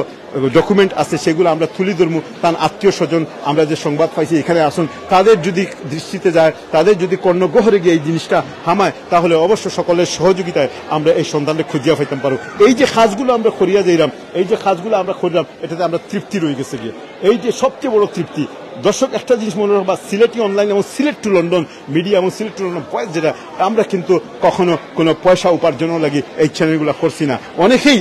ডকুমেন্ট আছে সেগুলো আমরা তুলি ধরবো, তার আত্মীয় স্বজন আমরা যে সংবাদ পাইছি এখানে আসুন, তাদের যদি দৃষ্টিতে যায়, তাদের যদি কর্ণগহরে গিয়ে এই জিনিসটা হামায়, তাহলে অবশ্য সকলের সহযোগিতায় আমরা এই সন্ধানটা খুঁজিয়া পাইতাম পারো। এই যে কাজগুলো আমরা করিয়া যাইলাম, এই যে কাজগুলো আমরা করলাম, এটাতে আমরা তৃপ্তি রয়ে গেছে গিয়ে, এই যে সবচেয়ে বড় তৃপ্তি। দর্শক একটা জিনিস মনে রাখবা, সিলেটি অনলাইন এবং সিলেট টু লন্ডন মিডিয়া এবং সিলেট টু লন্ডন ভয়েস, যেটা আমরা কিন্তু কখনো কোনো পয়সা উপার্জনের লাগি এই চ্যানেলগুলো করছি না। অনেকেই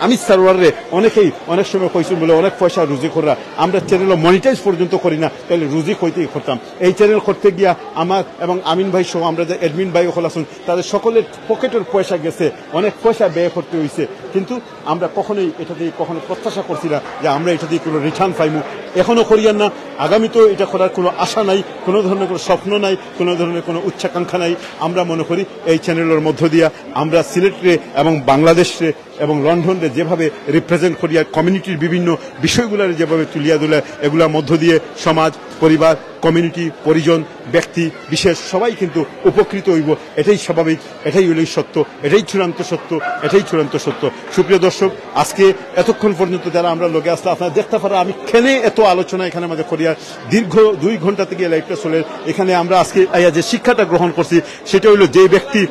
আমি সার্ভারে অনেকেই অনেক সময় কইছেন বলে অনেক পয়সা রুজি করা, আমরা চ্যানেল মনিটাইজ পর্যন্ত করি না, তাহলে রুজি হইতেই করতাম। এই চ্যানেল করতে গিয়া আমার এবং আমিন ভাই সহ আমরা যে অ্যাডমিন ভাই ওখানে আসুন, তাদের সকলের পকেটের পয়সা গেছে, অনেক পয়সা ব্যয় করতে হয়েছে, কিন্তু আমরা কখনোই এটা দিয়ে কখনো প্রত্যাশা করছি না যে আমরা এটা দিয়ে কোনো রিটার্ন পাইমু। এখনো করিয়ান না, আগামীতেও এটা করার কোনো আশা নাই, কোনো ধরনের কোনো স্বপ্ন নাই, কোনো ধরনের কোনো উচ্চাকাঙ্ক্ষা নাই। আমরা মনে করি এই চ্যানেলের মধ্য দিয়া আমরা সিলেটে এবং বাংলাদেশে এবং লন্ডনে যেভাবে রিপ্রেজেন্ট করিয়া কমিউনিটির বিভিন্ন বিষয়গুলোর যেভাবে তুলিয়া তোলা, এগুলোর মধ্য দিয়ে সমাজ, পরিবার, কমিউনিটি, পরিজন, ব্যক্তি বিশেষ সবাই কিন্তু উপকৃত হইব। এটাই স্বাভাবিক, এটাই হইল সত্য, এটাই চূড়ান্ত সত্য, এটাই চূড়ান্ত সত্য। সুপ্রিয় দর্শক, আজকে এতক্ষণ পর্যন্ত যারা আমরা লোকে আসলে আপনারা দেখতে পারা, আমি খেনে এত আলোচনা এখানে আমাদের করিয়া দীর্ঘ 2 ঘন্টা থেকে লাইভটা চলে। এখানে আমরা আজকে যে শিক্ষাটা গ্রহণ করছি সেটা হইল, যে ব্যক্তি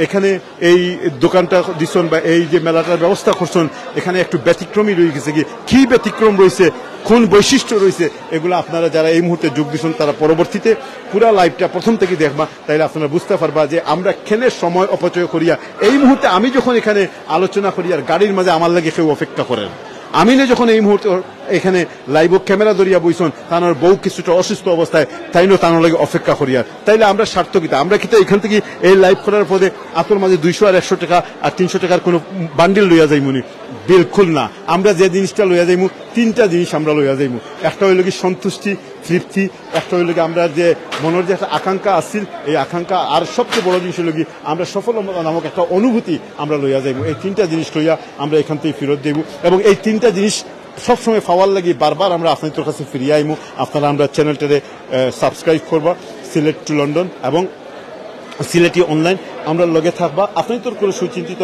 এখানে এই দোকানটা দিচ্ছেন বা এই যে মেলাটার ব্যবস্থা করছেন, এখানে একটু ব্যতিক্রমী রয়ে গেছে। কি ব্যতিক্রম রয়েছে, কোন বৈশিষ্ট্য রয়েছে, এগুলো আপনারা যারা এই মুহূর্তে যোগ দিচ্ছেন তারা পরবর্তীতে পুরা লাইভটা প্রথম থেকে দেখবা, তাইলে আপনারা বুঝতে পারবা যে আমরা কেন সময় অপচয় করিয়া এই মুহূর্তে আমি যখন এখানে আলোচনা করি আর গাড়ির মাঝে আমার লাগে কেউ অপেক্ষা করেন, আমি না যখন এই মুহূর্তে এখানে লাইভ ক্যামেরা ধরিয়া বইছেন, তানোর বউ কিছুটা অসুস্থ অবস্থায় তাইনো তানোর লাগে অপেক্ষা করিয়ার, তাইলে আমরা সার্থকিতা আমরা কিন্তু এখান থেকে এই লাইভ করার পরে আপনার মাঝে 200 আর 100 টাকা আর 300 টাকার কোনো বান্ডিল লইয়া যাইমুনি, বিলকুল না। আমরা যে জিনিসটা লইয়া যাইমু, 3টা জিনিস আমরা লইয়া যাইমু। একটা হইল কি সন্তুষ্টি, তৃপ্তি, একটা হইল কি আমরা যে মনের যে একটা আকাঙ্ক্ষা আসছিল, এই আকাঙ্ক্ষা, আর সবচেয়ে বড় জিনিস হইল কি আমরা সফলতা নামক একটা অনুভূতি আমরা লইয়া যাইমু। এই 3টা জিনিস লইয়া আমরা এখান থেকে ফেরত দেব এবং এই 3টা জিনিস সবসময় পাওয়ার লাগি বারবার আমরা আপনাদের কাছে ফিরিয়ে আইমু। আপনারা আমরা চ্যানেলটারে সাবস্ক্রাইব করবা, সিলেট টু লন্ডন এবং সিলেটি অনলাইন। আমরা লগে থাকবা আপনি তোর কোনো সুচিন্তিত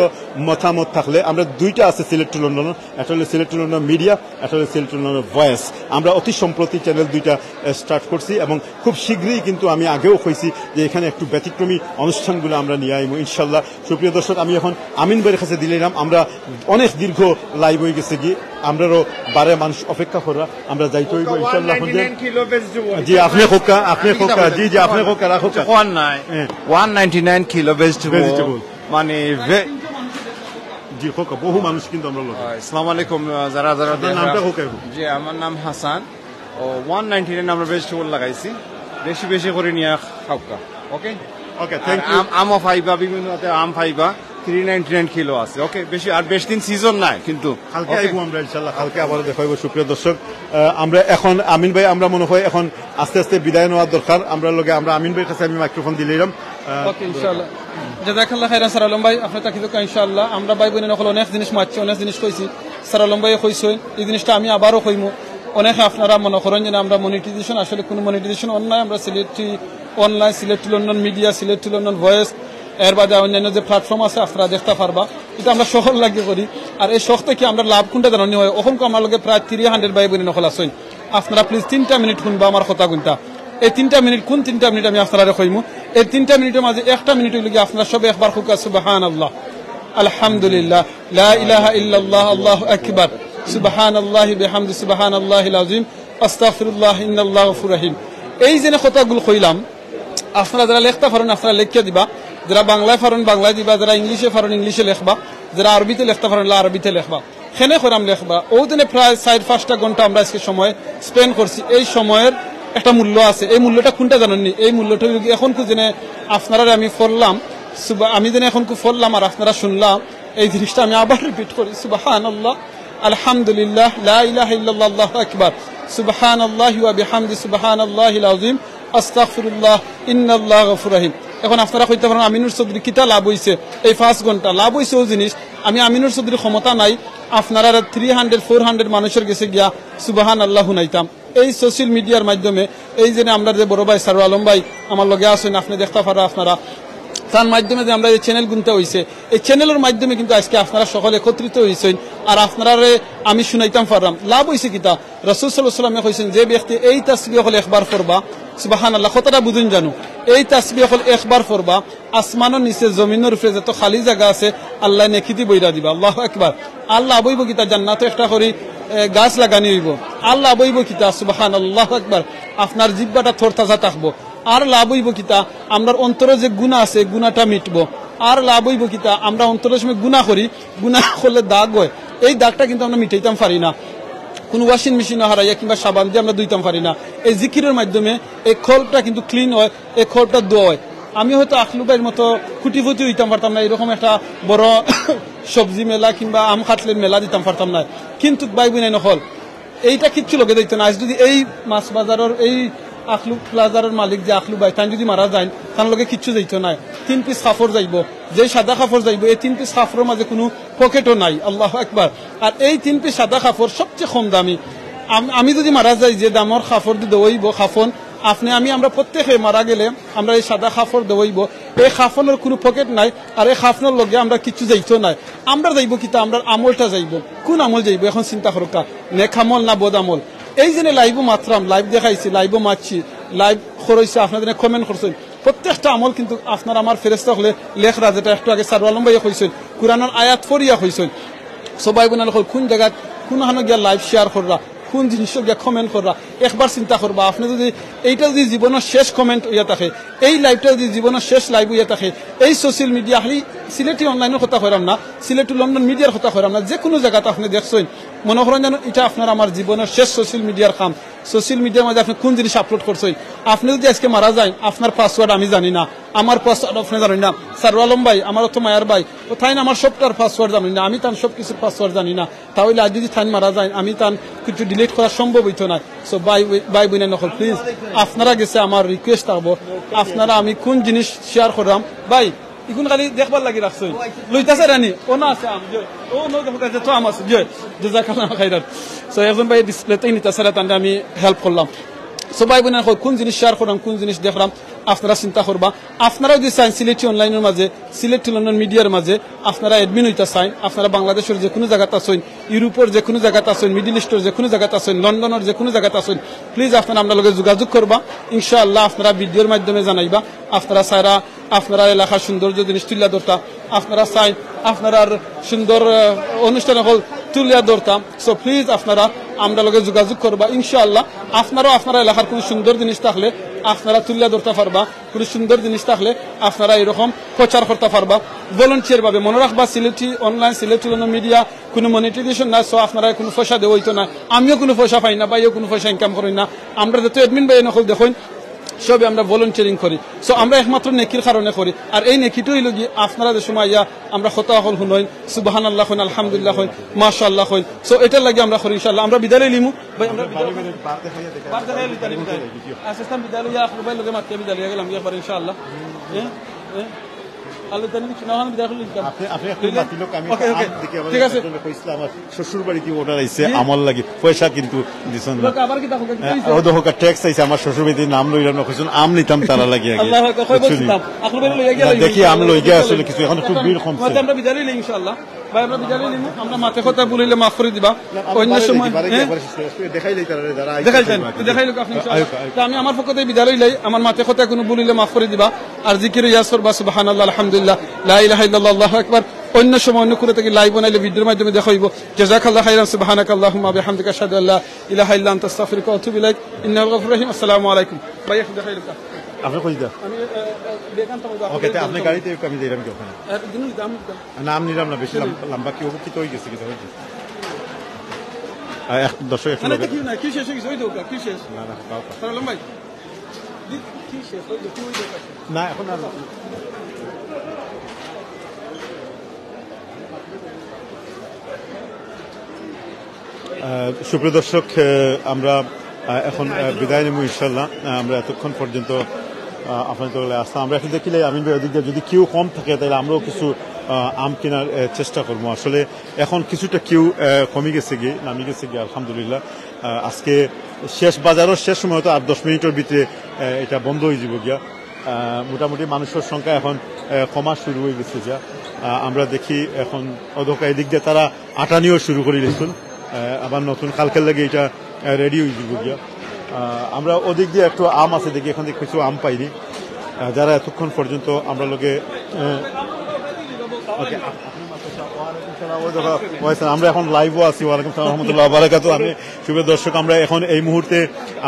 মতামত থাকলে আমরা দুইটা আছে সিলেট টু লন্ডন একটা হলো সিলেট টু লন্ডন মিডিয়া একটা হলো সিলেট টু লন্ডন ভয়েস আমরা অতি সম্প্রতি চ্যানেল দুইটা স্টার্ট করছি এবং খুব শীঘ্রই কিন্তু আমি আগেও কইছি যে এখানে একটু ব্যতিক্রমী অনুষ্ঠানগুলো আমরা নিয়ে আইব ইনশাল্লাহ সুপ্রিয় দর্শক আমি এখন আমিন ভাইয়ের কাছে দিলাম আমরা অনেক দীর্ঘ লাইভ হয়ে গেছে কি আমরারও বারে মানুষ অপেক্ষা করা আমরা যাইতে হইব ইনশাল্লাহ জি আপনি খোকা জি আপনি খোকা রাখো 199 কিলো ভেজিটেবল মানে জি খোকা বহু মানুষ কিন্তু আমরা লোক আসসালামু আলাইকুম যারা যারা নামটা খোকা জি আমার নাম হাসান ও 199 আমরা ভেজিটেবল লাগাইছি বেশি বেশি করে নিয়ে খাওকা ওকে ওকে থ্যাংক ইউ আমও ফাইবা বিভিন্ন আম ফাইবা 399 কিলো আছে ওকে বেশি আর বেশি দিন সিজন নাই কিন্তু কালকে আইবো আমরা ইনশাআল্লাহ কালকে আবার দেখা হইব সুপ্রিয় দর্শক আমরা এখন আমিন ভাই আমরা মনে হয় এখন আস্তে আস্তে বিদায় নেওয়ার দরকার আমরা লগে আমরা আমিন ভাইয়ের কাছে আমি মাইক্রোফোন দিলাম ওকে ইনশাআল্লাহ জাযাকাল্লাহ খাইরান স্যার আলম ভাই আপনি তাকিদ ইনশাআল্লাহ আমরা ভাই বোনের নকল অনেক জিনিস মারছি অনেক জিনিস কইছি স্যার আলম ভাই কইছে এই জিনিসটা আমি আবারও কইমু অনেক আপনারা মনে করেন যে আমরা মনিটাইজেশন আসলে কোনো মনিটাইজেশন অনলাইন আমরা Sylheti online Sylhet London media Sylhet London voice এর বাদে অন্যান্য যে প্ল্যাটফর্ম আছে আপনারা দেখতে পারবা এটা আমরা শহর লাগিয়ে করি আর এই শখ থেকে আমরা লাভ কোনটা জানানি হয় ওখানকে আমার লগে প্রায় 300 ভাই বোন নকল আসেন আপনারা প্লিজ 3টা মিনিট শুনবা আমার কথা কোনটা এই 3টা মিনিট কোন 3টা মিনিট আমি আপনারা কইমু এই 3টা মিনিটের মাঝে একটা মিনিট হইলে আপনারা সবাই একবার খুকা সুবহানাল্লাহ আলহামদুলিল্লাহ লা ইলাহা ইল্লাল্লাহ আল্লাহু আকবার সুবহানাল্লাহি বিহামদি সুবহানাল্লাহিল আযীম আস্তাগফিরুল্লাহ ইন্নাল্লাহু গফুর রহিম এই যে কথাগুলো কইলাম আপনারা যারা লিখতে পারেন আপনারা লিখে দিবা যারা বাংলায় পারেন বাংলায় দিবা যারা ইংলিশে পারেন ইংলিশে লিখবা যারা আরবিতে লিখতে পারেন আরবিতে লিখবা খেনে করাম লিখবা ও দিনে প্রায় 4-5টা ঘন্টা আমরা আজকে সময় স্পেন্ড করছি এই সময়ের একটা মূল্য আছে এই মূল্যটা কোনটা জানেননি এই মূল্যটা এখন জেনে আপনারা আমি পড়লাম আমি যেন এখন পড়লাম আর আপনারা শুনলাম এই জিনিসটা আমি আবার রিপিট করি সুবহানাল্লাহ আলহামদুলিল্লাহ লা ইলাহা ইল্লাল্লাহ আল্লাহু আকবার সুবহানাল্লাহি ওয়া বিহামদি সুবহানাল্লাহিল আযীম আস্তাগফিরুল্লাহ ইন্নাল্লাহু গফুর রহিম এখন আপনারা কইতে পারেন আমিনুর চৌধুরী কিতা লাভ হইছে এই 5 ঘন্টা লাভ হইছে ও জিনিস আমি আমিনুর চৌধুরীর ক্ষমতা নাই আপনারা 300-400 মানুষের গেছে গিয়া সুবহানাল্লাহ শুনাইতাম এই সোশ্যাল মিডিয়ার মাধ্যমে এই যে আমরা যে বড় ভাই সারু আলম ভাই আমার লগে আছেন আপনি দেখতে পারা আপনারা তার মাধ্যমে যে আমরা এই চ্যানেল গুনতে হইছে এই চ্যানেলের মাধ্যমে কিন্তু আজকে আপনারা সকলে একত্রিত হইছেন আর আপনারা আমি শুনাইতাম পারলাম লাভ হইছে কিতা রাসূল সাল্লাল্লাহু আলাইহি ওয়াসাল্লাম কইছেন যে ব্যক্তি এই তাসবিহ হল একবার পড়বা সুবহানাল্লাহ কতটা বুঝুন জানো এই তাসবিহ হল একবার পড়বা আসমানের নিচে জমিনের উপরে যত খালি জায়গা আছে আল্লাহ নেকিতি বইরা দিবা আল্লাহু আকবার আল্লাহ বইব কিতা জান্নাতে একটা করে গাছ লাগানি হইব আল্লাহ বইব কিতা সুবহানাল্লাহু আকবার আপনার জিহ্বাটা থরতাজা থাকবো আর লাভ হইব কিতা আমরা অন্তরে যে গুনাহ আছে গুনাহটা মিটবো আর লাভ হইব কিতা আমরা অন্তরের সময় গুনাহ করি গুনাহ করলে দাগ হয় এই দাগটা কিন্তু আমরা মিটাইতাম পারি না কোন ওয়াশিং মেশিন হারাইয়া কিংবা সাবান দিয়ে আমরা ধুইতাম পারি না এই জিকিরের মাধ্যমে এই খোলটা কিন্তু ক্লিন হয় এই খোলটা ধোয়া হয় আমি হয়তো আখলু ভাইয়ের মতো খুঁটি হইতাম পারতাম না এরকম একটা বড় সবজি মেলা কিংবা আম কাটলের মেলা দিতাম পারতাম না কিন্তু ভাই বোন নকল এইটা কিচ্ছু লগে দিত না আজ যদি এই মাছ বাজারের এই আখলু প্লাজারের মালিক যে আখলু ভাই তাই যদি মারা যায় তার লগে কিচ্ছু যাইত না 3 পিস কাপড় যাইব যে সাদা কাপড় যাইব এই 3 পিস কাপড়ের মাঝে কোনো পকেটও নাই আল্লাহু আকবার আর এই 3 পিস সাদা কাপড় সবচেয়ে কম দামি আমি যদি মারা যাই যে দামর কাপড় দিয়ে দেওয়াইব কাফন আপনি আমরা প্রত্যেকে মারা গেলে আমরা এই সাদা কাপড় দেওয়াইব এই কাফনের কোনো পকেট নাই আর এই কাফনের লগে আমরা কিচ্ছু যাইত নাই আমরা যাইব কিতা আমরা আমলটা যাইব কোন আমল যাইব এখন চিন্তা করুকা নেক আমল না বদ আমল এই জন্য লাইভও মাত্রাম লাইভ দেখাইছি লাইভও মারছি লাইভ করেছি আপনাদের কমেন্ট করছেন প্রত্যেকটা আমল কিন্তু আপনার আমার ফেরেশতা হলে লেখরা যেটা একটু আগে সারু আলম ভাইয়া কইছেন কোরআনের আয়াত ফরিয়া কইছেন সবাই বোনাল কোন জায়গা কোন হানো গিয়া লাইভ শেয়ার কররা কোন জিনিস গিয়া কমেন্ট কররা একবার চিন্তা করবা আপনি যদি এইটা যদি জীবনের শেষ কমেন্ট হইয়া থাকে এই লাইভটা যদি জীবনের শেষ লাইভ হইয়া থাকে এই সোশ্যাল মিডিয়া খালি সিলেটি অনলাইনের কথা কইরাম না সিলেটি লন্ডন মিডিয়ার কথা কইরাম না যে কোনো জায়গাতে আপনি দেখছেন মনে করেন যেন এটা আপনার আমার জীবনের শেষ সোশ্যাল মিডিয়ার কাম সোশ্যাল মিডিয়ার মধ্যে আপনি কোন জিনিস আপলোড করছেন আপনি যদি আজকে মারা যায় আপনার পাসওয়ার্ড আমি জানি না আমার পাসওয়ার্ড আপনি জানি না সারু আলম ভাই আমার তো মায়ার ভাই কোথায় না আমার সবটার পাসওয়ার্ড জানি না আমি তার সব কিছুর পাসওয়ার্ড জানি না তাহলে আজ যদি থাইন মারা যায় আমি তার কিছু ডিলিট করা সম্ভব হইতো না সো বাই বোনের নকল প্লিজ আপনারা গেছে আমার রিকোয়েস্ট থাকবো আপনারা আমি কোন জিনিস শেয়ার করলাম ভাই ইগুন খালি দেখবার লাগি রাখছই লইতাছে রানি ও না আছে আম ও নো দেখতে তো আম আছে জাযাকাল্লাহ খাইরাত সো একজন ভাই ডিসপ্লেতেই নিতাছে তান্ডে আমি হেল্প করলাম সবাই বোনের কোন জিনিস শেয়ার করলাম কোন জিনিস দেখলাম আপনারা চিন্তা করবা আপনারা যদি চান সিলেটি অনলাইনের মাঝে সিলেটি অনলাইন মিডিয়ার মাঝে আপনারা এডমিন হইতে চান আপনারা বাংলাদেশের যে কোনো জায়গাতে আছেন ইউরোপের যে কোনো জায়গাতে আছেন মিডল ইস্টের যে কোনো জায়গাতে আছেন লন্ডনের যে কোনো জায়গাতে আছেন প্লিজ আপনারা আমরা লগে যোগাযোগ করবা ইনশাআল্লাহ আপনারা ভিডিওর মাধ্যমে জানাইবা আপনারা সারা আপনারা এলাকার সৌন্দর্য জিনিস তুলিয়া ধরতা আপনারা চাই আপনারা সুন্দর অনুষ্ঠান হল তুলিয়া ধরতাম সো প্লিজ আপনারা আমরা লগে যোগাযোগ করবা ইনশাআল্লাহ আপনারাও আপনারা এলাকার কোনো সুন্দর জিনিস থাকলে আপনারা তুলিয়া ধরতে পারবা কোনো সুন্দর জিনিস থাকলে আপনারা এরকম প্রচার করতে পারবা ভলান্টিয়ার ভাবে মনে রাখবা সিলেটি অনলাইন সিলেটি মিডিয়া কোনো মনিটাইজেশন না সো আপনারা কোনো পয়সা দেওয়া হইতো না আমিও কোনো পয়সা পাই না বাইও কোনো পয়সা ইনকাম করি না আমরা যত এডমিন ভাই নকল দেখুন সবে আমরা ভলান্টিয়ারিং করি সো আমরা একমাত্র নেকির কারণে করি আর এই নেকিটাই লগি আপনারা যে সময় আমরা খতা হল হুনইন সুবহানাল্লাহ হইন আলহামদুলিল্লাহ হইন মাশাআল্লাহ হইন সো এটার লাগি আমরা করি ইনশাআল্লাহ আমরা বিদায় লিমু ভাই আমরা আসিস্তান বিদায় লইয়া আপনার লগে মাত্র বিদায় লইয়া গেলাম একবার ইনশাআল্লাহ শ্বশুর বাড়িতে অর্ডার আইছে আমার লাগি পয়সা কিন্তু দিছেন ট্যাক্স আইছে আমার শ্বশুর বাড়িতে নাম লইলাম আম নিতাম তারা লাগি দেখি আম লই গিয়ে আসলে কিছু এখন একটু ভিড় কমছে আমরা বিদায় লইলে ইনশাআল্লাহ ভাই আমরা বিদায় লইলাম আমরা মাথা কথা বলিলে মাফ করে দিবা অন্য সময় দেখাইলে আপনি আমি আমার পক্ষ থেকে বিদায় লইলাই আমার মাথা কথা কোনো বলিলে মাফ করে দিবা আর জিকির ইয়াসর বা সুবহানাল্লাহ আলহামদুলিল্লাহ লা ইলাহা ইল্লাল্লাহ আল্লাহু আকবার অন্য সময় অন্য করে থেকে লাইভ বানাইলে ভিডিওর মাধ্যমে দেখাইব জাযাকাল্লাহু খাইরান সুবহানাকাল্লাহুম্মা বিহামদিকা আশহাদু আল্লা ইলাহা ইল্লা আনতা আস্তাগফিরুকা ওয়া আতুবু ইলাইক ইন্নাল গফুরুর রহিম আসসালামু আলাইকুম ভাই একটু দেখাইলে আপনি কই দা আমি বেকান্ত ওকে তে আপনি গাড়িতে আমি দিলাম কি ওখানে নাম নিলাম না বেশি লম্বা কি হবে কি তো হই গেছে কি তো হই গেছে দর্শক একটু না কি না কি শেষ হই গেছে ওই দোকা কি শেষ না না সালাম ভাই কি শেষ ওই দোকা ওই দোকা না এখন আর সুপ্রিয় দর্শক আমরা এখন বিদায় নেব ইনশাল্লাহ আমরা এতক্ষণ পর্যন্ত আপনাদের আসতাম আমরা এখন দেখিলে আমিন ভাই ওদিক দিয়ে যদি কেউ কম থাকে তাহলে আমরাও কিছু আম কেনার চেষ্টা করবো আসলে এখন কিছুটা কেউ কমে গেছে গিয়ে নামে গেছে গিয়ে আলহামদুলিল্লাহ আজকে শেষ বাজারের শেষ সময় তো 8-10 মিনিটের ভিতরে এটা বন্ধ হয়ে যাব গিয়া মোটামুটি মানুষের সংখ্যা এখন কমা শুরু হয়ে গেছে যা আমরা দেখি এখন অধকা এদিক দিয়ে তারা আটা নিয়েও শুরু করে দিয়েছেন আবার নতুন কালকের লাগে এটা রেডি হয়ে যাব গিয়া আমরা ওদিক দিয়ে একটু আম আছে দেখি এখান থেকে কিছু আম পাইনি যারা এতক্ষণ পর্যন্ত আমরা লোকে আমরা এখন লাইভও আছি ওয়ালাইকুম সালাম রহমতুল্লাহ বারাকাতুহু আমি শুভ দর্শক আমরা এখন এই মুহূর্তে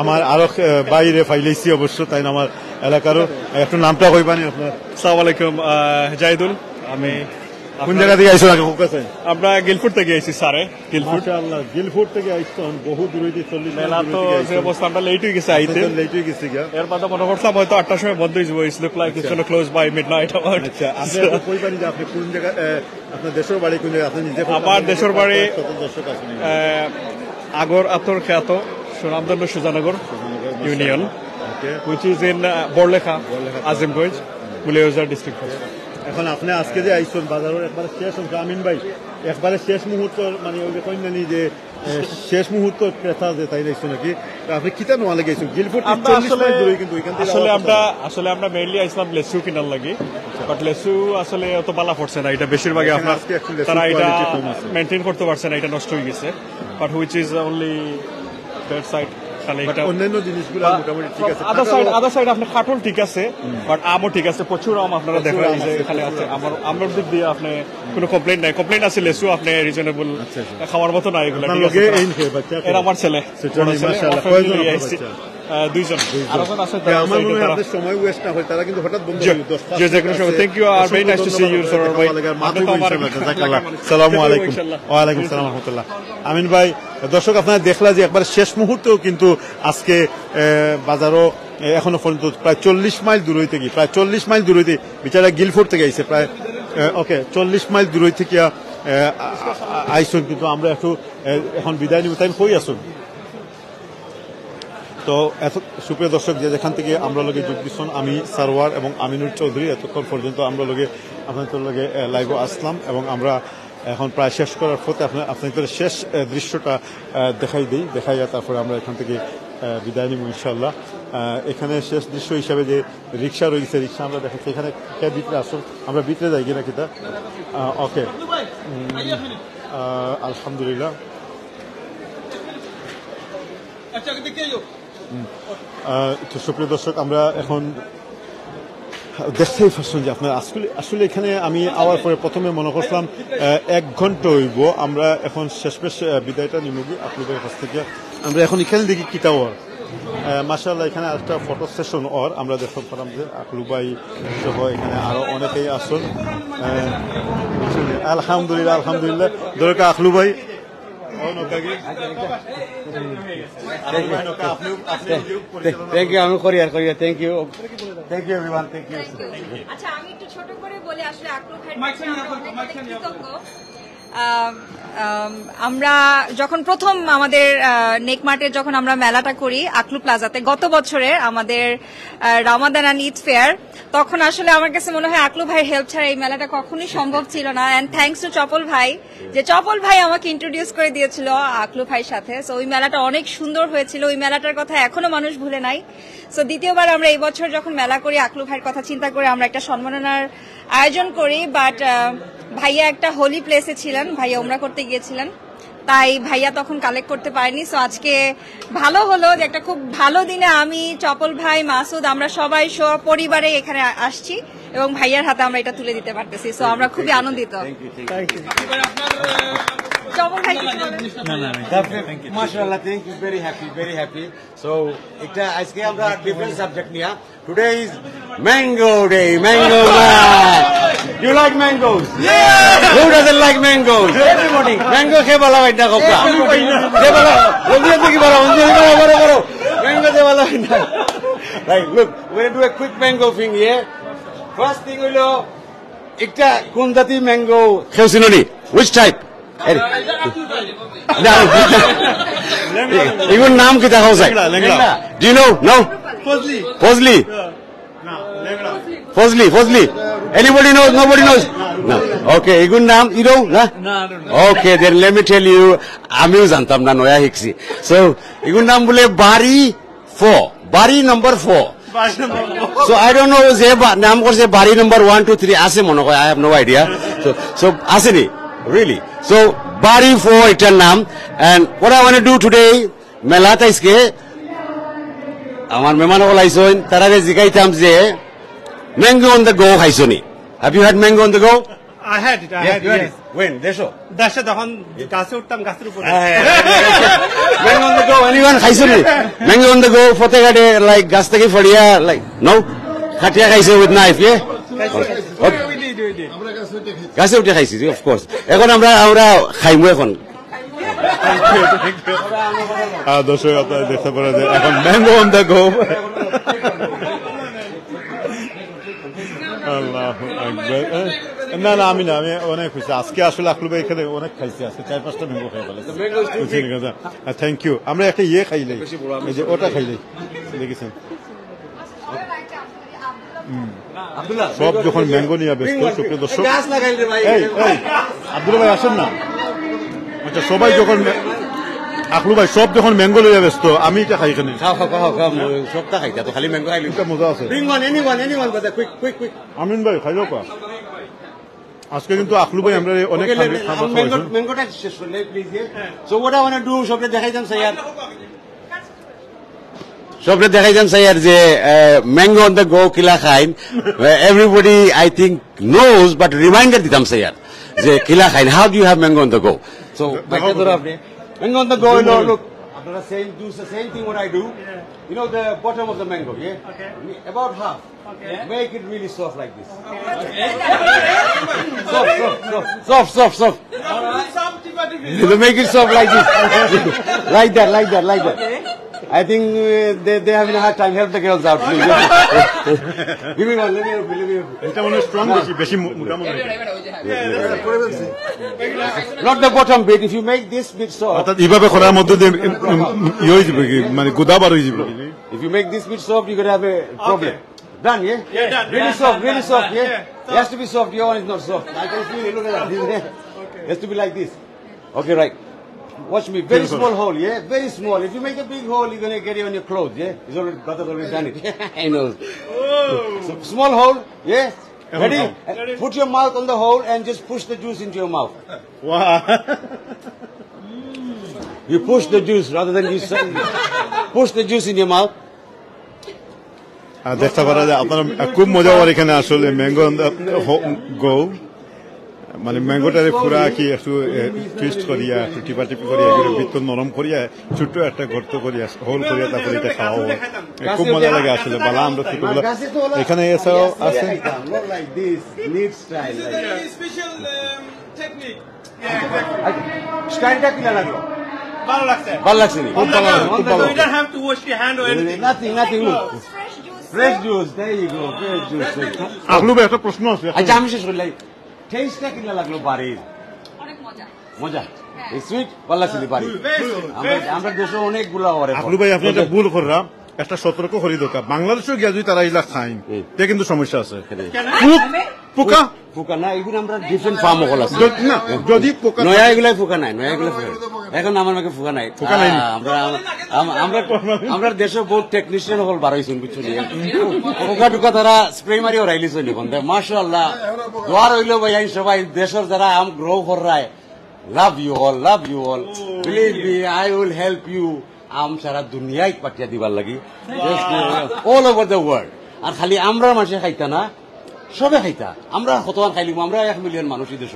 আমার আরো বাইরে ফাইলাইছি অবশ্য তাই না আমার এলাকারও একটু নামটা কইবানি আপনার আসসালামু আলাইকুম জাহিদুল আমি কোন জায়গা থেকে আইছো আগে কোকাছে আমরা গিলফুট থেকে আইছি স্যারে গিলফুট মাশাআল্লাহ গিলফুট থেকে আইছন বহু দূরে দিয়ে 40 মেলা তো যে অবস্থা আমরা লেট হয়ে গেছে আইতে লেট হয়ে গেছে গা এর বাদে মনে করছিলাম হয়তো 8টার সময় বন্ধ হয়ে যাবে it's look like it's gonna close by midnight hour আচ্ছা আপনি কইবানি যে আপনি কোন জায়গা আপনার দেশের বাড়ি কোন জায়গা আপনি নিজে আমার দেশের বাড়ি আগর আতর খ্যাত সুনামধন্য Sujanagar union which is in Barlekha Azimganj Moulvibazar district এখন আপনি আজকে যে আইসন বাজারের একবারে শেষ হচ্ছে আমিন ভাই একবারে শেষ মুহূর্ত মানে ওই কই নানি যে শেষ মুহূর্ত ক্রেতা যে তাই দেখছো নাকি আপনি কিতা নোয়া লাগাইছেন গিলফুট 40 মাইল দূরে কিন্তু ওইখান থেকে আসলে আমরা মেইনলি আইসলাম লেসু কিনার লাগি বাট লেসু আসলে অত বালা পড়ছে না এটা বেশিরভাগই আপনার তারা এটা মেইনটেইন করতে পারছে না এটা নষ্ট হয়ে গেছে but which is only that side অন্যান্য জিনিসগুলো মোটামুটি ঠিক আছে আদার সাইড আপনার কাঠল ঠিক আছে বাট আমও ঠিক আছে প্রচুর আম আপনারা দেখলেন যে এখানে আছে আমার দিক দিয়ে আপনি কোনো কমপ্লেইন নাই কমপ্লেইন আছে লেসু আপনি রিজনেবল খাওয়ার মতো না এগুলো ঠিক আছে এরা আমার ছেলে দুইজন আরেকজন আছে আমার মনে হয় আপনাদের সময় ওয়েস্ট না হয় তারা কিন্তু হঠাৎ বন্ধ হয়ে 10 ji thank you are very nice to see you sir ভাই আসসালামু আলাইকুম ওয়া আলাইকুম আসসালাম ওয়া রাহমাতুল্লাহ আমিন ভাই দর্শক আপনারা দেখলা যে একবার শেষ মুহূর্তেও কিন্তু আজকে বাজারও এখনো পর্যন্ত প্রায় 40 মাইল দূর হইতে কি প্রায় 40 মাইল দূর হইতে বিচারা গিলফোর্ড থেকে আইছে প্রায় ওকে 40 মাইল দূর হইতে কি আইসুন কিন্তু আমরা একটু এখন বিদায় নিব তাই কই আসুন তো এত সুপ্রিয় দর্শক যে যেখান থেকে আমরা লগে যোগ দিচ্ছেন আমি সারওয়ার এবং আমিনুর চৌধুরী এতক্ষণ পর্যন্ত আমরা লগে আপনাদের লগে লাইভে আসলাম এবং আমরা এখন প্রায় শেষ করার পথে আপনাদের শেষ দৃশ্যটা দেখাইয়া তারপরে আমরা এখান থেকে বিদায় নিব ইনশাল্লাহ। এখানে শেষ দৃশ্য হিসাবে যে রিক্সা রয়েছে, রিক্সা আমরা দেখাচ্ছি এখানে ভিতরে আসুন, আমরা ভিতরে যাই কিনা কিতা। ওকে, আলহামদুলিল্লাহ। তো সুপ্রিয় দর্শক, আমরা এখন দেখতেই পাচ্ছেন যে আপনার আসলে এখানে আমি আওয়ার পরে প্রথমে মনে করছিলাম 1 ঘন্টা হইব। আমরা এখন শেষমেশ বিদায়টা নিমগি আপনাদের কাছ থেকে। আমরা এখন এখানে দেখি কিতা ওর মাশাআল্লাহ, এখানে একটা ফটো সেশন ওর আমরা দেখতে পেলাম যে আকলু ভাই সহ এখানে আরো অনেকেই আসুন। আলহামদুলিল্লাহ আলহামদুলিল্লাহ। দরকার আকলু ভাই থ্যাংক ইউ, আমি করিয়া thank you everyone, thank you. আচ্ছা, আমি একটু ছোট করে বলি, আসলে আকলু ভাইয়ের কৃতজ্ঞ। আমরা যখন প্রথম আমাদের নেকমার্টের যখন আমরা মেলাটা করি আকলু প্লাজাতে গত বছরে আমাদের রমাদান অ্যান্ড ঈদ ফেয়ার, তখন আসলে আমার কাছে মনে হয় আকলু ভাইয়ের হেল্প ছাড়া এই মেলাটা কখনোই সম্ভব ছিল না। অ্যান্ড থ্যাঙ্কস টু চপল ভাই, যে চপল ভাই আমাকে ইন্ট্রোডিউস করে দিয়েছিল আকলু ভাইয়ের সাথে। সো ওই মেলাটা অনেক সুন্দর হয়েছিল, ওই মেলাটার কথা এখনো মানুষ ভুলে নাই। সো দ্বিতীয়বার আমরা এই বছর যখন মেলা করি আকলু ভাইয়ের কথা চিন্তা করে আমরা একটা সম্মাননার আয়োজন করি। বাট ভাইয়া একটা হোলি প্লেসে ছিলেন, ভাইয়া উমরা করতে গিয়েছিলেন, তাই ভাইয়া তখন কালেক্ট করতে পারেনি। সো আজকে ভালো হলো যে একটা খুব ভালো দিনে আমি, চপল ভাই, মাসুদ, আমরা সবাই পরিবারে এখানে আসছি এবং ভাইয়ার হাতে আমরা এটা তুলে দিতে পারতেছি। সো আমরা খুবই আনন্দিত। চপল ভাই মাশাআল্লাহ, thank you, very happy. So এটা আজকে আমরা ডিফারেন্ট সাবজেক্ট নিয়া, today is mango day, mango man. You like mangoes? Yeah! Who doesn't like mangoes? Everybody. Mango ke bala baita kokka. De bala, jodi ki bala, baro. Mango de bala baita. Right, look, we're going to do a quick mango thing here. First thing holo ekta কোন জাতি mango খেউছিননি? Which type? Even নাম কি দেখাও যায়? Do you know? No? Fozli. Fozli. Anybody knows? Nobody knows? No. Okay, egun naam, you know? No. Okay, then let me tell you, আমিও জানতাম না, নয়া হিকছি। So, egun naam bole Bari number 4. So, I don't know, যে নাম করছে Bari number 1, 2, 3, আছে মনে হয়, I have no idea. So আসেনি? Really? So, Bari 4 এটার নাম। And what I want to do today, মেলাতে আজকে আমার মেহমান হল আইসন, তারা জিগাইতাম যে mango on the go খাইছনি? Have you had mango on the go? I had it. Yes. When? দেশে তখন গাছে উঠতাম, গাছের উপরে। Mango on the go, anyone খাইছনি? Mango on the go, ফতেঘাটে like গাছ থেকে ফড়িয়া like no? খাটিয়া খাইছে with knife, yeah? গাছে উঠে খাইছি, of course. এখন আমরা খাইমু এখন। দর্শক আপনারা দেখতে পারেন যে এখন ম্যাঙ্গো অন দ্য গো। না আমি অনেক খুশি আজকে। আসলে আকলু ভাই এখানে অনেক খাইছি আজকে, 4-5টা ম্যাঙ্গো খাই ফেলেছি। Thank you. আমরা একটা খাইলাই, এই যে ওটা খাইলাই, দেখেছেন সব যখন ম্যাঙ্গো নিয়ে ব্যস্ত। সুপ্রিয় দর্শক, আব্দুল ভাই আসেন না। আচ্ছা, সবাই যখন আকলু ভাই সব যখন ম্যাঙ্গো লইয়া ব্যস্ত, আমি এটা খাই এখানে। সবটা খাইতা তো, খালি ম্যাঙ্গো খাইলি মজা আছে। আমিন ভাই খাইলো কা আজকে কিন্তু আকলু ভাই আমরা অনেক ম্যাঙ্গোটা শেষ করলে please. So what I want to do, সবরে দেখাইতাম স্যার, যে ম্যাঙ্গো অন দ্য গো কিলা খাইন। Everybody I think knows, but reminder দিতাম স্যার যে কিলা খাইন, how do you have mango on the go? So আপনি mango on the go, look. After do the same thing what I do. You know the bottom of the mango, yeah? Okay. About half. Okay. Make it really soft like this. Soft. Make it soft like this. like that. Okay. I think they having a hard time. Help the girls out, please. Give me one. Let me help. এটা মনে strong বেশি মোটা মনে। Not the bottom bit. If you make this bit soft. অর্থাৎ এইভাবে করার মধ্যে দিয়ে হয়ে যাবে, মানে গোদাবার হয়ে যাবে। If you make this bit soft, you're gonna have a problem. Done, yeah? Yeah, done. Really soft, yeah? It has to be soft. Your one is not soft. I can feel it. Look at that. has to be like this. Okay, right. Watch me. Very small hole, yeah? Very small. If you make a big hole, you're going to get it on your clothes, yeah? He's already, brother's already done it. He knows. So, small hole, yeah? Ready? Put your mouth on the hole and just push the juice into your mouth. Wow. You push the juice rather than you push the juice in your mouth. দেখতে পারা যায় আপনারা খুব মজা হওয়ার এখানে আসলে mango গো মানে ম্যাঙ্গোটারে পুরা কি একটু টুইস্ট করিয়া একটু টিপাটিপি করিয়া এগুলো ভিতর নরম করিয়া ছোট্ট একটা গর্ত করিয়া হোল করিয়া তারপরে এটা খাওয়া হয় খুব মজা লাগে আসলে বালা আমরা ছোটগুলো এখানে এছাড়াও আছে স্টাইলটা কি লাগলো ভালো লাগছে খুব ভালো nothing fresh juice there you go fresh juice আগলু ভাই একটা প্রশ্ন আছে আচ্ছা আমি শেষ করলাই টেস্টটা কি লাগলো বাড়ির অনেক মজা এই সুইট ভালো লাগছে বাড়ি আমরা দেশে অনেকগুলা হয় আগলু ভাই আপনি এটা ভুল কররা একটা সতর্ক করি দরকার বাংলাদেশে গিয়া যদি তারা ইলা খাইন তে কিন্তু সমস্যা আছে পোকা পোকা না এগুলো আমরা ডিফারেন্ট ফার্ম হল আছে না যদি পোকা নয়া এগুলাই পোকা নাই এখন আমার মাকে পোকা নাই আমরা দেশে বহুত টেকনিশিয়ান হল বার হয়েছেন বুঝছো পোকা টুকা তারা স্প্রে মারি ওরাইলিছে এখন মাশাআল্লাহ দোয়ার হইলো ভাই সবাই দেশের যারা আম গ্রো করায় love you all believe me I will help you আম সারা দুনিয়ায় পাঠিয়ে দিবার লাগি অল ওভার দ্য ওয়ার্ল্ড আর খালি আমরা মানুষে খাইতা না সবে খাইতা আমরা কতক্ষণ খাইলি আমরা 1 মিলিয়ন মানুষ দেশ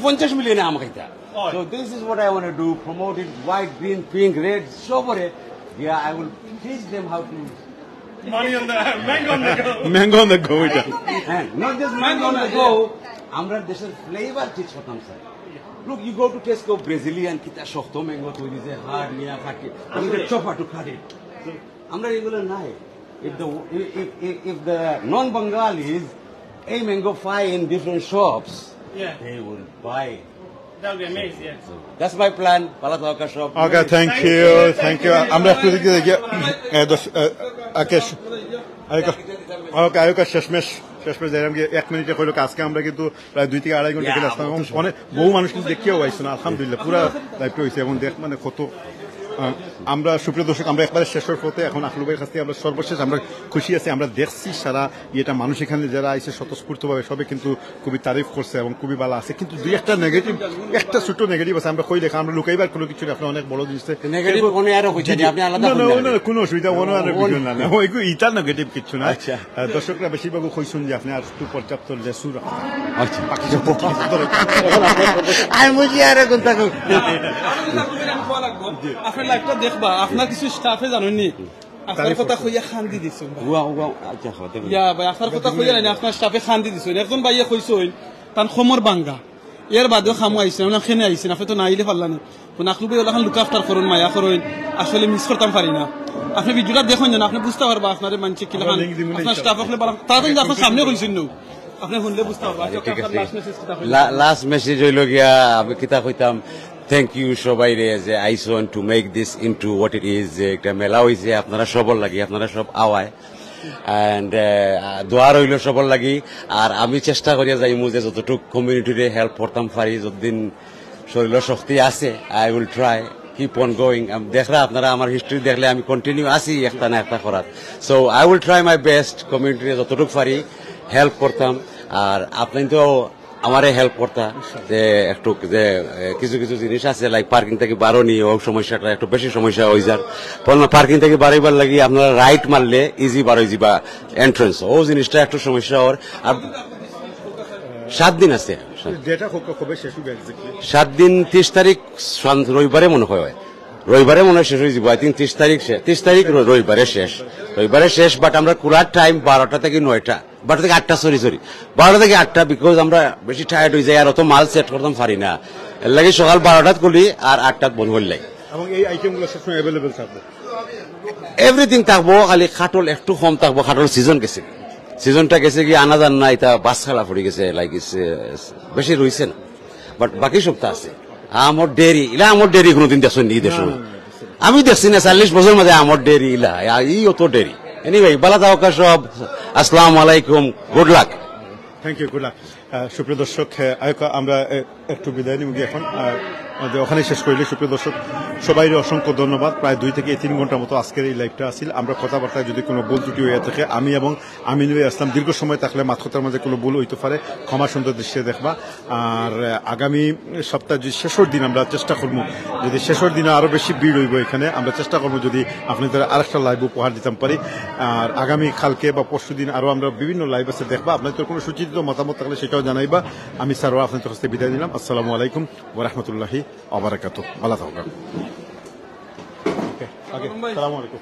50 মিলিয়নে আম খাইতা so this is what I want to do promote it white green pink red সবরে I will teach them how to mango on the go এটা not just mango on the go আমরা দেশের flavour teach করতাম sir Look, you go to Tesco Brazilian, kita shokto mango turi je hard niya khaki. I'm the chopper to cut it. Amra regular nai. If the non-Bengalis a mango fry in different shops, they will buy. That would be amazing. Yeah. So that's my plan. Palatauka shop. Okay, thank you. আমরা একটু দেখি আকেশ আয়ুকা শেষমেশ যাইলাম গিয়ে 1 মিনিটে হইলো আজকে আমরা কিন্তু প্রায় 2 থেকে 2.5 ঘন্টা আসলাম অনেক বহু মানুষ কিন্তু দেখিও আইছে না আলহামদুলিল্লাহ পুরা লাইভটা হয়েছে এবং দেখ মানে কত আমরা সুপ্রিয় দর্শক আমরা একবারে শেষের পথে এখন আকলু ভাইয়ের কাছ থেকে আমরা সর্বশেষ আমরা খুশি আছি আমরা দেখছি সারা এটা মানুষ এখানে যারা আইছে স্বতঃস্ফূর্তভাবে সবে কিন্তু খুবই তারিফ করছে এবং খুবই ভালো আছে কিন্তু দুই একটা নেগেটিভ একটা ছোট নেগেটিভ আছে আমরা কই দেখা আমরা লুকাইবার কোনো কিছু আপনি অনেক বড় জিনিস নেগেটিভ কোনো আর হইছে না আপনি আলাদা না কোনো অসুবিধা কোনো আর কিছু না ওই এটা নেগেটিভ কিছু না দর্শকরা বেশিরভাগ কইছেন যে আপনি আর একটু পর্যাপ্ত লেসুর আচ্ছা বাকি সব আর বুঝি আর কোন থাকো আপনার লাইভটা দেখবা আপনার কিছু স্টাফে জানেননি আপনার কথা কইয়া খান্দি দিছো ইয়া ভাই আপনার কথা কইয়া না আপনার স্টাফে খান্দি দিছো একজন ভাইয়া কইছই তার খমর বাঙ্গা এর বাদেও খামু আইছে না খেনে আইছে আপনি তো নাইলে পারলানি কোন আকলু ভাই ওলাখান লুক আফটার করুন মায়া করুন আসলে মিস করতাম পারি না আপনি ভিডিওটা দেখুন না আপনি বুঝতে পারবা আপনার মানছে কি লাগান আপনার স্টাফ হলে তাড়াতাড়ি আপনার সামনে কইছেন না আপনি শুনলে বুঝতে পারবা লাস্ট মেসেজ হইল গিয়া আমি কিতা কইতাম Thank you সবাই রে যে আইসন to make this into what it is একটা মেলা হইছে আপনারা সবল লাগি আপনারা সব আওয়ায় এন্ড দোয়া রইল সবল লাগি আর আমি চেষ্টা করিয়া যাই মুজে যতটুকু কমিউনিটিরে হেল্প করতাম পারি যতদিন শরীরের শক্তি আছে I will try keep on going দেখরা আপনারা আমার হিস্ট্রি দেখলে আমি কন্টিনিউ আছি একটা না একটা করার so I will try my best কমিউনিটিরে যতটুকু পারি হেল্প করতাম আর আপনি তো আমারে হেল্প করতা যে একটু যে কিছু কিছু জিনিস আছে লাইক পার্কিং থেকে বারোনি ও সমস্যাটা একটু বেশি সমস্যা হয়ে যায় পার্কিং থেকে বাড়াইবার লাগি আপনারা রাইট মারলে ইজি বার হয়ে যাবা এন্ট্রেন্স ও জিনিসটা একটু সমস্যা ওর আর 7 দিন আছে 7 দিন 30 তারিখ রবিবারে মনে হয় রবিবারে মনে হয় শেষ হয়ে যাব আই থিঙ্ক 30 তারিখ রবিবারে শেষ বাট আমরা কুলার টাইম 12টা থেকে 9টা 12টা থেকে 8টা সরি 12টা থেকে 8টা বিকজ আমরা বেশি টায়ার্ড হয়ে যাই আর অত মাল সেট করতাম পারি না এর লাগে সকাল 12টাত খুলি আর 8টাত বন্ধ হয়ে যায় এবং এই আইটেমগুলো সবসময় অ্যাভেলেবল থাকবে এভরিথিং থাকবো খালি খাটল একটু কম থাকবো খাটল সিজনটা গেছে কি আনা জান না এটা বাস খেলা পড়ে গেছে লাইক বেশি রইছে না বাট বাকি সবটা আছে আমার ডেরি কোনোদিন দেখছেন নি দেশ আমি দেখছি না 40 বছর মাঝে আমার ডেরি ইলা এই অত ডেরি এনিওয়ে বালা থাকা সব আসসালামু আলাইকুম good luck thank you good luck. সুপ্রিয় দর্শক, আমরা একটু বিদায় নিব গিয়ে এখন ওখানেই শেষ করিলে। সুপ্রিয় দর্শক, সবাইকে অসংখ্য ধন্যবাদ। প্রায় 2 থেকে 3 ঘন্টার মতো আজকের এই লাইভটা আসিল। আমরা কথাবার্তায় যদি কোনো ভুল ত্রুটি হয়ে থাকে, আমি এবং আমিনুল ইসলাম দীর্ঘ সময় থাকলে মাতকতার মাঝে কোনো ভুল হইতে পারে, ক্ষমা সুন্দর দৃশ্যে দেখবা। আর আগামী সপ্তাহ যদি শেষের দিন আমরা চেষ্টা করবো, যদি শেষের দিনে আরো বেশি ভিড় হইব এখানে, আমরা চেষ্টা করবো যদি আপনাদের আরেকটা লাইভ উপহার দিতাম পারি। আর আগামী কালকে বা পরশু দিন আরো আমরা বিভিন্ন লাইভ আছে দেখবা। আপনাদের কোনো সুচিন্তিত মতামত থাকলে সেটাও জানাইবা। আমি স্যার আপনাদের কাছে বিদায় নিলাম। আসসালামু আলাইকুম ওয়া রাহমাতুল্লাহি ওয়া বারাকাতুহু। ভালো থাকবেন। ওকে, আসসালামু আলাইকুম।